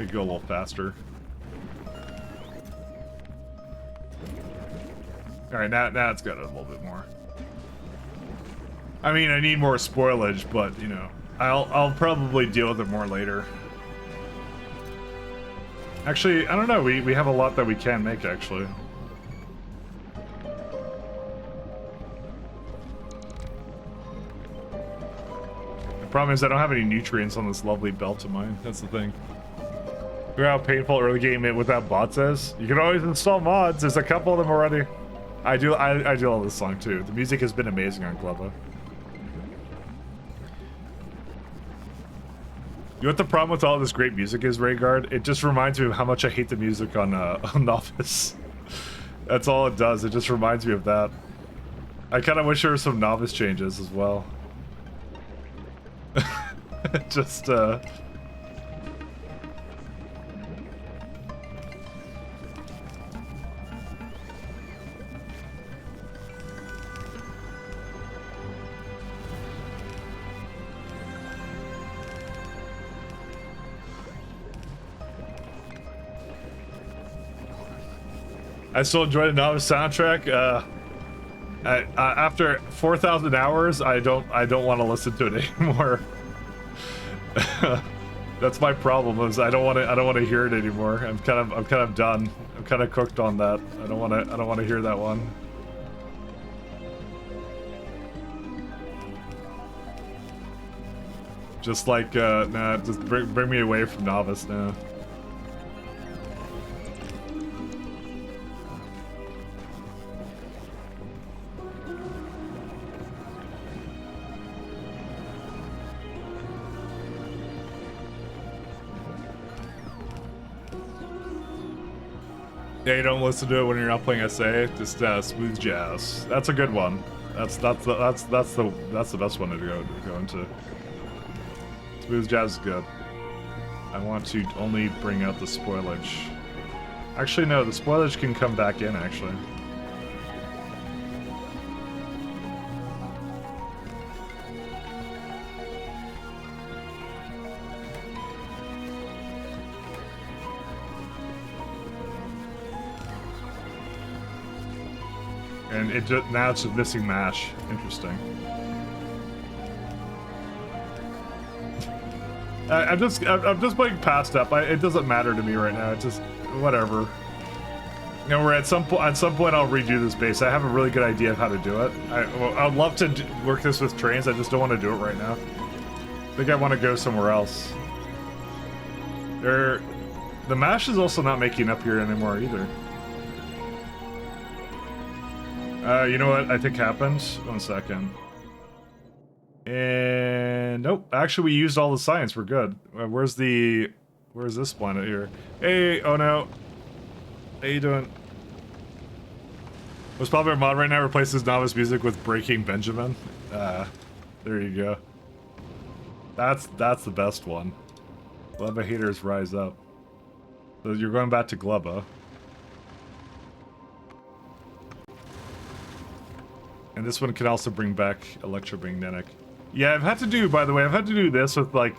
Make it go a little faster. Alright, now it's got a little bit more. I mean, I need more spoilage, but, you know, I'll probably deal with it more later. Actually, I don't know, we have a lot that we can make, actually. The problem is I don't have any nutrients on this lovely belt of mine, that's the thing. Look how painful early game it without bots is. You can always install mods, there's a couple of them already. I do love this song too. The music has been amazing on Glovo. You know what the problem with all this great music is, Rhaegar? It just reminds me of how much I hate the music on Novice. That's all it does, it just reminds me of that. I kind of wish there were some Novice changes as well. Just, I still enjoy the Novice soundtrack. After 4,000 hours, I don't want to listen to it anymore. That's my problem. Is I don't want to hear it anymore. I'm kind of done. I'm kind of cooked on that. I don't want to hear that one. Just like nah, just bring me away from Novice now. Yeah, you don't listen to it when you're not playing SA. Just smooth jazz. That's a good one. That's the best one to go into. Smooth jazz is good. I want to only bring out the spoilage. Actually, no, the spoilage can come back in. Actually. And it just, now it's just missing mash. Interesting. I'm just playing past up. It doesn't matter to me right now. It's just whatever. You know, at some point I'll redo this base. I have a really good idea of how to do it. I'd love to work this with trains. I just don't want to do it right now. I think I want to go somewhere else. The mash is also not making up here anymore either. You know what I think happened? 1 second. And nope, actually we used all the science, we're good. Where's this planet here? Hey, oh no. How you doing? Most popular mod right now replaces Novice music with Breaking Benjamin. There you go. That's the best one. Glubba haters rise up. So you're going back to Glubba. And this one can also bring back electromagnetic. Yeah, I've had to do, by the way, I've had to do this with, like,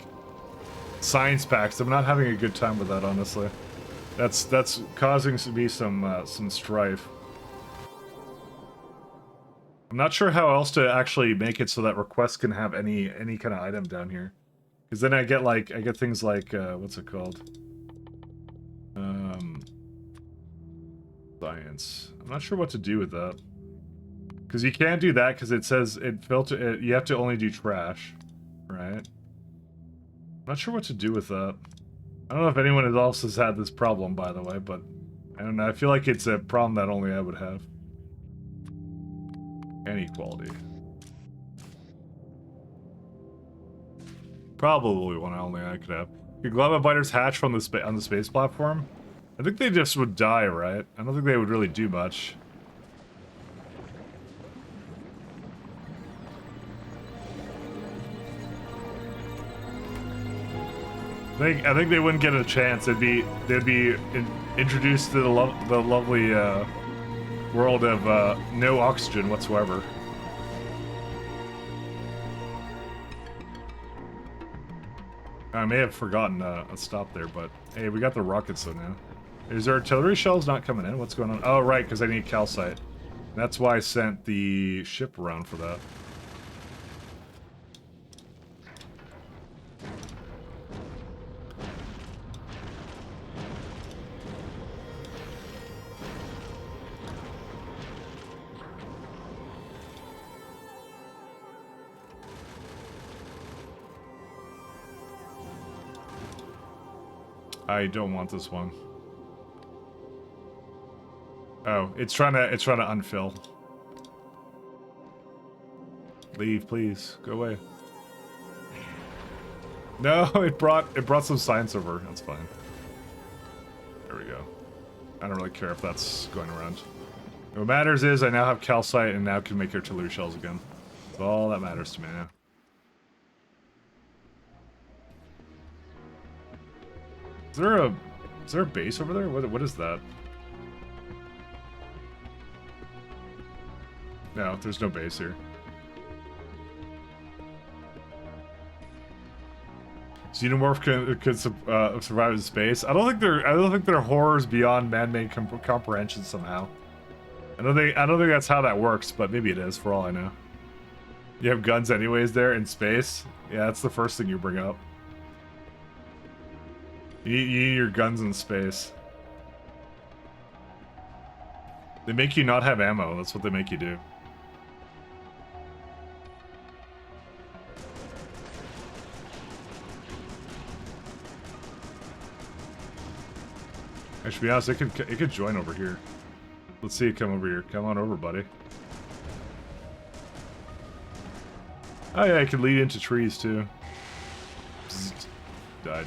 science packs. I'm not having a good time with that, honestly. That's causing me some strife. I'm not sure how else to actually make it so that requests can have any kind of item down here. Because then I get things like, what's it called? Science. I'm not sure what to do with that. Because you can't do that because it says you have to only do trash, right? I'm not sure what to do with that. I don't know if anyone else has had this problem, by the way, but I don't know. I feel like it's a problem that only I would have. Inequality. Probably one only I could have. Could Glubba biters hatch from on the space platform? I think they just would die, right? I don't think they would really do much. I think they wouldn't get a chance. They'd be introduced to the lovely world of no oxygen whatsoever. I may have forgotten a stop there, but hey, we got the rockets though now. Is there artillery shells not coming in? What's going on? Oh, right, because I need calcite. That's why I sent the ship around for that. I don't want this one. Oh, it's trying to unfill. Leave, please. Go away. No, it brought some science over. That's fine. There we go. I don't really care if that's going around. What matters is I now have calcite and now can make artillery shells again. That's all that matters to me now. Is there a base over there? What is that? No, there's no base here. Xenomorph could survive in space. I don't think they're horrors beyond man-made comprehension somehow. I don't think that's how that works, but maybe it is for all I know. You have guns anyways there in space. Yeah, that's the first thing you bring up. You need your guns in space. They make you not have ammo. That's what they make you do. I should be honest, it could join over here. Let's see it come over here. Come on over, buddy. Oh yeah, it could lead into trees too. Psst. Died.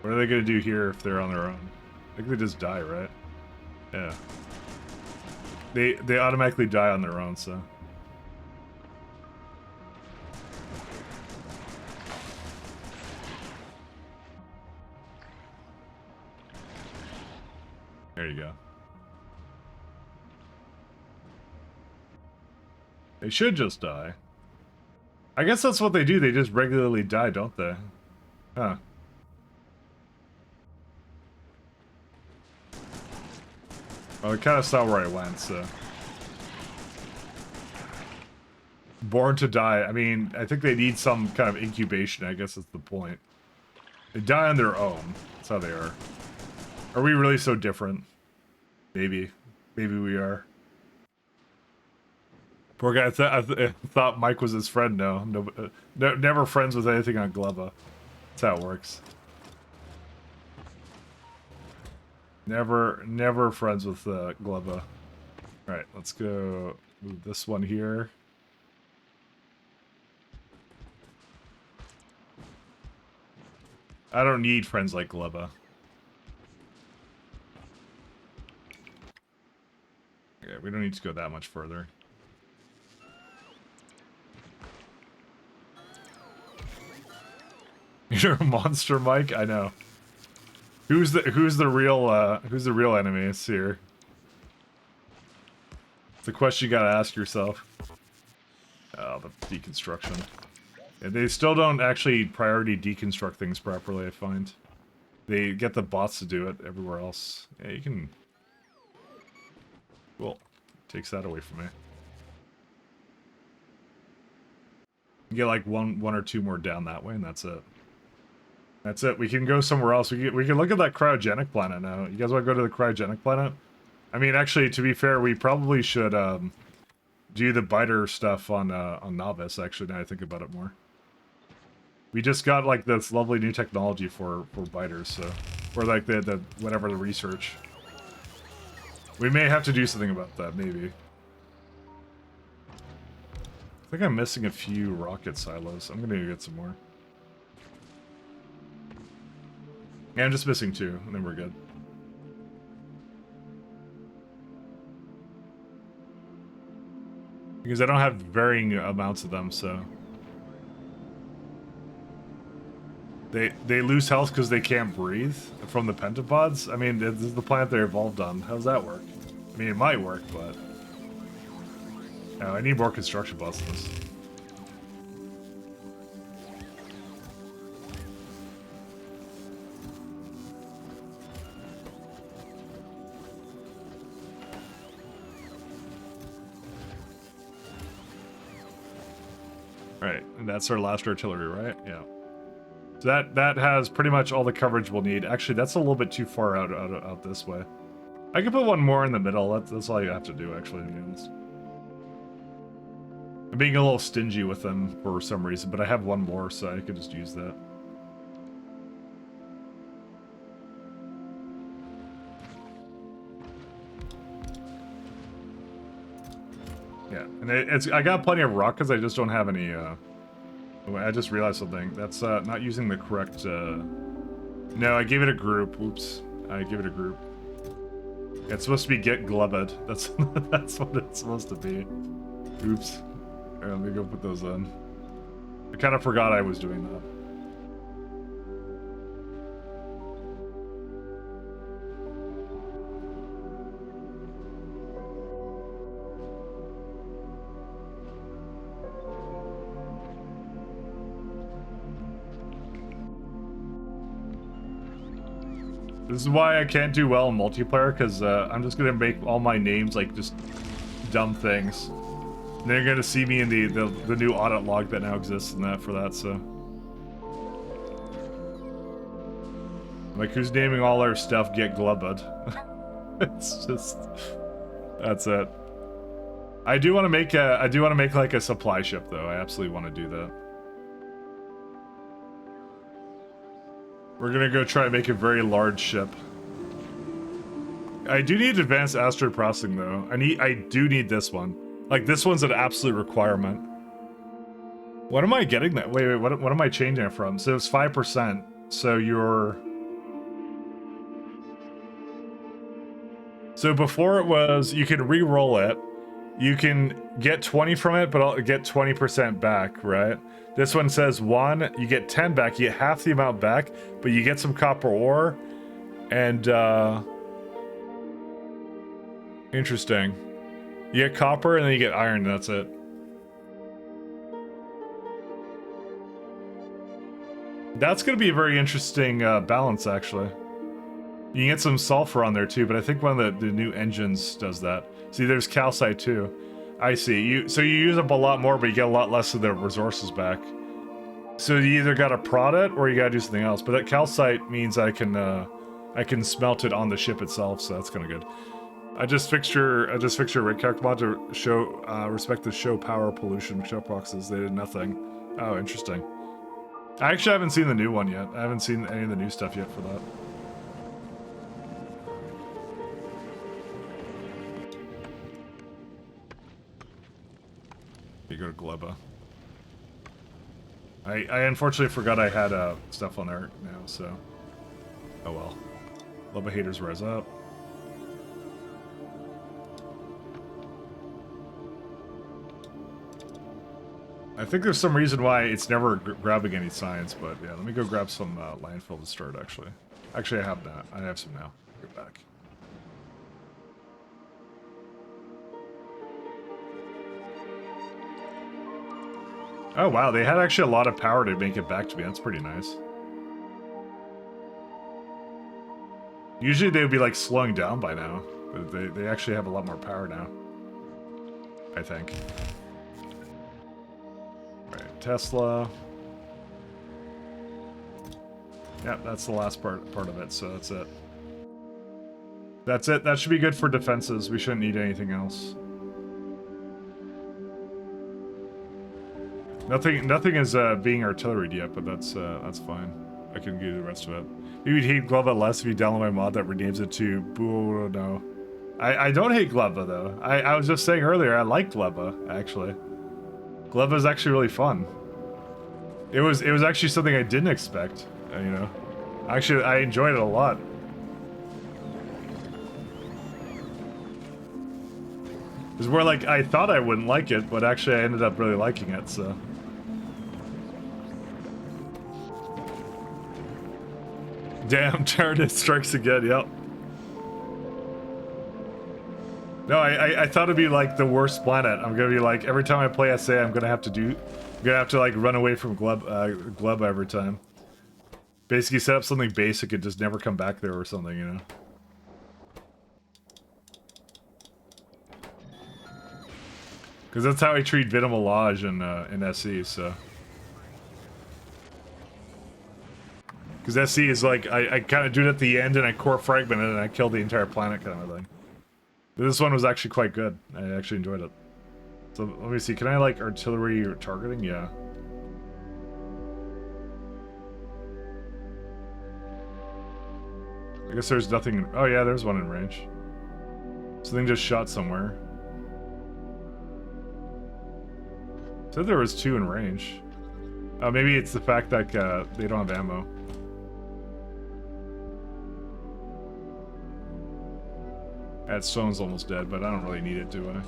What are they gonna do here if they're on their own? I think they just die, right? Yeah. They automatically die on their own, so. There you go. They should just die. I guess that's what they do. They just regularly die, don't they? Huh. Well, I kind of saw where I went, so. Born to die. I mean, I think they need some kind of incubation, I guess that's the point. They die on their own. That's how they are. Are we really so different? Maybe. Maybe we are. Poor guy, I thought Mike was his friend. No, never friends with anything on Gleva. That's how it works. Never friends with Gleva. Alright, let's go move this one here. I don't need friends like Gleva. Okay, we don't need to go that much further. You're a monster, Mike? I know. Who's the real enemies here? It's a question you gotta ask yourself. Oh, the deconstruction. Yeah, they still don't actually priority deconstruct things properly, I find. They get the bots to do it everywhere else. Yeah, you can... Well, takes that away from me. You get like one or two more down that way, and that's it. That's it. We can go somewhere else. We can look at that cryogenic planet now. You guys want to go to the cryogenic planet? I mean, actually, to be fair, we probably should do the biter stuff on Novice. Actually, now I think about it more. We just got like this lovely new technology for biters, so or like the whatever the research. We may have to do something about that, maybe. I think I'm missing a few rocket silos. I'm gonna go get some more. Yeah, I'm just missing 2, and then we're good. Because I don't have varying amounts of them, so... They lose health because they can't breathe from the pentapods? I mean, this is the planet they evolved on. How does that work? I mean, it might work, but... No, I need more construction bots in this. And that's our last artillery, right? Yeah. So that has pretty much all the coverage we'll need. Actually, that's a little bit too far out this way. I could put one more in the middle. That's all you have to do, actually, to be honest. I'm being a little stingy with them for some reason, but I have one more, so I could just use that. Yeah, and I got plenty of rockets, I just don't have any, I just realized something. That's, not using the correct, No, I gave it a group. Oops. I gave it a group. It's supposed to be get gloved. That's that's what it's supposed to be. Oops. Alright, let me go put those in. I kind of forgot I was doing that. This is why I can't do well in multiplayer, because I'm just gonna make all my names like just dumb things. And they're gonna see me in the new audit log that now exists in that for that, so. Like, who's naming all our stuff Get Glubbud? It's just, that's it. I do want to make like a supply ship though. I absolutely want to do that. We're gonna go try and make a very large ship. I do need advanced asteroid processing though. I do need this one. Like, this one's an absolute requirement. What am I getting that? Wait, what am I changing it from? So it's 5%. So you're... So before it was, you can re-roll it. You can get 20 from it, but I'll get 20% back, right? This one says 1, you get 10 back, you get half the amount back, but you get some copper ore, and, interesting. You get copper, and then you get iron, and that's it. That's gonna be a very interesting, balance, actually. You can get some sulfur on there, too, but I think one of the new engines does that. See, there's calcite, too. I see. So you use up a lot more, but you get a lot less of the resources back. So you either gotta prod it, or you gotta do something else. But that calcite means I can smelt it on the ship itself, so that's kinda good. I just fixed your rig calc mod to show respect the show power pollution show boxes. They did nothing. Oh, interesting. I actually haven't seen the new one yet. I haven't seen any of the new stuff yet for that. You go to Gleba. I unfortunately forgot I had stuff on there now, so oh well. Gleba haters rise up. I think there's some reason why it's never grabbing any science, but yeah, let me go grab some landfill to start, actually. Actually, I have that. I have some now. Get back. Oh wow, they had actually a lot of power to make it back to me. That's pretty nice. Usually they would be like slowing down by now, but they actually have a lot more power now. I think. Right, Tesla. Yeah, that's the last part of it, so that's it. That's it. That should be good for defenses. We shouldn't need anything else. Nothing is being artilleried yet, but that's fine. I can do the rest of it. Maybe you'd hate Gleva less if you download my mod that renames it to Boo. No, I don't hate Gleva though. I was just saying earlier I like Gleva actually. Gleva is actually really fun. It was actually something I didn't expect. You know, actually I enjoyed it a lot. It's more like I thought I wouldn't like it, but actually I ended up really liking it. So. Damn, Tyrannus strikes again, yep. No, I thought it'd be like the worst planet. I'm gonna be like, every time I play SA, I'm gonna have to like run away from Gleb every time. Basically set up something basic and just never come back there or something, you know? Because that's how I treat Venomolage in SE, so... Because SC is like, I kind of do it at the end and I core fragment it and I kill the entire planet kind of thing. But this one was actually quite good. I actually enjoyed it. So let me see, can I like artillery or targeting? Yeah. I guess there's nothing, oh yeah, there's one in range. Something just shot somewhere. Said there was 2 in range. Maybe it's the fact that they don't have ammo. That stone's almost dead, but I don't really need it, do I?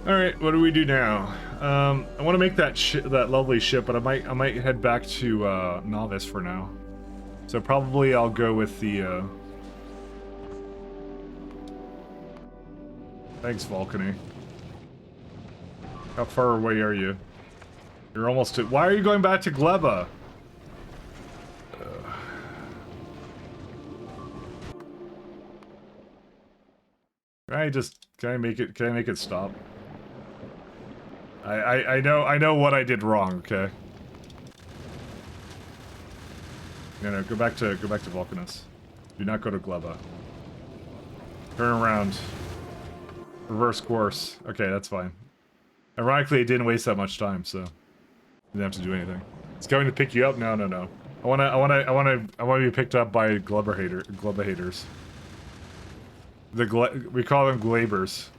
Alright, what do we do now? I want to make that that lovely ship, but I might head back to Novice for now. So probably I'll go with the Thanks, Vulcany. How far away are you? You're almost to... Why are you going back to Gleba? Can I make it stop? I know what I did wrong, okay? No, go back to Vulcanus. Do not go to Gleba. Turn around. Reverse course. Okay, that's fine. Ironically, it didn't waste that much time, so didn't have to do anything. It's going to pick you up. No. I wanna be picked up by Gleba haters. We call them Glabers.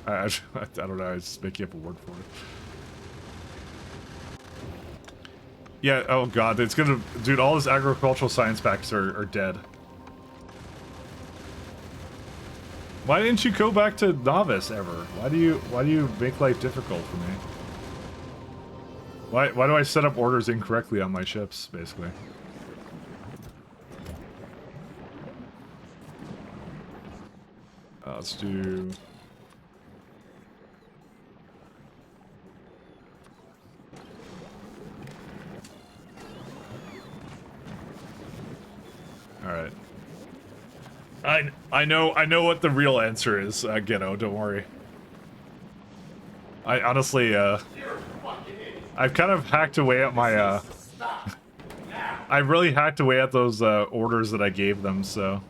I don't know. I just make up a word for it. Yeah. Oh god, it's gonna, dude. All these agricultural science packs are dead. Why didn't you go back to Novice ever? Why do you make life difficult for me? Why do I set up orders incorrectly on my ships, basically? Let's do... Alright. I know what the real answer is, Ghetto, don't worry. I honestly, I've kind of hacked away at my, I really hacked away at those, orders that I gave them, so...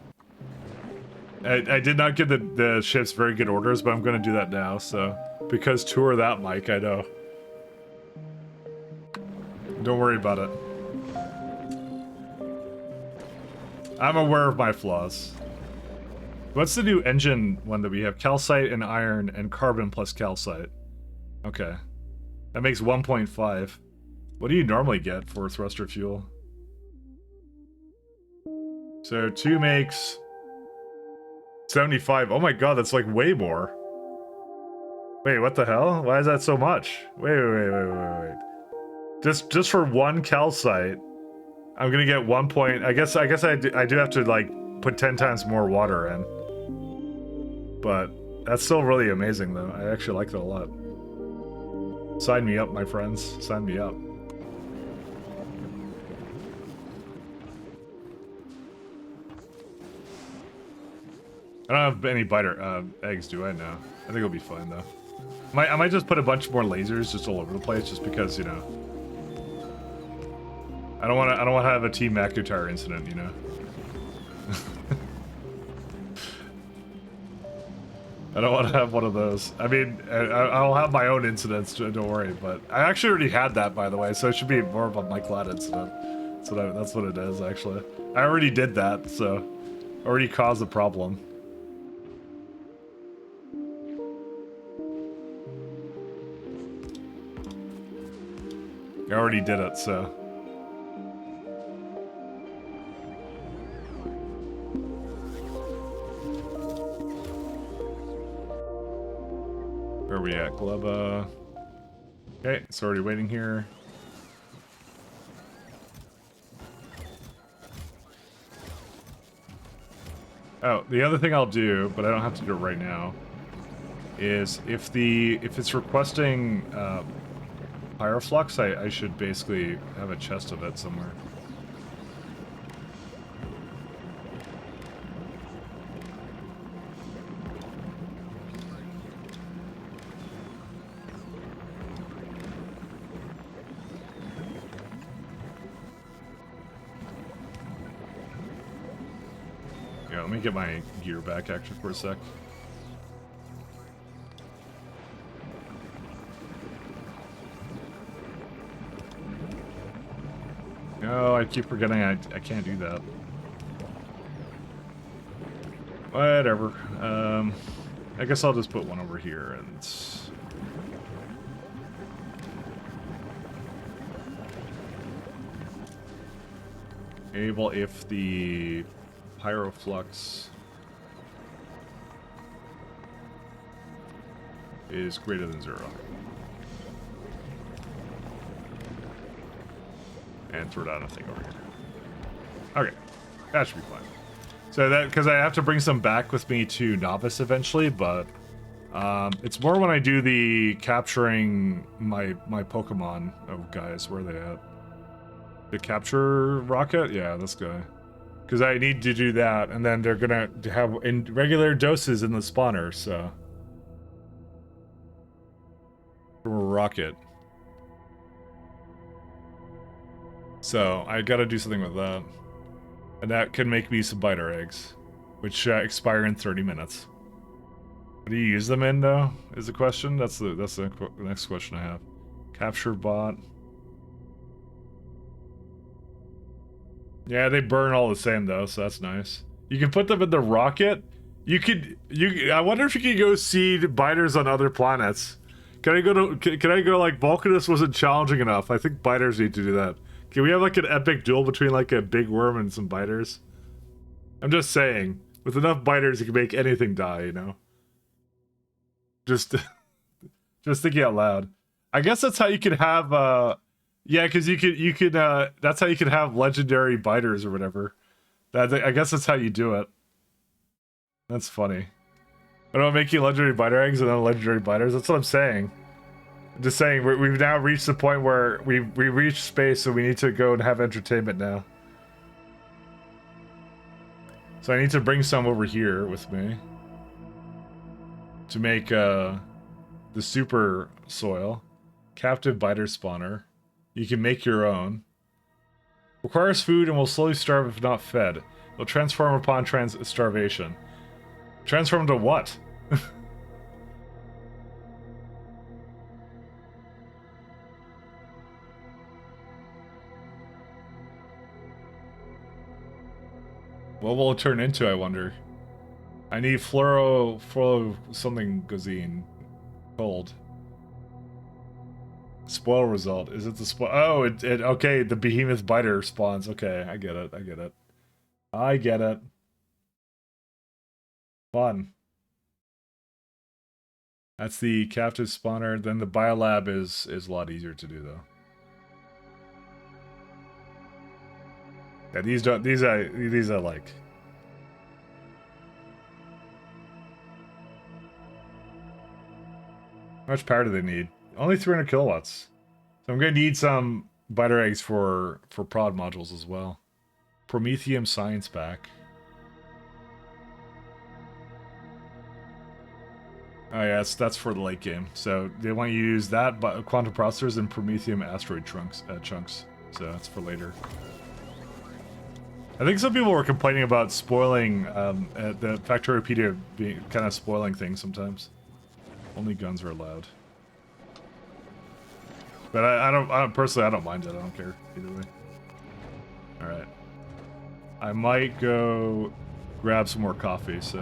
I did not give the ships very good orders, but I'm gonna do that now, so... Because tour that, Mike, I know. Don't worry about it. I'm aware of my flaws. What's the new engine one that we have? Calcite and iron and carbon plus calcite. Okay. That makes 1.5. What do you normally get for thruster fuel? So 2 makes 75. Oh my god, that's like way more. Wait, what the hell? Why is that so much? Wait. Just for 1 calcite, I'm gonna get 1 point. I guess I do have to like put 10 times more water in. But that's still really amazing though. I actually like that a lot. Sign me up, my friends. Sign me up. I don't have any biter eggs, do I? No. I think it'll be fine though. I might just put a bunch more lasers just all over the place, just because, you know. I don't want to have a Team McIntyre incident, you know. I don't want to have one of those. I mean, I'll have my own incidents, don't worry, but I actually already had that, by the way, so it should be more of a Mike Ladd incident. That's what it is, actually. I already did that, so already caused the problem. I already did it, so. Where are we at? Gleba. Okay, it's already waiting here. Oh, the other thing I'll do, but I don't have to do it right now, is if it's requesting Pyroflux, I should basically have a chest of it somewhere. Let me get my gear back actually for a sec. No, I keep forgetting I can't do that. Whatever. I guess I'll just put one over here and... Able if the pyroflux is greater than 0. And throw down a thing over here. Okay, that should be fine. So that, because I have to bring some back with me to Novice eventually, but it's more when I do the capturing my Pokemon. Oh, guys, where are they at? The capture rocket? Yeah, this guy. Because I need to do that, and then they're gonna have in regular doses in the spawner, so. From a rocket. So, I gotta do something with that. And that can make me some biter eggs, which expire in 30 minutes. What do you use them in, though, is the question? That's the next question I have. Capture bot. Yeah, they burn all the same, though, so that's nice. You can put them in the rocket. I wonder if you can go seed biters on other planets. Can I go like, Vulcanus wasn't challenging enough. I think biters need to do that. Can we have like an epic duel between like a big worm and some biters? I'm just saying, with enough biters, you can make anything die, you know? Just thinking out loud. I guess that's how you can have, yeah, because you could, that's how you can have legendary biters or whatever. I guess that's how you do it. That's funny. I don't make you legendary biter eggs and then legendary biters. That's what I'm saying. I'm just saying, we've now reached the point where we reached space, so we need to go and have entertainment now. So I need to bring some over here with me to make the super soil. Captive biter spawner. You can make your own. Requires food and will slowly starve if not fed. Will transform upon starvation. Transform to what? What will it turn into, I wonder? I need fluoro something gazine. Cold. Spoil result. Is it the spoil? Oh, okay, the behemoth biter spawns. Okay, I get it. I get it. Fun. That's the captive spawner. Then the biolab is a lot easier to do, though. Yeah, these are like... How much power do they need? Only 300 kilowatts. So I'm gonna need some biter eggs for prod modules as well. Promethium science pack. Oh yes, that's for the late game. So they want you to use that, but quantum processors and Promethium asteroid chunks. So that's for later. I think some people were complaining about spoiling the Factorio being kind of spoiling things sometimes. Only guns are allowed. But I don't personally, I don't mind it. I don't care either way. All right. I might go grab some more coffee, so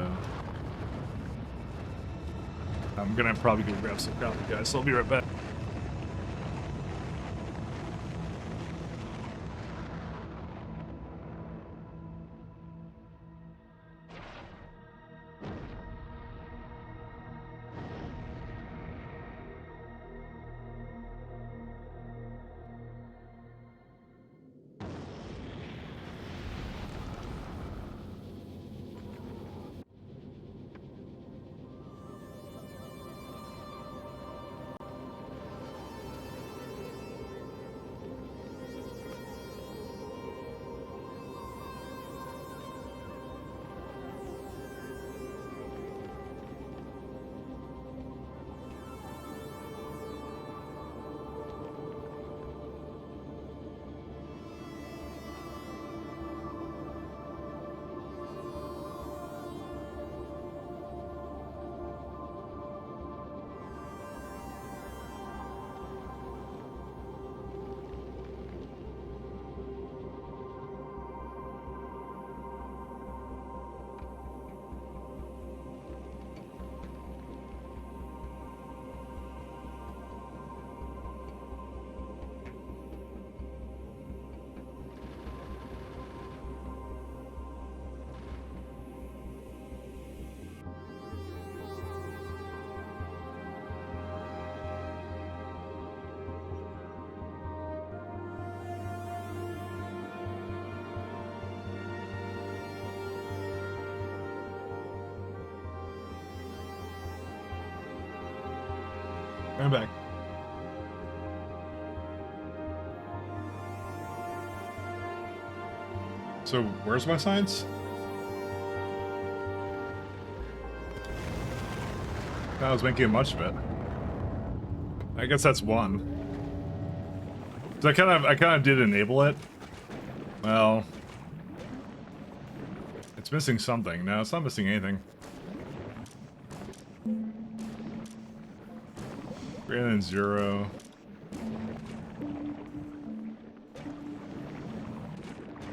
I'm gonna probably go grab some coffee, guys. So I'll be right back. I'm back. So, where's my science? I was making much of it. I guess that's one. So I kind of did enable it. Well, it's missing something. No, it's not missing anything. Greater than 0.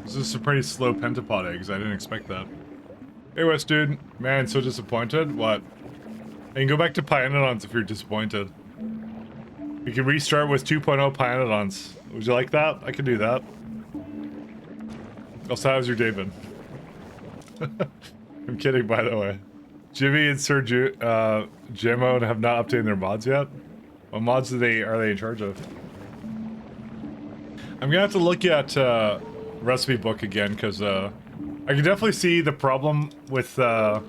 This is a pretty slow pentapod eggs. I didn't expect that. Hey, West dude. Man, so disappointed. What? And you can go back to Pyanodons if you're disappointed. You can restart with 2.0 Pyanodons. Would you like that? I can do that. Also, how's your day been? I'm kidding, by the way. Jimmy and Sir Jimmo have not updated their mods yet. What mods are they in charge of? I'm gonna have to look at recipe book again because I can definitely see the problem with the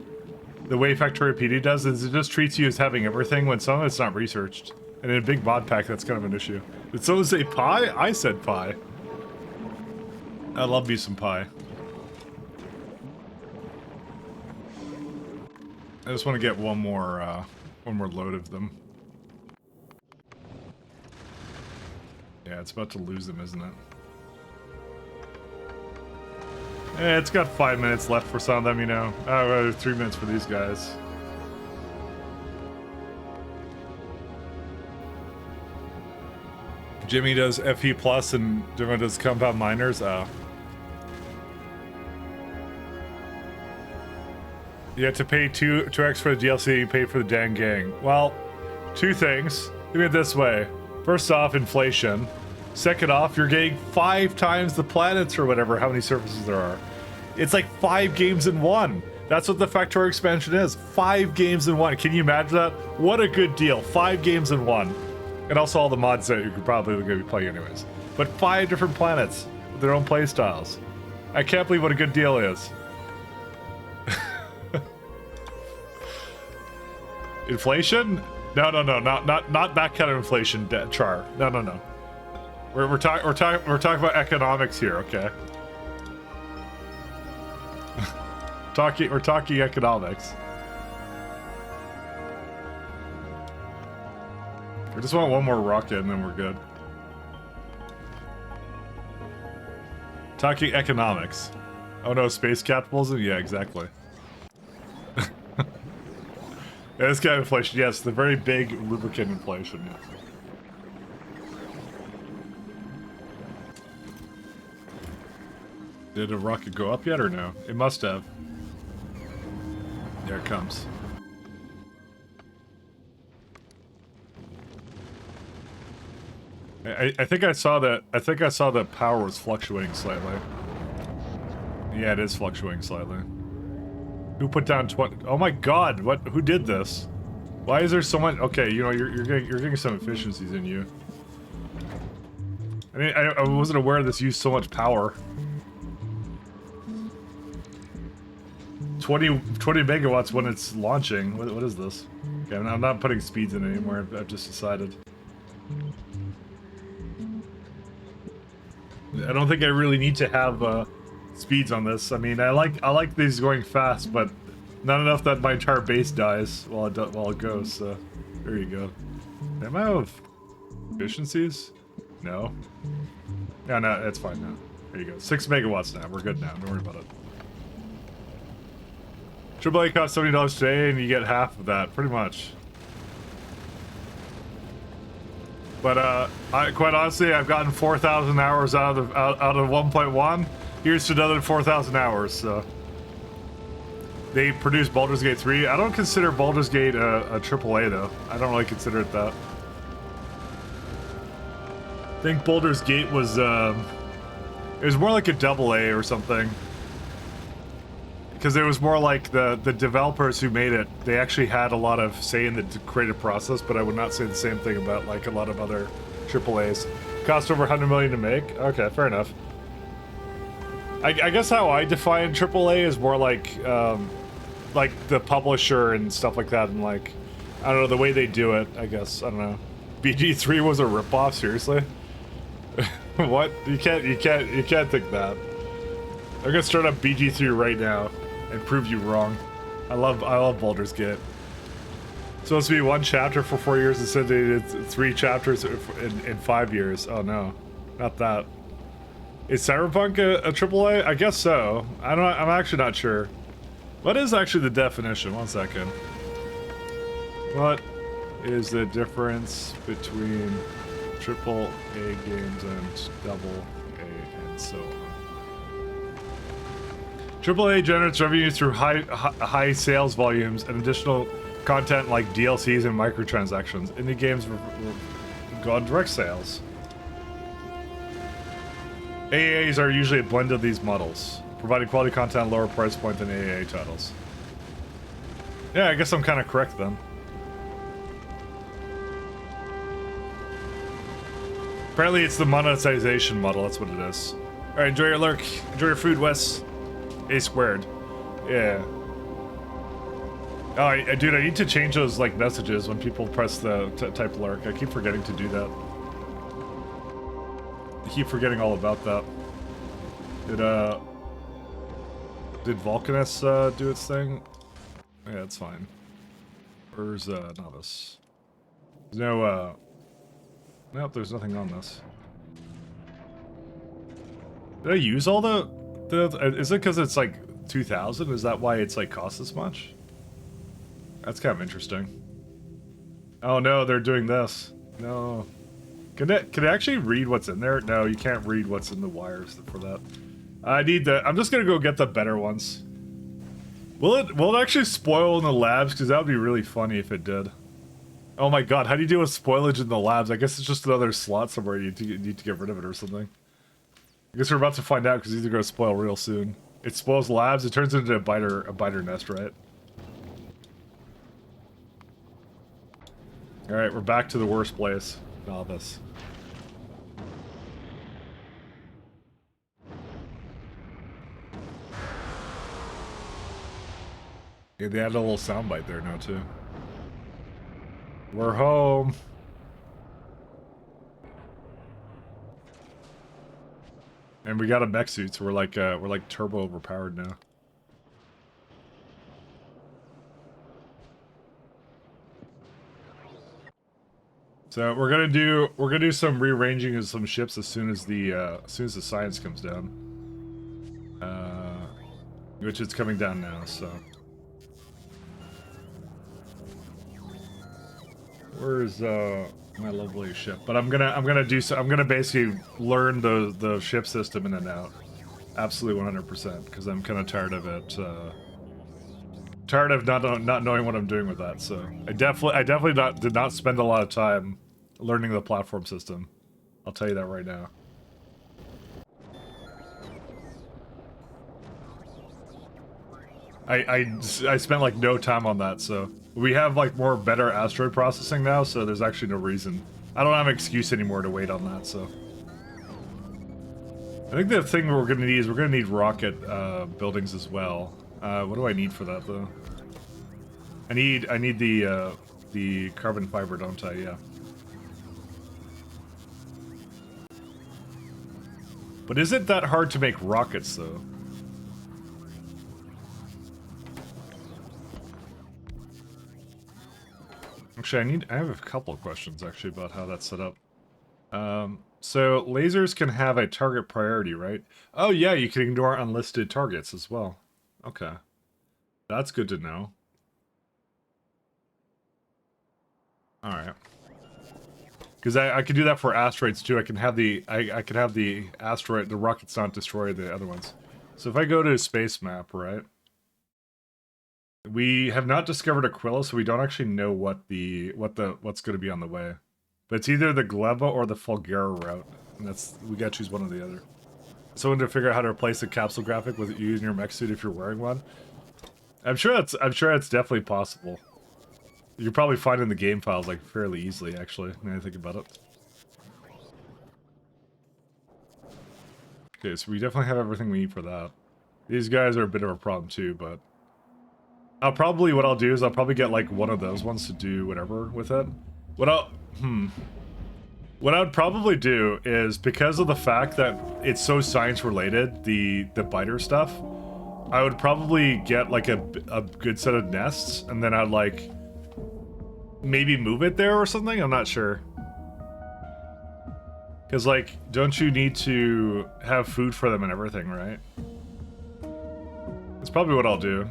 way Factorio PD does is it just treats you as having everything when some of it's not researched. And in a big mod pack, that's kind of an issue. Did someone say pie? I said pie. I love me some pie. I just want to get one more load of them. Yeah, it's about to lose them, isn't it? Eh, it's got 5 minutes left for some of them, you know. 3 minutes for these guys. Jimmy does FE plus and Jimmy does compound miners. You have to pay 2x for the DLC you pay for the dang gang. Well, two things. Look at it this way. First off, inflation. Second off, you're getting 5 times the planets or whatever, how many surfaces there are. It's like 5 games in one. That's what the Factorio expansion is. 5 games in one. Can you imagine that? What a good deal. 5 games in one. And also all the mods that you could probably going to be playing anyways. But 5 different planets with their own play styles. I can't believe what a good deal is. Inflation? No, not that kind of inflation, Char. No. We're talking about economics here, okay? We're talking economics. We just want one more rocket and then we're good. Talking economics. Oh no, space capitalism? Yeah, exactly. Yeah, this kind of inflation, yes, the very big lubricant inflation, yes. Did a rocket go up yet or no? It must have. There it comes. I think I saw that power was fluctuating slightly. Yeah, it is fluctuating slightly. Who put down 20? Oh my god, what? Who did this? Why is there so much? Okay, you know, you're getting some efficiencies in you. I mean, I wasn't aware this used so much power. 20 megawatts when it's launching. What is this? Okay, I'm not putting speeds in it anymore. I've just decided. I don't think I really need to have speeds on this. I mean, I like these going fast, but not enough that my entire base dies while it goes. So there you go. Am I out of efficiencies? No. Yeah, no, it's fine now. There you go. 6 megawatts now. We're good now. Don't worry about it. AAA costs $70 today, and you get half of that, pretty much. But quite honestly, I've gotten 4,000 hours out of 1.1. Here's to another 4,000 hours. So they produced Baldur's Gate 3. I don't consider Baldur's Gate a AAA though. I don't really consider it that. I think Baldur's Gate was it was more like a AA or something. Because it was more like the developers who made it, they actually had a lot of say in the creative process, but I would not say the same thing about like a lot of other AAAs. Cost over 100 million to make? Okay, fair enough. I guess how I define AAA is more like the publisher and stuff like that, and like, I don't know, the way they do it, I guess. I don't know. BG3 was a ripoff, seriously? What? You can't think that. I'm gonna start up BG3 right now and prove you wrong. I love Baldur's Gate. It's supposed to be 1 chapter for 4 years instead of 3 chapters in 5 years. Oh no, not that. Is Cyberpunk a AAA? I guess so. I'm actually not sure. What is actually the definition? 1 second. What is the difference between AAA games and AA and so on? AAA generates revenue through high sales volumes and additional content like DLCs and microtransactions. Indie games will go on direct sales. AAs are usually a blend of these models, providing quality content at a lower price point than AAA titles. Yeah, I guess I'm kind of correct then. Apparently it's the monetization model, that's what it is. Alright, enjoy your lurk. Enjoy your food, Wes. A squared. Yeah. Oh, dude, I need to change those, like, messages when people press the type lurk. I keep forgetting to do that. I keep forgetting all about that. Did Vulcanus, do its thing? Yeah, it's fine. Where's, Novice? There's no, nope, there's nothing on this. Did I use all the is it because it's like 2,000? Is that why it's like cost this much? That's kind of interesting. Oh no, they're doing this. No. Can it actually read what's in there? No, you can't read what's in the wires for that. I need the, I'm just gonna go get the better ones. Will it actually spoil in the labs? Because that would be really funny if it did. Oh my god, how do you deal with spoilage in the labs? I guess it's just another slot somewhere you need to get rid of it or something. I guess we're about to find out because these are going to spoil real soon. It spoils labs, it turns into a biter nest, right? Alright, we're back to the worst place. Novice. Yeah, they added a little soundbite there now too. We're home. And we got a mech suit, so we're like turbo overpowered now. So we're gonna do some rearranging of some ships as soon as the science comes down. Which it's coming down now, so. Where's my lovely ship? But I'm gonna basically learn the ship system in and out. Absolutely 100%, because I'm kind of tired of it. Tired of not knowing what I'm doing with that. So I definitely did not spend a lot of time learning the platform system. I'll tell you that right now. I spent like no time on that, so we have like better asteroid processing now, so there's actually no reason. I don't have an excuse anymore to wait on that, so. I think the thing we're gonna need is we're gonna need rocket buildings as well. What do I need for that though? I need the carbon fiber, don't I? Yeah. But is it that hard to make rockets though? Actually, I have a couple of questions actually about how that's set up. So lasers can have a target priority, right? Oh yeah, you can ignore unlisted targets as well. Okay. That's good to know. Alright. Because I could do that for asteroids too. I can have the asteroid, the rockets not destroy the other ones. So if I go to a space map, right? We have not discovered Aquila, so we don't actually know what's going to be on the way. But it's either the Gleba or the Fulgara route, and we gotta choose one or the other. Someone to figure out how to replace the capsule graphic with you in your mech suit if you're wearing one. I'm sure it's definitely possible. You can probably find in the game files like fairly easily, actually, when I think about it. Okay, so we definitely have everything we need for that. These guys are a bit of a problem too, but what I'll do is I'll probably get like one of those ones to do whatever with it. What I would probably do is, because of the fact that it's so science related, the biter stuff, I would probably get like a good set of nests, and then I'd like maybe move it there or something. I'm not sure. Because like, don't you need to have food for them and everything, right? That's probably what I'll do.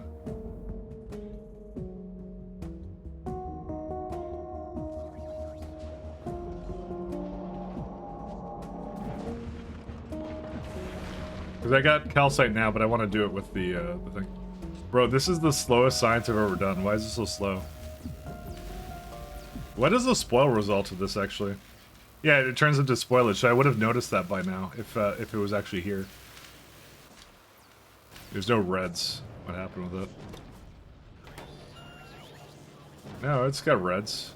Because I got calcite now, but I want to do it with the thing. Bro, this is the slowest science I've ever done. Why is it so slow? What is the spoil result of this, actually? Yeah, it turns into spoilage, so I would have noticed that by now if it was actually here. There's no reds. What happened with it? No, it's got reds.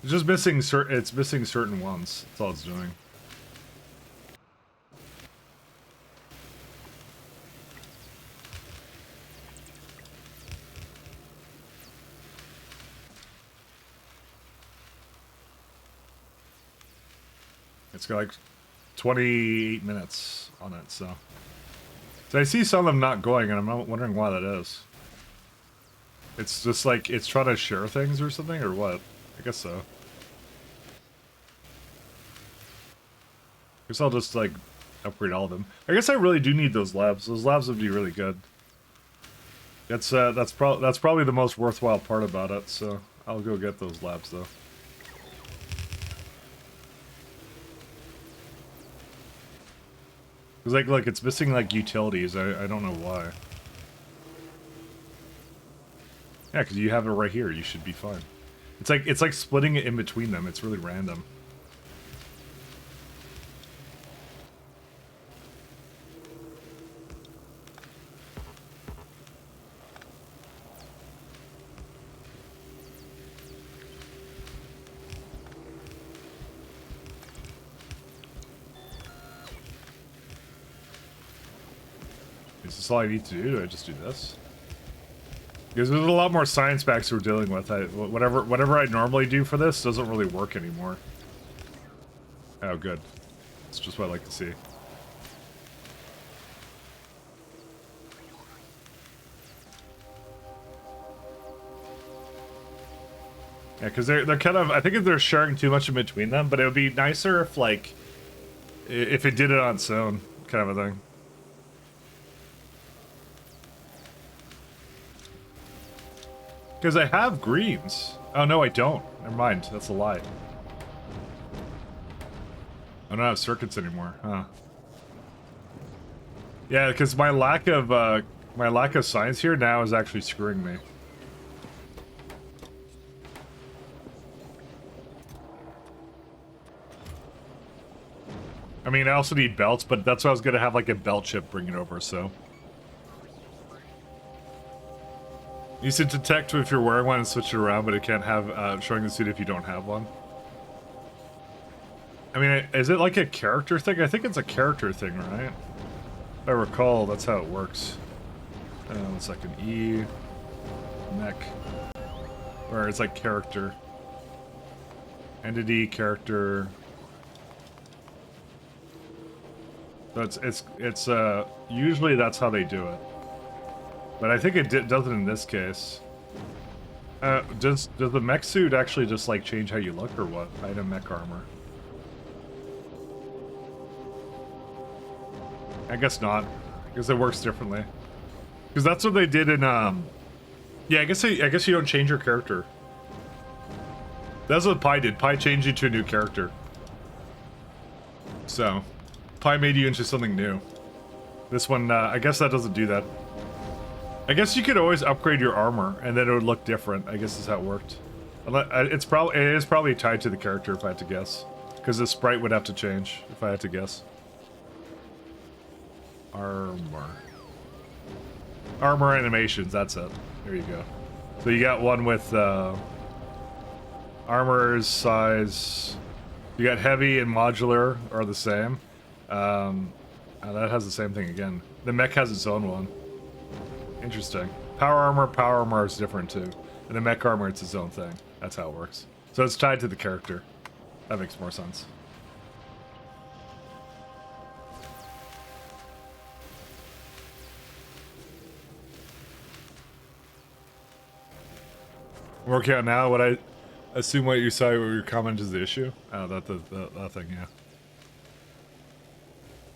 It's just missing certain ones. That's all it's doing. It's got like 28 minutes on it, so I see some of them not going, and I'm wondering why that is. It's just like it's trying to share things or something, or what? I guess so. I guess I'll just like upgrade all of them. I guess I really do need those labs. Those labs would be really good. That's probably the most worthwhile part about it. So I'll go get those labs though. Cause like look, it's missing like utilities. I don't know why. Yeah, because you have it right here. You should be fine. It's like splitting it in between them. It's really random. Is this all I need to do? Do I just do this? Because there's a lot more science packs we're dealing with. Whatever I normally do for this doesn't really work anymore. Oh, good. That's just what I like to see. Yeah, because they're kind of, I think they're sharing too much in between them, but it would be nicer if like, if it did it on its own, kind of a thing. Because I have greens. Oh, no, I don't. Never mind. That's a lie. I don't have circuits anymore. Huh. Yeah, because my lack of science here now is actually screwing me. I mean, I also need belts, but that's why I was going to have like a belt chip bring it over, so. You should detect if you're wearing one and switch it around, but it can't have showing the suit if you don't have one. I mean, is it like a character thing? I think it's a character thing, right? If I recall, that's how it works. 1 second. E. Mech. Or it's like character. Entity, character. So it's usually that's how they do it. But I think it does it in this case. Does the mech suit actually just like change how you look or what? Item mech armor. I guess not, because it works differently. Because that's what they did in yeah, I guess you don't change your character. That's what Pi did. Pi changed you to a new character. So, Pi made you into something new. This one, I guess that doesn't do that. I guess you could always upgrade your armor, and then it would look different. I guess is how it worked. It is probably tied to the character, if I had to guess, because the sprite would have to change if I had to guess. Armor animations. That's it. There you go. So you got one with armor size You got heavy and modular are the same. That has the same thing again. The mech has its own one. Interesting. Power armor is different too. And the mech armor, it's its own thing. That's how it works. So it's tied to the character. That makes more sense. Working out now. What I assume what you saw, what your comment is the issue. Oh, that thing, yeah.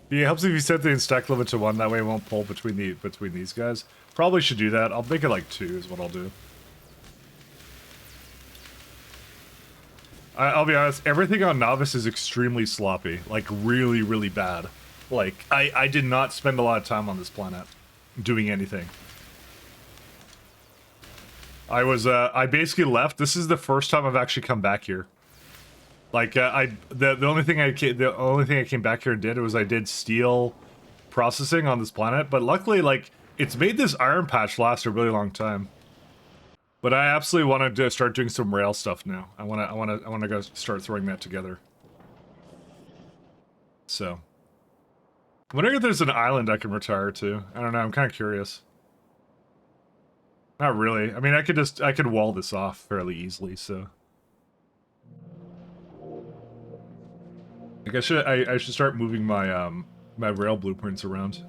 Yeah, it helps if you set the stack limit to 1. That way it won't pull between these guys. Probably should do that. I'll make it like 2 is what I'll do. I'll be honest. Everything on Novice is extremely sloppy. Like really, really bad. Like I did not spend a lot of time on this planet doing anything. I basically left. This is the first time I've actually come back here. Like the only thing I came back here and did was I did steel processing on this planet, but luckily like it's made this iron patch last a really long time. But I absolutely want to start doing some rail stuff now. I want to go start throwing that together. So, I'm wondering if there's an island I can retire to. I don't know. I'm kind of curious. Not really. I mean, I could wall this off fairly easily. So, like I should start moving my my rail blueprints around.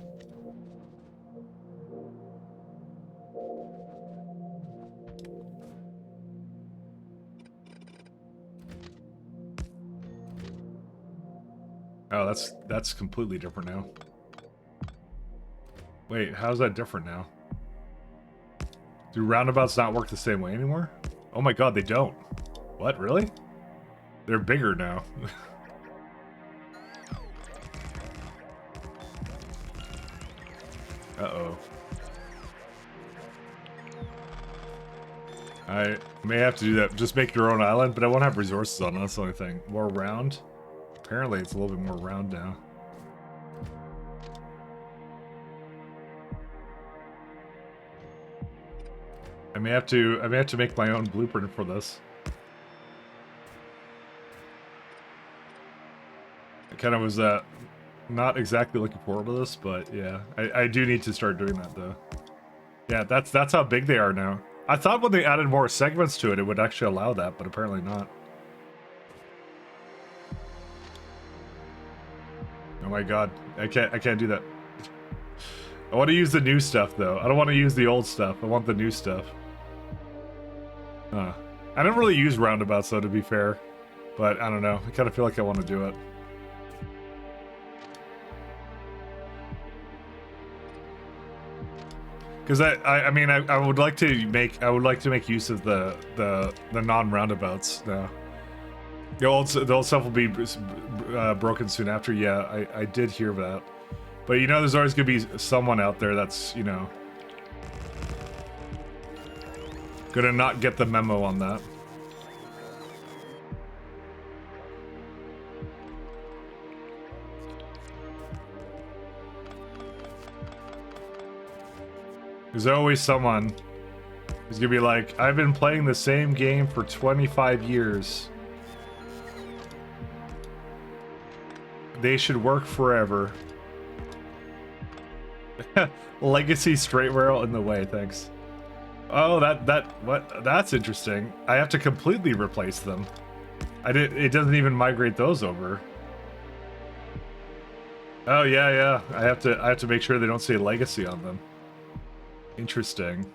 Oh, that's completely different now. Wait, how's that different now? Do roundabouts not work the same way anymore? Oh my god, they don't. What, really? They're bigger now. Uh-oh. I may have to do that. Just make your own island, but I won't have resources on it. That's the only thing. More round? Apparently it's a little bit more round now. I may have to make my own blueprint for this. I kind of was not exactly looking forward to this, but yeah, I do need to start doing that though. Yeah, that's how big they are now. I thought when they added more segments to it, it would actually allow that, but apparently not. Oh my god, I can't do that. I want to use the new stuff though. I don't want to use the old stuff. I want the new stuff. I don't really use roundabouts though, to be fair. But I don't know. I kind of feel like I want to do it. Because I mean I would like to make use of the non-roundabouts now. The old stuff will be broken soon after. Yeah, I did hear that. But you know, there's always gonna be someone out there that's, you know, gonna not get the memo on that. There's always someone who's gonna be like, I've been playing the same game for 25 years. They should work forever. Legacy straight rail in the way, thanks. Oh, that's interesting. I have to completely replace them. It doesn't even migrate those over. Oh yeah. I have to make sure they don't say legacy on them. Interesting.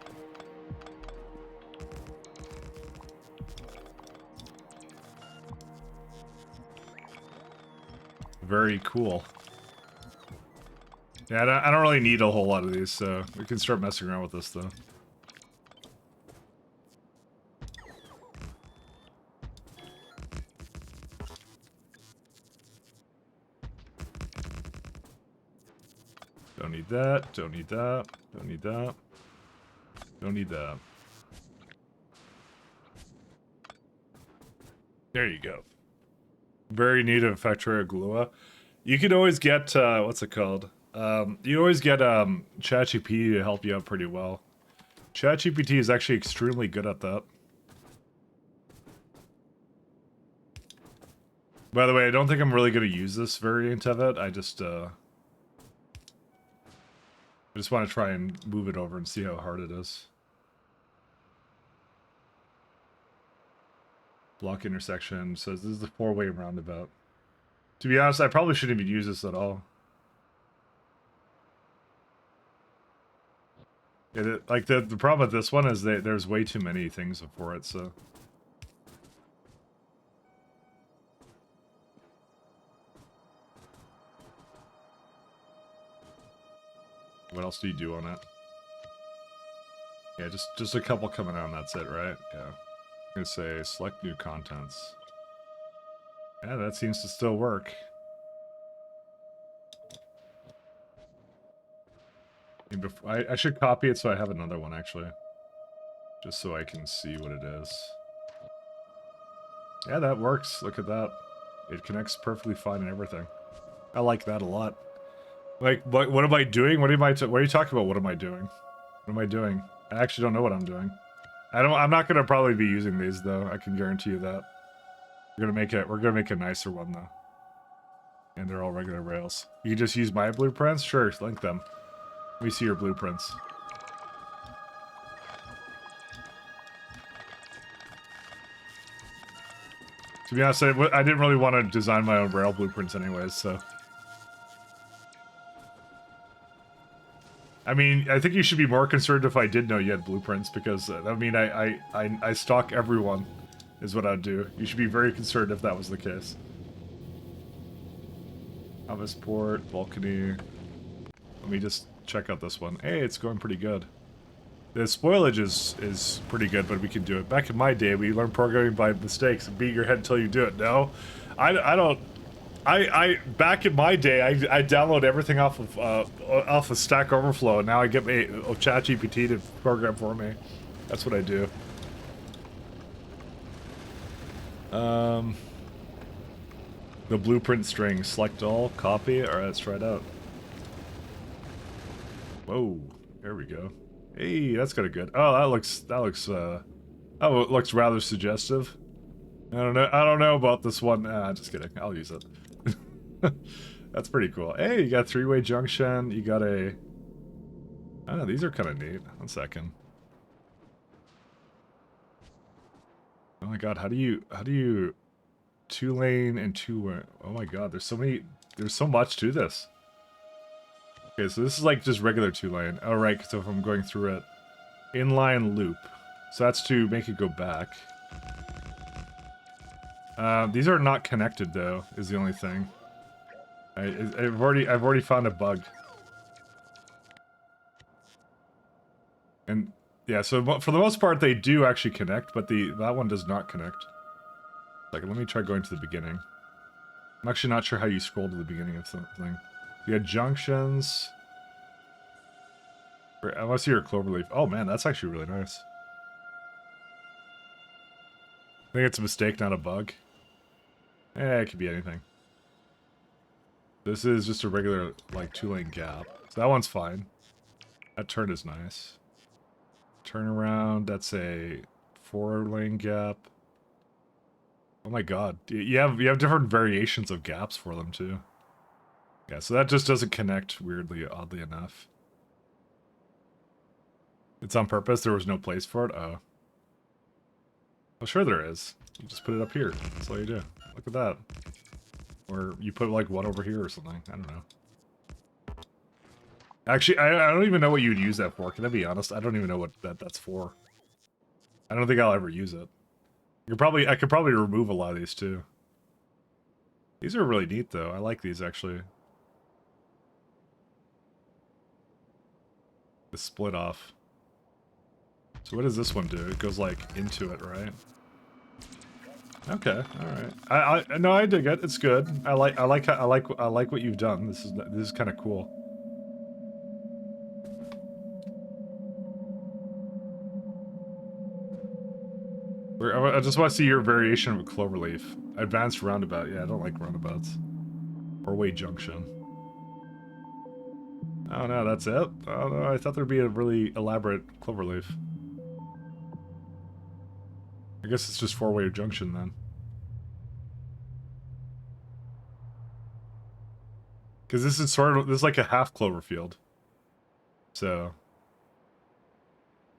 Very cool. Yeah, I don't really need a whole lot of these, so we can start messing around with this, though. Don't need that, don't need that, don't need that. Don't need that. There you go. Very neat of Factorio Glua. You can always get, what's it called? You always get ChatGPT to help you out pretty well. ChatGPT is actually extremely good at that. By the way, I don't think I'm really going to use this variant of it. I just want to try and move it over and see how hard it is. Block intersection says this is the 4-way roundabout. To be honest, I probably shouldn't even use this at all. Like the problem with this one is that there's way too many things for it, so. What else do you do on it? Yeah, just a couple coming out and that's it, right? Yeah. I'm gonna say select new contents. Yeah, that seems to still work. I should copy it so I have another one actually. Just so I can see what it is. Yeah, that works. Look at that. It connects perfectly fine and everything. I like that a lot. Like, what am I doing? What are you talking about? What am I doing? What am I doing? I actually don't know what I'm doing. I'm not gonna probably be using these though. I can guarantee you that. We're gonna make a nicer one though. And they're all regular rails. You just use my blueprints? Sure, link them. Let me see your blueprints. To be honest, I didn't really want to design my own rail blueprints anyways, so. I mean, I think you should be more concerned if I did know you had blueprints, because, I mean, I stalk everyone, is what I'd do. You should be very concerned if that was the case. Port, balcony. Let me just check out this one. Hey, it's going pretty good. The spoilage is pretty good, but we can do it. Back in my day, we learned programming by mistakes and beat your head until you do it. No, I don't. Back in my day, I download everything off of Stack Overflow, and now I get ChatGPT to program for me. That's what I do. The blueprint string, select all, copy. All right, let's try it out. Whoa, there we go. Hey, that's kind of good. Oh, that looks it looks rather suggestive. I don't know about this one. Just kidding. I'll use it. That's pretty cool. Hey, you got a 3-way junction. You got a. Oh, these are kind of neat. 1 second. Oh my god, how do you 2-lane and 2-way? Oh my god, there's so much to this. Okay, so this is like just regular 2-lane. Oh right, so if I'm going through it, inline loop. So that's to make it go back. These are not connected though, is the only thing. I've already found a bug. And yeah, so for the most part they do actually connect, but that one does not connect. Like, let me try going to the beginning. I'm actually not sure how you scroll to the beginning of something. You got junctions. Unless you're a cloverleaf. Oh man, that's actually really nice. I think it's a mistake, not a bug. It could be anything. This is just a regular, like, 2-lane gap. So that one's fine. That turn is nice. Turn around, that's a 4-lane gap. Oh my god. You have different variations of gaps for them, too. Yeah, so that just doesn't connect weirdly, oddly enough. It's on purpose, there was no place for it? Oh. Well, sure there is. You just put it up here. That's all you do. Look at that. Or you put, like, one over here or something. I don't know. Actually, I don't even know what you'd use that for. Can I be honest? I don't even know what that's for. I don't think I'll ever use it. I could probably remove a lot of these, too. These are really neat, though. I like these, actually. The split off. So what does this one do? It goes, like, into it, right? Okay, all right. No, I dig it. It's good. I like what you've done. This is kind of cool. I just want to see your variation of a cloverleaf. Advanced roundabout. Yeah, I don't like roundabouts. 4-way junction. Oh no, that's it? Oh no, I thought there'd be a really elaborate cloverleaf. I guess it's just 4-way junction then. Because this is like a half clover field. So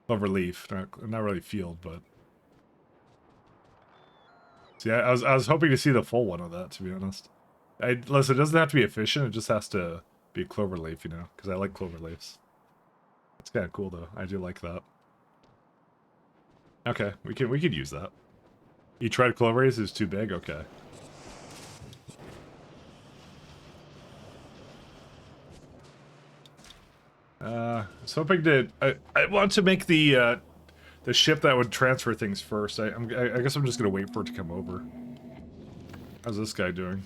clover leaf, not really field, but see, I was hoping to see the full one of that, to be honest. Listen, it doesn't have to be efficient, it just has to be a clover leaf, you know, because I like clover leaves. It's kind of cool though. I do like that. Okay, we could use that. You tried clover leaves, it's too big? Okay. I was hoping to... I want to make the ship that would transfer things first. I guess I'm just gonna wait for it to come over. How's this guy doing?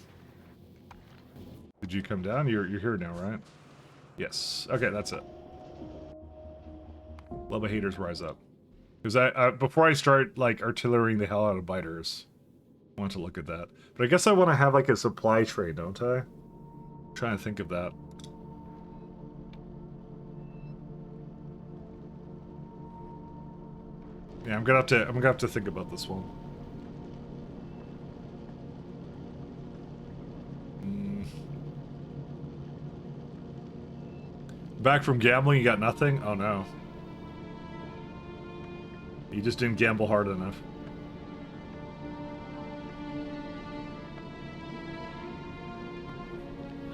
Did you come down? You're here now, right? Yes. Okay, that's it. Love the haters rise up. Because before I start like artillerying the hell out of biters, I want to look at that. But I guess I want to have like a supply tray, don't I? I'm trying to think of that. Yeah, I'm gonna have to think about this one. Back from gambling, you got nothing? Oh no. You just didn't gamble hard enough.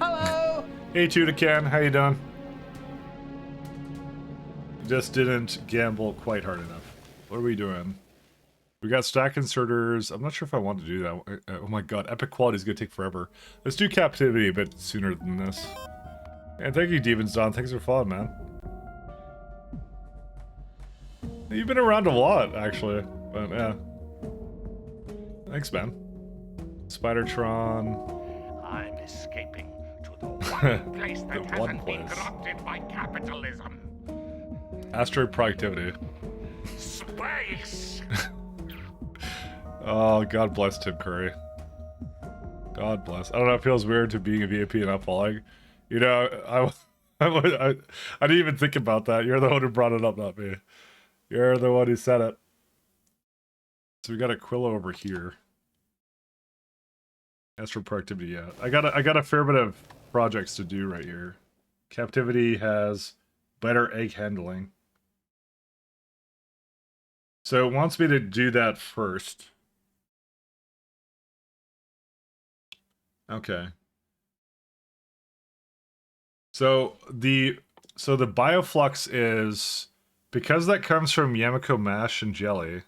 Hello! Hey Tudacan, how you doing? Just didn't gamble quite hard enough. What are we doing? We got stack inserters. I'm not sure if I want to do that. Oh my god, epic quality is gonna take forever. Let's do captivity a bit sooner than this. And thank you, Demons Don. Thanks for following, man. You've been around a lot, actually. But yeah. Thanks, man. Spidertron. I'm escaping to the one place that The one hasn't been place. corrupted by capitalism. Asteroid productivity. Space! Oh, God bless Tim Curry. God bless. I don't know, it feels weird to being a VIP and not falling. You know, I didn't even think about that. You're the one who brought it up, not me. You're the one who said it. So we got a Quillo over here. As for productivity, yeah. I got a fair bit of projects to do right here. Captivity has better egg handling. So it wants me to do that first. Okay. So the bioflux is, because that comes from Yamako mash and jelly,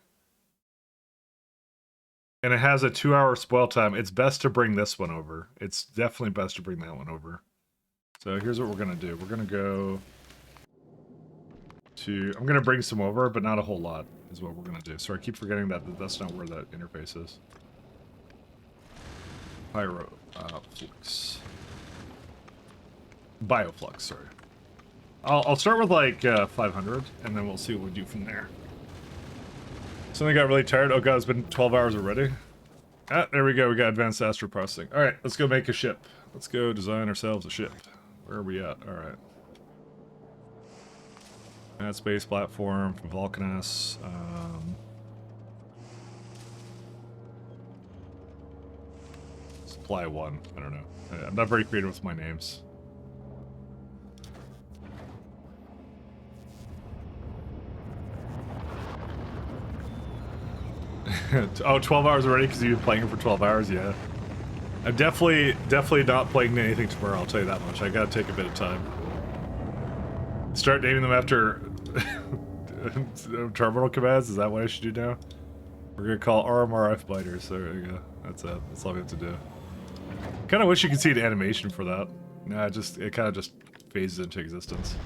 and it has a 2-hour spoil time, it's best to bring this one over. It's definitely best to bring that one over. So here's what we're gonna do. We're gonna go to, I'm gonna bring some over, but not a whole lot is what we're gonna do. So I keep forgetting that that's not where that interface is. Pyro flux. Bioflux, sorry. I'll start with like 500, and then we'll see what we do from there. Something got really tired. Oh god, it's been 12 hours already. Ah, there we go. We got advanced astro processing. All right, let's go make a ship. Let's go design ourselves a ship. Where are we at? All right. That space platform for Vulcanus. Supply 1. I don't know. I'm not very creative with my names. Oh, 12 hours already because you've been playing it for 12 hours? Yeah. I'm definitely not playing anything tomorrow, I'll tell you that much. I gotta take a bit of time. Start naming them after terminal commands? Is that what I should do now? We're gonna call RMRF biters. There you go. That's it. That's all we have to do. Kind of wish you could see an animation for that. Nah, it kind of just phases into existence.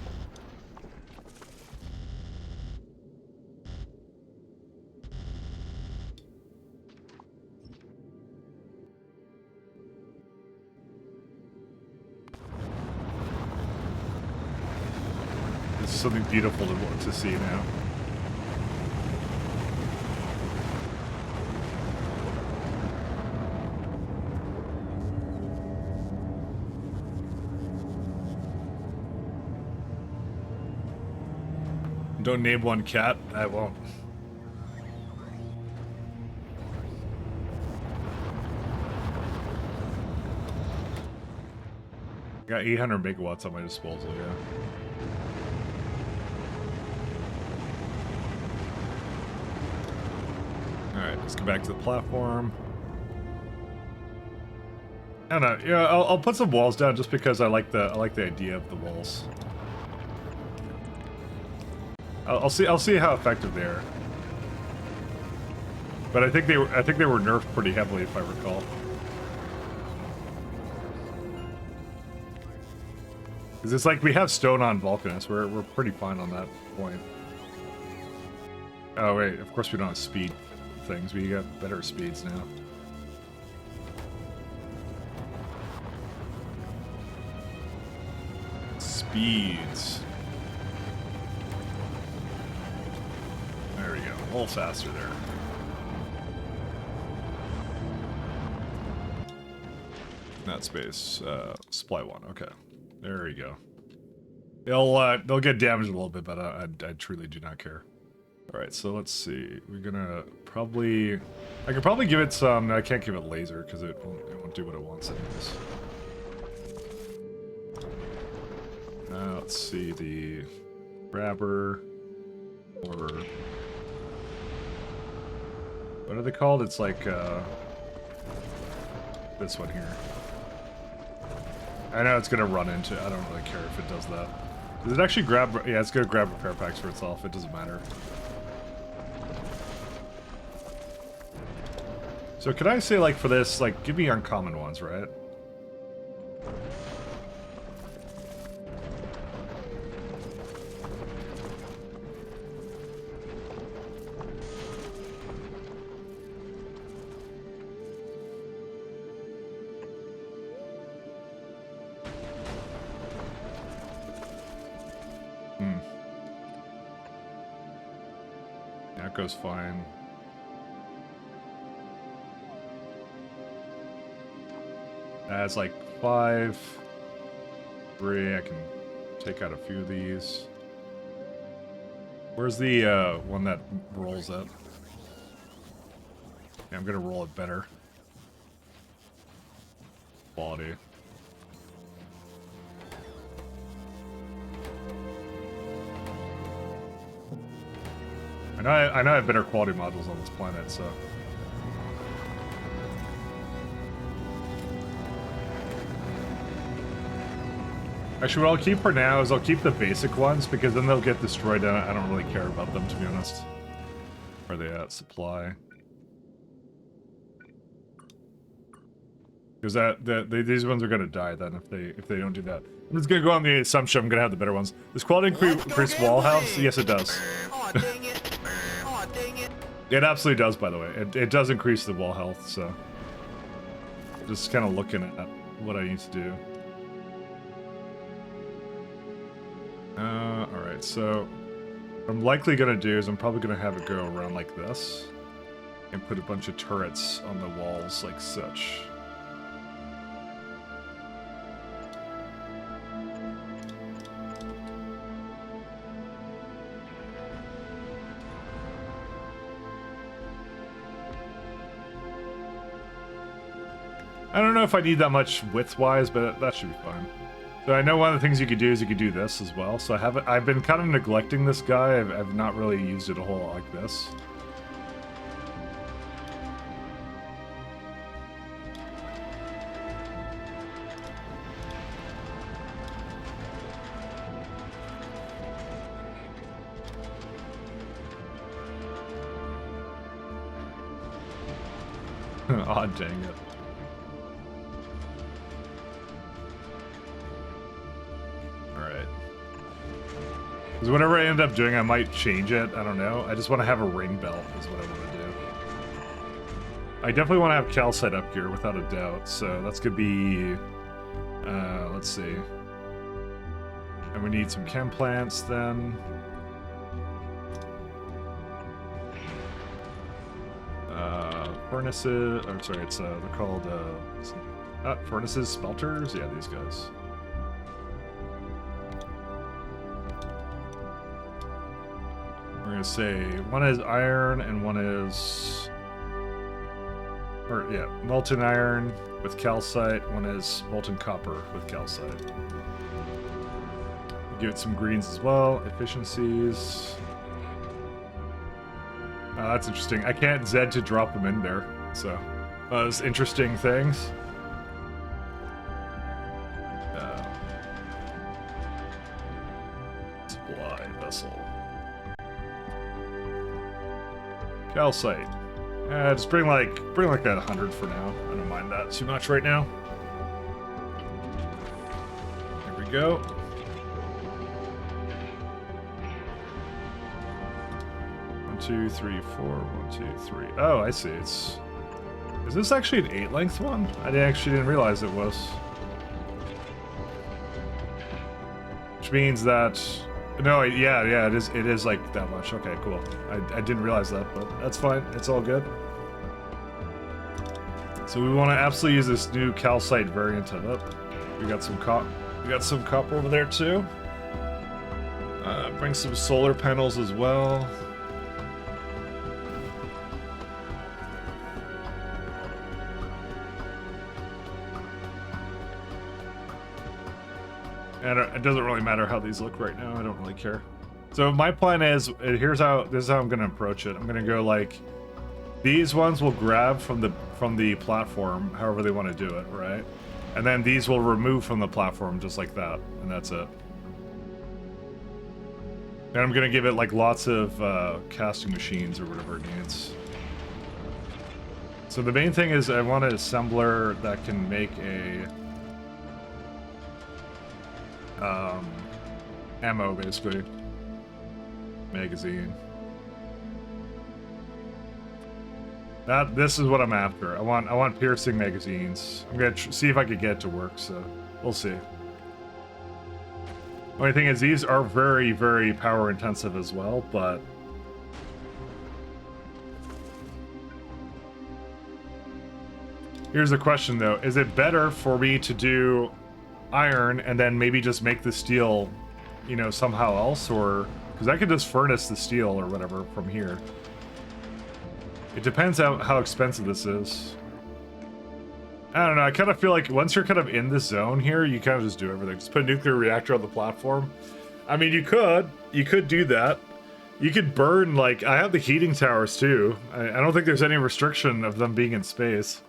This is something beautiful to see now. Don't name one cat. I won't. Got 800 megawatts at my disposal, yeah. Alright, let's go back to the platform. I don't know, yeah, I'll put some walls down just because I like the idea of the walls. I'll see how effective they are. But I think they were nerfed pretty heavily if I recall. Because it's like we have stone on Vulcanus, we're pretty fine on that point. Oh wait, of course we don't have speed things, we got better speeds now. Speeds. There we go, a little faster there. Not space, supply one, okay. There we go. They'll get damaged a little bit, but I truly do not care. Alright, so let's see. We're gonna probably... I could probably give it some... No, I can't give it laser, because it won't do what it wants anyways. Let's see, the grabber, or... What are they called? It's like, this one here. I know it's gonna run into it. I don't really care if it does that. Does it actually grab... Yeah, it's gonna grab repair packs for itself. It doesn't matter. So could I say, like, for this, like, give me uncommon ones, right? That goes fine. That's like 5, 3. I can take out a few of these. Where's the one that rolls up? Yeah, I'm gonna roll it better. Quality. I know I have better quality modules on this planet, so. Actually, what I'll keep for now is I'll keep the basic ones, because then they'll get destroyed and I don't really care about them, to be honest. Where are they at? Supply. Because these ones are gonna die then if they don't do that. I'm just gonna go on the assumption I'm gonna have the better ones. Does quality increase wall health? Yes, it does. Aw, dang it. Aw, dang it. It absolutely does, by the way. It does increase the wall health, so... Just kind of looking at what I need to do. Alright, so... What I'm likely gonna do is I'm probably gonna have it go around like this. And put a bunch of turrets on the walls like such. I don't know if I need that much width-wise, but that should be fine. So I know one of the things you could do is you could do this as well. So I've been kind of neglecting this guy. I've not really used it a whole lot like this. Aw, dang it. Because whatever I end up doing, I might change it. I don't know. I just want to have a ring belt is what I want to do. I definitely want to have calcite up here, without a doubt. So that's going to be... let's see. And we need some chem plants then. Furnaces... Or sorry, it's they're called... furnaces, smelters? Yeah, these guys. We're gonna say one is iron and one is, or yeah, molten iron, with calcite, one is molten copper with calcite. Give it some greens as well, efficiencies. That's interesting. I can't Z to drop them in there, so those interesting things. Supply vessel. Calcite. Just bring like 100 for now. I don't mind that too much right now. Here we go. Two, three, four. 1, 2, 3. Oh, I see. Is this actually an 8-length one? I actually didn't realize it was. Which means that no, yeah, it is like that much. Okay, cool. I didn't realize that, but that's fine. It's all good. So we want to absolutely use this new calcite variant of it. We got some copper over there too. Bring some solar panels as well. And it doesn't really matter how these look right now. I don't really care. So my plan is, this is how I'm gonna approach it. I'm gonna go like, these ones will grab from the platform, however they want to do it, right? And then these will remove from the platform just like that, and that's it. And I'm gonna give it like lots of casting machines or whatever it needs. So the main thing is I want an assembler that can make a ammo, basically. Magazine. This is what I'm after. I want piercing magazines. I'm gonna see if I can get it to work, so we'll see. Only thing is, these are very, very power intensive as well, but here's the question though. Is it better for me to do iron and then maybe just make the steel, you know, somehow else, or because I could just furnace the steel or whatever from here. It depends how expensive this is. I don't know, I kind of feel like once you're kind of in this zone here, you kind of just do everything. Just put a nuclear reactor on the platform. I mean, you could do that. You could burn, like, I have the heating towers too. I don't think there's any restriction of them being in space.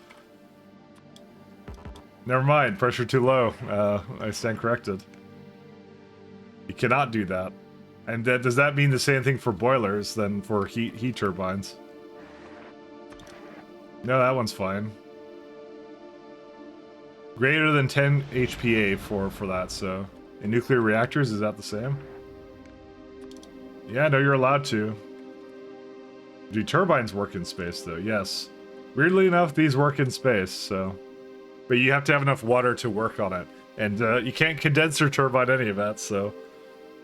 Never mind, pressure too low. I stand corrected. You cannot do that. And does that mean the same thing for boilers than for heat turbines? No, that one's fine. Greater than 10 HPA for that, so... In nuclear reactors, is that the same? Yeah, no, you're allowed to. Do turbines work in space, though? Yes. Weirdly enough, these work in space, so... But you have to have enough water to work on it. And you can't condenser turbine any of that, so...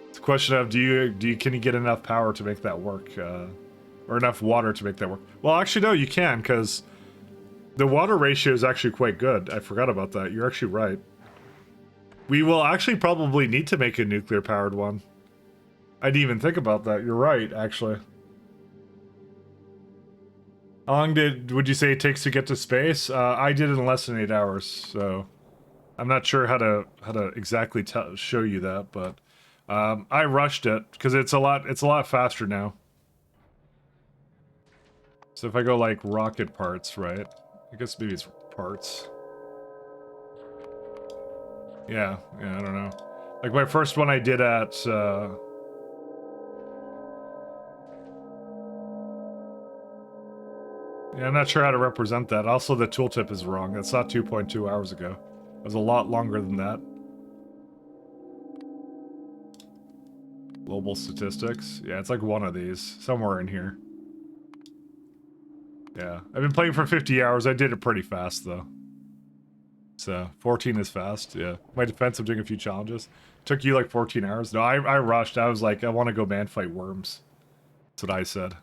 It's a question of, can you get enough power to make that work? Or enough water to make that work? Well, actually, no, you can, because... The water ratio is actually quite good. I forgot about that. You're actually right. We will actually probably need to make a nuclear-powered one. I didn't even think about that. You're right, actually. How long would you say it takes to get to space? I did it in less than 8 hours, so... I'm not sure how to exactly show you that, but... I rushed it, because it's a lot faster now. So if I go, like, rocket parts, right? I guess maybe it's parts. Yeah, I don't know. Like my first one I did at, yeah, I'm not sure how to represent that. Also, the tooltip is wrong. That's not 2.2 hours ago. It was a lot longer than that. Global statistics. Yeah, it's like one of these. Somewhere in here. Yeah, I've been playing for 50 hours. I did it pretty fast, though. So, 14 is fast, yeah. My defense, I'm doing a few challenges. Took you like 14 hours? No, I rushed. I was like, I want to go man fight worms. That's what I said.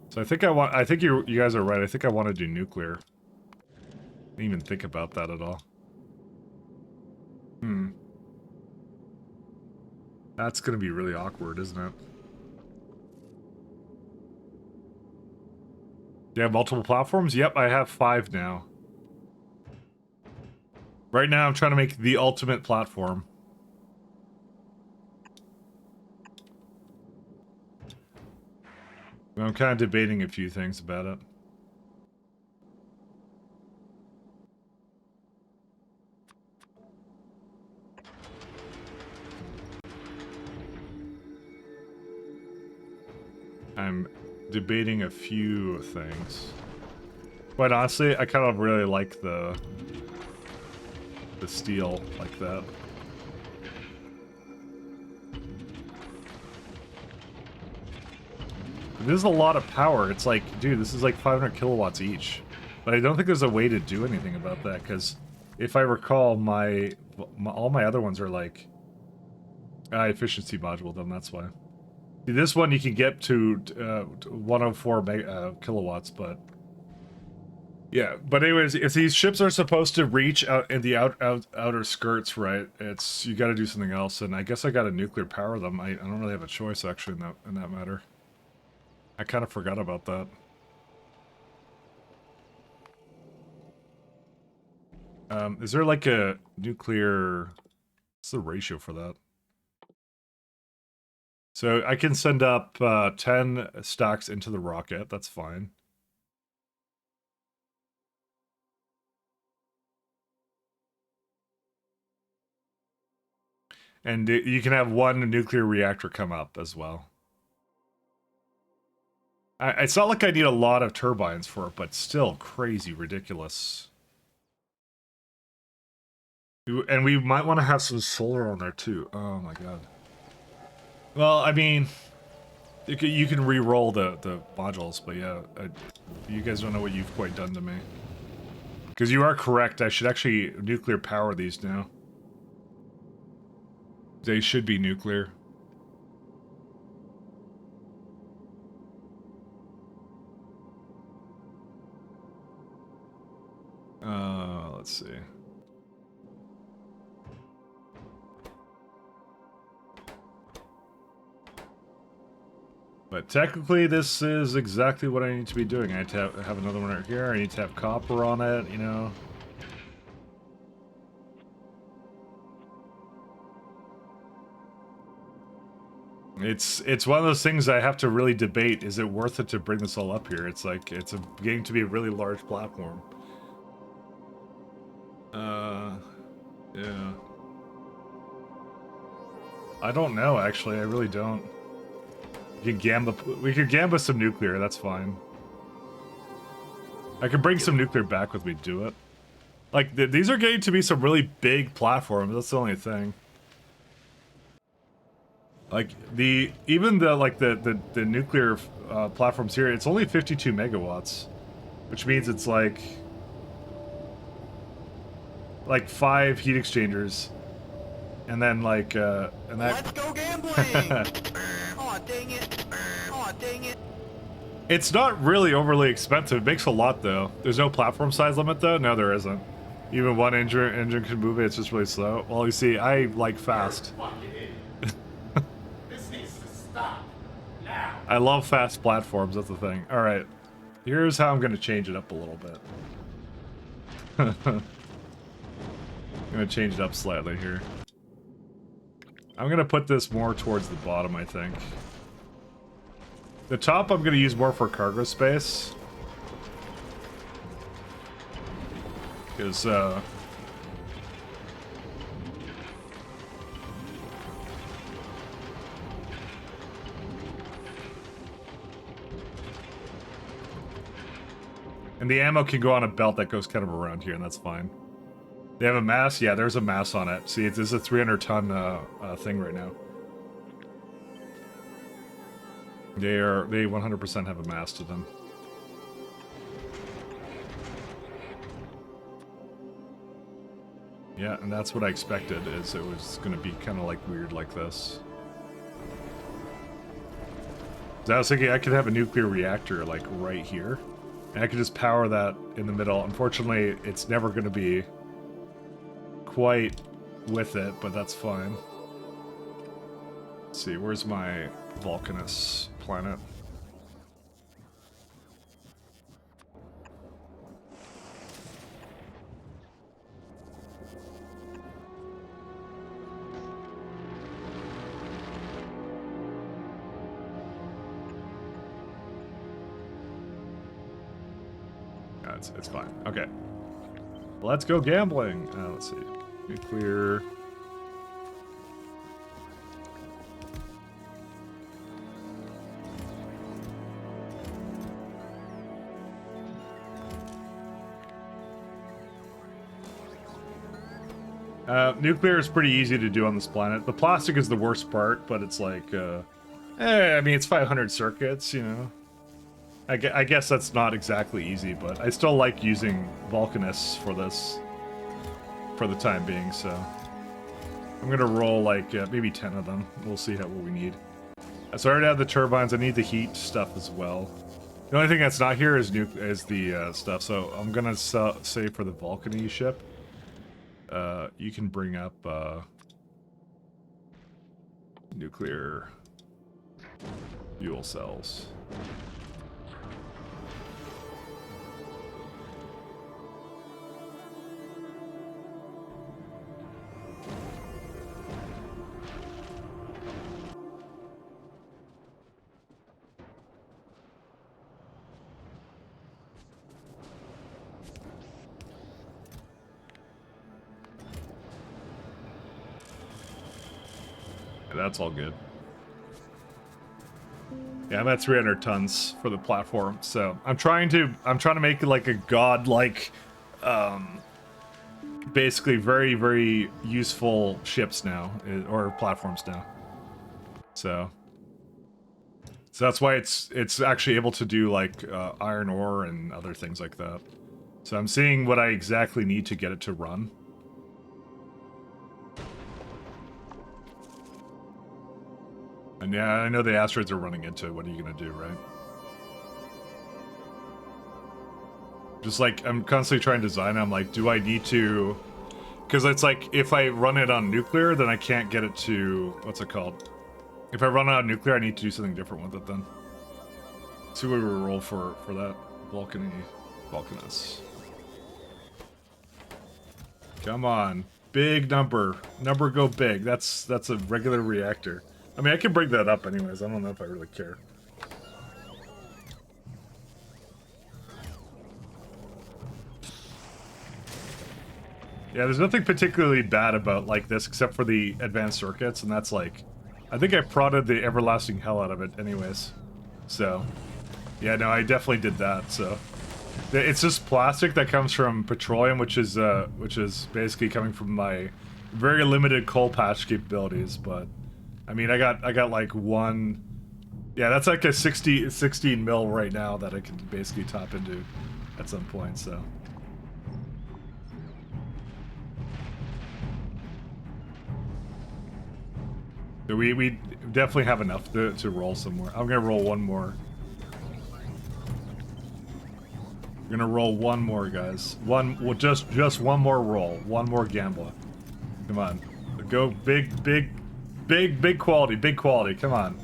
So I think you guys are right. I think I want to do nuclear. I didn't even think about that at all. That's gonna be really awkward, isn't it? Do you have multiple platforms? Yep, I have 5 now. Right now, I'm trying to make the ultimate platform. I'm kind of debating a few things about it. I'm debating a few things. Quite honestly, I kind of really like the steel like that. This is a lot of power. It's like, dude, this is like 500 kilowatts each. But I don't think there's a way to do anything about that, because if I recall, all my other ones are like efficiency module, then that's why. See, this one you can get to 104 kilowatts, but yeah. But anyways, if these ships are supposed to reach out in the outer skirts, right? It's you got to do something else, and I guess I got to nuclear power them. I don't really have a choice actually in that matter. I kind of forgot about that. Is there like a nuclear... What's the ratio for that? So I can send up 10 stacks into the rocket. That's fine. And you can have 1 nuclear reactor come up as well. It's not like I need a lot of turbines for it, but still crazy ridiculous. And we might want to have some solar on there too. Oh my god. Well, I mean, you can re-roll the modules, but yeah, you guys don't know what you've quite done to me. Because you are correct, I should actually nuclear power these now. They should be nuclear. Let's see. But technically, this is exactly what I need to be doing. I need to have another one right here. I need to have copper on it, you know. It's one of those things I have to really debate. Is it worth it to bring this all up here? It's like, it's getting to be a really large platform. Yeah. I don't know, actually. I really don't. We could gamba some nuclear, that's fine. I could bring some nuclear back with me to do it. Like, these are getting to be some really big platforms, that's the only thing. Like, even the nuclear platforms here, it's only 52 megawatts. Which means it's like 5 heat exchangers. And then like, and that... Let's go gambling! Aw, dang it. Aw, dang it. It's not really overly expensive. It makes a lot, though. There's no platform size limit, though? No, there isn't. Even one engine can move it, it's just really slow. Well, you see, I like fast. This needs to stop now. I love fast platforms, that's the thing. Alright. Here's how I'm gonna change it up a little bit. I'm gonna change it up slightly here. I'm gonna put this more towards the bottom, I think. The top I'm gonna use more for cargo space. Because, and the ammo can go on a belt that goes kind of around here, and that's fine. They have a mass? Yeah, there's a mass on it. See, this is a 300-ton thing right now. They 100% have a mass to them. Yeah, and that's what I expected, is it was gonna be kind of like weird like this. So I was thinking I could have a nuclear reactor like right here, and I could just power that in the middle. Unfortunately, it's never gonna be quite with it, but that's fine. Let's see, where's my Vulcanus planet? it's fine. Okay. Let's go gambling. Let's see. Nuclear. Nuclear is pretty easy to do on this planet. The plastic is the worst part, but it's like, I mean, it's 500 circuits, you know. I guess that's not exactly easy, but I still like using Vulcanus for this, for the time being, so. I'm gonna roll like, maybe 10 of them. We'll see what we need. So I already have the turbines, I need the heat stuff as well. The only thing that's not here is the stuff, so I'm gonna say for the Vulcany ship. You can bring up nuclear fuel cells. That's all good. Yeah, I'm at 300 tons for the platform, so I'm trying to make it like a godlike, basically very, very useful ships now, or platforms now. So that's why it's actually able to do like iron ore and other things like that. So I'm seeing what I exactly need to get it to run. And yeah, I know the asteroids are running into it. What are you gonna do, right? Just like, I'm constantly trying to design. I'm like, do I need to... Because it's like, if I run it on nuclear, then I can't get it to... What's it called? If I run it on nuclear, I need to do something different with it then. Let's see what we roll for that. Vulcanus. Come on. Big number. Number go big. That's a regular reactor. I mean, I can bring that up anyways. I don't know if I really care. Yeah, there's nothing particularly bad about like this except for the advanced circuits, and that's like... I think I prodded the everlasting hell out of it anyways. So, yeah, no, I definitely did that, so... It's just plastic that comes from petroleum, which is basically coming from my very limited coal patch capabilities, but... I mean, I got like one... Yeah, that's like a 16 mil right now that I can basically tap into at some point, so... We definitely have enough to roll some more. I'm gonna roll one more. We're gonna roll one more, guys. Well, just one more roll. One more gambler. Come on. Go big quality, big quality. Come on.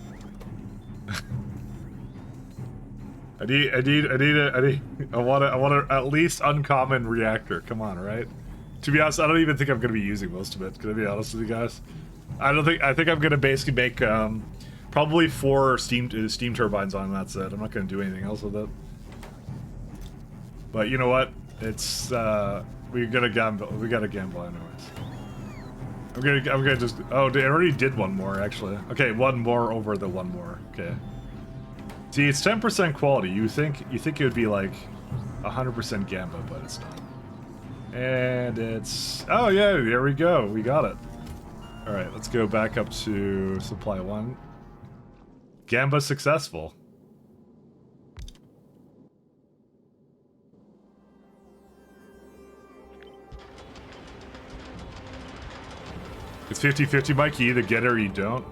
I want a at least uncommon reactor. Come on, right? To be honest, I don't even think I'm gonna be using most of it. Can I be honest with you guys? I think I'm gonna basically make probably 4 steam turbines on, that's it. I'm not gonna do anything else with it. But you know what? It's we gotta gamble anyways. I'm gonna just... Oh, I already did one more, actually. Okay, one more over the one more. Okay. See, it's 10% quality. You think it would be like 100% Gamba, but it's not. And it's... Oh yeah, there we go. We got it. All right, let's go back up to supply 1. Gamba successful. It's 50-50, Mike. You either get it or you don't.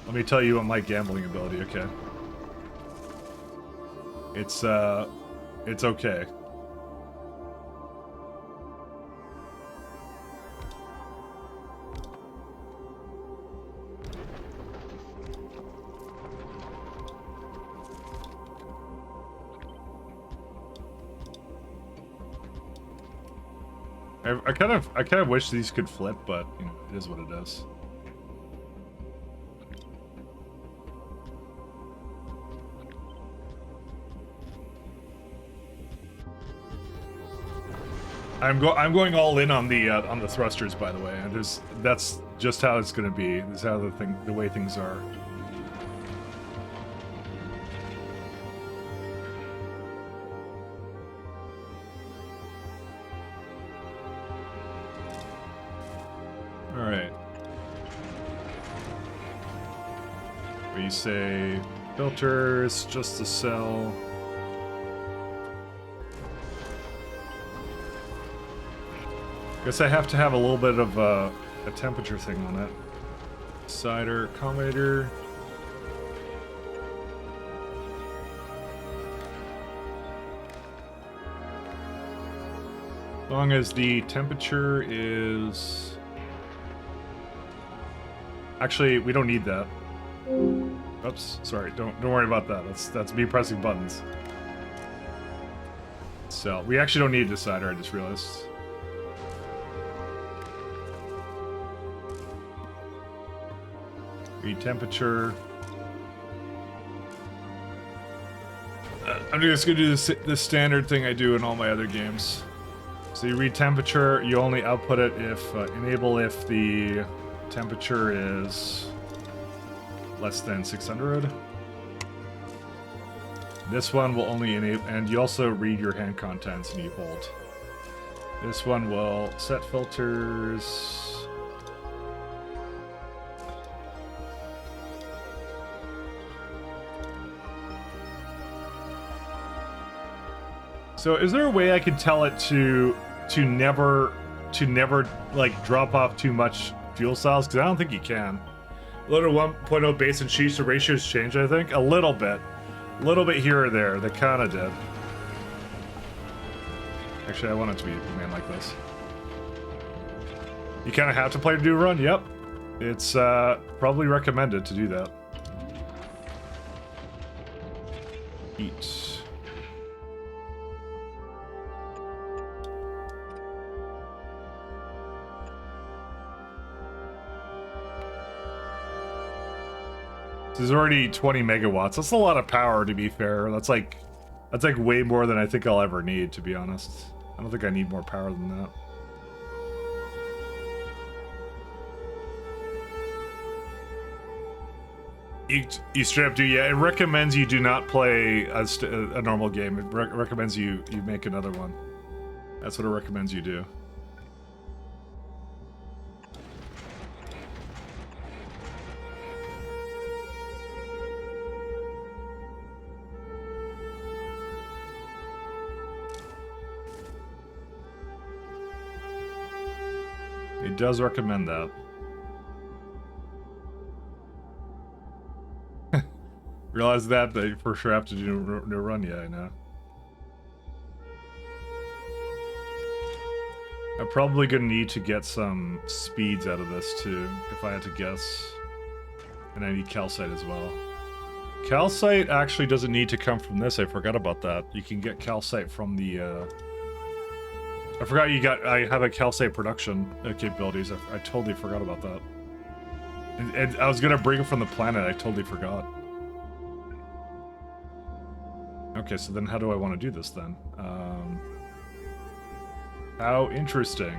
Let me tell you what my gambling ability, okay? It's okay. I kind of wish these could flip, but you know, it is what it is. I'm going all in on the thrusters, by the way, and that's just how it's gonna be. This is how the way things are. All right. We say filters, just the cell. Guess I have to have a little bit of a temperature thing on it. Cider accommodator. As long as the temperature is... Actually, we don't need that. Oops, sorry. Don't worry about that. That's me pressing buttons. So we actually don't need a decider. I just realized. Read temperature. I'm just gonna do this standard thing I do in all my other games. So you read temperature. You only output it if enable if the temperature is less than 600. This one will only enable, and you also read your hand contents and you hold. This one will set filters. So is there a way I could tell it to never like drop off too much fuel cells? Because I don't think you can. Loaded 1.0 base and cheese, the ratios change, I think. A little bit here or there. They kind of did. Actually, I want it to be a man like this. You kind of have to play to do a run. Yep, it's probably recommended to do that. Eat. This is already 20 megawatts. That's a lot of power, to be fair. That's like way more than I think I'll ever need, to be honest. I don't think I need more power than that. You straight up do, yeah. It recommends you do not play a normal game. It recommends you make another one. That's what it recommends you do. It does recommend that. Realize that you for sure have to do no run, yeah, I know. I'm probably gonna need to get some speeds out of this too, if I had to guess. And I need calcite as well. Calcite actually doesn't need to come from this, I forgot about that. You can get calcite from the I forgot I have a calcite production capabilities. I totally forgot about that. And I was gonna bring it from the planet, I totally forgot. Okay, so then how do I want to do this then? How interesting.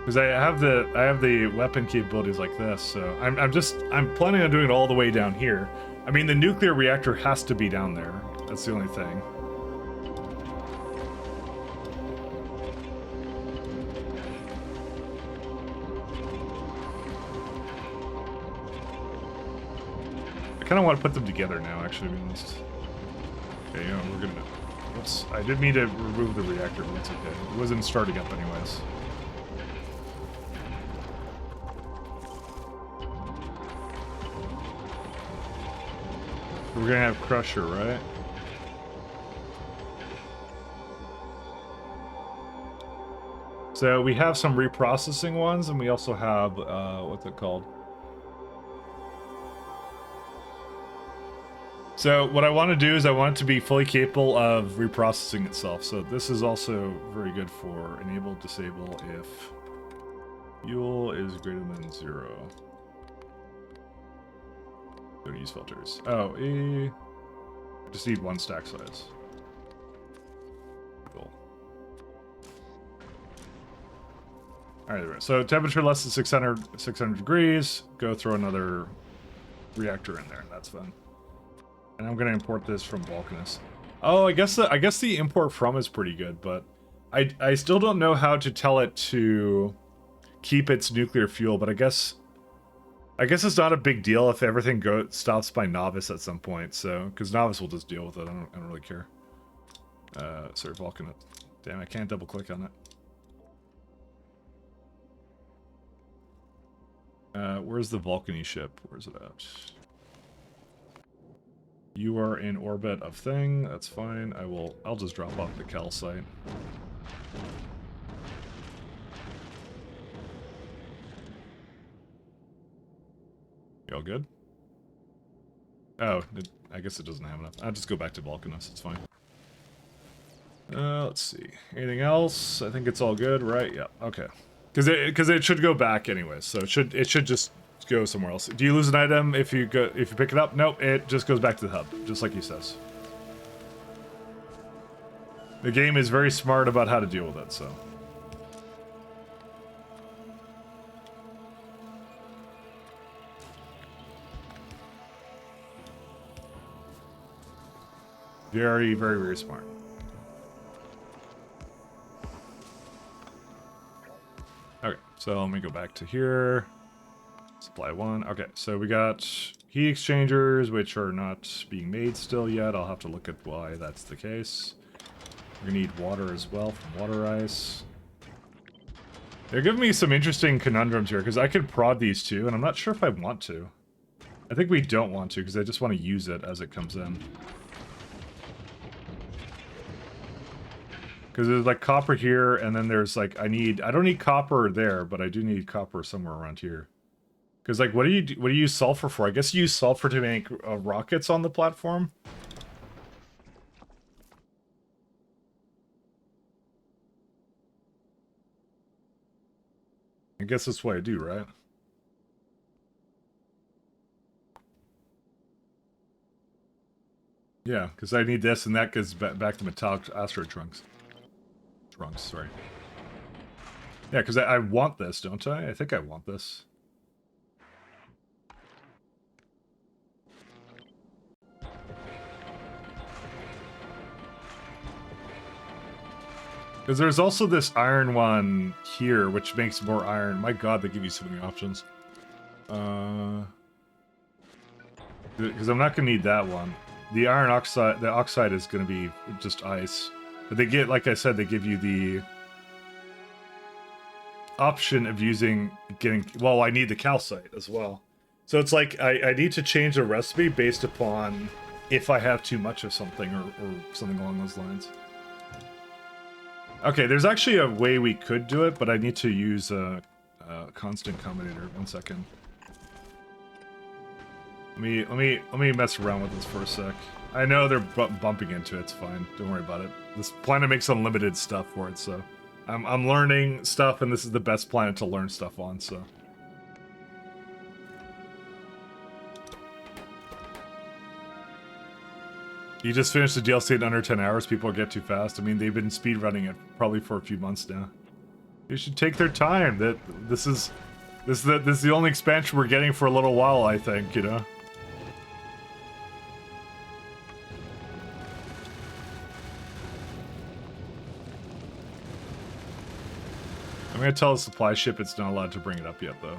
Because I have the weapon capabilities like this, so I'm planning on doing it all the way down here. I mean, the nuclear reactor has to be down there. That's the only thing. I kind of want to put them together now, actually, to be honest. Okay, yeah, we're gonna... Oops, I did mean to remove the reactor, but it's okay. It wasn't starting up anyways. We're gonna have Crusher, right? So we have some reprocessing ones, and we also have, what's it called? So what I want to do is I want it to be fully capable of reprocessing itself. So this is also very good for enable, disable if fuel is greater than 0. Don't use filters. Oh, just need one stack size. Cool. All right, so temperature less than 600 degrees. Go throw another reactor in there, and that's fine. And I'm gonna import this from Vulcanus. Oh, I guess the import from is pretty good, but I still don't know how to tell it to keep its nuclear fuel. But I guess it's not a big deal if everything stops by Novice at some point. So because Novice will just deal with it. I don't really care. Sorry, Vulcanus. Damn, I can't double click on it. Where's the Vulcany ship? Where's it at? You are in orbit of thing. That's fine. I'll just drop off the calcite. You all good? Oh, I guess it doesn't have enough. I'll just go back to Vulcanus. It's fine. Let's see. Anything else? I think it's all good, right? Yeah. Okay. Because it should go back anyway, so it should just go somewhere else. Do you lose an item if you pick it up? Nope. It just goes back to the hub, just like he says. The game is very smart about how to deal with it. So. Very, very, very smart. Okay, so let me go back to here. Supply 1. Okay, so we got heat exchangers, which are not being made still yet. I'll have to look at why that's the case. We're gonna need water as well from water ice. They're giving me some interesting conundrums here, because I could prod these two, and I'm not sure if I want to. I think we don't want to, because I just want to use it as it comes in. Because there's like copper here, and then there's like, I don't need copper there, but I do need copper somewhere around here. Because like, what do you use sulfur for? I guess you use sulfur to make rockets on the platform. I guess that's what I do, right? Yeah, because I need this, and that goes back to metallic asteroid trunks. Sorry. Yeah, because I want this, don't I? I think I want this. Because there's also this iron one here, which makes more iron. My god, they give you so many options. Because I'm not going to need that one. The iron oxide, the oxide is going to be just ice. But they get, like I said, they give you the option of well, I need the calcite as well. So it's like, I need to change the recipe based upon if I have too much of something or something along those lines. Okay, there's actually a way we could do it, but I need to use a constant combinator. 1 second. Let me mess around with this for a sec. I know they're bumping into it. It's fine. Don't worry about it. This planet makes unlimited stuff for it, so I'm learning stuff, and this is the best planet to learn stuff on. So. You just finished the DLC in under 10 hours. People get too fast. I mean, they've been speedrunning it probably for a few months now. You should take their time. This is the only expansion we're getting for a little while, I think. You know. I'm gonna tell the supply ship it's not allowed to bring it up yet, though.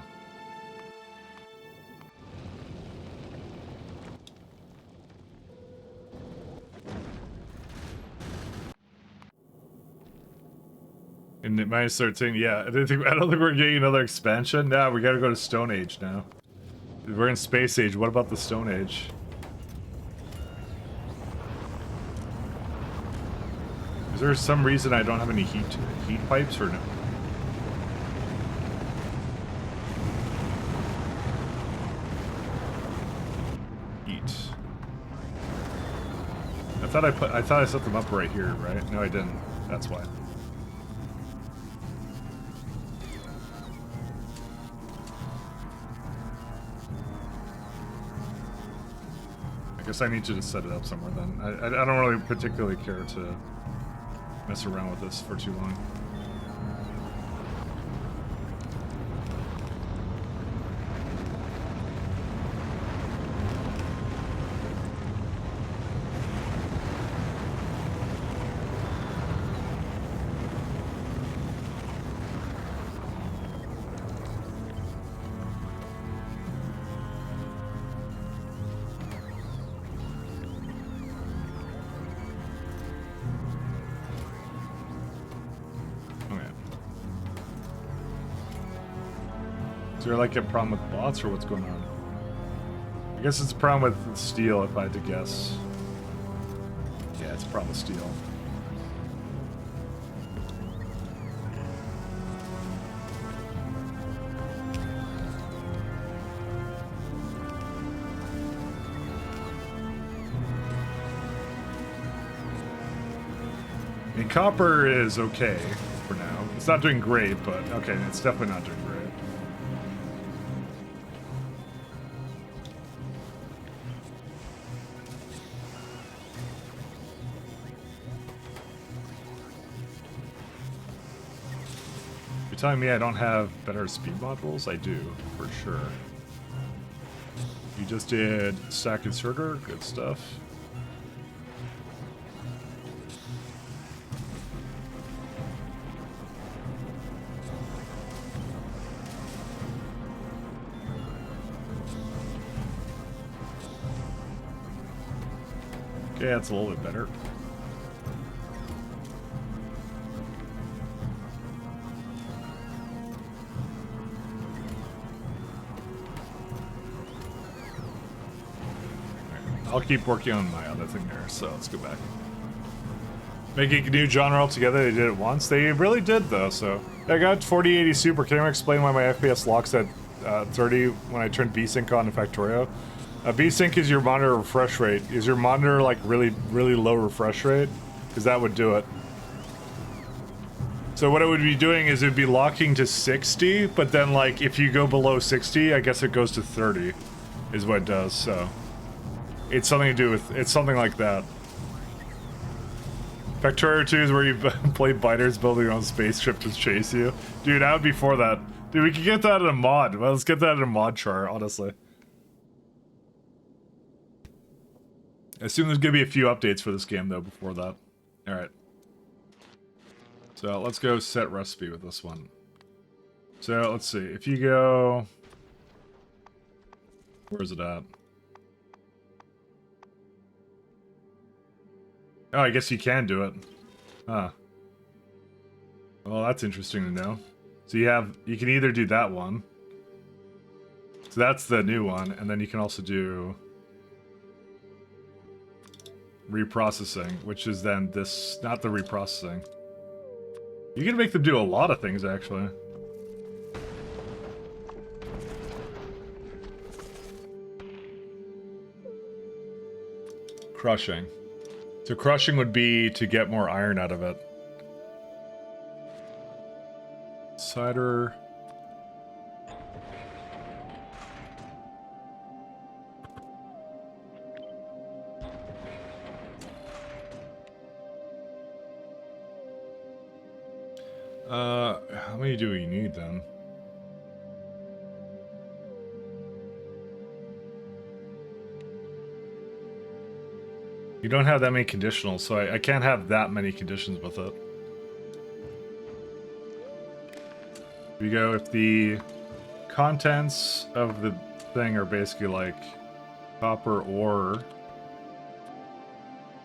In -13, yeah. I don't think we're getting another expansion. Nah, we gotta go to Stone Age now. We're in Space Age. What about the Stone Age? Is there some reason I don't have any heat pipes or no? I thought I set them up right here, right? No, I didn't. That's why. I guess I need you to set it up somewhere then. I don't really particularly care to mess around with this for too long. there like a problem with bots or what's going on? I guess it's a problem with steel if I had to guess. Yeah, it's a problem with steel. I mean, copper is okay for now. It's not doing great, but okay, it's definitely not doing great. You're telling me I don't have better speed modules? I do, for sure. You just did stack inserter, good stuff. Okay, that's a little bit better. I'll keep working on my other thing there, so let's go back. Making a new genre altogether, they did it once. They really did, though, so... I got 4080 Super. Can you explain why my FPS locks at 30 when I turn VSync on in Factorio? VSync is your monitor refresh rate. Is your monitor, like, really low refresh rate? Because that would do it. So what it would be doing is it would be locking to 60, but then, like, if you go below 60, I guess it goes to 30, is what it does, so... It's something to do with... It's something like that. Factorio 2 is where you play biters building your own spaceship to chase you. Dude, I would be for that. Dude, we could get that in a mod. Well, let's get that in a mod chart, honestly. I assume there's gonna be a few updates for this game, though, before that. Alright. So, let's go set recipe with this one. So, let's see. If you go... Where is it at? Oh, I guess you can do it. Huh. Well, that's interesting to know. So you can either do that one. So that's the new one, and then you can also do reprocessing, which is then this, not the reprocessing. You can make them do a lot of things, actually. Crushing. So crushing would be to get more iron out of it. Cider. How many do we need then? You don't have that many conditionals, so I can't have that many conditions with it. Here we go, if the contents of the thing are basically like copper ore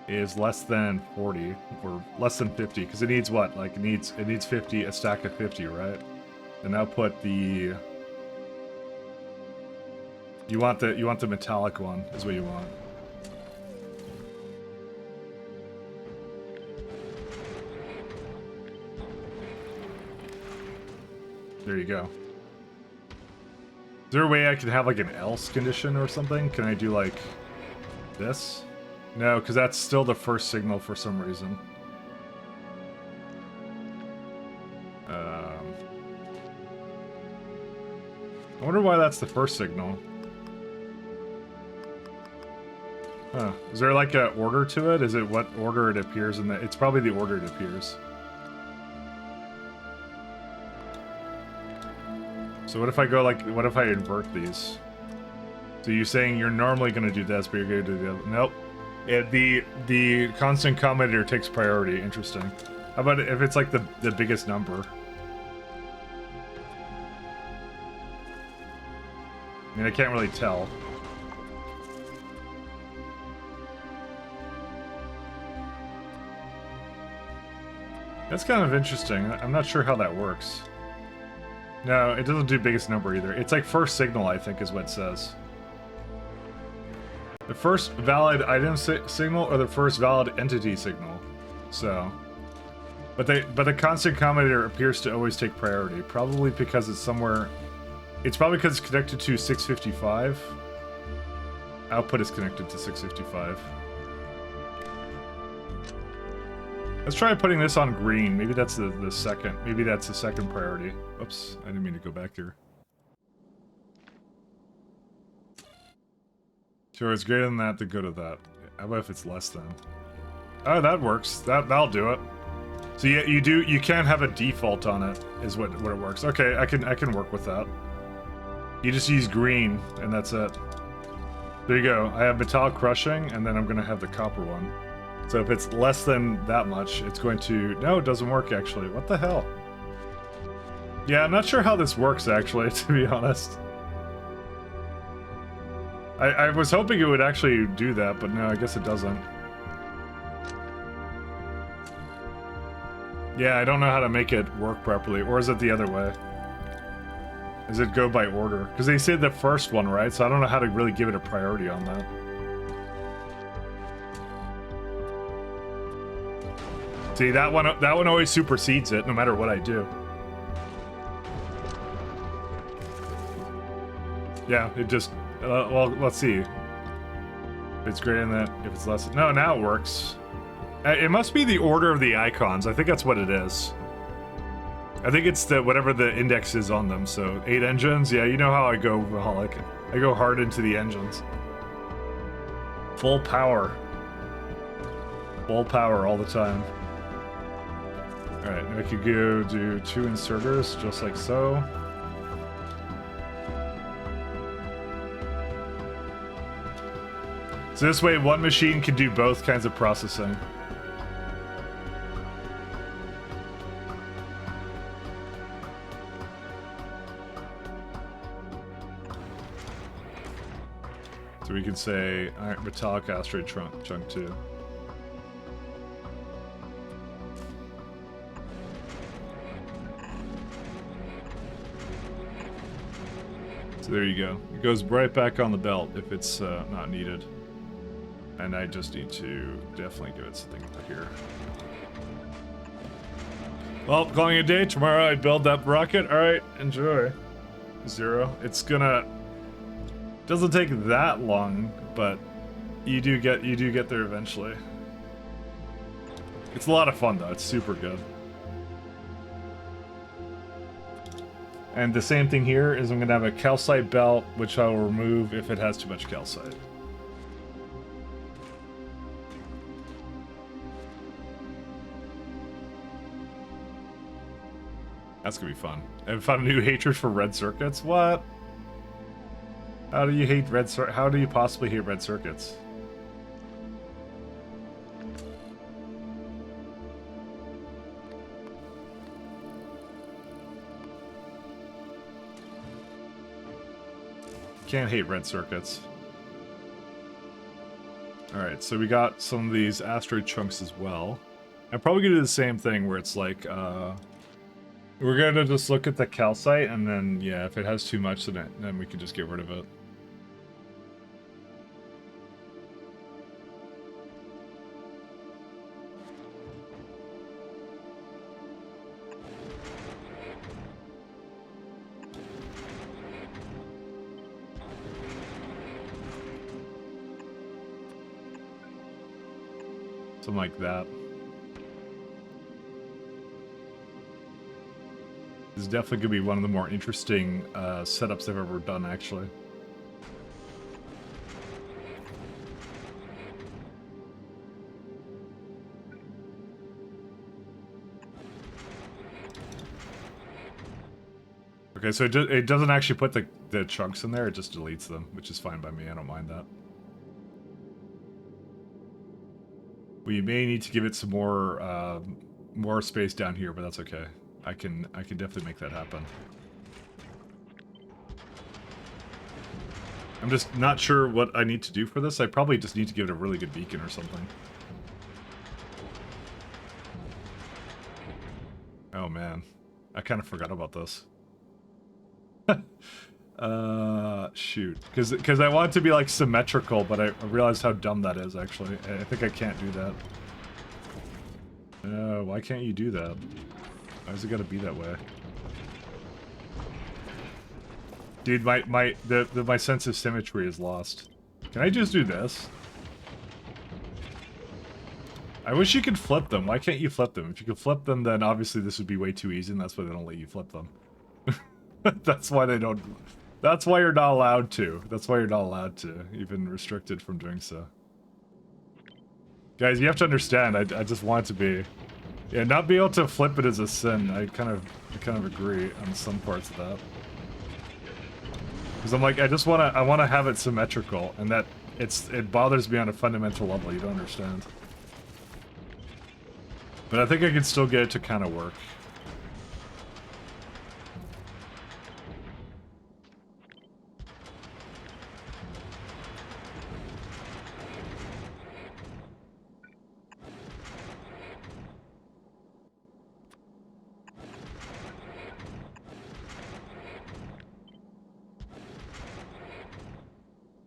is less than 40 or less than 50, because it needs what? Like it needs 50, a stack of 50, right? And now put the you want the metallic one is what you want. There you go. Is there a way I could have like an else condition or something? Can I do like this? No, because that's still the first signal for some reason. I wonder why that's the first signal. Huh. Is there like an order to it? Is it what order it appears in the... It's probably the order it appears. So what if I go like... What if I invert these? So you're saying you're normally going to do this, but you're going to do the other... Nope. The constant commutator takes priority. Interesting. How about if it's like the biggest number? I mean, I can't really tell. That's kind of interesting. I'm not sure how that works. No, it doesn't do biggest number either. It's like first signal, I think, is what it says. The first valid item signal or the first valid entity signal. So, but the constant combinator appears to always take priority, probably because it's somewhere. It's probably because it's connected to 655. Output is connected to 655. Let's try putting this on green. Maybe that's the second. Maybe that's the second priority. Oops, I didn't mean to go back here. Sure, it's greater than that to go to that. How about if it's less than? Oh, that works. That'll do it. So yeah, you can't have a default on it, is what it works. Okay, I can work with that. You just use green, and that's it. There you go. I have metallic crushing, and then I'm gonna have the copper one. So if it's less than that much, it's going to... No, it doesn't work, actually. What the hell? Yeah, I'm not sure how this works, actually, to be honest. I was hoping it would actually do that, but no, I guess it doesn't. Yeah, I don't know how to make it work properly. Or is it the other way? Does it go by order? Because they said the first one, right? So I don't know how to really give it a priority on that. See, that one always supersedes it, no matter what I do. Yeah, it just... well, let's see. If it's greater than that, if it's less... No, now it works. It must be the order of the icons. I think that's what it is. I think it's the whatever the index is on them. So 8 engines. Yeah, you know how I go, Holic. I go hard into the engines. Full power. Full power all the time. Alright, now we could go do 2 inserters, just like so. So this way, one machine can do both kinds of processing. So we could say iron, metallic asteroid chunk 2. So there you go. It goes right back on the belt if it's not needed. And I just need to definitely give it something over here. Well, calling it a day. Tomorrow I build that rocket. Alright, enjoy. 0. It's gonna... Doesn't take that long, but you do get there eventually. It's a lot of fun though, it's super good. And the same thing here is I'm gonna have a calcite belt, which I will remove if it has too much calcite. That's gonna be fun. I've found a new hatred for red circuits? What? How do you hate red circuits? How do you possibly hate red circuits? Can't hate red circuits. Alright, so we got some of these asteroid chunks as well. I'm probably gonna do the same thing where it's like, we're gonna just look at the calcite, and then, yeah, if it has too much, then we can just get rid of it. Something like that. This is definitely going to be one of the more interesting setups I've ever done, actually. Okay, so it doesn't actually put the chunks in there, it just deletes them, which is fine by me, I don't mind that. We may need to give it some more space down here, but that's okay. I can definitely make that happen. I'm just not sure what I need to do for this. I probably just need to give it a really good beacon or something. Oh man, I kind of forgot about this. Shoot. Because I want it to be, like, symmetrical, but I realized how dumb that is, actually. I think I can't do that. Why can't you do that? Why's it gotta be that way? Dude, my sense of symmetry is lost. Can I just do this? I wish you could flip them. Why can't you flip them? If you could flip them, then obviously this would be way too easy, and that's why they don't let you flip them. That's why they don't... That's why you're not allowed to. That's why you're not allowed to. You've been restricted from doing so. Guys, you have to understand, I just want it to be... Yeah, not be able to flip it is a sin. I kind of agree on some parts of that. Because I'm like, I wanna have it symmetrical, and that it bothers me on a fundamental level, you don't understand. But I think I can still get it to kind of work.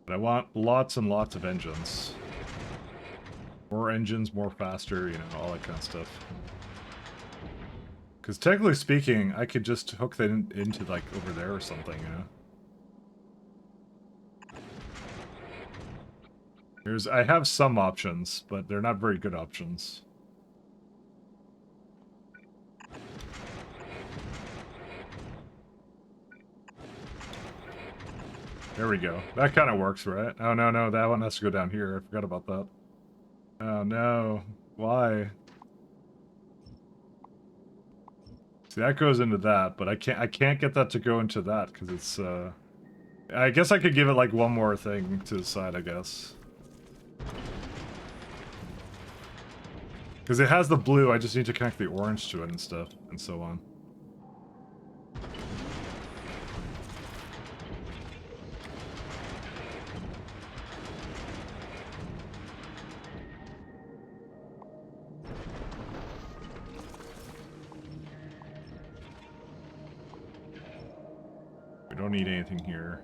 But I want lots and lots of engines. More engines, more faster, you know, all that kind of stuff. Because technically speaking, I could just hook that into, like, over there or something, you know? I have some options, but they're not very good options. There we go. That kind of works, right? Oh, no, that one has to go down here. I forgot about that. Oh, no. Why? See, that goes into that, but I can't get that to go into that, because it's, I guess I could give it, like, one more thing to the side, I guess. Because it has the blue, I just need to connect the orange to it and stuff, and so on. We don't need anything here.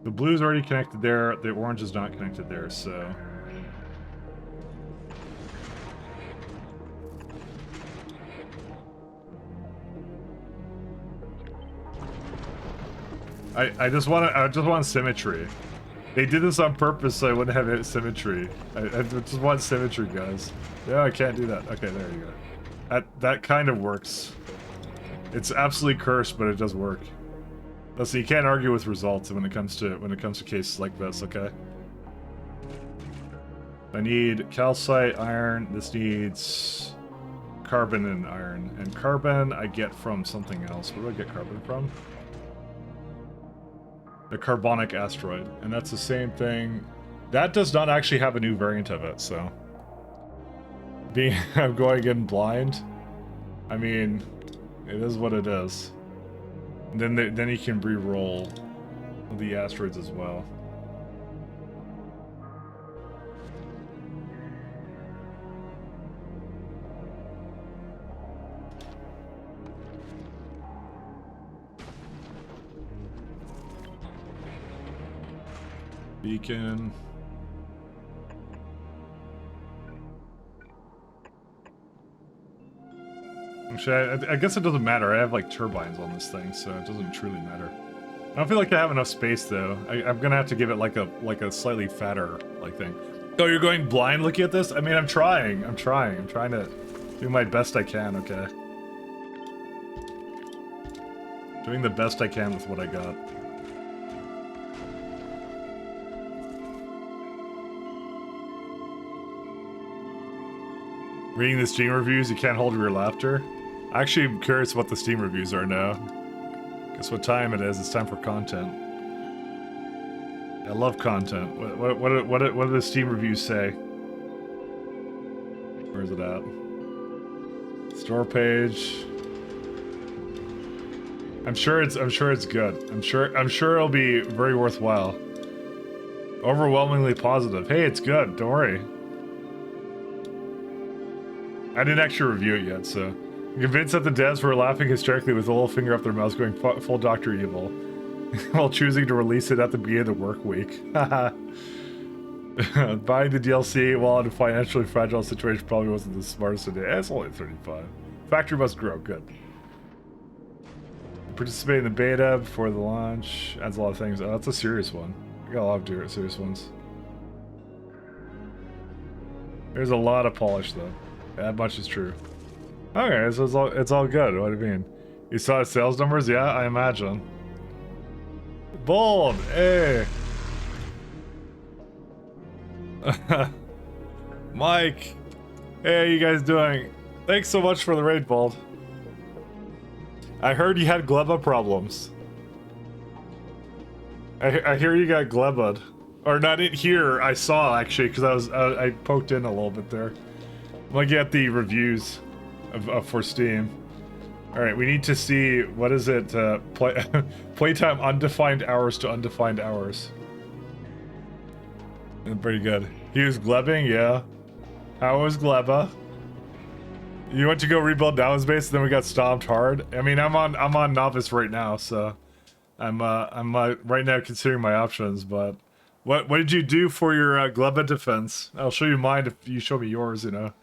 The blue's already connected there, the orange is not connected there, so... I just want symmetry. They did this on purpose so I wouldn't have symmetry. I just want symmetry, guys. Yeah, I can't do that. Okay, there you go. That kind of works. It's absolutely cursed, but it does work. Listen, you can't argue with results when it comes to cases like this, okay? I need calcite, iron. This needs carbon and iron. And carbon I get from something else. Where do I get carbon from? The carbonic asteroid, and that's the same thing. That does not actually have a new variant of it, so I'm going in blind. I mean, it is what it is. And then you can re-roll the asteroids as well. Beacon. Actually, I guess it doesn't matter. I have like turbines on this thing, so it doesn't truly matter. I don't feel like I have enough space though. I'm gonna have to give it like a slightly fatter like thing. Oh, you're going blind looking at this? I mean, I'm trying to do my best I can. Okay. Doing the best I can with what I got. Reading the Steam reviews, you can't hold your laughter. Actually, I'm curious what the Steam reviews are now. Guess what time it is? It's time for content. I love content. What do the Steam reviews say? Where is it at? Store page. I'm sure it's good. I'm sure it'll be very worthwhile. Overwhelmingly positive. Hey, it's good. Don't worry. I didn't actually review it yet, so. I'm convinced that the devs were laughing hysterically with a little finger up their mouths going full Dr. Evil while choosing to release it at the beginning of the work week. Haha. Buying the DLC while in a financially fragile situation probably wasn't the smartest idea. It's only 35. Factory must grow. Good. Participate in the beta before the launch. Adds a lot of things. Oh, that's a serious one. I got a lot of serious ones. There's a lot of polish, though. That much is true. Okay, so it's all good. What do you mean? You saw the sales numbers? Yeah, I imagine. Bold! Hey! Mike! Hey, how you guys doing? Thanks so much for the raid, Bold. I heard you had gleba problems. I hear you got gleba'd. Or not in here, I saw actually, because I poked in a little bit there. I'm looking at the reviews for Steam. Alright, we need to see, what is it, playtime undefined hours to undefined hours. Pretty good. He was glebbing, yeah. How was gleba? You went to go rebuild Dallas base, then we got stomped hard. I mean, I'm on novice right now, so I'm right now considering my options. But what did you do for your gleba defense? I'll show you mine if you show me yours. You know,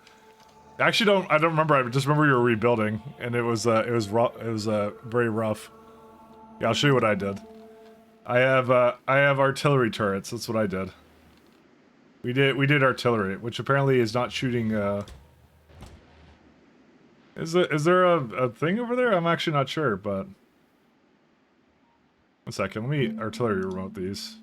I don't remember. I just remember you were rebuilding, and it was very rough. Yeah, I'll show you what I did. I have artillery turrets. That's what I did. We did artillery, which apparently is not shooting. Is there a thing over there? I'm actually not sure, but 1 second. Let me artillery remote these.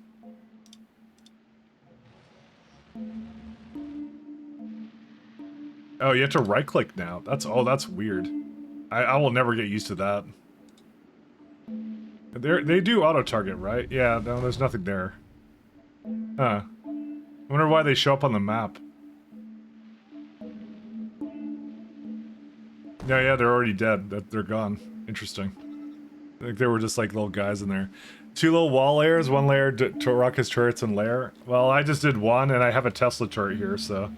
Oh, you have to right click now. That's weird. I will never get used to that. They do auto target, right? Yeah, no, there's nothing there. Huh. I wonder why they show up on the map. No, yeah, they're already dead. They're gone. Interesting. I think they were just like little guys in there. 2 little wall layers, 1 layer to Ruckus turrets and layer. Well, I just did 1 and I have a Tesla turret here, so.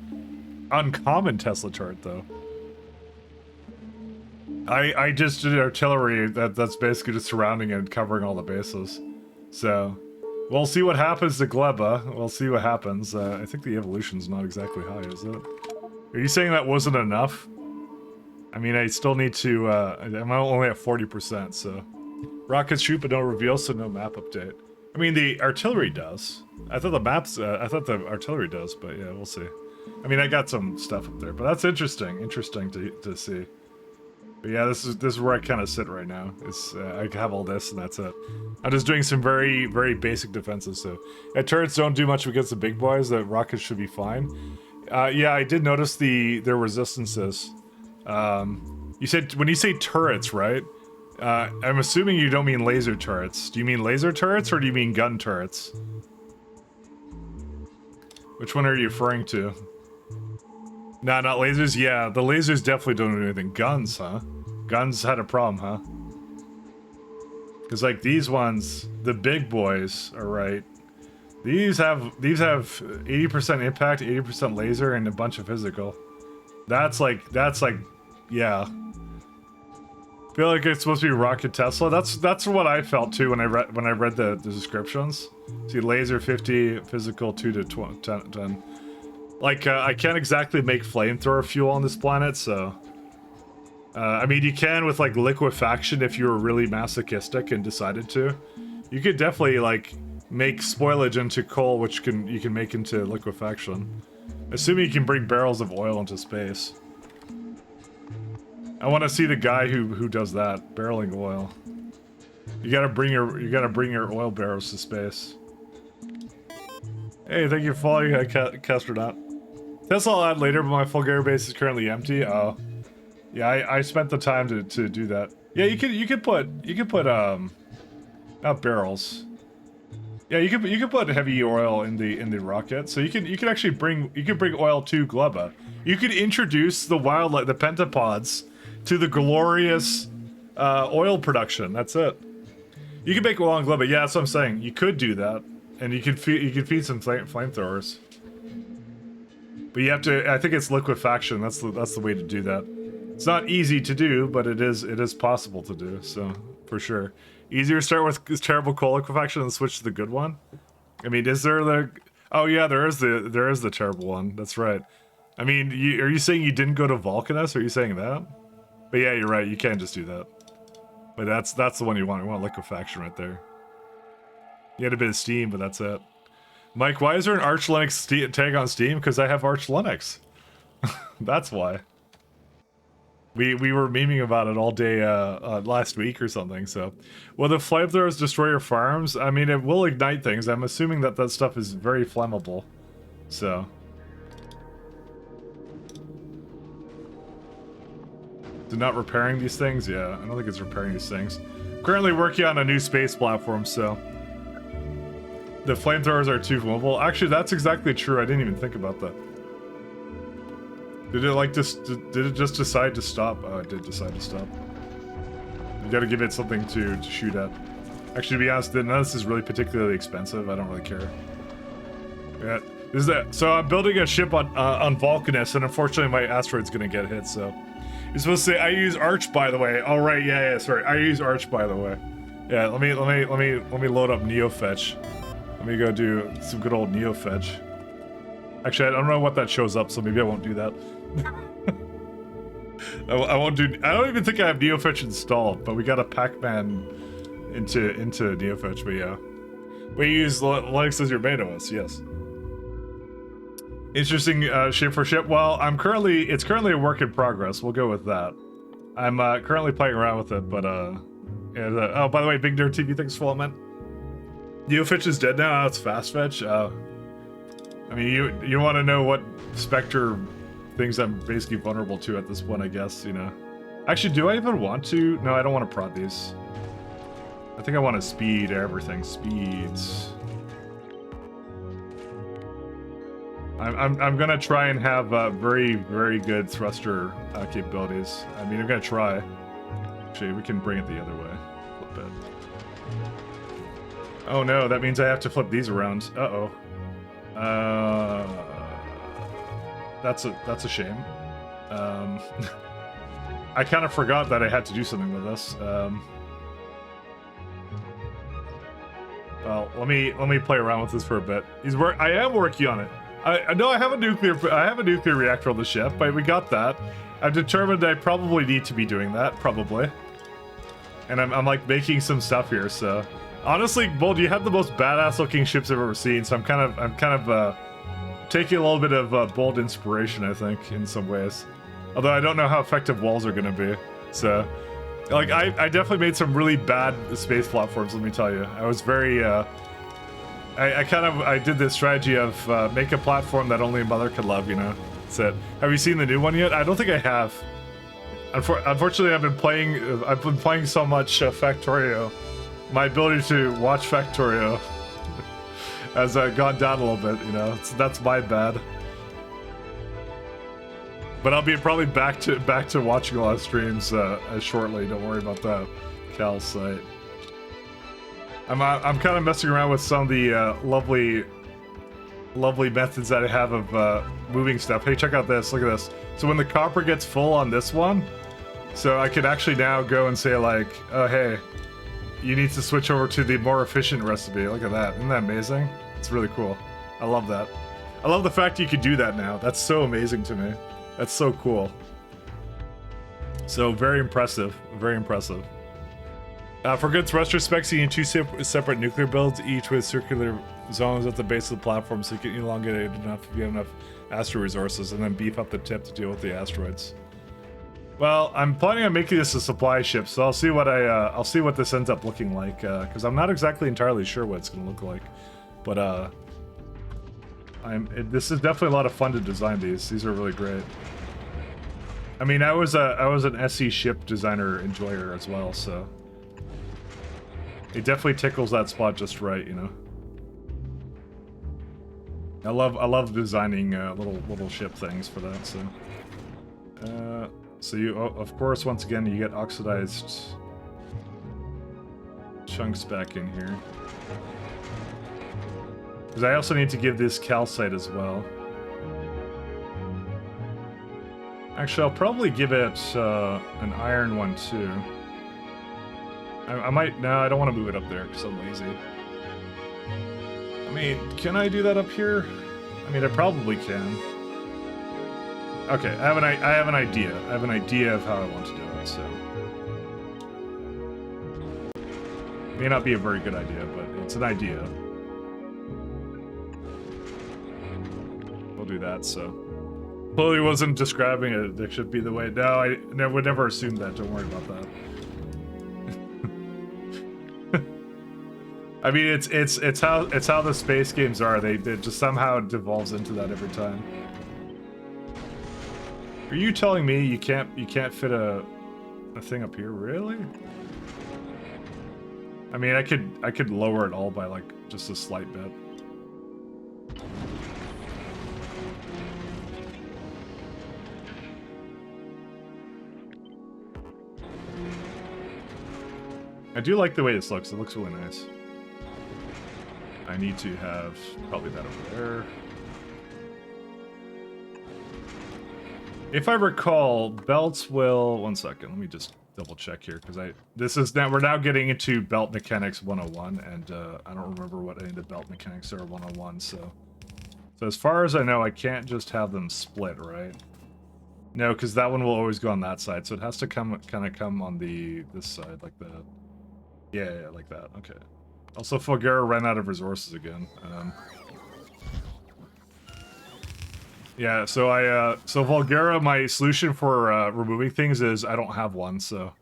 Uncommon Tesla turret, though. I just did artillery that's basically just surrounding and covering all the bases. So, we'll see what happens to gleba. We'll see what happens. I think the evolution's not exactly high, is it? Are you saying that wasn't enough? I mean, I still need to, I'm only at 40%, so. Rockets shoot but don't reveal, so no map update. I mean, the artillery does. I thought the artillery does, but yeah, we'll see. I mean, I got some stuff up there, but that's interesting to see. But yeah, this is where I kind of sit right now. It's, I have all this and that's it. I'm just doing some very, very basic defenses, so. Yeah, turrets don't do much against the big boys, the rockets should be fine. Yeah, I did notice their resistances. You said, when you say turrets, right? I'm assuming you don't mean laser turrets. Do you mean laser turrets or do you mean gun turrets? Which one are you referring to? Nah, not lasers? Yeah, the lasers definitely don't do anything. Guns, huh? Guns had a problem, huh? Because like these ones, the big boys, alright. These have 80% impact, 80% laser, and a bunch of physical. That's like, yeah. I feel like it's supposed to be Rocket Tesla. That's what I felt too when I read the descriptions. See, laser 50, physical 2 to 10. Like, I can't exactly make flamethrower fuel on this planet, so. I mean, you can with like liquefaction if you were really masochistic and decided to. You could definitely like make spoilage into coal, which you can make into liquefaction. Assuming you can bring barrels of oil into space. I want to see the guy who does that, barreling oil. You gotta bring your oil barrels to space. Hey, thank you for following, Castronaut. Tesla I'll add later, but my Fulgari base is currently empty. Oh, yeah, I spent the time to do that. Yeah, you could put not barrels. Yeah, you could put heavy oil in the rocket, so you can actually bring oil to gleba. You could introduce the wildlife, the pentapods, to the glorious oil production. That's it. You can make oil on gleba. Yeah, that's what I'm saying. You could do that, and you could feed some flamethrowers. But you have to, I think it's liquefaction. That's the way to do that. It's not easy to do, but it is possible to do. So for sure, easier to start with terrible coal liquefaction and switch to the good one. I mean, is there the? Oh yeah, there is the terrible one. That's right. I mean, are you saying you didn't go to Vulcanus? Are you saying that? But yeah, you're right. You can't just do that. But that's the one you want. You want liquefaction right there. You had a bit of Steam, but that's it. Mike, why is there an Arch Linux tag on Steam? Because I have Arch Linux. That's why. We were memeing about it all day last week or something, so... Will the flamethrowers destroy your farms? I mean, it will ignite things. I'm assuming that stuff is very flammable. So... So not repairing these things? Yeah, I don't think it's repairing these things. Currently working on a new space platform, so... The flamethrowers are too flammable. Actually, that's exactly true. I didn't even think about that. Did it just decide to stop? Oh, it did decide to stop. You gotta give it something to shoot at. Actually, to be honest, none of this is really particularly expensive. I don't really care. Yeah, this is that. So I'm building a ship on Vulcanus, and unfortunately my asteroid's gonna get hit. So you're supposed to say I use Arch, by the way. All right, yeah, sorry. I use Arch, by the way. Yeah, let me load up NeoFetch. Let me go do some good old NeoFetch. Actually, I don't know what that shows up, so maybe I won't do that. I won't do. I don't even think I have NeoFetch installed, but we got a Pac-Man into NeoFetch. But yeah, we use Linux as your main OS. Yes. Interesting ship for ship. Well, it's currently a work in progress. We'll go with that. I'm currently playing around with it, but yeah. Oh, by the way, Big Nerd TV, thanks for following. NeoFetch is dead now. It's fast fetch. I mean, you want to know what Spectre things I'm basically vulnerable to at this point, I guess, you know. Actually, do I even want to? No, I don't want to prod these. I think I want to speed everything. Speeds. I'm gonna try and have very, very good thruster capabilities. I mean, I'm gonna try. Actually, we can bring it the other way. Flip it. Oh no, that means I have to flip these around. Uh-oh. That's a shame. I kind of forgot that I had to do something with this. Well, let me play around with this for a bit. I am working on it. I know I have a nuclear reactor on the ship, but we got that. I've determined I probably need to be doing that, probably. And I'm like making some stuff here, so honestly, Bold, you have the most badass looking ships I've ever seen, so I'm kind of taking a little bit of Bold inspiration, I think, in some ways. Although I don't know how effective walls are gonna be. So, like, I definitely made some really bad space platforms, let me tell you. I was very, I did this strategy of make a platform that only a mother could love, you know? That's it. Have you seen the new one yet? I don't think I have. Unfortunately, I've been playing so much Factorio. My ability to watch Factorio has gone down a little bit, you know. That's my bad. But I'll be probably back to watching a lot of streams shortly. Don't worry about that, Cal site. I'm kind of messing around with some of the lovely methods that I have of moving stuff. Hey, check out this. Look at this. So when the copper gets full on this one, so I could actually now go and say like, oh hey, you need to switch over to the more efficient recipe. Look at that. Isn't that amazing? It's really cool. I love that. I love the fact you could do that now. That's so amazing to me. That's so cool. So very impressive. Very impressive. For good thruster specs, you need two separate nuclear builds, each with circular zones at the base of the platform, so you can elongate it enough if you have enough asteroid resources, and then beef up the tip to deal with the asteroids. Well, I'm planning on making this a supply ship, so I'll see what this ends up looking like, because I'm not exactly entirely sure what it's going to look like, but this is definitely a lot of fun to design these. These are really great. I mean, I was an SE ship designer enjoyer as well, so it definitely tickles that spot just right, you know. I love designing little ship things for that. So you, of course, once again, you get oxidized chunks back in here. Because I also need to give this calcite as well. Actually, I'll probably give it an iron one too. I might. No, I don't want to move it up there because I'm lazy. I mean, can I do that up here? I mean, I probably can. Okay, I have an idea. I have an idea of how I want to do it. So, may not be a very good idea, but it's an idea. We'll do that. So, clearly wasn't describing it. There should be the way. No, I would never assume that. Don't worry about that. I mean, it's how the space games are. They just somehow devolves into that every time. Are you telling me you can't fit a thing up here? Really? I mean, I could lower it all by like just a slight bit. I do like the way this looks. It looks really nice. I need to have probably that over there. If I recall, belts will... One second, let me just double check here, because we're now getting into belt mechanics 101, and I don't remember what any of the belt mechanics are 101, so as far as I know, I can't just have them split, right? No, because that one will always go on that side, so it has to kind of come on this side, like that. Yeah, like that, okay. Also, Fulgura ran out of resources again. Yeah, so so Fulgura, my solution for removing things is I don't have one, so,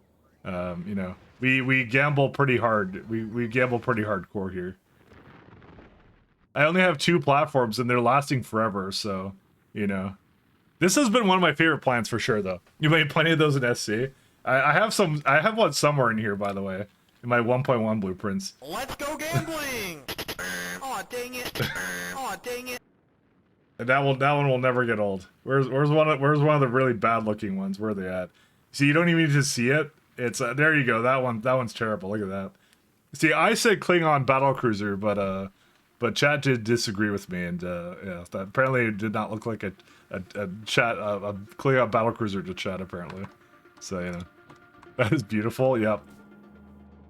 you know, we gamble pretty hard. We gamble pretty hardcore here. I only have 2 platforms, and they're lasting forever, so, you know. This has been one of my favorite plans for sure, though. You made plenty of those in SC. I have one somewhere in here, by the way. In my 1.1 blueprints. Let's go gambling! Aw, dang it. Aw, dang it. And that one will never get old. Where's one of the really bad looking ones? Where are they at? See, you don't even need to see it. It's there you go. That one's terrible. Look at that. See, I said Klingon battlecruiser, but chat did disagree with me, and yeah, that apparently it did not look like a Klingon battlecruiser to chat apparently. So you know, that is beautiful. Yep.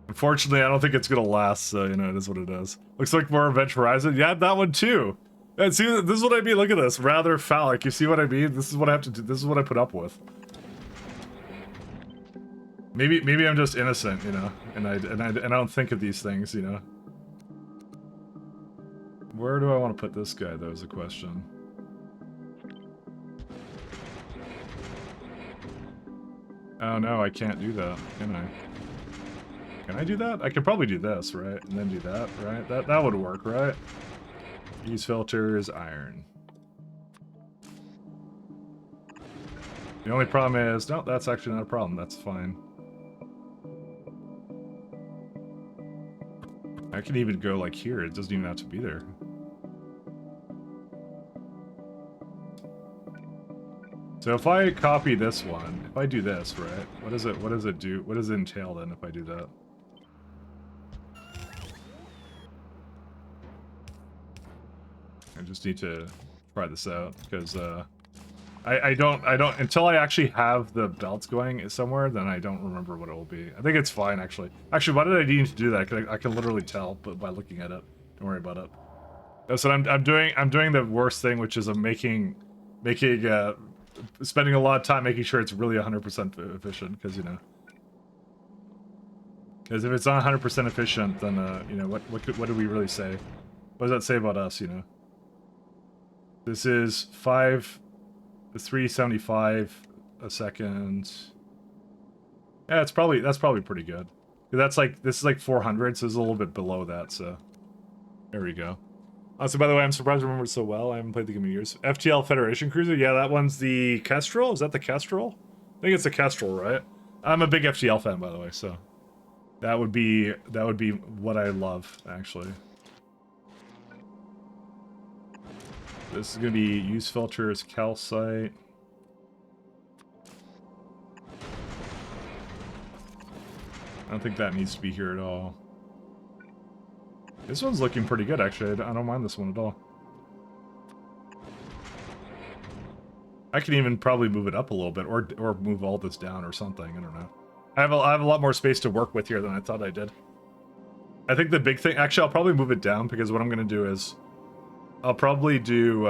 Unfortunately, I don't think it's gonna last, so, you know, it is what it is. Looks like more Event Horizon. Yeah, that one too. And see, this is what I mean. Look at this. Rather phallic. You see what I mean? This is what I have to do. This is what I put up with. Maybe I'm just innocent, you know, and I don't think of these things, you know. Where do I want to put this guy, though, is the question. Oh no, I can't do that, can I? Can I do that? I could probably do this, right? And then do that, right? That would work, right? Use filters, iron. The only problem is... No, that's actually not a problem. That's fine. I can even go like here. It doesn't even have to be there. So if I copy this one, if I do this, right? What does it do? What does it entail then if I do that? I just need to try this out because I don't until I actually have the belts going somewhere, then I don't remember what it will be. I think it's fine actually. Actually, why did I need to do that? I can literally tell, but by looking at it. Don't worry about it. That's what I'm doing. I'm doing the worst thing, which is I'm spending a lot of time making sure it's really 100% efficient, because you know. Because if it's not 100% efficient, then you know what do we really say? What does that say about us? You know. This is 375 a second. Yeah, that's probably pretty good. This is like 400, so it's a little bit below that. So there we go. So by the way, I'm surprised I remember it so well. I haven't played the game in years. FTL Federation Cruiser. Yeah, that one's the Kestrel. Is that the Kestrel? I think it's the Kestrel, right? I'm a big FTL fan, by the way. So that would be what I love actually. This is going to be use filters, calcite. I don't think that needs to be here at all. This one's looking pretty good, actually. I don't mind this one at all. I can even probably move it up a little bit, or move all this down or something. I don't know. I have a lot more space to work with here than I thought I did. I think the big thing, actually, I'll probably move it down because what I'm gonna do is, I'll probably do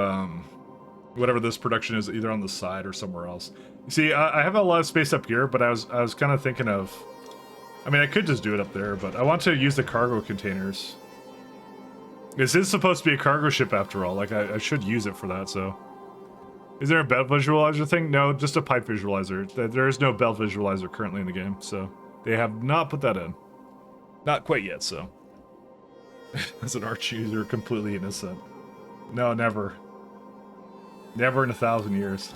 whatever this production is, either on the side or somewhere else. You see, I have a lot of space up here, but I was kind of thinking of, I mean, I could just do it up there, but I want to use the cargo containers. This is supposed to be a cargo ship after all. Like, I should use it for that, so. Is there a belt visualizer thing? No, just a pipe visualizer. There is no belt visualizer currently in the game, so they have not put that in. Not quite yet, so. As an arch user, completely innocent. No, never. Never in 1,000 years.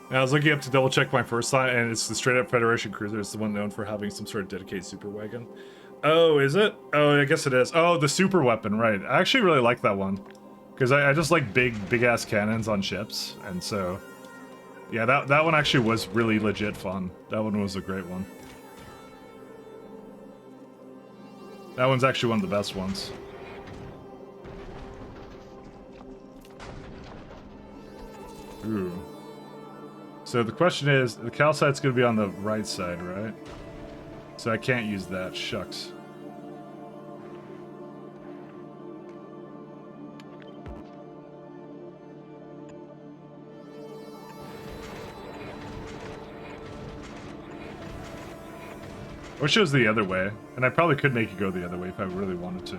I was looking up to double check my first line, and it's the straight up Federation cruiser. It's the one known for having some sort of dedicated super wagon. Oh, is it? Oh, I guess it is. Oh, the super weapon, right. I actually really like that one. Because I just like big ass cannons on ships, and so... Yeah, that one actually was really legit fun. That one was a great one. That one's actually one of the best ones. Ooh. So the question is, the calcite's gonna be on the right side, right? So I can't use that, shucks. I wish it was the other way, and I probably could make it go the other way if I really wanted to.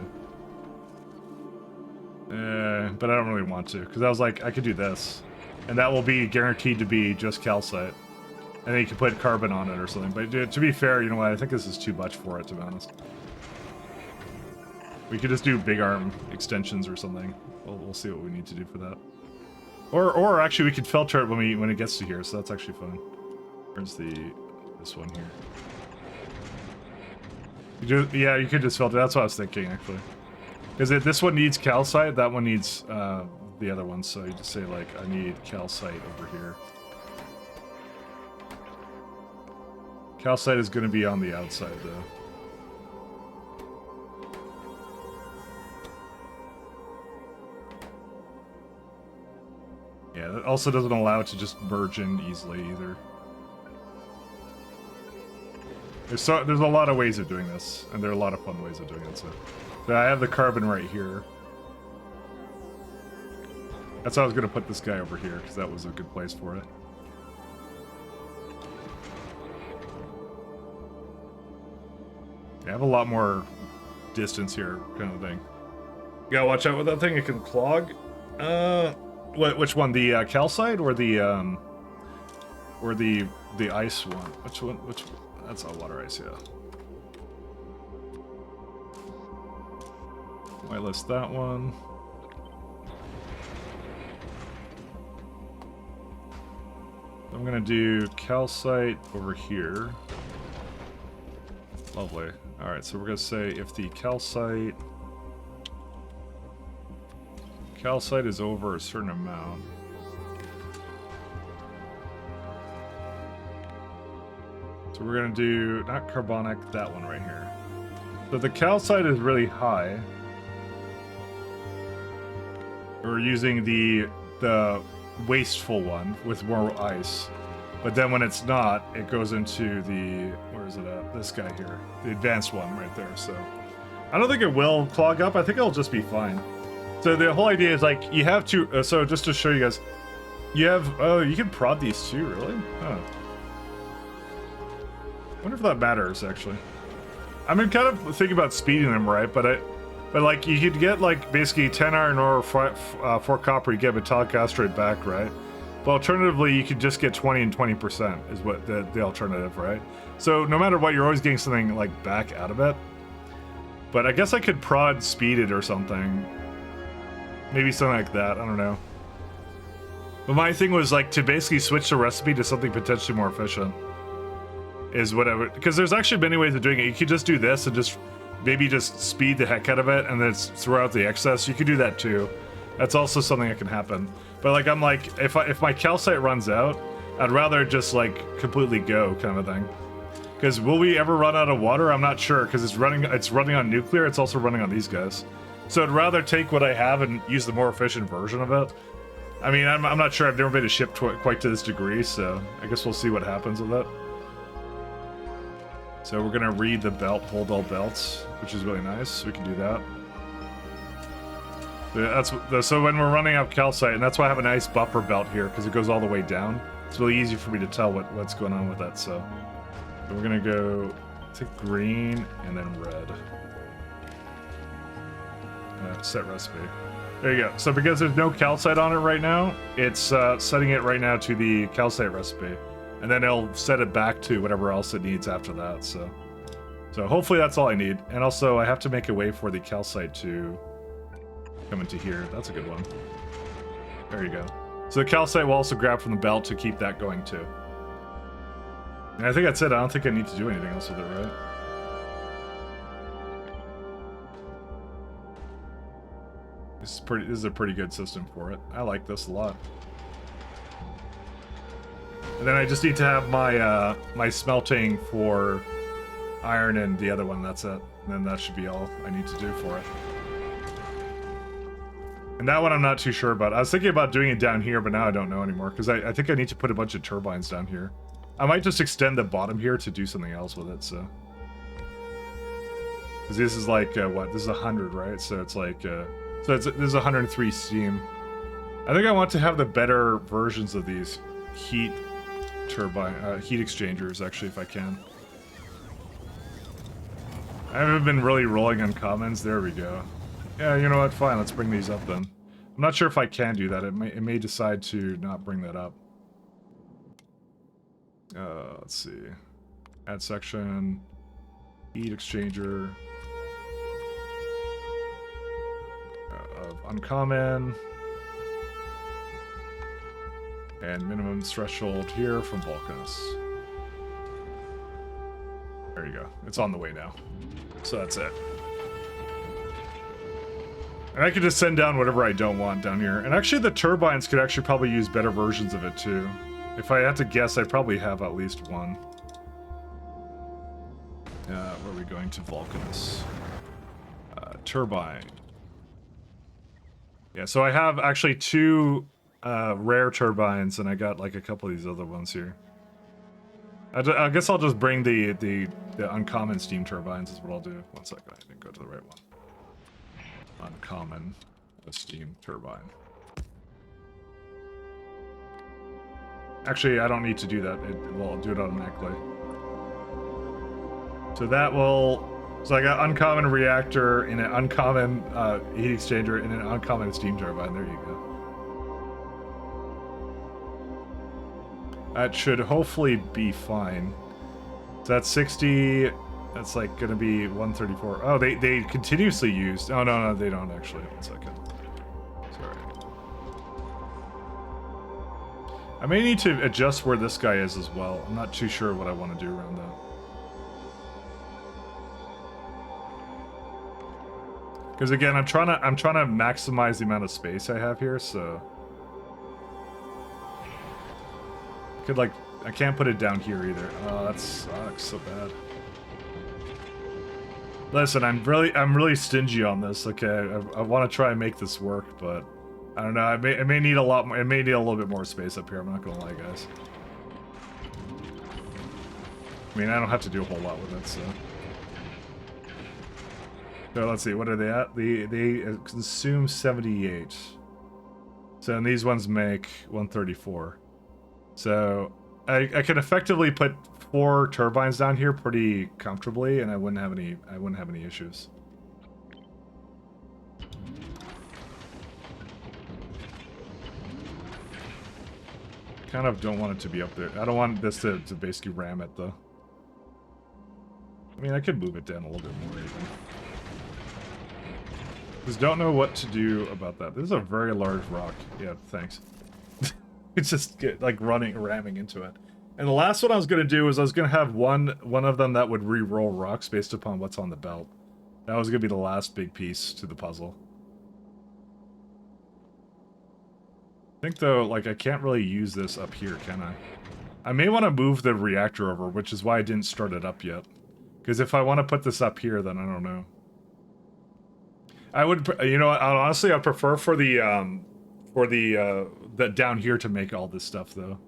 But I don't really want to, because I was like, I could do this. And that will be guaranteed to be just calcite. And then you can put carbon on it or something. But to be fair, you know what, I think this is too much for it, to be honest. We could just do big arm extensions or something. We'll see what we need to do for that. Or actually, we could filter it when it gets to here, so that's actually fine. Where's this one here? Yeah, you could just filter. That's what I was thinking, actually. Because this one needs calcite, that one needs the other one. So you just say, like, I need calcite over here. Calcite is going to be on the outside, though. Yeah, that also doesn't allow it to just merge in easily, either. There's a lot of ways of doing this, and there are a lot of fun ways of doing it, so I have the carbon right here. That's how I was going to put this guy over here, because that was a good place for it. Yeah, I have a lot more distance here, kind of thing. You gotta watch out with that thing, it can clog. Which one? The calcite or the ice one? Which one? That's all water ice, yeah. Whitelist that one. I'm gonna do calcite over here. Lovely. Alright, so we're gonna say if the calcite is over a certain amount. So we're gonna do, not carbonic, that one right here. So the calcite is really high. We're using the wasteful one with more ice. But then when it's not, it goes into the, where is it at? This guy here. The advanced one right there, so. I don't think it will clog up, I think it'll just be fine. So the whole idea is like, you have to, so just to show you guys, you have, oh, you can prod these too, really? Huh. I wonder if that matters, actually. I mean, kind of thinking about speeding them, right? But like, you could get, like, basically 10 iron ore, 4 copper, you get metallic asteroid back, right? But alternatively, you could just get 20 and 20% is what the alternative, right? So no matter what, you're always getting something, like, back out of it. But I guess I could prod speed it or something. Maybe something like that, I don't know. But my thing was, like, to basically switch the recipe to something potentially more efficient. Is whatever, because there's actually many ways of doing it. You could just do this and just maybe just speed the heck out of it and then throw out the excess. You could do that too. That's also something that can happen. But like, I'm like, if my calcite runs out, I'd rather just like completely go kind of thing. Because will we ever run out of water? I'm not sure, because it's running on nuclear. It's also running on these guys. So I'd rather take what I have and use the more efficient version of it. I mean, I'm not sure. I've never made a ship quite to this degree, so I guess we'll see what happens with it. So we're gonna read the belt, hold all belts, which is really nice. We can do that. So when we're running out calcite, and that's why I have a nice buffer belt here, because it goes all the way down. It's really easy for me to tell what's going on with that. So we're gonna go to green and then red. Set recipe. There you go. So because there's no calcite on it right now, it's setting it right now to the calcite recipe. And then it'll set it back to whatever else it needs after that, so hopefully that's all I need. And also, I have to make a way for the calcite to come into here. That's a good one. There you go. So the calcite will also grab from the belt to keep that going, too. And I think that's it. I don't think I need to do anything else with it, right? This is a pretty good system for it. I like this a lot. And then I just need to have my my smelting for iron and the other one. That's it. And then that should be all I need to do for it. And that one I'm not too sure about. I was thinking about doing it down here, but now I don't know anymore. Because I think I need to put a bunch of turbines down here. I might just extend the bottom here to do something else with it, so. Because this is like, what? This is 100, right? So it's like, this is 103 steam. I think I want to have the better versions of these heat heat exchangers, actually, if I can. I haven't been really rolling on commons. There we go. Yeah, you know what? Fine, let's bring these up then. I'm not sure if I can do that. It may decide to not bring that up. Let's see. Add section. Heat exchanger. Of uncommon. And minimum threshold here from Vulcanus. There you go. It's on the way now. So that's it. And I could just send down whatever I don't want down here. And actually the turbines could actually probably use better versions of it too. If I had to guess, I'd probably have at least one. Where are we going to Vulcanus? Turbine. Yeah, so I have actually two rare turbines, and I got like a couple of these other ones here. I guess I'll just bring the uncommon steam turbines is what I'll do. One second, I didn't go to the right one. Uncommon steam turbine. Actually, I don't need to do that. I'll do it automatically. So that will... So I got uncommon reactor in an uncommon heat exchanger in an uncommon steam turbine. There you go. That should hopefully be fine. So that's 60. That's like gonna be 134. Oh, they continuously used. Oh no, they don't actually. 1 second. Sorry. I may need to adjust where this guy is as well. I'm not too sure what I want to do around that. Because again, I'm trying to maximize the amount of space I have here, so I can't put it down here either. Oh, that sucks so bad. Listen, I'm really stingy on this. Okay, I want to try and make this work, but I don't know. It may need a lot more. It may need a little bit more space up here. I'm not gonna lie, guys. I mean, I don't have to do a whole lot with it, so. So let's see, what are they at? They consume 78. So and these ones make 134. So I can effectively put 4 turbines down here pretty comfortably, and I wouldn't have any issues. Kind of don't want it to be up there. I don't want this to basically ram it though. I mean, I could move it down a little bit more even. Just don't know what to do about that. This is a very large rock. Yeah, thanks. It's just like ramming into it. And the last one I was gonna do is I was gonna have one of them that would re-roll rocks based upon what's on the belt. That was gonna be the last big piece to the puzzle. I think though, like I can't really use this up here, can I? I may want to move the reactor over, which is why I didn't start it up yet. Because if I want to put this up here, then I don't know. I would, you know, honestly, I prefer for the down here to make all this stuff though.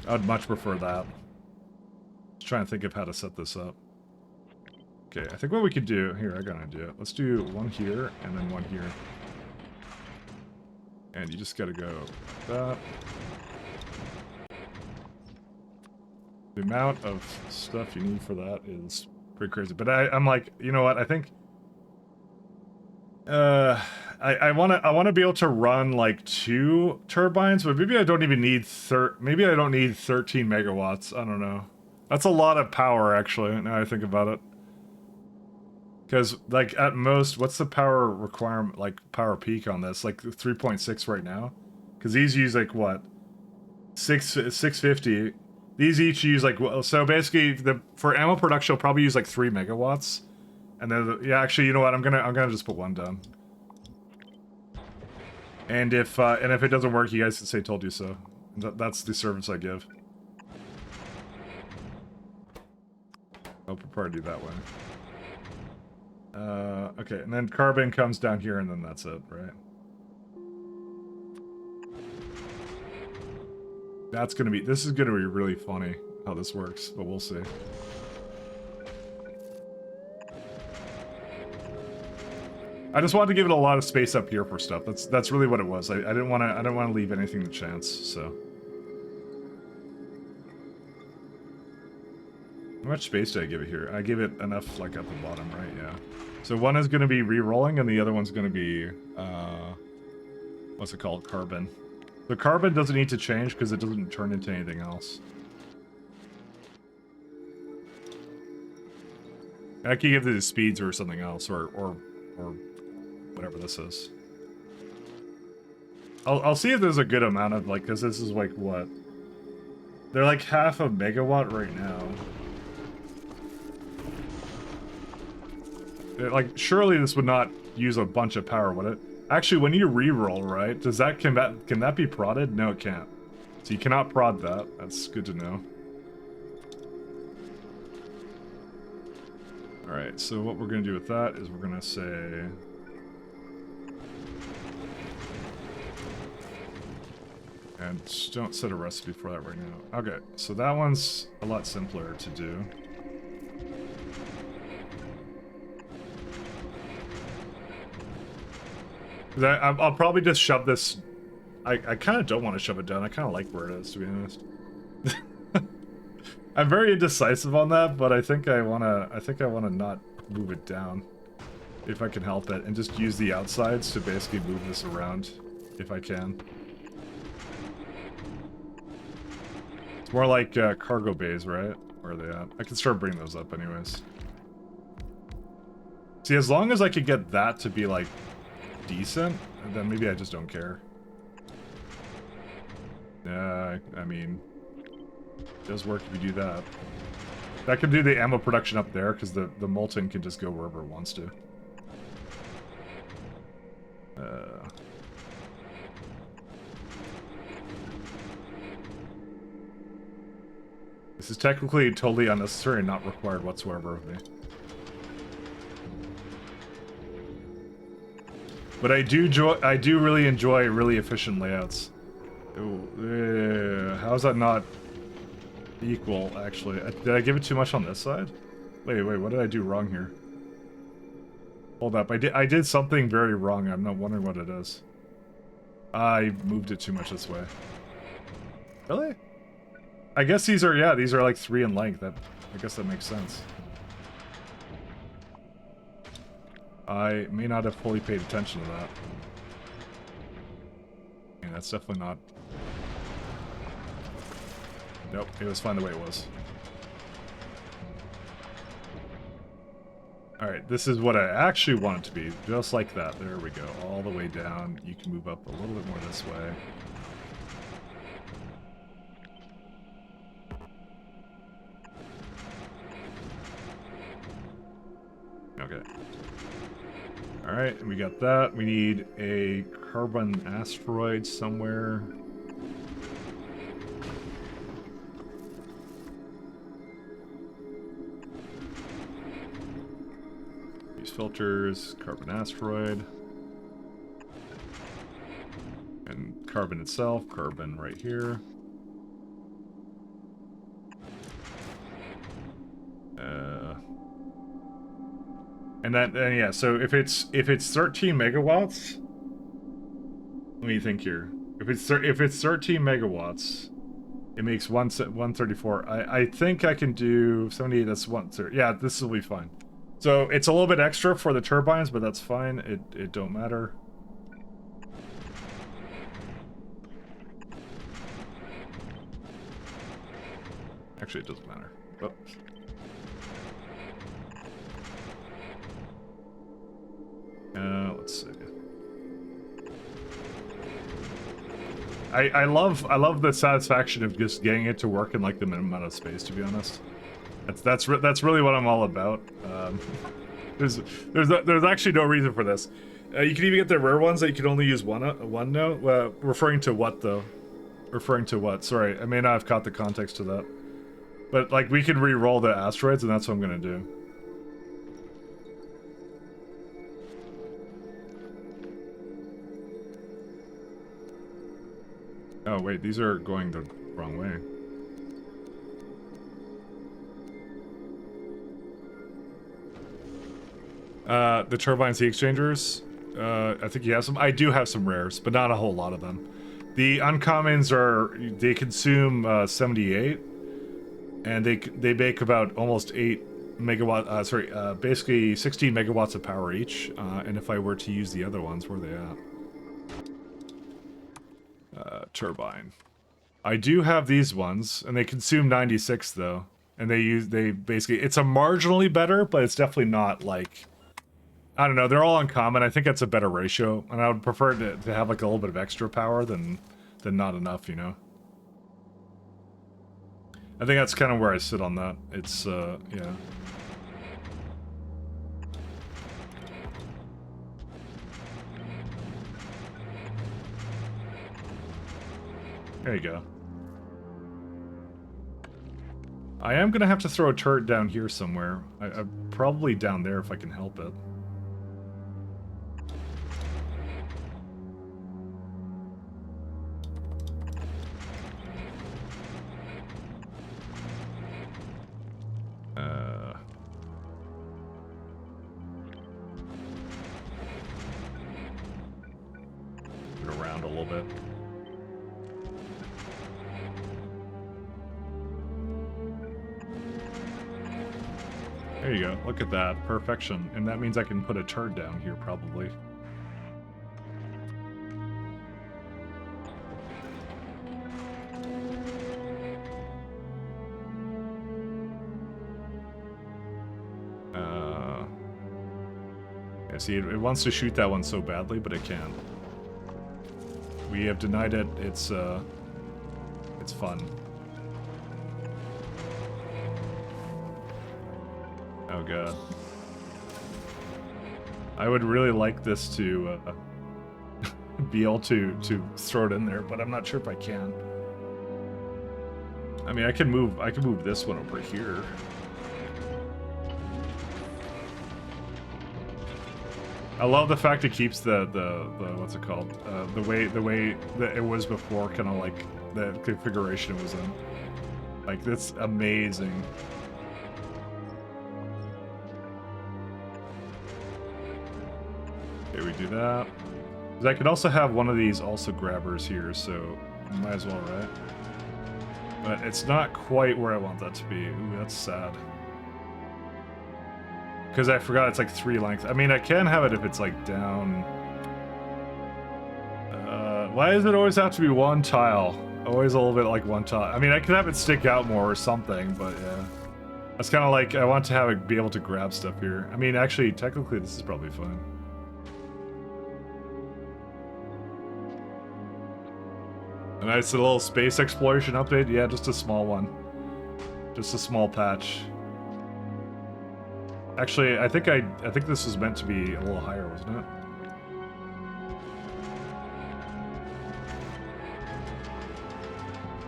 I'd much prefer that. Just trying to think of how to set this up. Okay, I think what we could do here, I got an idea. Let's do one here and then one here. And you just gotta go like that. The amount of stuff you need for that is pretty crazy. But I'm like, you know what? I think I wanna be able to run like 2 turbines, but maybe I don't even need maybe I don't need 13 megawatts. I don't know. That's a lot of power actually, now I think about it. Because like at most, what's the power requirement, like power peak on this? Like 3.6 right now? Because these use like what? 650. These each use like, so basically for ammo production, I'll probably use like 3 megawatts. And then, yeah, actually, you know what? I'm gonna just put 1 down. And if it doesn't work, you guys can say "told you so." That's the service I give. I'll prepare to do that way. Okay, and then carbon comes down here, and then that's it, right? This is gonna be really funny how this works, but we'll see. I just wanted to give it a lot of space up here for stuff. That's really what it was. I didn't want to leave anything to chance. So, how much space did I give it here? I gave it enough, like at the bottom, right? Yeah. So one is going to be re-rolling, and the other one's going to be what's it called? Carbon. The carbon doesn't need to change because it doesn't turn into anything else. I can give it the speeds or something else, or whatever this is. I'll see if there's a good amount of, like, because this is like what? They're like half a megawatt right now. Like, surely this would not use a bunch of power, would it? Actually, when you re-roll, right, can that be prodded? No, it can't. So you cannot prod that. That's good to know. Alright, so what we're going to do with that is we're going to say... And just don't set a recipe for that right now. Okay, so that one's a lot simpler to do. I'll probably just shove this... I kind of don't want to shove it down. I kind of like where it is, to be honest. I'm very indecisive on that, but I think I wanna not move it down, if I can help it, and just use the outsides to basically move this around, if I can. It's more like cargo bays, right? Where are they at? I can start bringing those up anyways. See, as long as I could get that to be like decent, then maybe I just don't care. I mean, it does work if you do that. That can do the ammo production up there, because the molten can just go wherever it wants to. This is technically totally unnecessary and not required whatsoever of me. But I do really enjoy really efficient layouts. Ooh, how is that not equal, actually? Did I give it too much on this side? Wait, what did I do wrong here? Hold up, I did something very wrong. I'm not wondering what it is. I moved it too much this way. Really? I guess these are, yeah, these are like 3 in length. I guess that makes sense. I may not have fully paid attention to that. Yeah, that's definitely not... Nope, it was fine the way it was. Alright, this is what I actually want it to be. Just like that. There we go. All the way down. You can move up a little bit more this way. Okay. Alright, we got that. We need a carbon asteroid somewhere. filters, carbon asteroid. And carbon itself, carbon right here. And yeah, so if it's 13 megawatts, let me think here. If it's 13 megawatts, it makes 134. I think I can do 78. That's 130. Yeah, this will be fine. So it's a little bit extra for the turbines, but that's fine. It don't matter. Actually, it doesn't matter. Oops. Let's see. I love the satisfaction of just getting it to work in like the minimum amount of space. To be honest, that's really what I'm all about. There's actually no reason for this. You can even get the rare ones that you can only use one now. Referring to what though? Referring to what? Sorry, I may not have caught the context to that. But like we can re-roll the asteroids, and that's what I'm gonna do. Oh wait, these are going the wrong way. The turbines, the exchangers. I think you have some. I do have some rares, but not a whole lot of them. The uncommons they consume 78, and they make about almost 8 megawatt. Basically 16 megawatts of power each. And if I were to use the other ones, where are they at? Turbine. I do have these ones, and they consume 96 though, and they basically, it's a marginally better, but it's definitely not like, I don't know, they're all uncommon. I think that's a better ratio, and I would prefer to have like a little bit of extra power than not enough, you know. I think that's kind of where I sit on that. It's yeah. There you go. I am gonna have to throw a turret down here somewhere. Probably down there if I can help it. Put it around a little bit. There you go. Look at that. Perfection. And that means I can put a turret down here, probably. Yeah, see, it wants to shoot that one so badly, but it can't. We have denied it. It's fun. Oh god. I would really like this to be able to throw it in there, but I'm not sure if I can. I mean, I can move this one over here. I love the fact it keeps the what's it called? The way that it was before, kind of like the configuration it was in. Like, that's amazing. Okay, we do that. Because I could also have one of these also grabbers here, so might as well, right? But it's not quite where I want that to be. Ooh, that's sad. Because I forgot it's like 3 lengths. I mean, I can have it if it's like down. Why does it always have to be one tile? Always a little bit like one tile. I mean, I could have it stick out more or something, but yeah. That's kind of like, I want to have it be able to grab stuff here. I mean, actually, technically, this is probably fine. A nice little space exploration update. Yeah, just a small one. Just a small patch. Actually, I think this was meant to be a little higher, wasn't it?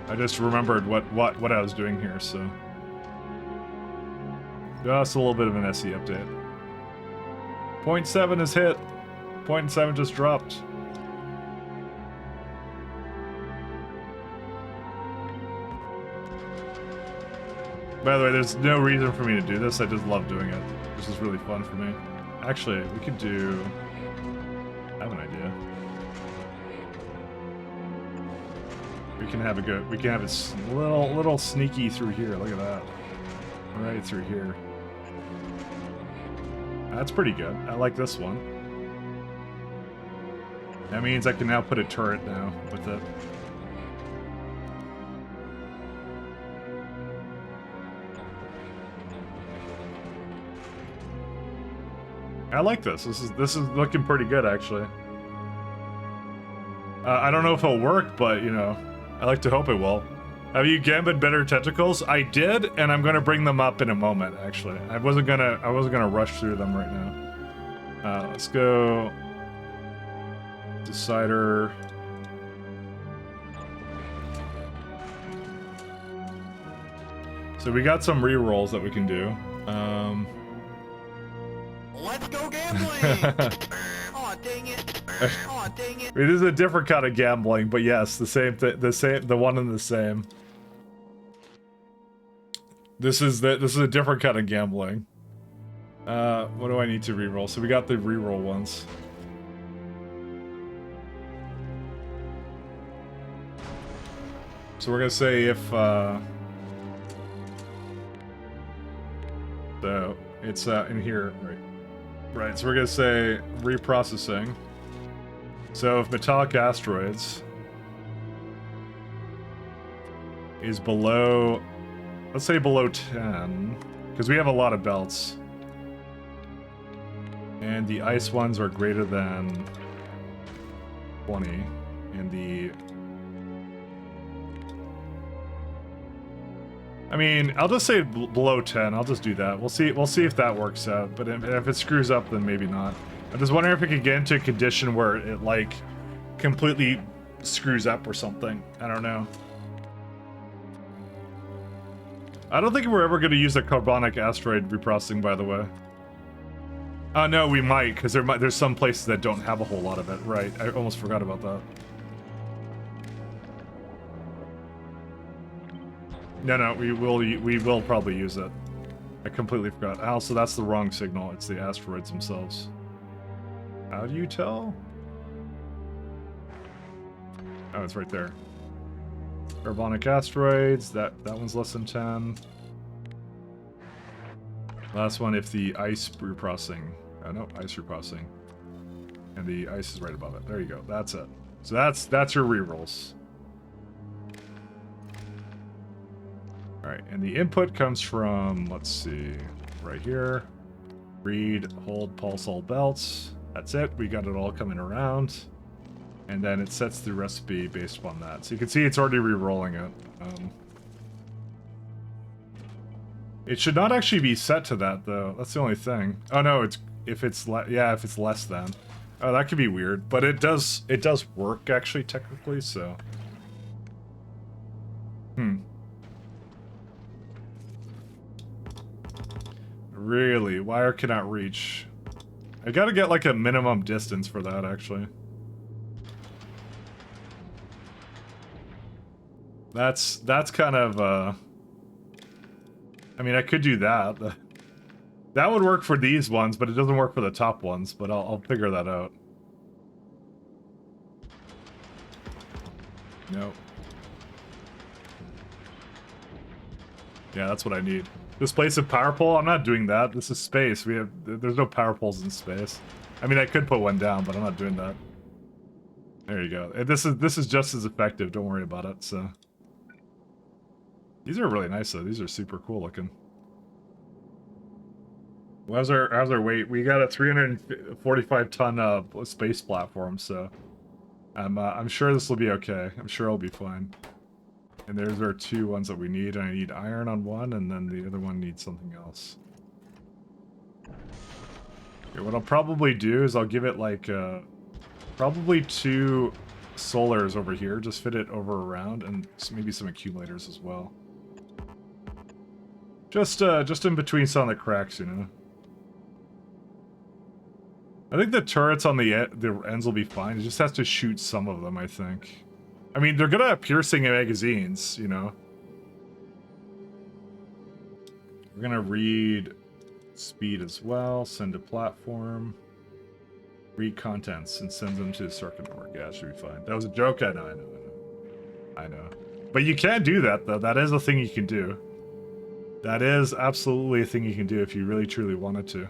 I just remembered what I was doing here, so just a little bit of an SE update. 0.7 is hit. 0.7 just dropped. By the way, there's no reason for me to do this. I just love doing it. This is really fun for me. Actually, we could do... I have an idea. We can have a good... We can have it little sneaky through here. Look at that. Right through here. That's pretty good. I like this one. That means I can now put a turret now with it. I like this. This is looking pretty good, actually. I don't know if it'll work, but you know, I like to hope it will. Have you gambled better tentacles? I did, and I'm gonna bring them up in a moment. Actually, I wasn't gonna rush through them right now. Let's go. Decider. So we got some re-rolls that we can do. Let's go gambling! Aw, dang it. Aw, dang it. It is a different kind of gambling, but yes, the one and the same. This is a different kind of gambling. What do I need to re-roll? So we got the re-roll ones. So we're gonna say if so it's in here, right? Right, so we're gonna say reprocessing. So if metallic asteroids is below, let's say below 10, because we have a lot of belts. And the ice ones are greater than 20, and the... I mean, I'll just say below 10. I'll just do that. We'll see if that works out. But if it screws up, then maybe not. I'm just wondering if it could get into a condition where it, like, completely screws up or something. I don't know. I don't think we're ever going to use the carbonic asteroid reprocessing, by the way. No, we might, because there's some places that don't have a whole lot of it. Right, I almost forgot about that. No, we will probably use it. I completely forgot. Also, that's the wrong signal. It's the asteroids themselves. How do you tell? Oh, it's right there. Carbonic asteroids. That one's less than 10. Last one, if the ice reprocessing. Oh no, ice reprocessing. And the ice is right above it. There you go. That's it. So that's your rerolls. Alright, and the input comes from, let's see, right here. Read, hold, pulse all belts. That's it. We got it all coming around. And then it sets the recipe based upon that. So you can see it's already re-rolling it. It should not actually be set to that, though. That's the only thing. Oh no, if it's less than. Oh, that could be weird, but it does work actually technically. So. Really? Wire cannot reach. I gotta get like a minimum distance for that, actually. That's kind of, I mean, I could do that. That would work for these ones, but it doesn't work for the top ones, but I'll figure that out. Nope. Yeah, that's what I need. Displace a power pole? I'm not doing that. This is space. There's no power poles in space. I mean, I could put one down, but I'm not doing that. There you go. This is just as effective. Don't worry about it. So these are really nice though. These are super cool looking. Well, how's our weight? We got a 345 ton space platform, so I'm sure this will be okay. I'm sure it'll be fine. And there's our two ones that we need. I need iron on one, and then the other one needs something else. Okay, what I'll probably do is I'll give it like probably 2 solars over here. Just fit it over around, and maybe some accumulators as well. Just in between some of the cracks, you know. I think the turrets on the ends will be fine. It just has to shoot some of them, I think. I mean, they're gonna have piercing magazines, you know. We're gonna read speed as well, send to platform, read contents, and send them to the circuit network. Yeah, it should be fine. That was a joke, I know. I know. But you can do that, though. That is a thing you can do. That is absolutely a thing you can do if you really truly wanted to.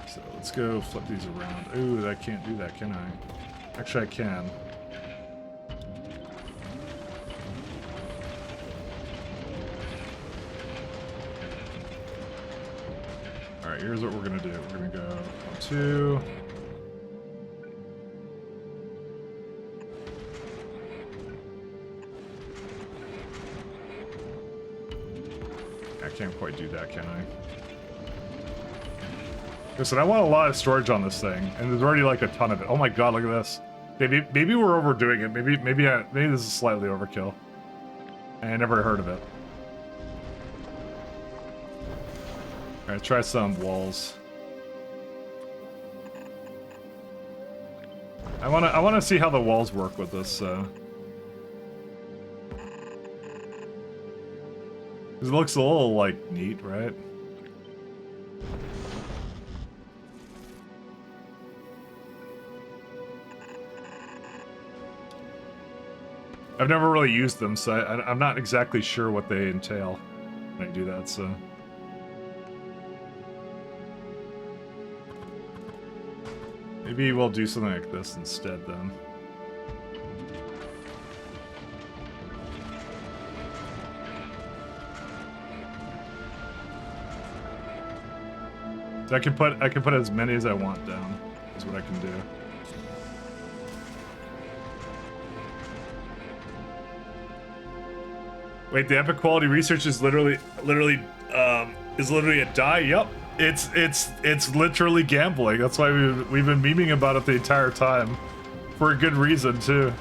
So let's go flip these around. Ooh, I can't do that, can I? Actually, I can. Alright, here's what we're gonna do. We're gonna go on 2. I can't quite do that, can I? Listen, I want a lot of storage on this thing, and there's already like a ton of it. Oh my god, look at this. Maybe we're overdoing it. Maybe this is slightly overkill. I never heard of it. Alright, try some walls. I wanna see how the walls work with this, so. It looks a little, like, neat, right? I've never really used them, so I'm not exactly sure what they entail when I do that, so. Maybe we'll do something like this instead, then. So I can put as many as I want down. Is what I can do. Wait, the epic quality research is literally a die. Yep, it's literally gambling. That's why we've been memeing about it the entire time, for a good reason too.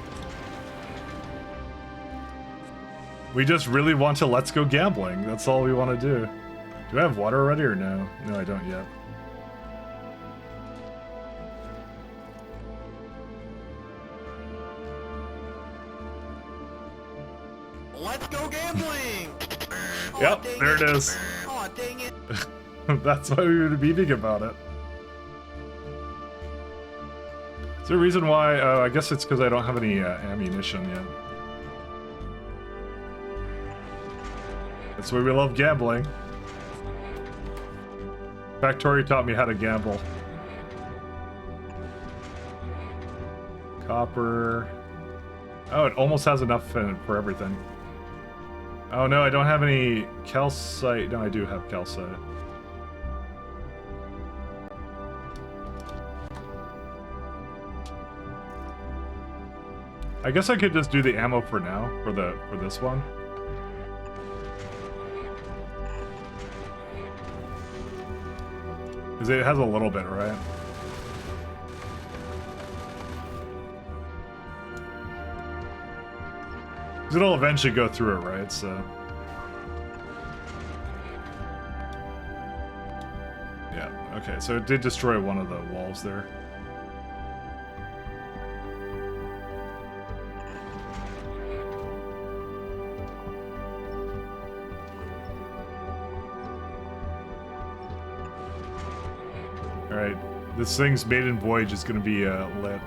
We just really want to let's go gambling. That's all we want to do. Do I have water already or no? No, I don't yet. Let's go gambling! Yep, there it is. Aw, dang it. That's why we were memeing about it. Is there a reason why? I guess it's because I don't have any ammunition yet. That's why we love gambling. Factorio taught me how to gamble. Copper. Oh, it almost has enough in it for everything. Oh no, I don't have any calcite. No, I do have calcite. I guess I could just do the ammo for now, for this one. Because it has a little bit, right? Because it'll eventually go through it, right? So. Yeah, okay, so it did destroy one of the walls there. Alright, this thing's maiden voyage is gonna be lit.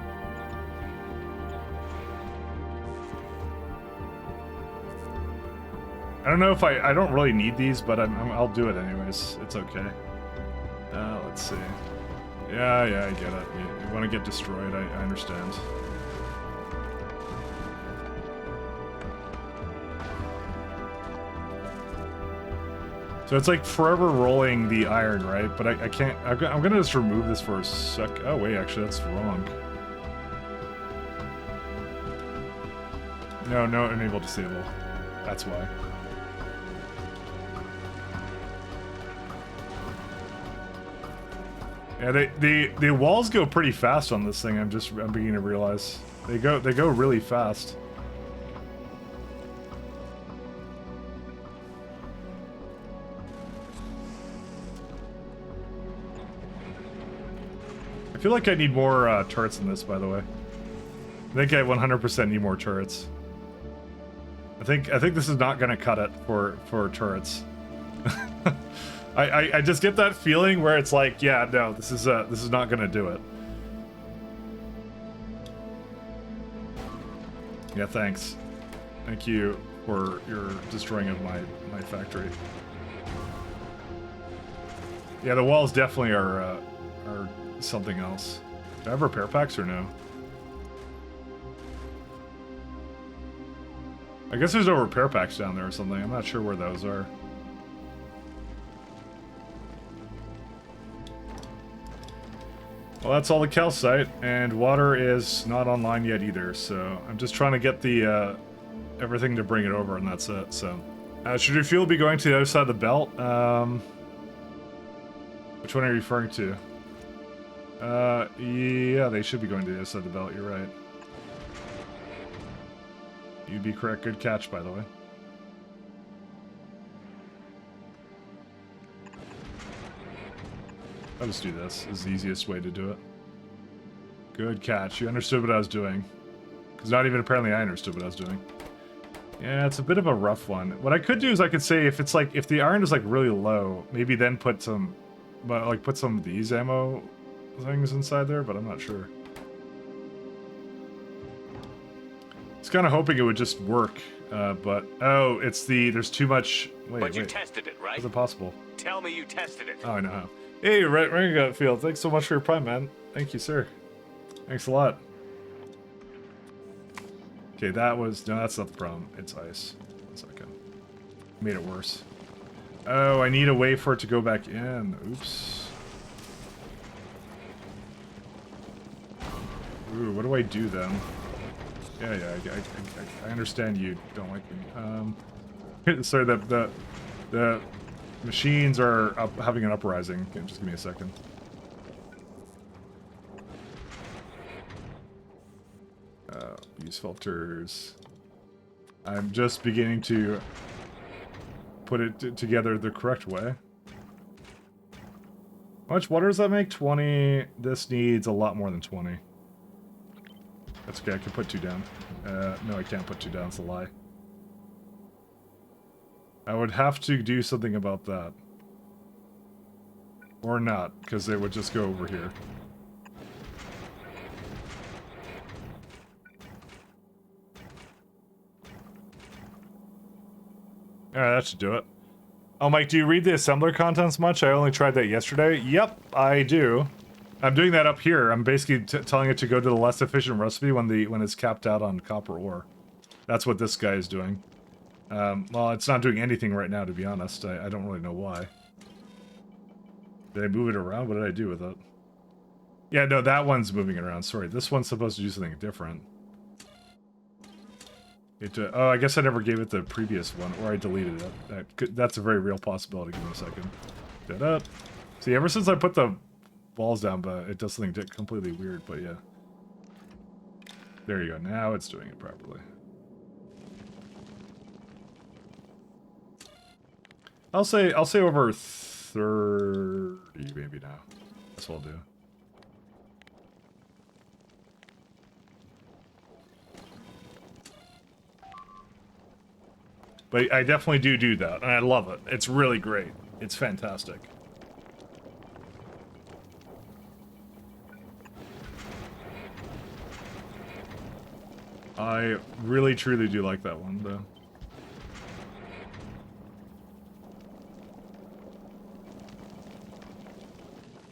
I don't know if I don't really need these, but I'll do it anyways. It's okay. Let's see. Yeah, I get it. You want to get destroyed, I understand. So it's like forever rolling the iron, right? But I can't. I'm gonna just remove this for a sec. Oh wait, actually that's wrong. No, enable disable. That's why. Yeah, the walls go pretty fast on this thing. I'm beginning to realize they go really fast. feel like I need more turrets in this, by the way. I think I 100% need more turrets. I think this is not gonna cut it for turrets. I just get that feeling where it's like, yeah, no, this is not gonna do it. Yeah, thanks. Thank you for your destroying of my factory. Yeah, the walls definitely are something else. Do I have repair packs or no? I guess there's no repair packs down there or something. I'm not sure where those are. Well, that's all the calcite, and water is not online yet either, so I'm just trying to get the everything to bring it over, and that's it. So, should your fuel be going to the other side of the belt? Which one are you referring to? Yeah, they should be going to the other side of the belt. You're right. You'd be correct. Good catch, by the way. I'll just do this. This is the easiest way to do it. Good catch. You understood what I was doing. Because not even apparently I understood what I was doing. Yeah, it's a bit of a rough one. What I could do is I could say if it's like, if the iron is like really low, maybe then put some, but like put some of these ammo things inside there, but I'm not sure. I was kind of hoping it would just work, but oh, it's the, there's too much, But you tested it, right? Is it possible? Tell me you tested it. Oh, I know how. Hey, Ringo Field, thanks so much for your prime, man. Thank you, sir. Thanks a lot. Okay, that was... No, that's not the problem. It's ice. 1 second. Made it worse. Oh, I need a way for it to go back in. Oops. Ooh, what do I do then? Yeah, I understand you don't like me. Sorry, the machines are having an uprising. Okay, just give me a second. Use filters. I'm just beginning to put it together the correct way. How much water does that make? 20. This needs a lot more than 20. That's okay, I can put 2 down. No, I can't put 2 down, it's a lie. I would have to do something about that. Or not, because they would just go over here. Alright, that should do it. Oh, Mike, do you read the assembler contents much? I only tried that yesterday. Yep, I do. I'm doing that up here. I'm basically telling it to go to the less efficient recipe when it's capped out on copper ore. That's what this guy is doing. Well, it's not doing anything right now, to be honest. I don't really know why. Did I move it around? What did I do with it? Yeah, no, that one's moving it around. Sorry, this one's supposed to do something different. Oh, I guess I never gave it the previous one, or I deleted it. That's a very real possibility. Give me a second. Da-da. See, ever since I put the walls down, but it does something completely weird, but yeah. There you go. Now it's doing it properly. I'll say over 30 maybe now. That's what I'll do. But I definitely do that, and I love it. It's really great. It's fantastic. I really, truly do like that one, though.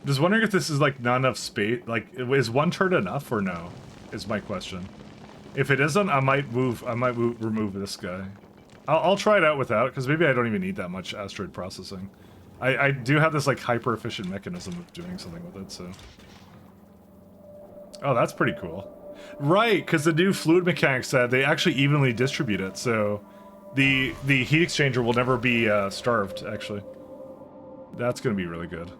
Just wondering if this is, like, not enough space. Like, is 1 turn enough or no? Is my question. If it isn't, I might remove this guy. I'll try it out without, because maybe I don't even need that much asteroid processing. I do have this, like, hyper-efficient mechanism of doing something with it, so... Oh, that's pretty cool. Right, because the new fluid mechanics said they actually evenly distribute it, so... The heat exchanger will never be starved, actually. That's gonna be really good.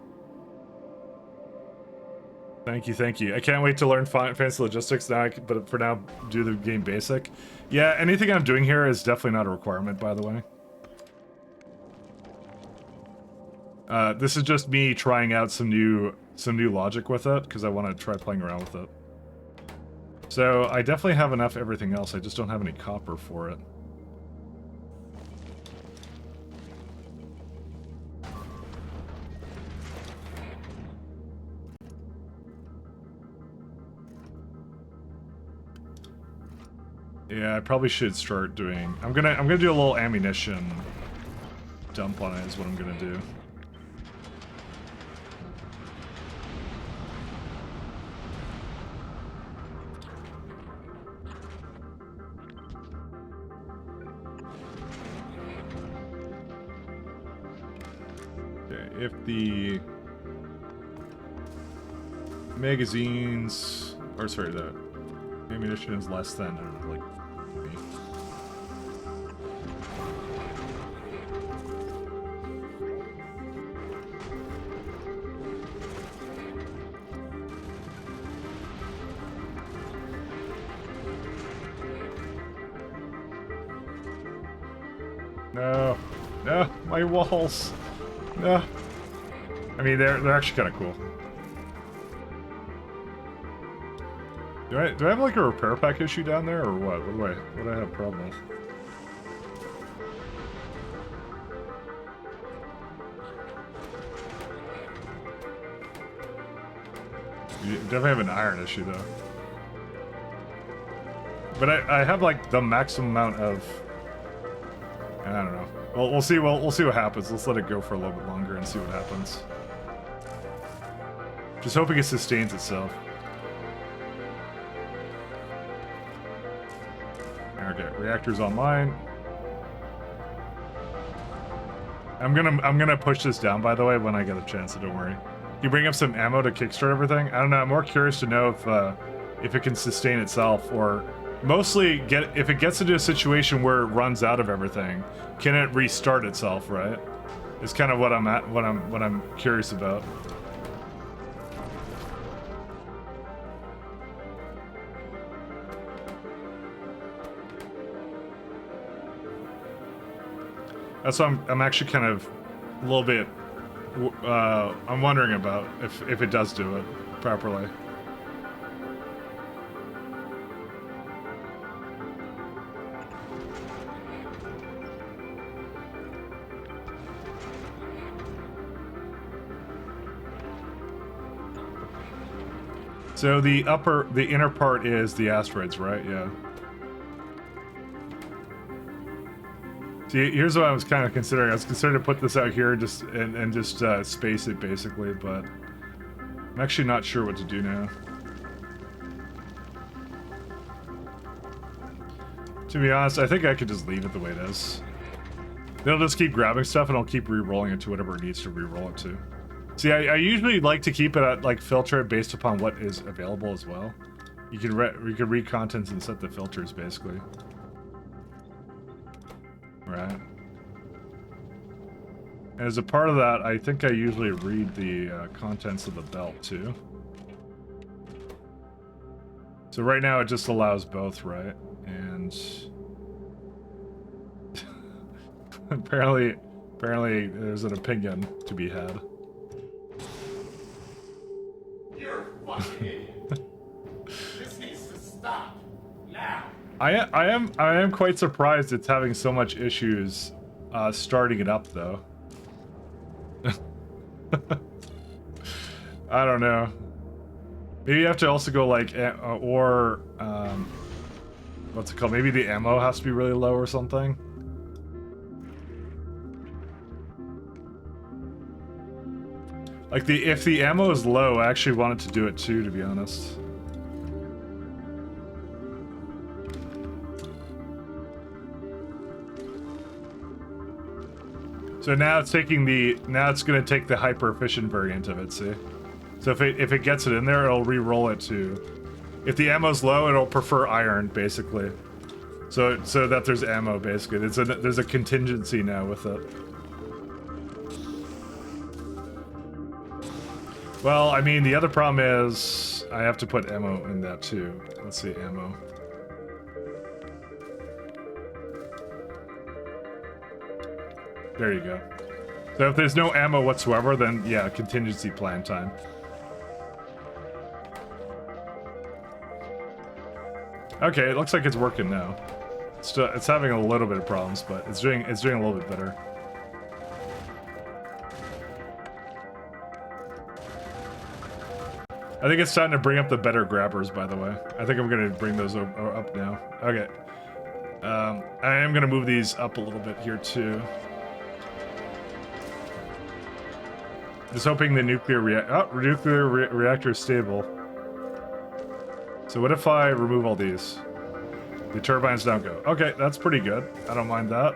Thank you, thank you. I can't wait to learn fancy logistics now, but for now, do the game basic. Yeah, anything I'm doing here is definitely not a requirement, by the way. This is just me trying out some new some new logic with it, because I want to try playing around with it. So I definitely have enough everything else, I just don't have any copper for it. Yeah, I probably should start doing... I'm gonna do a little ammunition dump on it is what I'm gonna do. Okay, if the magazines, or sorry, the ammunition is less than, I don't know, like, no, no, my walls, no. I mean, they're actually kind of cool. Do I have like a repair pack issue down there, or what? What do I have a problem with? You definitely have an iron issue though. But I have like the maximum amount of. I don't know. Well, we'll see. We'll see what happens. Let's let it go for a little bit longer and see what happens. Just hoping it sustains itself. Okay, reactor's online. I'm gonna push this down, by the way, when I get a chance, so don't worry. You bring up some ammo to kickstart everything? I don't know, I'm more curious to know if it can sustain itself, or mostly if it gets into a situation where it runs out of everything, can it restart itself, right? It's kind of what I'm curious about. That's what I'm actually kind of a little bit, I'm wondering about if it does do it properly. So the inner part is the asteroids, right? Yeah. See, here's what I was kind of considering. I was considering to put this out here and just space it basically, but I'm actually not sure what to do now. To be honest, I think I could just leave it the way it is. Then I'll just keep grabbing stuff and I'll keep re-rolling it to whatever it needs to re-roll it to. See, I usually like to keep it at, like, filter it based upon what is available as well. You can read contents and set the filters basically. Right. And as a part of that, I think I usually read the contents of the belt too. So right now it just allows both, right? And apparently there's an opinion to be had. You're a fucking idiot. This needs to stop. Now. I am quite surprised it's having so much issues starting it up though. I don't know. Maybe you have to also go like what's it called? Maybe the ammo has to be really low or something. Like if the ammo is low, I actually wanted to do it too, to be honest. So now it's taking it's gonna take the hyper efficient variant of it, see? So if it gets it in there, it'll re-roll it to, if the ammo's low, it'll prefer iron, basically. So that there's ammo, basically. There's a contingency now with it. Well, I mean, the other problem is I have to put ammo in that too. Let's see, ammo. There you go. So if there's no ammo whatsoever, then yeah, contingency plan time. Okay, it looks like it's working now. It's having a little bit of problems, but it's doing a little bit better. I think it's time to bring up the better grabbers, by the way. I think I'm gonna bring those up now. Okay. I am gonna move these up a little bit here too. Just hoping the nuclear reactor is stable. So what if I remove all these? The turbines don't go. Okay, that's pretty good. I don't mind that.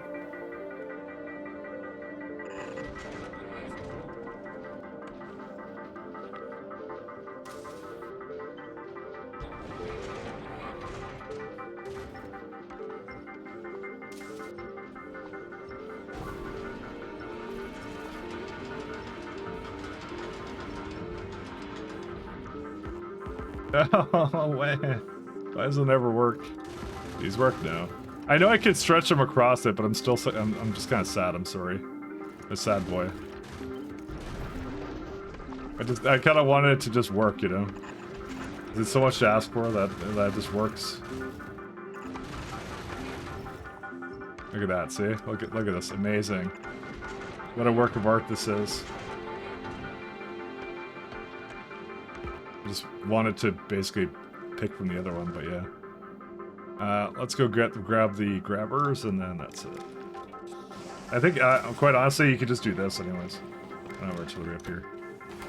Oh, man. Why does it never work? These work now. I know I could stretch them across it, but I'm still... I'm just kind of sad, I'm sorry. A sad boy. I kind of wanted it to just work, you know? There's so much to ask for that it just works. Look at that, see? Look at this, amazing. What a work of art this is. I just wanted to basically pick from the other one, but yeah. Let's go grab the grabbers, and then that's it. I think, quite honestly, you could just do this anyways. Oh, we're totally up here.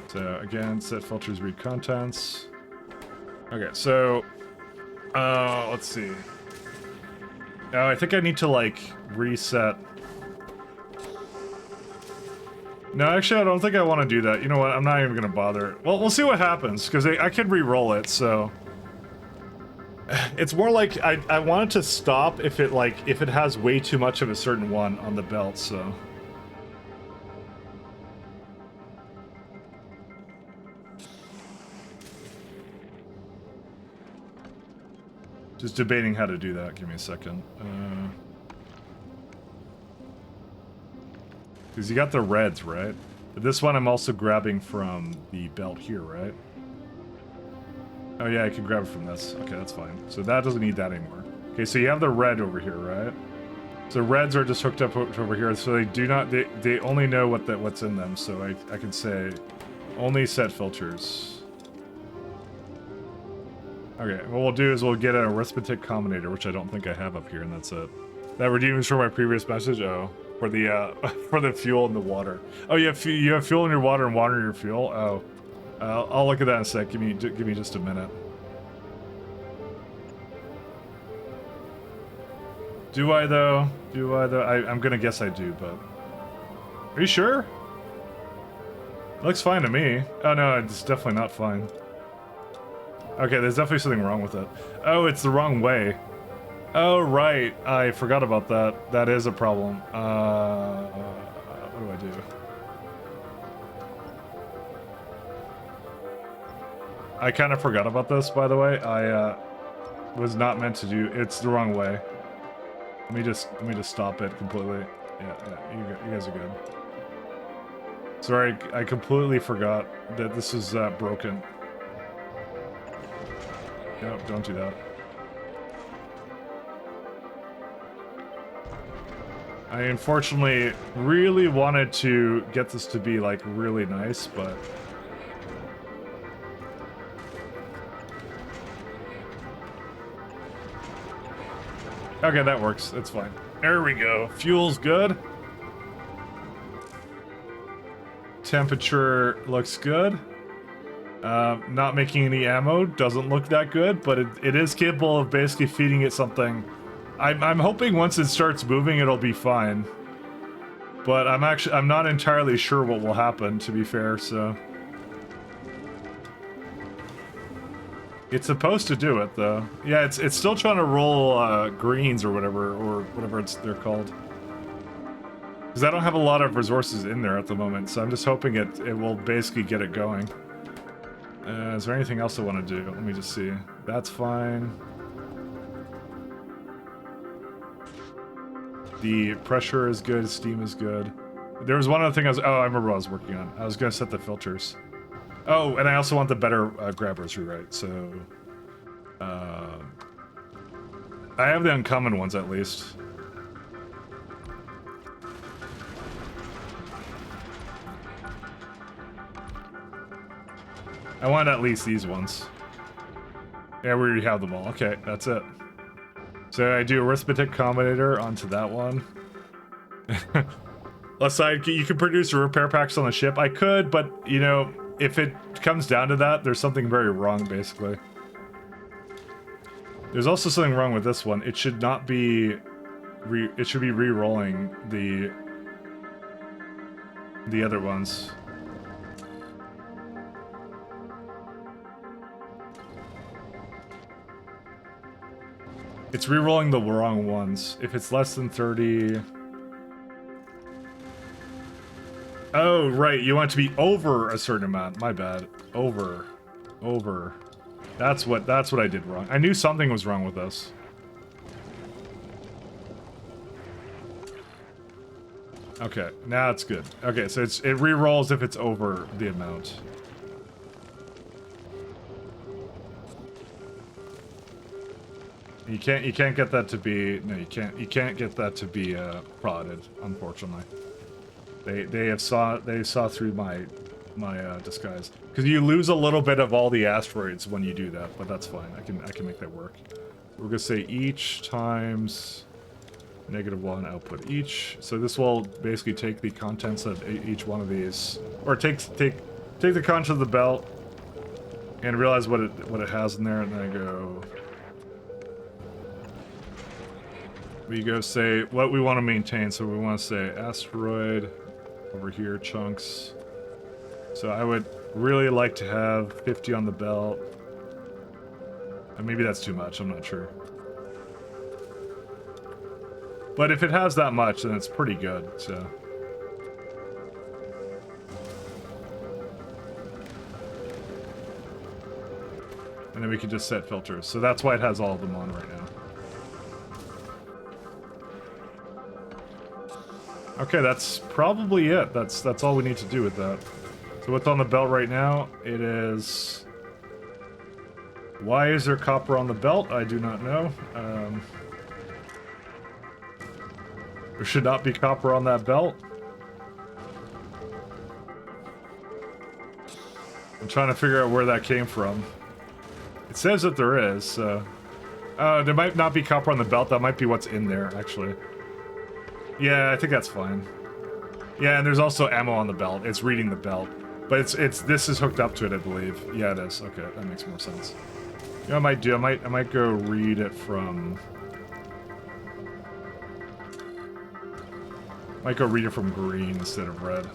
So, again, set filters, read contents. Okay, so... let's see. Oh, I think I need to, like, reset... No, actually, I don't think I want to do that. You know what? I'm not even going to bother. Well, we'll see what happens, because I could re-roll it, so... It's more like I want it to stop if it has way too much of a certain one on the belt, so... Just debating how to do that. Give me a second. Because you got the reds, right? But this one I'm also grabbing from the belt here, right? Oh yeah, I can grab it from this. Okay, that's fine. So that doesn't need that anymore. Okay, so you have the red over here, right? So reds are just hooked up over here, so they do not... They only know what's in them, so I can say only set filters. Okay, what we'll do is we'll get an arithmetic combinator, which I don't think I have up here, and that's it. That redeems from my previous message? Oh. For the for the fuel and the water. Oh, you have fuel in your water and water in your fuel? Oh. I'll look at that in a sec. Give me just a minute. Do I though? I'm gonna guess I do, but... Are you sure? It looks fine to me. Oh no, it's definitely not fine. Okay, there's definitely something wrong with it. Oh, it's the wrong way. Oh, right. I forgot about that. That is a problem. What do I do? I kind of forgot about this, by the way. I was not meant to do... It's the wrong way. Let me just stop it completely. Yeah, you guys are good. Sorry, I completely forgot that this is broken. No, don't do that. I unfortunately really wanted to get this to be like really nice, but... Okay, that works. That's fine. There we go. Fuel's good. Temperature looks good. Not making any ammo doesn't look that good, but it is capable of basically feeding it something. I'm hoping once it starts moving, it'll be fine. But I'm not entirely sure what will happen, to be fair, so... It's supposed to do it, though. Yeah, it's still trying to roll greens or whatever they're called. Because I don't have a lot of resources in there at the moment, so I'm just hoping it will basically get it going. Is there anything else I want to do? Let me just see. That's fine. The pressure is good, steam is good. There was one other thing I remember what I was working on. I was going to set the filters. Oh, and I also want the better grabbers, you're right, so... I have the uncommon ones at least. I want at least these ones. Yeah, we already have them all. Okay, that's it. So I do arithmetic combinator onto that one. Aside, you can produce repair packs on the ship. I could, but, you know, if it comes down to that, there's something very wrong, basically. There's also something wrong with this one. It should not be... it should be re-rolling the other ones. It's re-rolling the wrong ones. If it's less than 30... Oh, right. You want it to be over a certain amount. My bad. Over. That's what I did wrong. I knew something was wrong with this. Okay, now it's good. Okay, so it re-rolls if it's over the amount. You can't get that to be... No, you can't get that to be prodded, unfortunately. They saw through my disguise. Because you lose a little bit of all the asteroids when you do that, but that's fine. I can make that work. We're gonna say each times -1 output each. So this will basically take the contents of each one of these, or take the contents of the belt and realize what it has in there, and then I go. We go say what we want to maintain. So we want to say asteroid over here, chunks. So I would really like to have 50 on the belt. And maybe that's too much, I'm not sure. But if it has that much, then it's pretty good, so. And then we can just set filters. So that's why it has all of them on right now. Okay, that's probably it. That's all we need to do with that. So what's on the belt right now? It is... Why is there copper on the belt? I do not know. There should not be copper on that belt. I'm trying to figure out where that came from. It says that there is, so... there might not be copper on the belt. That might be what's in there, actually. Yeah, I think that's fine. Yeah, and there's also ammo on the belt. It's reading the belt. But this is hooked up to it, I believe. Yeah, it is. Okay, that makes more sense. You know what I might do? I might go read it from... Might go read it from green instead of red.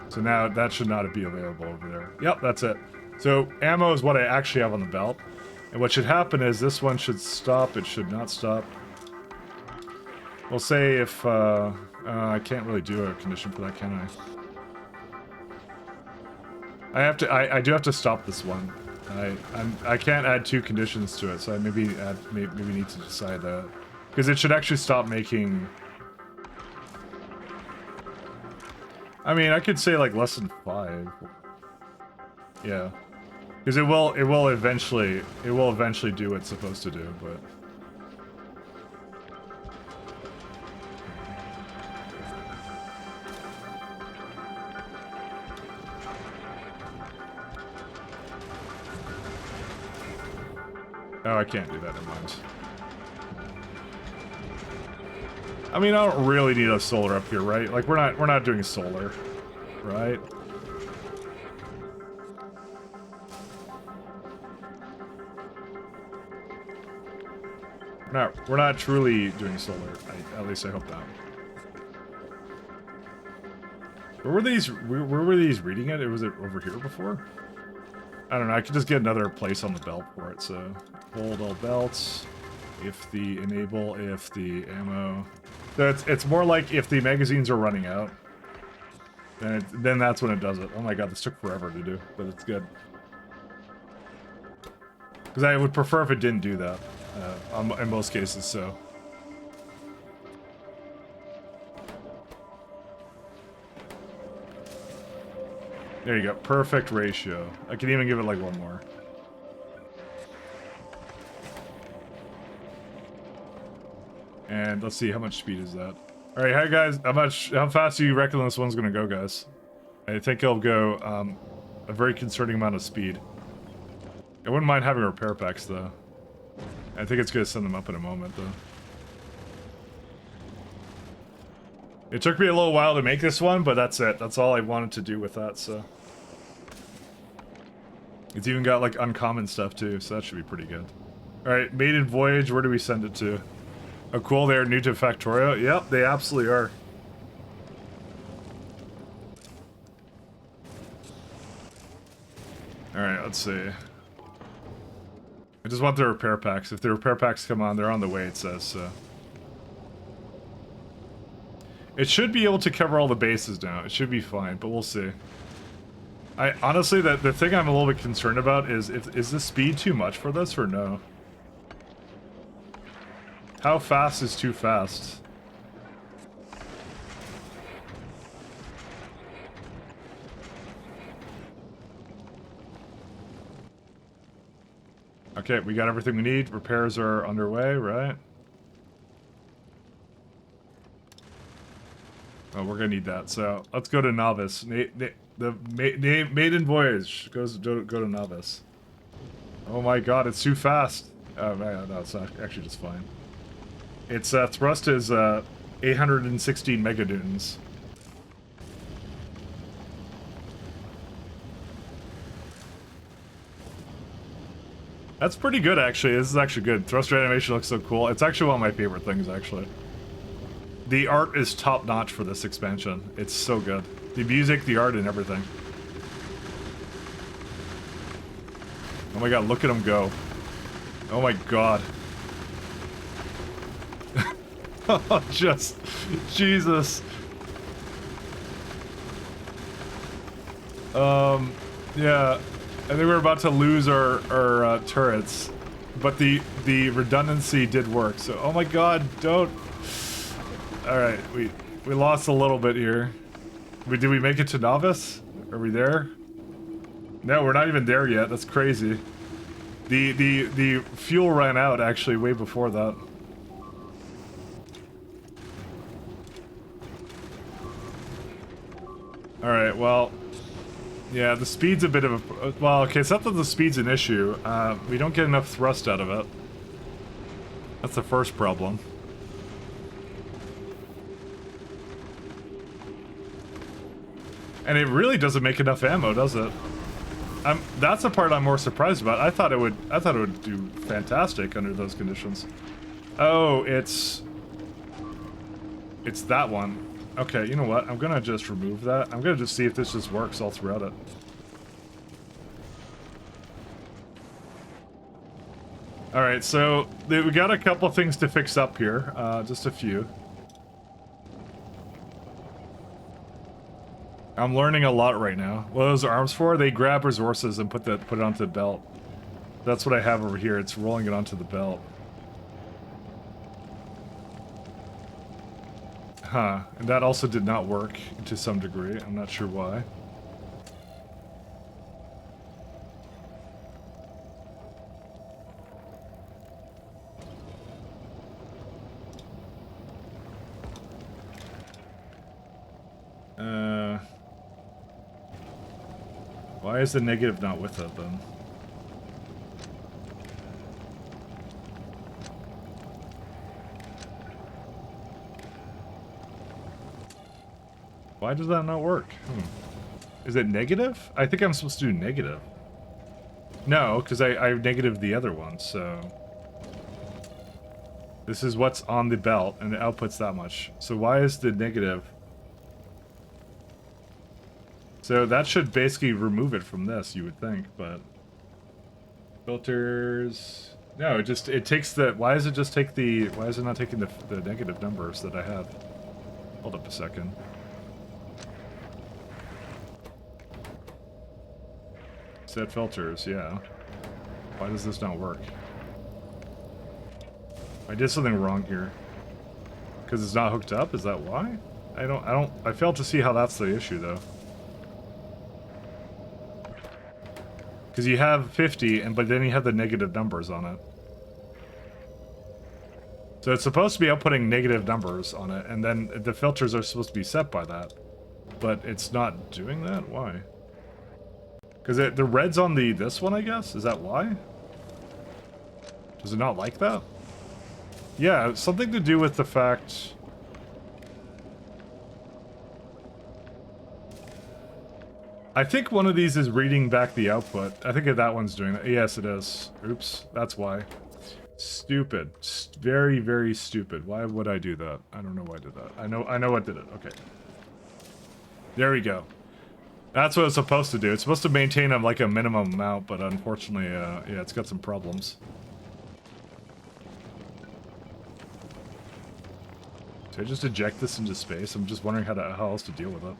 So now that should not be available over there. Yep, that's it. So ammo is what I actually have on the belt. And what should happen is this one should stop. It should not stop. We'll say if... I can't really do a condition for that, can I? I do have to stop this one. I can't add 2 conditions to it, so I maybe need to decide that. Because it should actually stop making... I mean, I could say like less than 5. Yeah. Because it will eventually do what it's supposed to do, but... Oh, I can't do that, never mind. I mean, I don't really need a solar up here, right? Like, we're not doing solar, right? We're not truly doing solar. At least I hope not. Where were these reading it? Was it over here before? I don't know, I could just get another place on the belt for it, so... Hold all belts. If the ammo... So it's more like if the magazines are running out. Then that's when it does it. Oh my god, this took forever to do, but it's good. Because I would prefer if it didn't do that, in most cases, so... There you go, perfect ratio. I can even give it like one more. And let's see, how much speed is that? All right, hi guys. How fast do you reckon this one's gonna go, guys? I think it'll go a very concerning amount of speed. I wouldn't mind having repair packs though. I think it's gonna send them up in a moment though. It took me a little while to make this one, but that's it. That's all I wanted to do with that, so. It's even got like uncommon stuff too, so that should be pretty good. Alright, maiden voyage, where do we send it to? Oh cool, they're new to Factorio? Yep, they absolutely are. Alright, let's see. I just want the repair packs. If the repair packs come on, they're on the way, it says, so. It should be able to cover all the bases now. It should be fine, but we'll see. I honestly, the thing I'm a little bit concerned about is is the speed too much for this or no? How fast is too fast? Okay, we got everything we need. Repairs are underway, right? Oh, we're gonna need that. So let's go to novice. The maiden voyage go to novice. Oh my god, it's too fast. Oh man, no, it's actually just fine. Its thrust is 816 meganewtons. That's pretty good, actually. This is actually good. Thruster animation looks so cool. It's actually one of my favorite things, actually. The art is top-notch for this expansion. It's so good. The music, the art, and everything. Oh my god, look at him go. Oh my god. Oh, just... Jesus. Yeah. I think we're about to lose our turrets. But the redundancy did work, so... Oh my god, don't... Alright, we lost a little bit here. Did we make it to novice? Are we there? No, we're not even there yet. That's crazy. The fuel ran out actually way before that. Alright, well... Yeah, the speed's a bit of a... Well, okay, it's not that the speed's an issue. We don't get enough thrust out of it. That's the first problem. And it really doesn't make enough ammo, does it? That's the part I'm more surprised about. I thought it would do fantastic under those conditions. Oh, it's that one. Okay, you know what? I'm gonna just remove that. I'm gonna just see if this just works all throughout it. Alright, so we got a couple things to fix up here. Just a few. I'm learning a lot right now. What are those arms for? They grab resources and put it onto the belt. That's what I have over here. It's rolling it onto the belt. Huh. And that also did not work to some degree. I'm not sure why. Why is the negative not with it then? Why does that not work? Is it negative? I think I'm supposed to do negative. No, because I negative the other one, so... This is what's on the belt, and it outputs that much. So why is the negative... So that should basically remove it from this, you would think, but... Filters... No, it takes the... Why does it just take the... Why is it not taking the negative numbers that I have? Hold up a second. Set filters, yeah. Why does this not work? I did something wrong here. Because it's not hooked up? Is that why? I failed to see how that's the issue, though. Because you have 50, but then you have the negative numbers on it. So it's supposed to be outputting negative numbers on it, and then the filters are supposed to be set by that. But it's not doing that? Why? Because the red's on this one, I guess? Is that why? Does it not like that? Yeah, something to do with the fact... I think one of these is reading back the output. I think that one's doing that. Yes, it is. Oops, that's why. Stupid. Very, very stupid. Why would I do that? I don't know why I did that. I know what did it. Okay. There we go. That's what it's supposed to do. It's supposed to maintain like a minimum amount, but unfortunately, yeah, it's got some problems. Did I just eject this into space? I'm just wondering how else to deal with it.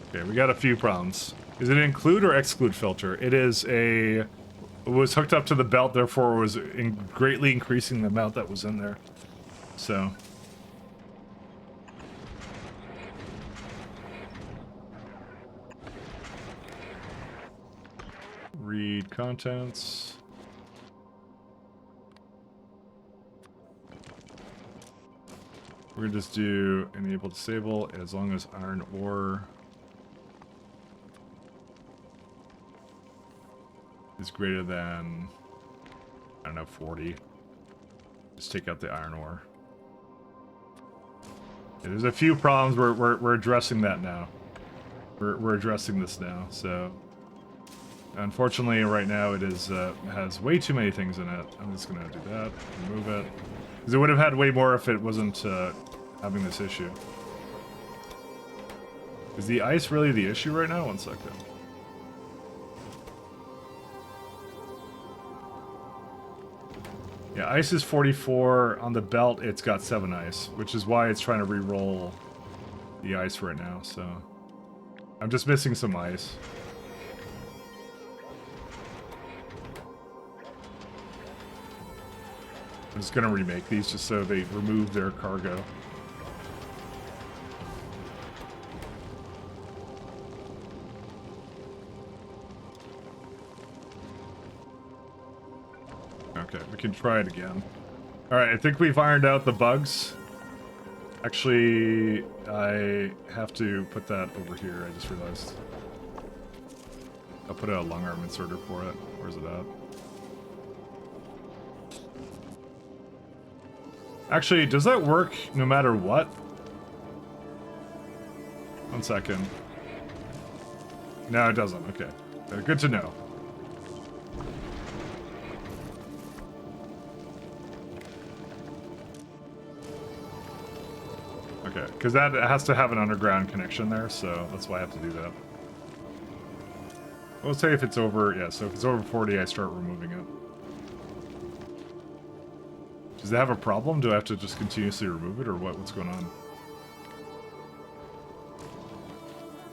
Okay, we got a few problems. Is it an include or exclude filter? It is a... It was hooked up to the belt, therefore it was greatly increasing the amount that was in there. So... Read contents. We're gonna just do enable disable as long as iron ore is greater than, I don't know, 40. Just take out the iron ore. Yeah, there's a few problems. We're addressing that now. We're addressing this now. So unfortunately, right now it is has way too many things in it. I'm just gonna do that. Remove it because it would have had way more if it wasn't having this issue. Is the ice really the issue right now? 1 second. Yeah, ice is 44. On the belt, it's got 7 ice, which is why it's trying to re-roll the ice right now, so... I'm just missing some ice. I'm just gonna remake these just so they remove their cargo. Okay, we can try it again. Alright, I think we've ironed out the bugs. Actually, I have to put that over here, I just realized. I'll put a long arm inserter for it. Where's it at? Actually, does that work no matter what? 1 second. No, it doesn't. Okay. Good to know. Okay, because that has to have an underground connection there, so that's why I have to do that. We'll say if it's over, yeah, so if it's over 40, I start removing it. Does it have a problem? Do I have to just continuously remove it, or what? What's going on?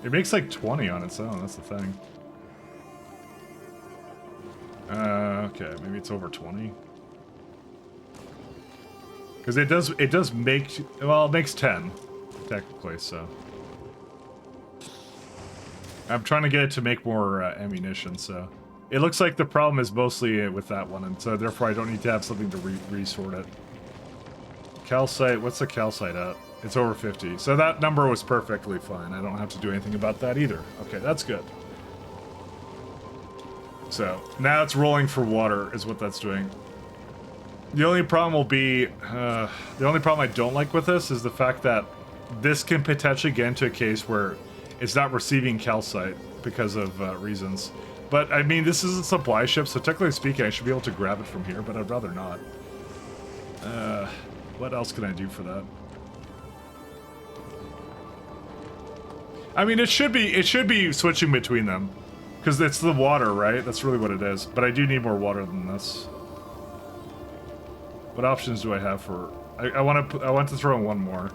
It makes like 20 on its own, that's the thing. Okay, maybe it's over 20. Because it does make, well, it makes 10, technically, so. I'm trying to get it to make more ammunition, so. It looks like the problem is mostly with that one, and so therefore I don't need to have something to resort it. Calcite, what's the calcite at? It's over 50. So that number was perfectly fine. I don't have to do anything about that either. Okay, that's good. So, now it's rolling for water is what that's doing. The only problem will be, the only problem I don't like with this is the fact that this can potentially get into a case where it's not receiving calcite because of reasons. But, I mean, this is a supply ship, so technically speaking, I should be able to grab it from here, but I'd rather not. What else can I do for that? I mean, it should be switching between them. Because it's the water, right? That's really what it is. But I do need more water than this. What options do I have for... I want to throw in one more.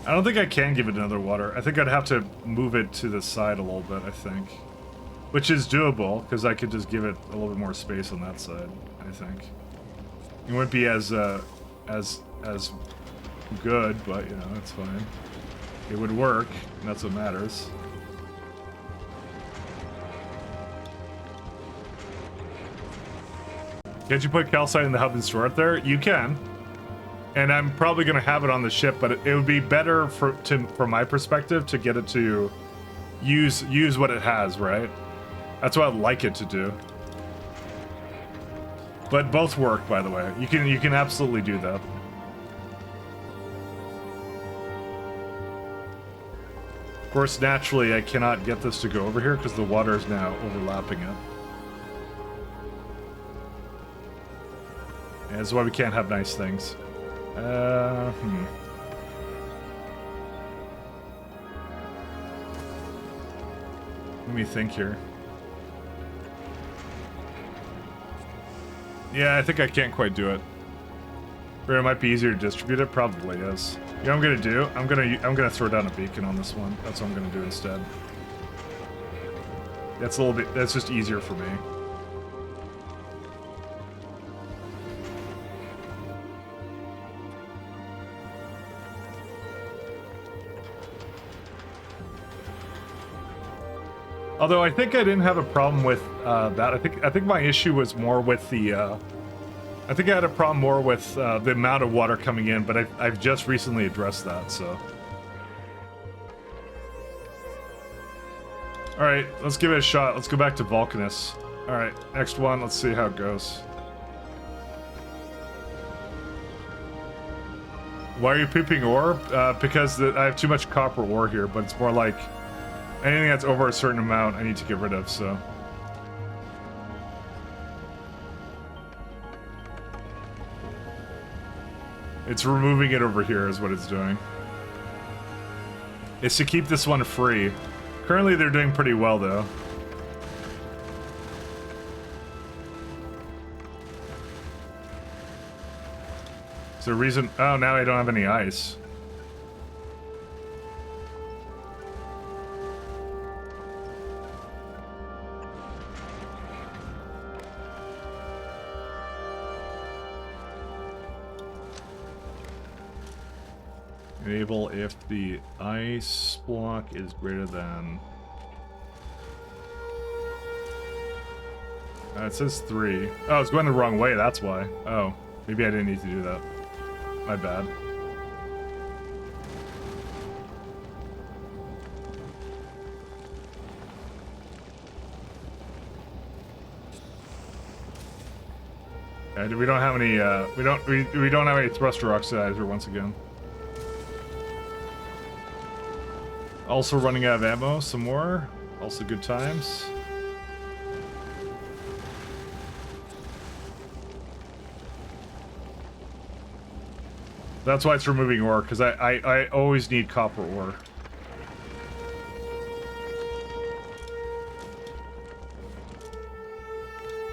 I don't think I can give it another water. I think I'd have to move it to the side a little bit, I think. Which is doable, because I could just give it a little bit more space on that side, I think. It wouldn't be as good, but you know, it's fine. It would work, and that's what matters. Can't you put calcite in the hub and store it there? You can. And I'm probably going to have it on the ship, but it would be better from my perspective to get it to use what it has, right? That's what I'd like it to do. But both work, by the way. You can absolutely do that. Of course, naturally, I cannot get this to go over here because the water is now overlapping it. And that's why we can't have nice things. Let me think here. Yeah, I think I can't quite do it. Or it might be easier to distribute it. Probably is. You know what I'm gonna do? I'm gonna throw down a beacon on this one. That's what I'm gonna do instead. That's a little bit. That's just easier for me. Although I think I didn't have a problem with that. I think my issue was more with the. I think I had a problem more with the amount of water coming in, but I've just recently addressed that. So. All right, let's give it a shot. Let's go back to Vulcanus. All right, next one. Let's see how it goes. Why are you pooping ore? Because I have too much copper ore here, but it's more like. Anything that's over a certain amount, I need to get rid of, so. It's removing it over here is what it's doing. It's to keep this one free. Currently, they're doing pretty well, though. Is there a reason? Oh, now I don't have any ice. Enable if the ice block is greater than... it says 3. Oh, it's going the wrong way, that's why. Oh, maybe I didn't need to do that. My bad. We don't have any, we don't have any thruster oxidizer once again. Also running out of ammo, some more. Also good times. That's why it's removing ore, because I always need copper ore.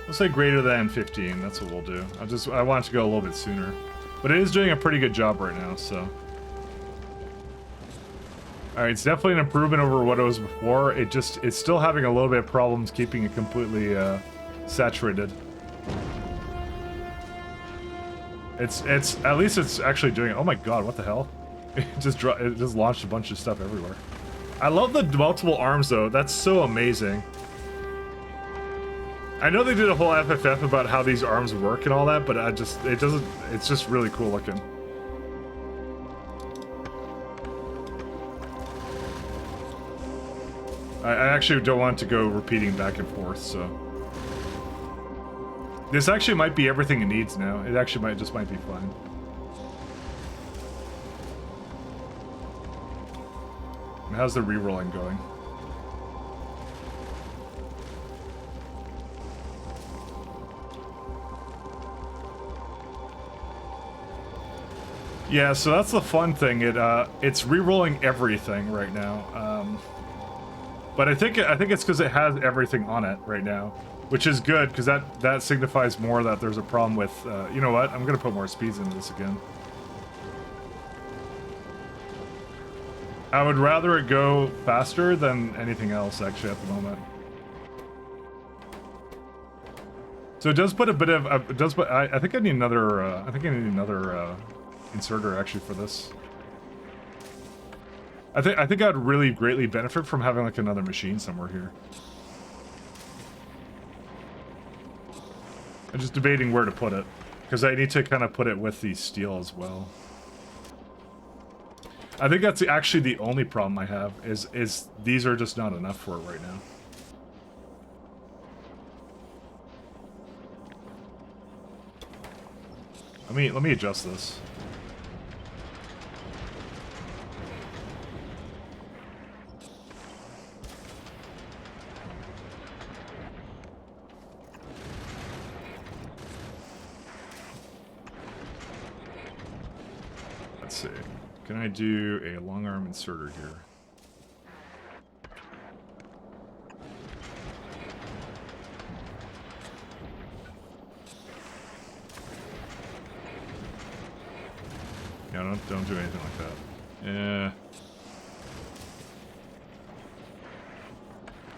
We'll say greater than 15, that's what we'll do. I want it to go a little bit sooner. But it is doing a pretty good job right now, so... Alright, it's definitely an improvement over what it was before. It's still having a little bit of problems keeping it completely saturated. It's at least it's actually doing it. Oh my god, what the hell? It just launched a bunch of stuff everywhere. I love the multiple arms though. That's so amazing. I know they did a whole FFF about how these arms work and all that, but it's just really cool looking. I actually don't want to go repeating back and forth, so... This actually might be everything it needs now. It actually might be fine. And how's the re-rolling going? Yeah, so that's the fun thing. It's re-rolling everything right now. But I think it's because it has everything on it right now, which is good because that signifies more that there's a problem with. You know what? I'm gonna put more speeds into this again. I would rather it go faster than anything else actually at the moment. So it does put a bit of. I think I need another. I think I need another inserter actually for this. I think I'd really greatly benefit from having like another machine somewhere here. I'm just debating where to put it, because I need to kind of put it with the steel as well. I think that's actually the only problem I have is these are just not enough for it right now. Let me adjust this. Let's see. Can I do a long arm inserter here? Yeah, don't do anything like that. Yeah.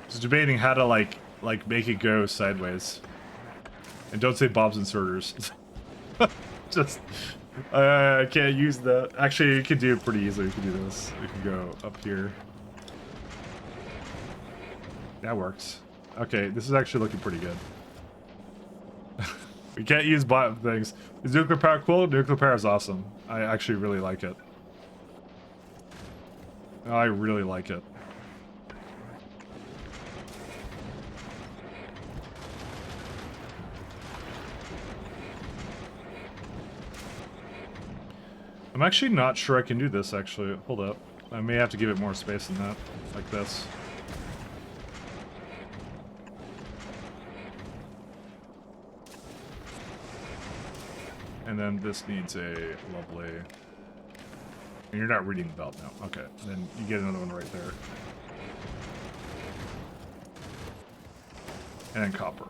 Just debating how to like make it go sideways. And don't say Bob's inserters. Just I can't use that. Actually, you could do it pretty easily. You could do this. You can go up here. That works. Okay, this is actually looking pretty good. We can't use bot things. Is nuclear power cool? Nuclear power is awesome. I actually really like it. I really like it. I'm actually not sure I can do this, actually. Hold up. I may have to give it more space than that. Like this. And then this needs a lovely... And you're not reading the belt now. Okay, then you get another one right there. And then copper.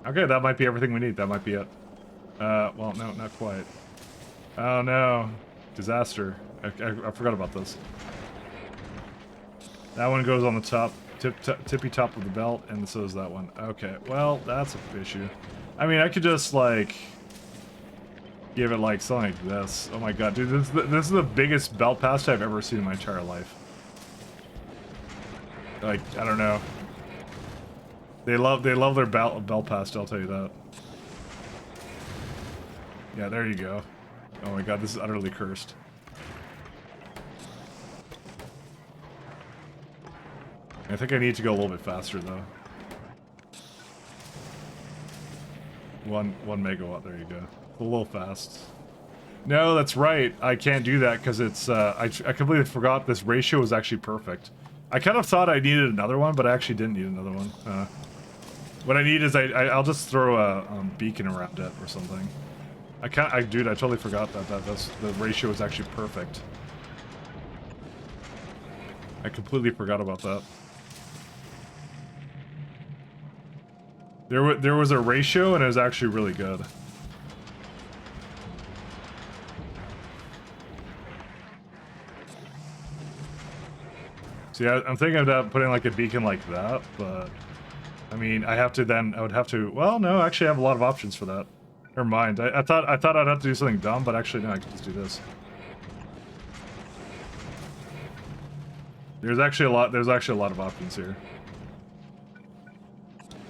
Okay, that might be everything we need. That might be it. Well, no, not quite. Oh no. Disaster. I forgot about this. That one goes on the top, tippy top of the belt, and so does that one. Okay, well, that's an issue. I mean, I could just, like, give it, like, something like this. Oh my god, dude, this is the biggest belt pass I've ever seen in my entire life. Like, I don't know. They love their belt pass, I'll tell you that. Yeah, there you go. Oh my god, this is utterly cursed. I think I need to go a little bit faster, though. 1 megawatt, there you go. A little fast. No, that's right. I can't do that because it's, I completely forgot this ratio was actually perfect. I kind of thought I needed another one, but I actually didn't need another one. What I need is I'll just throw a beacon around it or something. Dude, I totally forgot that the ratio is actually perfect. I completely forgot about that. There was a ratio and it was actually really good. See, I'm thinking about putting like a beacon like that, but I mean, I would have to. Well, no, actually, I have a lot of options for that. Never mind. I thought I'd have to do something dumb, but actually, no, I can just do this. There's actually a lot of options here.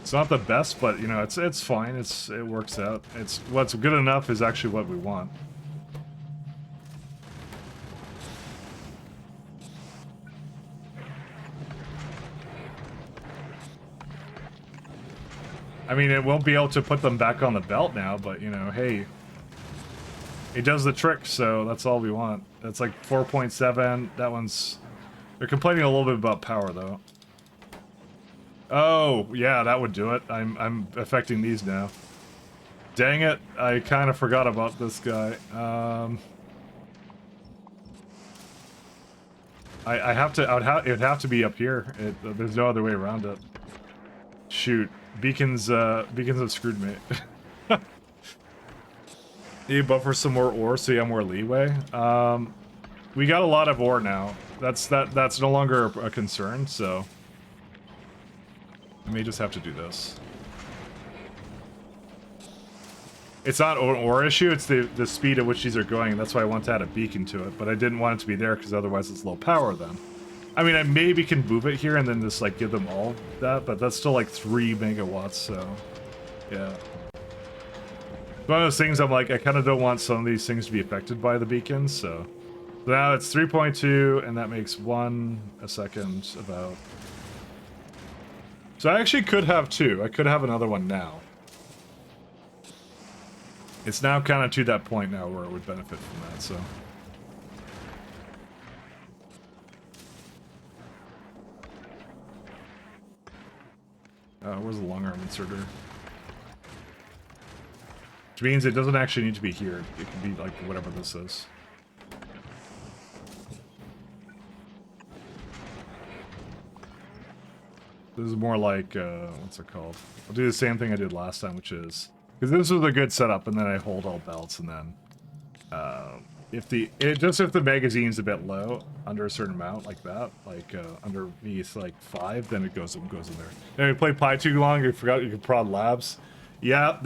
It's not the best, but you know, it's fine. It works out. It's what's good enough is actually what we want. I mean, it won't be able to put them back on the belt now, but, you know, hey. It does the trick, so that's all we want. That's like 4.7. That one's... They're complaining a little bit about power, though. Oh, yeah, that would do it. I'm affecting these now. Dang it, I kind of forgot about this guy. It'd have to be up here. There's no other way around it. Shoot. Beacons have screwed me. Need to buffer some more ore so you have more leeway. We got a lot of ore now. That's no longer a concern, so I may just have to do this. It's not an ore issue, it's the speed at which these are going, and that's why I want to add a beacon to it, but I didn't want it to be there because otherwise it's low power then. I mean, I maybe can move it here and then just like give them all that, but that's still like 3 megawatts, so yeah. One of those things I'm like, I kind of don't want some of these things to be affected by the beacons, so now it's 3.2, and that makes 1 a second about. So I actually could have 2. I could have another one now. It's now kind of to that point now where it would benefit from that, so. Where's the long arm inserter? Which means it doesn't actually need to be here. It can be like whatever this is. This is more like, what's it called? I'll do the same thing I did last time, which is, because this was a good setup, and then I hold all belts, and then, if the magazine's a bit low, under a certain amount, like that, like, underneath, like, 5, then it goes in there. Now, you play Pi too long, you forgot you could prod labs. Yeah,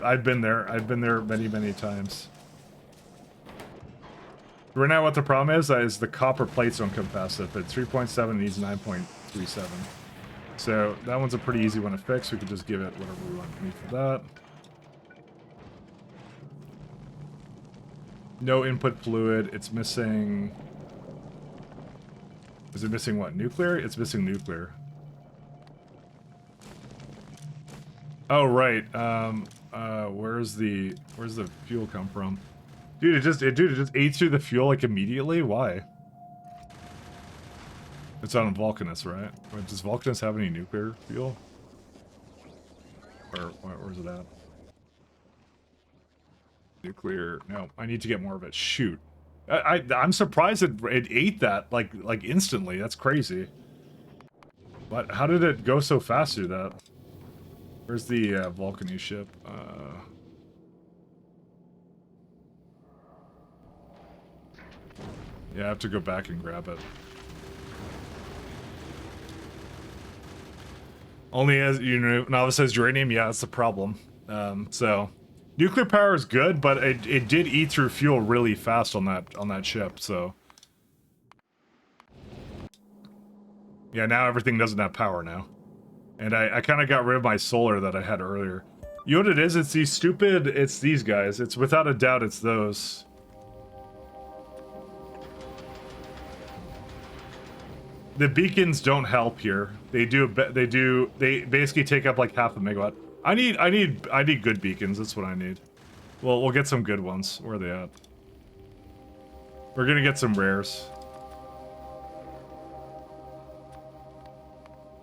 I've been there. I've been there many, many times. Right now, what the problem is the copper plates don't come fast enough. At 3.7, it needs 9.37. So that one's a pretty easy one to fix. We could just give it whatever we want to need for that. No input fluid. It's missing... Is it missing what? Nuclear? It's missing nuclear. Oh, right. Where's the fuel come from? Dude, it just ate through the fuel like immediately? Why? It's on Vulcanus, right? Does Vulcanus have any nuclear fuel? Or where's it at? Nuclear. No, I need to get more of it. Shoot. I'm surprised it ate that like instantly. That's crazy. But how did it go so fast through that? Where's the Vulcanese ship? Yeah, I have to go back and grab it. Only as, you know, novice says uranium, yeah, that's the problem. So, nuclear power is good, but it did eat through fuel really fast on that ship, so. Yeah, now everything doesn't have power now. And I kind of got rid of my solar that I had earlier. You know what it is? It's these guys. It's without a doubt, it's those. The beacons don't help here. They basically take up like half a megawatt. I need good beacons. That's what I need. Well, we'll get some good ones. Where are they at? We're gonna get some rares.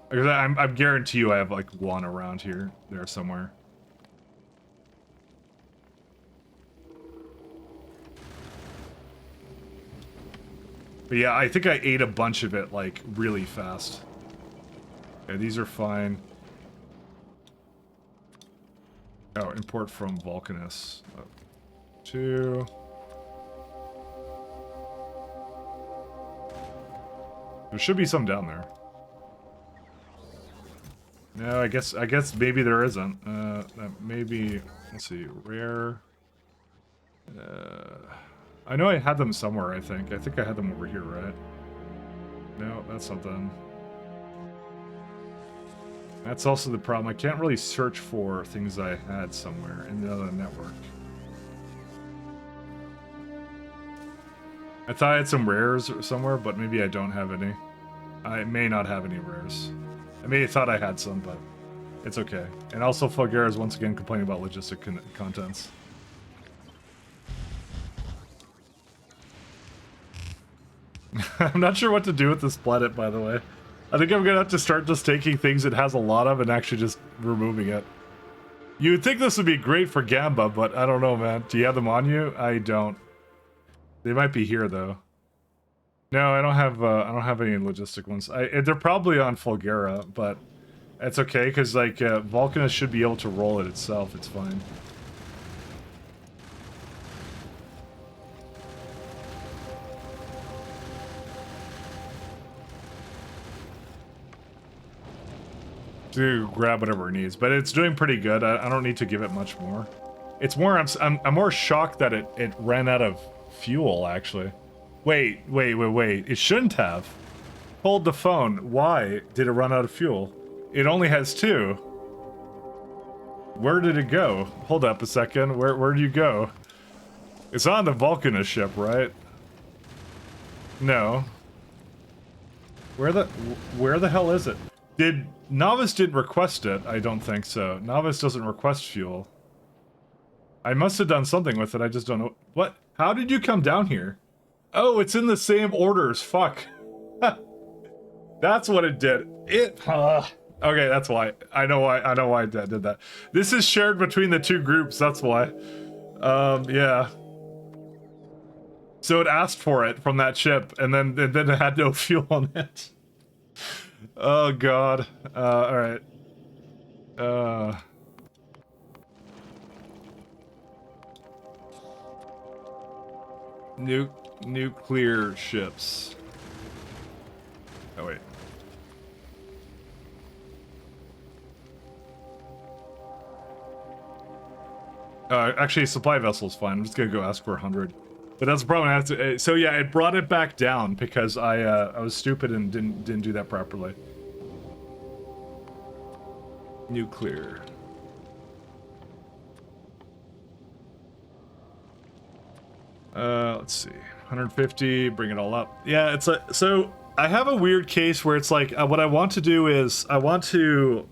Because I guarantee you I have like one around there somewhere. But yeah, I think I ate a bunch of it like really fast. Okay, these are fine. Oh, import from Vulcanus. 2. There should be some down there. No, I guess maybe there isn't. Maybe, let's see, rare. I know I had them somewhere, I think. I think I had them over here, right? No, that's not them. That's also the problem. I can't really search for things I had somewhere in the other network. I thought I had some rares somewhere, but maybe I don't have any. I may not have any rares. I may have thought I had some, but it's okay. And also, Fulgara is once again complaining about logistic contents. I'm not sure what to do with this planet, by the way. I think I'm gonna have to start just taking things it has a lot of and actually just removing it. You would think this would be great for Gamba, but I don't know, man. Do you have them on you? I don't. They might be here, though. No, I don't have any logistic ones. They're probably on Fulgara, but it's okay because like Vulcanus should be able to roll it itself. It's fine. To grab whatever it needs, but it's doing pretty good. I don't need to give it much more. It's more, I'm more shocked that it ran out of fuel, actually. Wait. It shouldn't have. Hold the phone. Why did it run out of fuel? It only has 2. Where did it go? Hold up a second. Where do you go? It's on the Vulcanist ship, right? No. Where the hell is it? Novice didn't request it? I don't think so. Novice doesn't request fuel. I must have done something with it, I just don't know. What? How did you come down here? Oh, it's in the same orders, fuck. That's what it did. Okay, that's why. I know why I did that. This is shared between the 2 groups, that's why. Yeah. So it asked for it from that ship, and then it had no fuel on it. Oh god. Alright. Nuclear ships. Oh wait. Actually, supply vessel's fine. I'm just gonna go ask for 100. But that's the problem. I have to. So yeah, it brought it back down because I was stupid and didn't do that properly. Nuclear. Let's see. 150. Bring it all up. Yeah, it's a. So I have a weird case where it's like what I want to do is I want to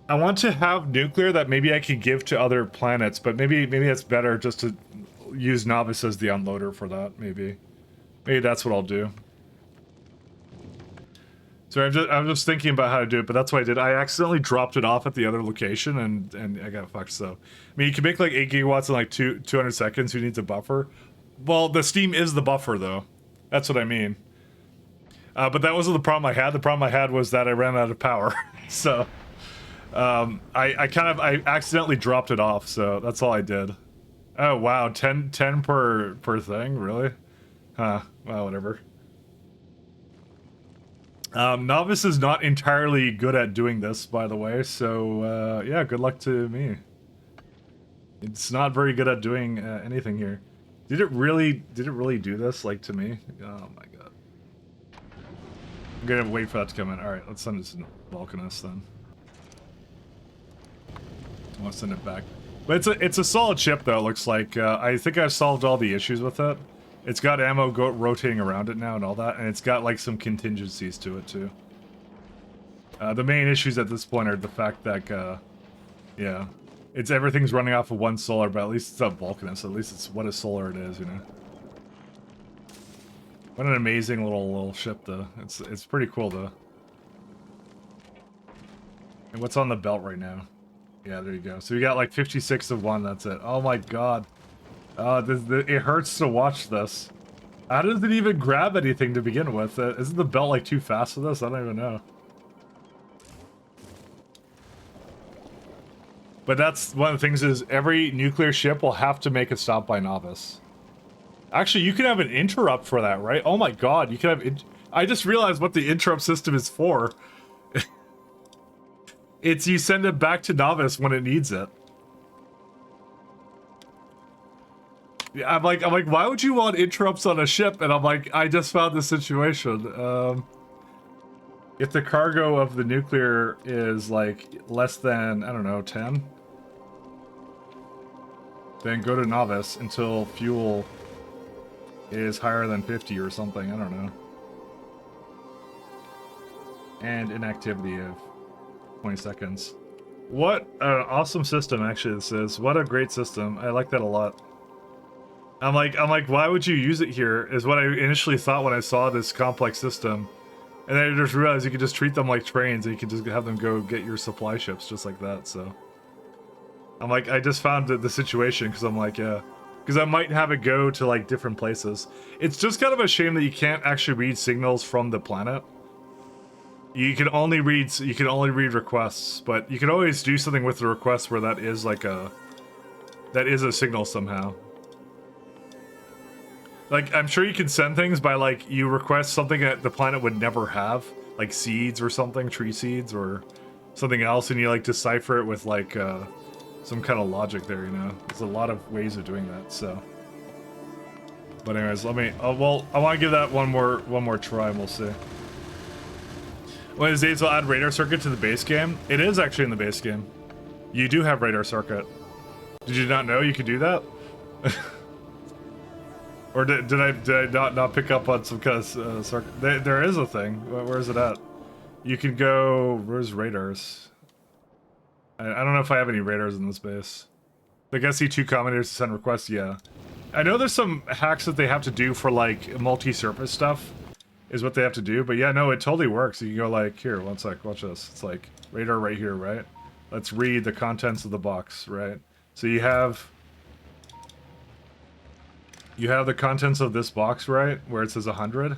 have nuclear that maybe I could give to other planets, but maybe it's better just to use Novice as the unloader for that. Maybe that's what I'll do. So I'm just thinking about how to do it, but that's what I did. I accidentally dropped it off at the other location, and I got fucked. So I mean, you can make like 8 gigawatts in like 200 seconds. Who needs a buffer? Well, the steam is the buffer, though. That's what I mean. But that wasn't the problem I had. The problem I had was that I ran out of power. So. I accidentally dropped it off, so that's all I did. Oh wow, 10 per thing, really? Huh, well, whatever. Novice is not entirely good at doing this, by the way, so yeah, good luck to me. It's not very good at doing anything here. Did it really do this, like, to me? Oh my god. I'm gonna wait for that to come in. Alright, let's send this to Vulcanist then. I want to send it back. But it's a solid ship, though, it looks like. I think I've solved all the issues with it. It's got ammo rotating around it now and all that, and it's got, like, some contingencies to it, too. The main issues at this point are the fact that, yeah, everything's running off of one solar, but at least it's not Vulcanist. At least it's what a solar it is, you know? What an amazing little ship, though. It's pretty cool, though. And what's on the belt right now? Yeah, there you go. So we got like 56 of one, that's it. Oh my god. It hurts to watch this. How does it even grab anything to begin with? Isn't the belt like too fast for this? I don't even know. But that's one of the things is every nuclear ship will have to make a stop by Novice. Actually, you can have an interrupt for that, right? Oh my god, you can have... I just realized what the interrupt system is for. It's you send it back to Novice when it needs it. Yeah, I'm like, why would you want interrupts on a ship? And I'm like, I just found this situation. If the cargo of the nuclear is like less than, I don't know, 10, then go to Novice until fuel is higher than 50 or something. I don't know. And inactivity of 20 seconds. What an awesome system, actually, this is. What a great system. I like that a lot. I'm like, why would you use it here, is what I initially thought when I saw this complex system. And then I just realized you could just treat them like trains, and you can just have them go get your supply ships just like that, so. I'm like, I just found the situation, because I'm like, yeah. Because I might have it go to, like, different places. It's just kind of a shame that you can't actually read signals from the planet. You can only read requests, but you can always do something with the request where that is like a signal somehow. Like, I'm sure you can send things by, like, you request something that the planet would never have, like seeds or something, tree seeds or something else, and you like decipher it with like some kind of logic there, you know. There's a lot of ways of doing that, so. But anyways, let me. Well, I want to give that one more try, and we'll see. One of these days, we'll add radar circuit to the base game. It is actually in the base game. You do have radar circuit. Did you not know you could do that? Or did I not pick up on some kind of circuit? There is a thing. Where is it at? You can go. Where's radars? I don't know if I have any radars in this base. I guess C2 commentators to send requests. Yeah, I know there's some hacks that they have to do for like multi-surface stuff. Is what they have to do, but yeah, no, it totally works. You can go like, here, one sec, watch this. It's like radar right here, right? Let's read the contents of the box, right? So you have the contents of this box, right, where it says 100,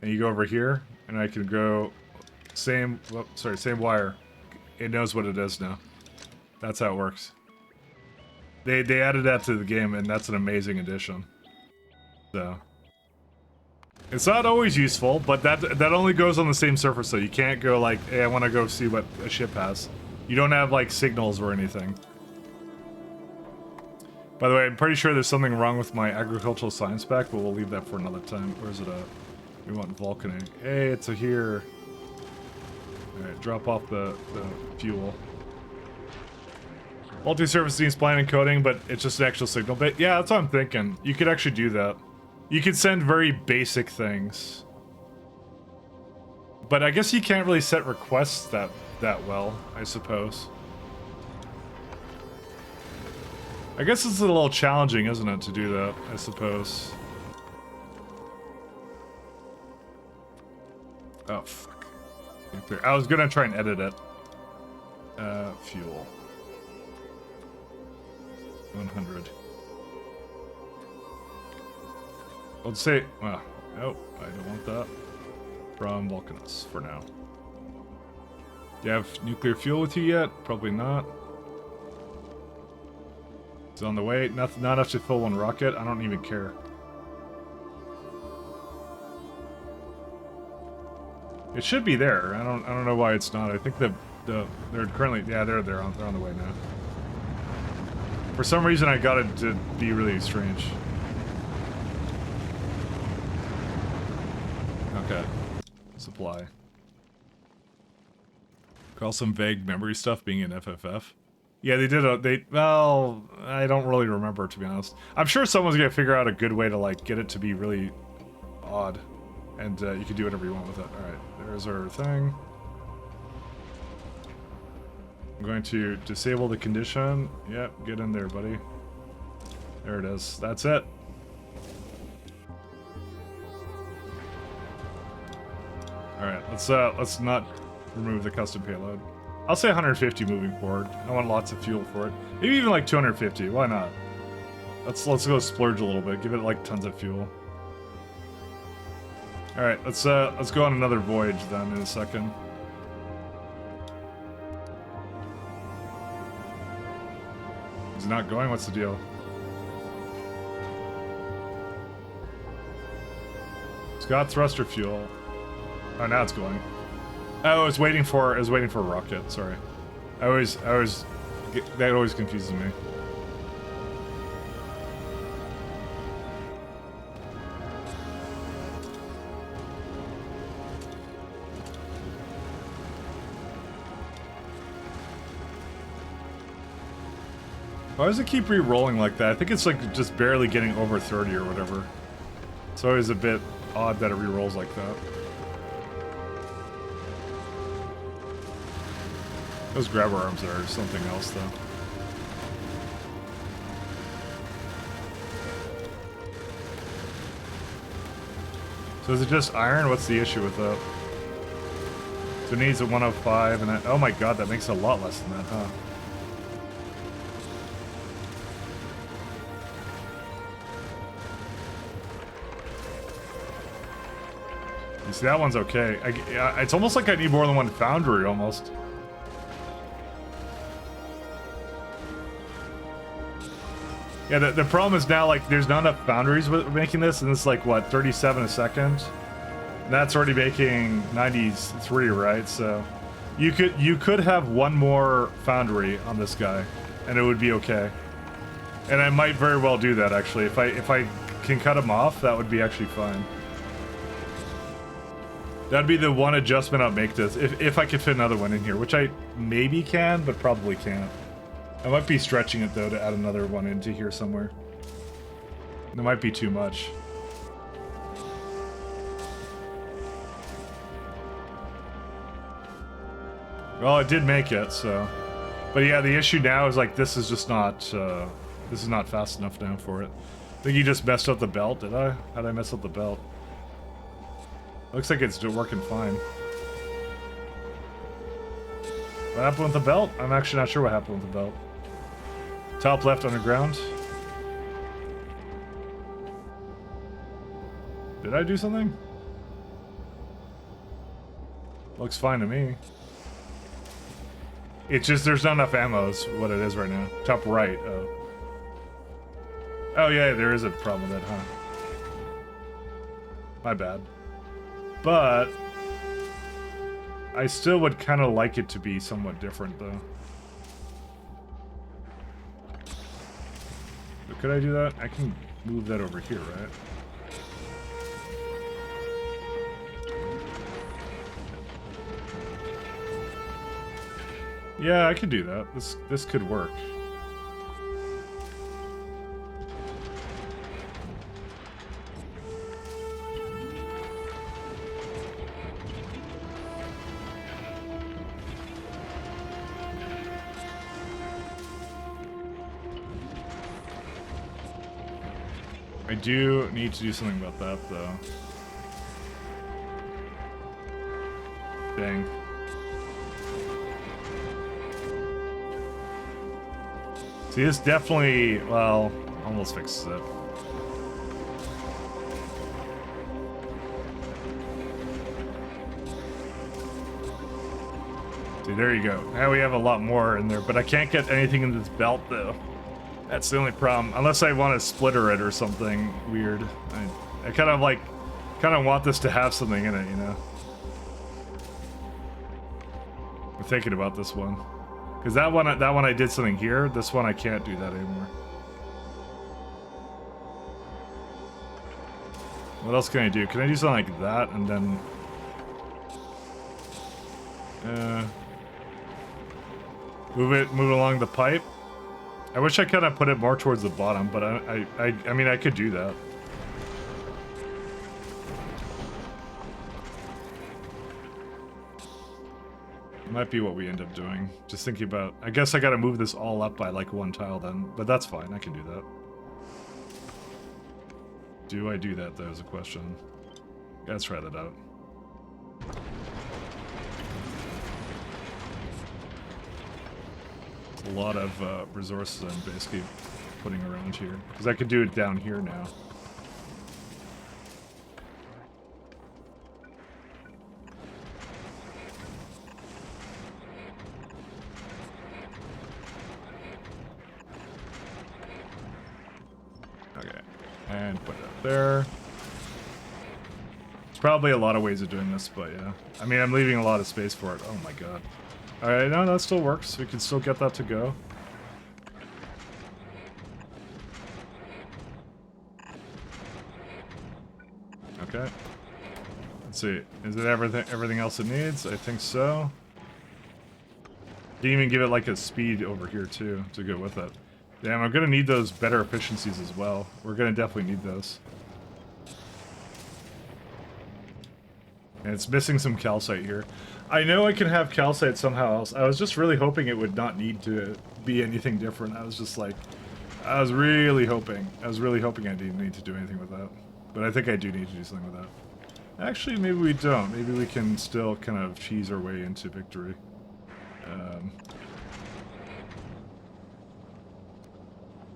and you go over here, and I can go same wire. It knows what it is now. That's how it works. They added that to the game, and that's an amazing addition. So. It's not always useful, but that only goes on the same surface, so you can't go like, hey, I want to go see what a ship has. You don't have like signals or anything. By the way, I'm pretty sure there's something wrong with my agricultural science pack, but we'll leave that for another time. Where's it at? We want volcaning. Hey, it's a here. Alright, drop off the fuel. Multi-surface needs plan and coding, but it's just an actual signal. But yeah, that's what I'm thinking. You could actually do that. You could send very basic things. But I guess you can't really set requests that well, I suppose. I guess it's a little challenging, isn't it, to do that, I suppose. Oh, fuck. I was gonna try and edit it. Fuel. 100. Let's say, well, nope, I don't want that. From Vulcanus for now. Do you have nuclear fuel with you yet? Probably not. It's on the way. Not enough to fill one rocket. I don't even care. It should be there. I don't know why it's not. I think they're currently, yeah, they're on the way now. For some reason, I got it to be really strange. Okay. Supply. Call some vague memory stuff being in FFF. Yeah, well, I don't really remember, to be honest. I'm sure someone's gonna figure out a good way to, like, get it to be really odd. And, you can do whatever you want with it. Alright, there's our thing. I'm going to disable the condition. Yep, get in there, buddy. There it is. That's it. Alright, let's not remove the custom payload. I'll say 150 moving forward. I want lots of fuel for it. Maybe even like 250. Why not? Let's go splurge a little bit. Give it like tons of fuel. Alright, let's go on another voyage then in a second. Is it not going? What's the deal? Scott thruster fuel. Oh, now it's going. Oh, I was waiting for a rocket. Sorry. That always confuses me. Why does it keep re-rolling like that? I think it's like just barely getting over 30 or whatever. It's always a bit odd that it re-rolls like that. Those grabber arms are something else, though. So is it just iron? What's the issue with that? So it needs a 105, and oh my god, that makes a lot less than that, huh? You see, that one's okay. It's almost like I need more than one foundry, almost. Yeah, the problem is now, like, there's not enough foundries with making this, and it's like, what, 37 a second? And that's already making 93, right? So you could have one more foundry on this guy. and it would be okay. And I might very well do that actually. If I can cut them off, that would be actually fine. That'd be the one adjustment I'll make this, if I could fit another one in here, which I maybe can, but probably can't. I might be stretching it though to add another one into here somewhere. It might be too much. Well, it did make it, so. But yeah, the issue now is like this is just not this is not fast enough now for it. I think you just messed up the belt, did I? How'd I mess up the belt? Looks like it's working fine. What happened with the belt? I'm actually not sure what happened with the belt. Top left underground. Did I do something? Looks fine to me. It's just there's not enough ammo is what it is right now. Top right, oh. Oh yeah, there is a problem with that, huh? My bad. But I still would kind of like it to be somewhat different, though. But could I do that? I can move that over here, right? Yeah, I could do that. This could work. I do need to do something about that, though. Dang. See, this definitely, well, almost fixes it. See, there you go. Now we have a lot more in there, but I can't get anything in this belt, though. That's the only problem. Unless I want to splitter it or something weird. I kind of want this to have something in it, you know? I'm thinking about this one. Because that one I did something here. This one I can't do that anymore. What else can I do? Can I do something like that and then... move it along the pipe? I wish I kind of put it more towards the bottom, but I mean, I could do that. Might be what we end up doing. Just thinking about... I guess I gotta move this all up by like one tile then, but that's fine, I can do that. Do I do that though is a question. Let's try that out. A lot of resources I'm basically putting around here. Because I could do it down here now. Okay. And put it up there. There's probably a lot of ways of doing this, but yeah. I mean, I'm leaving a lot of space for it. Oh my god. Alright, no, that still works. We can still get that to go. Okay. Let's see. Is it everything else it needs? I think so. Didn't even give it like a speed over here too to go with it. Damn, I'm gonna need those better efficiencies as well. We're gonna definitely need those. And it's missing some calcite here. I know I can have calcite somehow else. I was just really hoping it would not need to be anything different. I was just like, I was really hoping I didn't need to do anything with that. But I think I do need to do something with that. Actually, maybe we don't. Maybe we can still kind of cheese our way into victory. Oh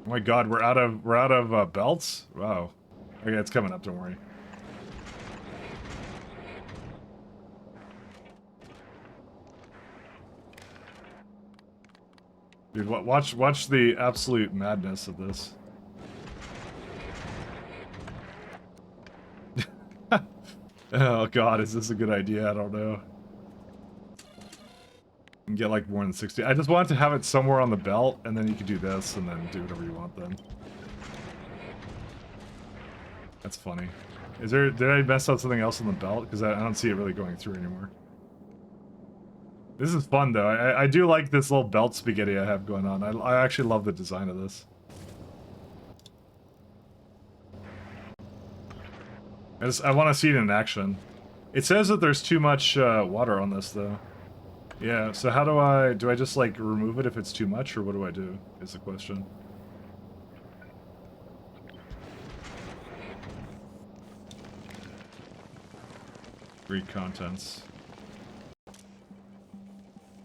my god, we're out of belts? Wow. Okay, it's coming up, don't worry. Dude, watch the absolute madness of this. Oh god, is this a good idea? I don't know. can get like more than 60. I just wanted to have it somewhere on the belt, and then you could do this, and then do whatever you want then. That's funny. Is there, did I mess up something else on the belt? Because I don't see it really going through anymore. This is fun though. I do like this little belt spaghetti I have going on. I actually love the design of this. I want to see it in action. It says that there's too much water on this though. Yeah, so how do I just like remove it if it's too much, or what do I do, is the question. Read contents.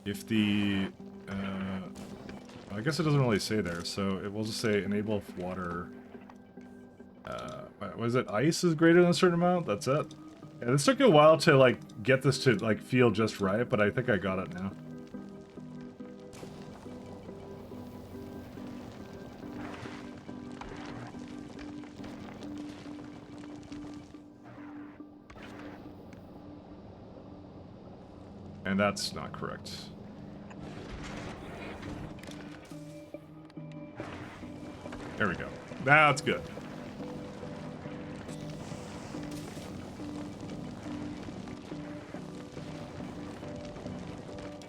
If the, I guess it doesn't really say there, so it will just say enable if water, was it ice is greater than a certain amount? That's it? Yeah, this took a while to like get this to like feel just right, but I think I got it now. And that's not correct. There we go. That's good.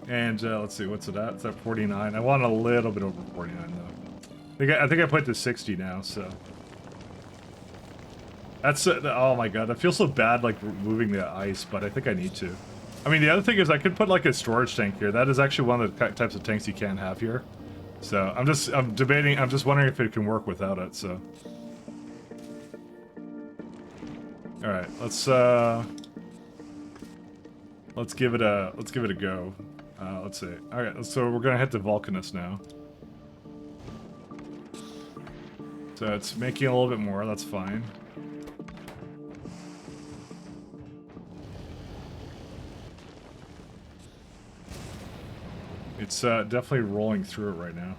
And let's see, what's it at? It's at 49. I want a little bit over 49 though. I think I put it to 60 now, so. That's, oh my god, I feel so bad like removing the ice, but I think I need to. I mean, the other thing is I could put like a storage tank here. That is actually one of the types of tanks you can have here. So I'm just wondering if it can work without it, so. Alright, let's give it a go. Let's see. Alright, so we're gonna head to Vulcanus now. So it's making a little bit more, that's fine. It's definitely rolling through it right now.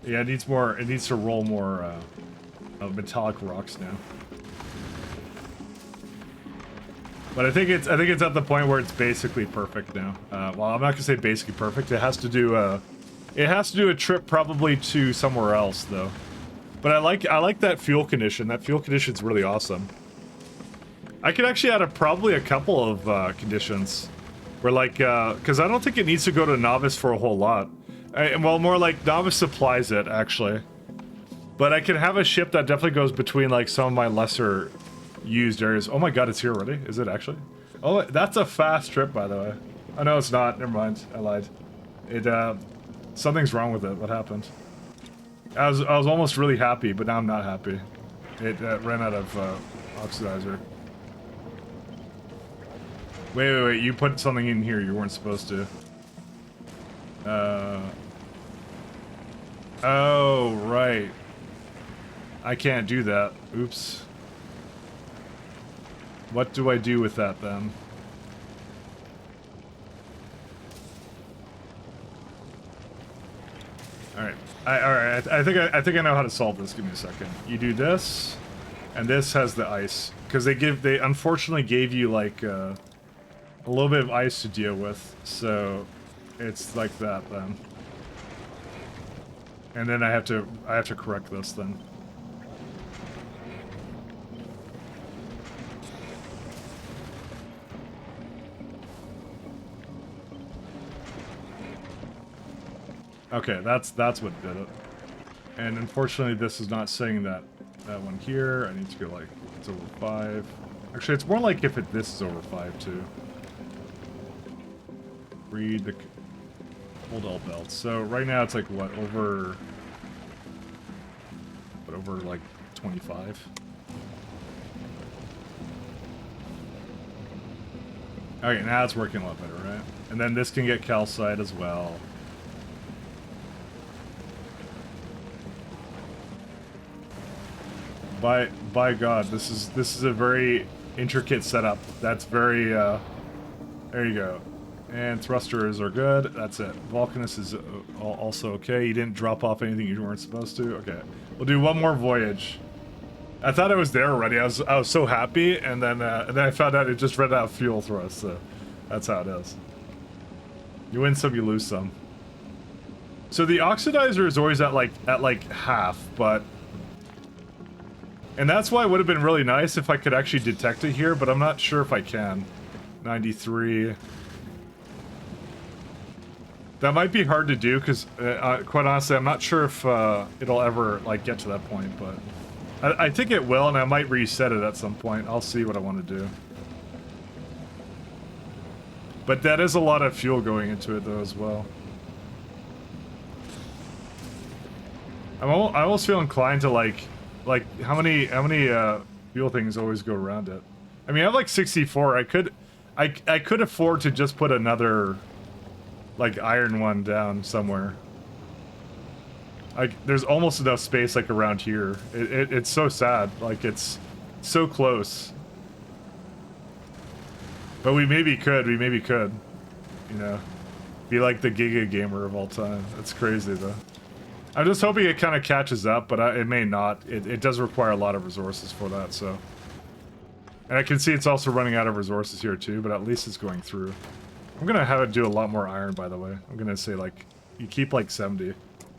Yeah, it needs more. It needs to roll more metallic rocks now. But I think it's at the point where it's basically perfect now. Well, I'm not gonna say basically perfect. It has to do a trip probably to somewhere else though. But I like that fuel condition. That fuel condition's really awesome. I could actually add probably a couple of conditions. Where like, because I don't think it needs to go to novice for a whole lot. Well, more like novice supplies it, actually. But I can have a ship that definitely goes between like some of my lesser used areas. Oh my god, it's here already? Is it actually? Oh, that's a fast trip, by the way. Oh no, it's not. Never mind. I lied. It, something's wrong with it. What happened? I was almost really happy, but now I'm not happy. It ran out of oxidizer. Wait, you put something in here you weren't supposed to. Oh, right. I can't do that. Oops. What do I do with that, then? Alright. Alright, I think I know how to solve this. Give me a second. You do this, and this has the ice. Because they unfortunately gave you, like, a little bit of ice to deal with, so it's like that then. And then I have to correct this then. Okay, that's what did it. And unfortunately this is not saying that one here. I need to go like it's over 5. Actually, it's more like if this is over 5 too. Read the hold all belts. So right now it's like what over like 25. Okay, now it's working a lot better, right? And then this can get calcite as well. By God, this is a very intricate setup. That's very there you go. And thrusters are good. That's it. Vulcanus is also okay. You didn't drop off anything you weren't supposed to. Okay, we'll do one more voyage. I thought I was there already. I was so happy, and then I found out it just ran out of fuel for us. So that's how it is. You win some, you lose some. So the oxidizer is always at like half, but... And that's why it would have been really nice if I could actually detect it here, but I'm not sure if I can. 93... That might be hard to do, because, quite honestly, I'm not sure if it'll ever, like, get to that point, but... I think it will, and I might reset it at some point. I'll see what I want to do. But that is a lot of fuel going into it, though, as well. I almost feel inclined to, like, how many fuel things always go around it? I mean, I have, like, 64. I could afford to just put another... like iron one down somewhere. Like there's almost enough space like around here. It's so sad. Like it's so close. But we maybe could. You know, be like the Giga Gamer of all time. That's crazy though. I'm just hoping it kind of catches up, but it may not. It does require a lot of resources for that. So, and I can see it's also running out of resources here too. But at least it's going through. I'm gonna have it do a lot more iron, by the way. I'm gonna say, like, you keep, like, 70.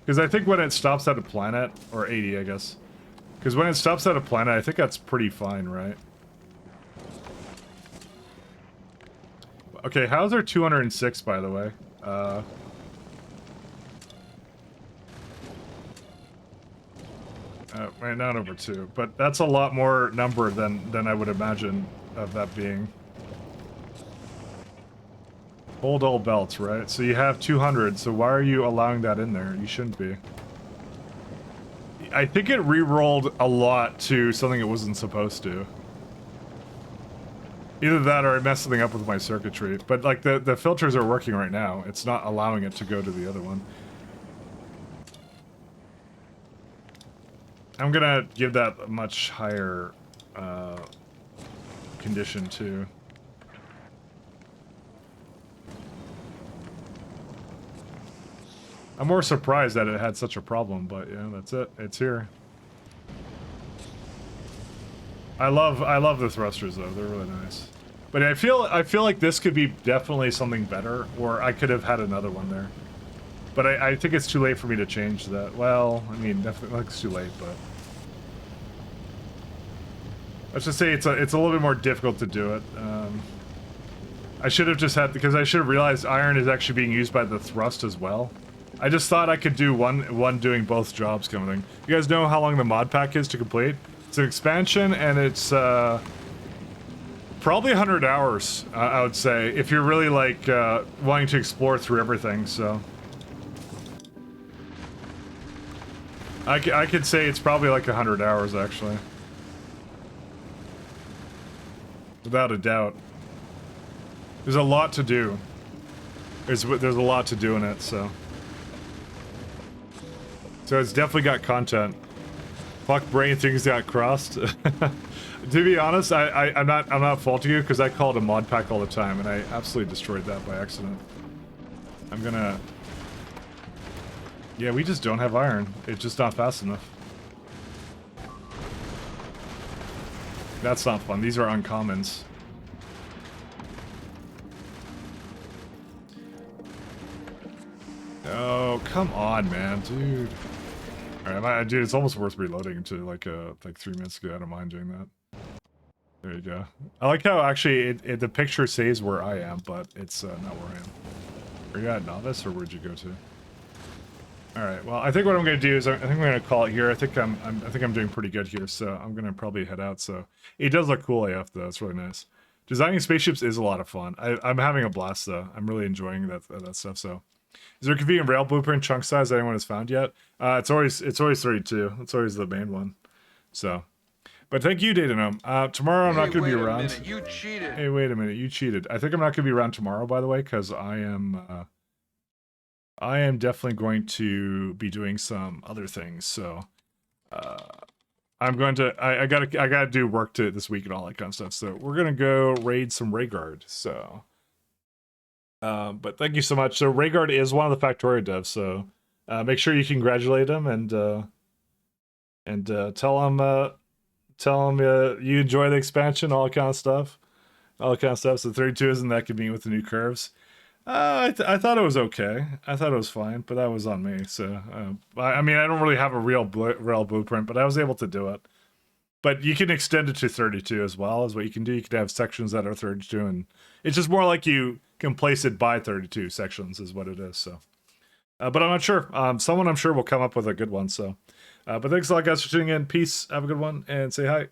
Because I think when it stops at a planet, or 80, I guess. Because when it stops at a planet, I think that's pretty fine, right? Okay, how's our 206, by the way? Right now, over 2. But that's a lot more number than I would imagine of that being. Hold all belts, right? So you have 200, so why are you allowing that in there? You shouldn't be. I think it re-rolled a lot to something it wasn't supposed to. Either that or I messed something up with my circuitry. But, like, the filters are working right now. It's not allowing it to go to the other one. I'm gonna give that a much higher, condition, too. I'm more surprised that it had such a problem, but yeah, that's it. It's here. I love the thrusters though. They're really nice. But I feel like this could be definitely something better, or I could have had another one there. But I think it's too late for me to change that. Well, I mean, definitely it's too late, but let's just say it's a little bit more difficult to do it. I should have just had, because I should have realized iron is actually being used by the thrust as well. I just thought I could do one doing both jobs kind of thing. You guys know how long the mod pack is to complete? It's an expansion, and it's probably 100 hours, I would say, if you're really like wanting to explore through everything. So I could say it's probably like 100 hours actually, without a doubt. There's a lot to do. There's a lot to do in it, so. So it's definitely got content. Fuck brain, things got crossed. To be honest, I'm not faulting you because I call it a mod pack all the time and I absolutely destroyed that by accident. I'm gonna... Yeah, we just don't have iron. It's just not fast enough. That's not fun. These are uncommons. Oh, come on, man, dude. Alright, dude, it's almost worth reloading to like 3 minutes ago. I don't mind doing that. There you go. I like how actually the picture says where I am, but it's not where I am. Are you at novice or where'd you go to? Alright, well, I think what I'm gonna do is I think I'm gonna call it here. I think I'm doing pretty good here, so I'm gonna probably head out. So it does look cool AF though. It's really nice. Designing spaceships is a lot of fun. I'm having a blast though. I'm really enjoying that stuff. So. Is there a convenient rail blueprint chunk size that anyone has found yet? It's always 32. It's always the main one. So, but thank you, Datanum. Tomorrow I'm not going to be around. Minute. You cheated. Hey, wait a minute. You cheated. I think I'm not going to be around tomorrow, by the way, because I am definitely going to be doing some other things. So, I'm going to. I gotta do work this week and all that kind of stuff. So we're gonna go raid some Rhaegar. So. But thank you so much. So Rhaegar is one of the Factorio devs, so make sure you congratulate him and tell him you enjoy the expansion, all that kind of stuff. So 32 isn't that convenient with the new curves. I thought it was okay. I thought it was fine, but that was on me. So, I mean, I don't really have a real blueprint, but I was able to do it. But you can extend it to 32 as well, is what you can do. You could have sections that are 32, and it's just more like you can place it by 32 sections is what it is. So, but I'm not sure. Someone I'm sure will come up with a good one. So, but thanks a lot, guys, for tuning in. Peace. Have a good one, and say hi.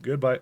Goodbye.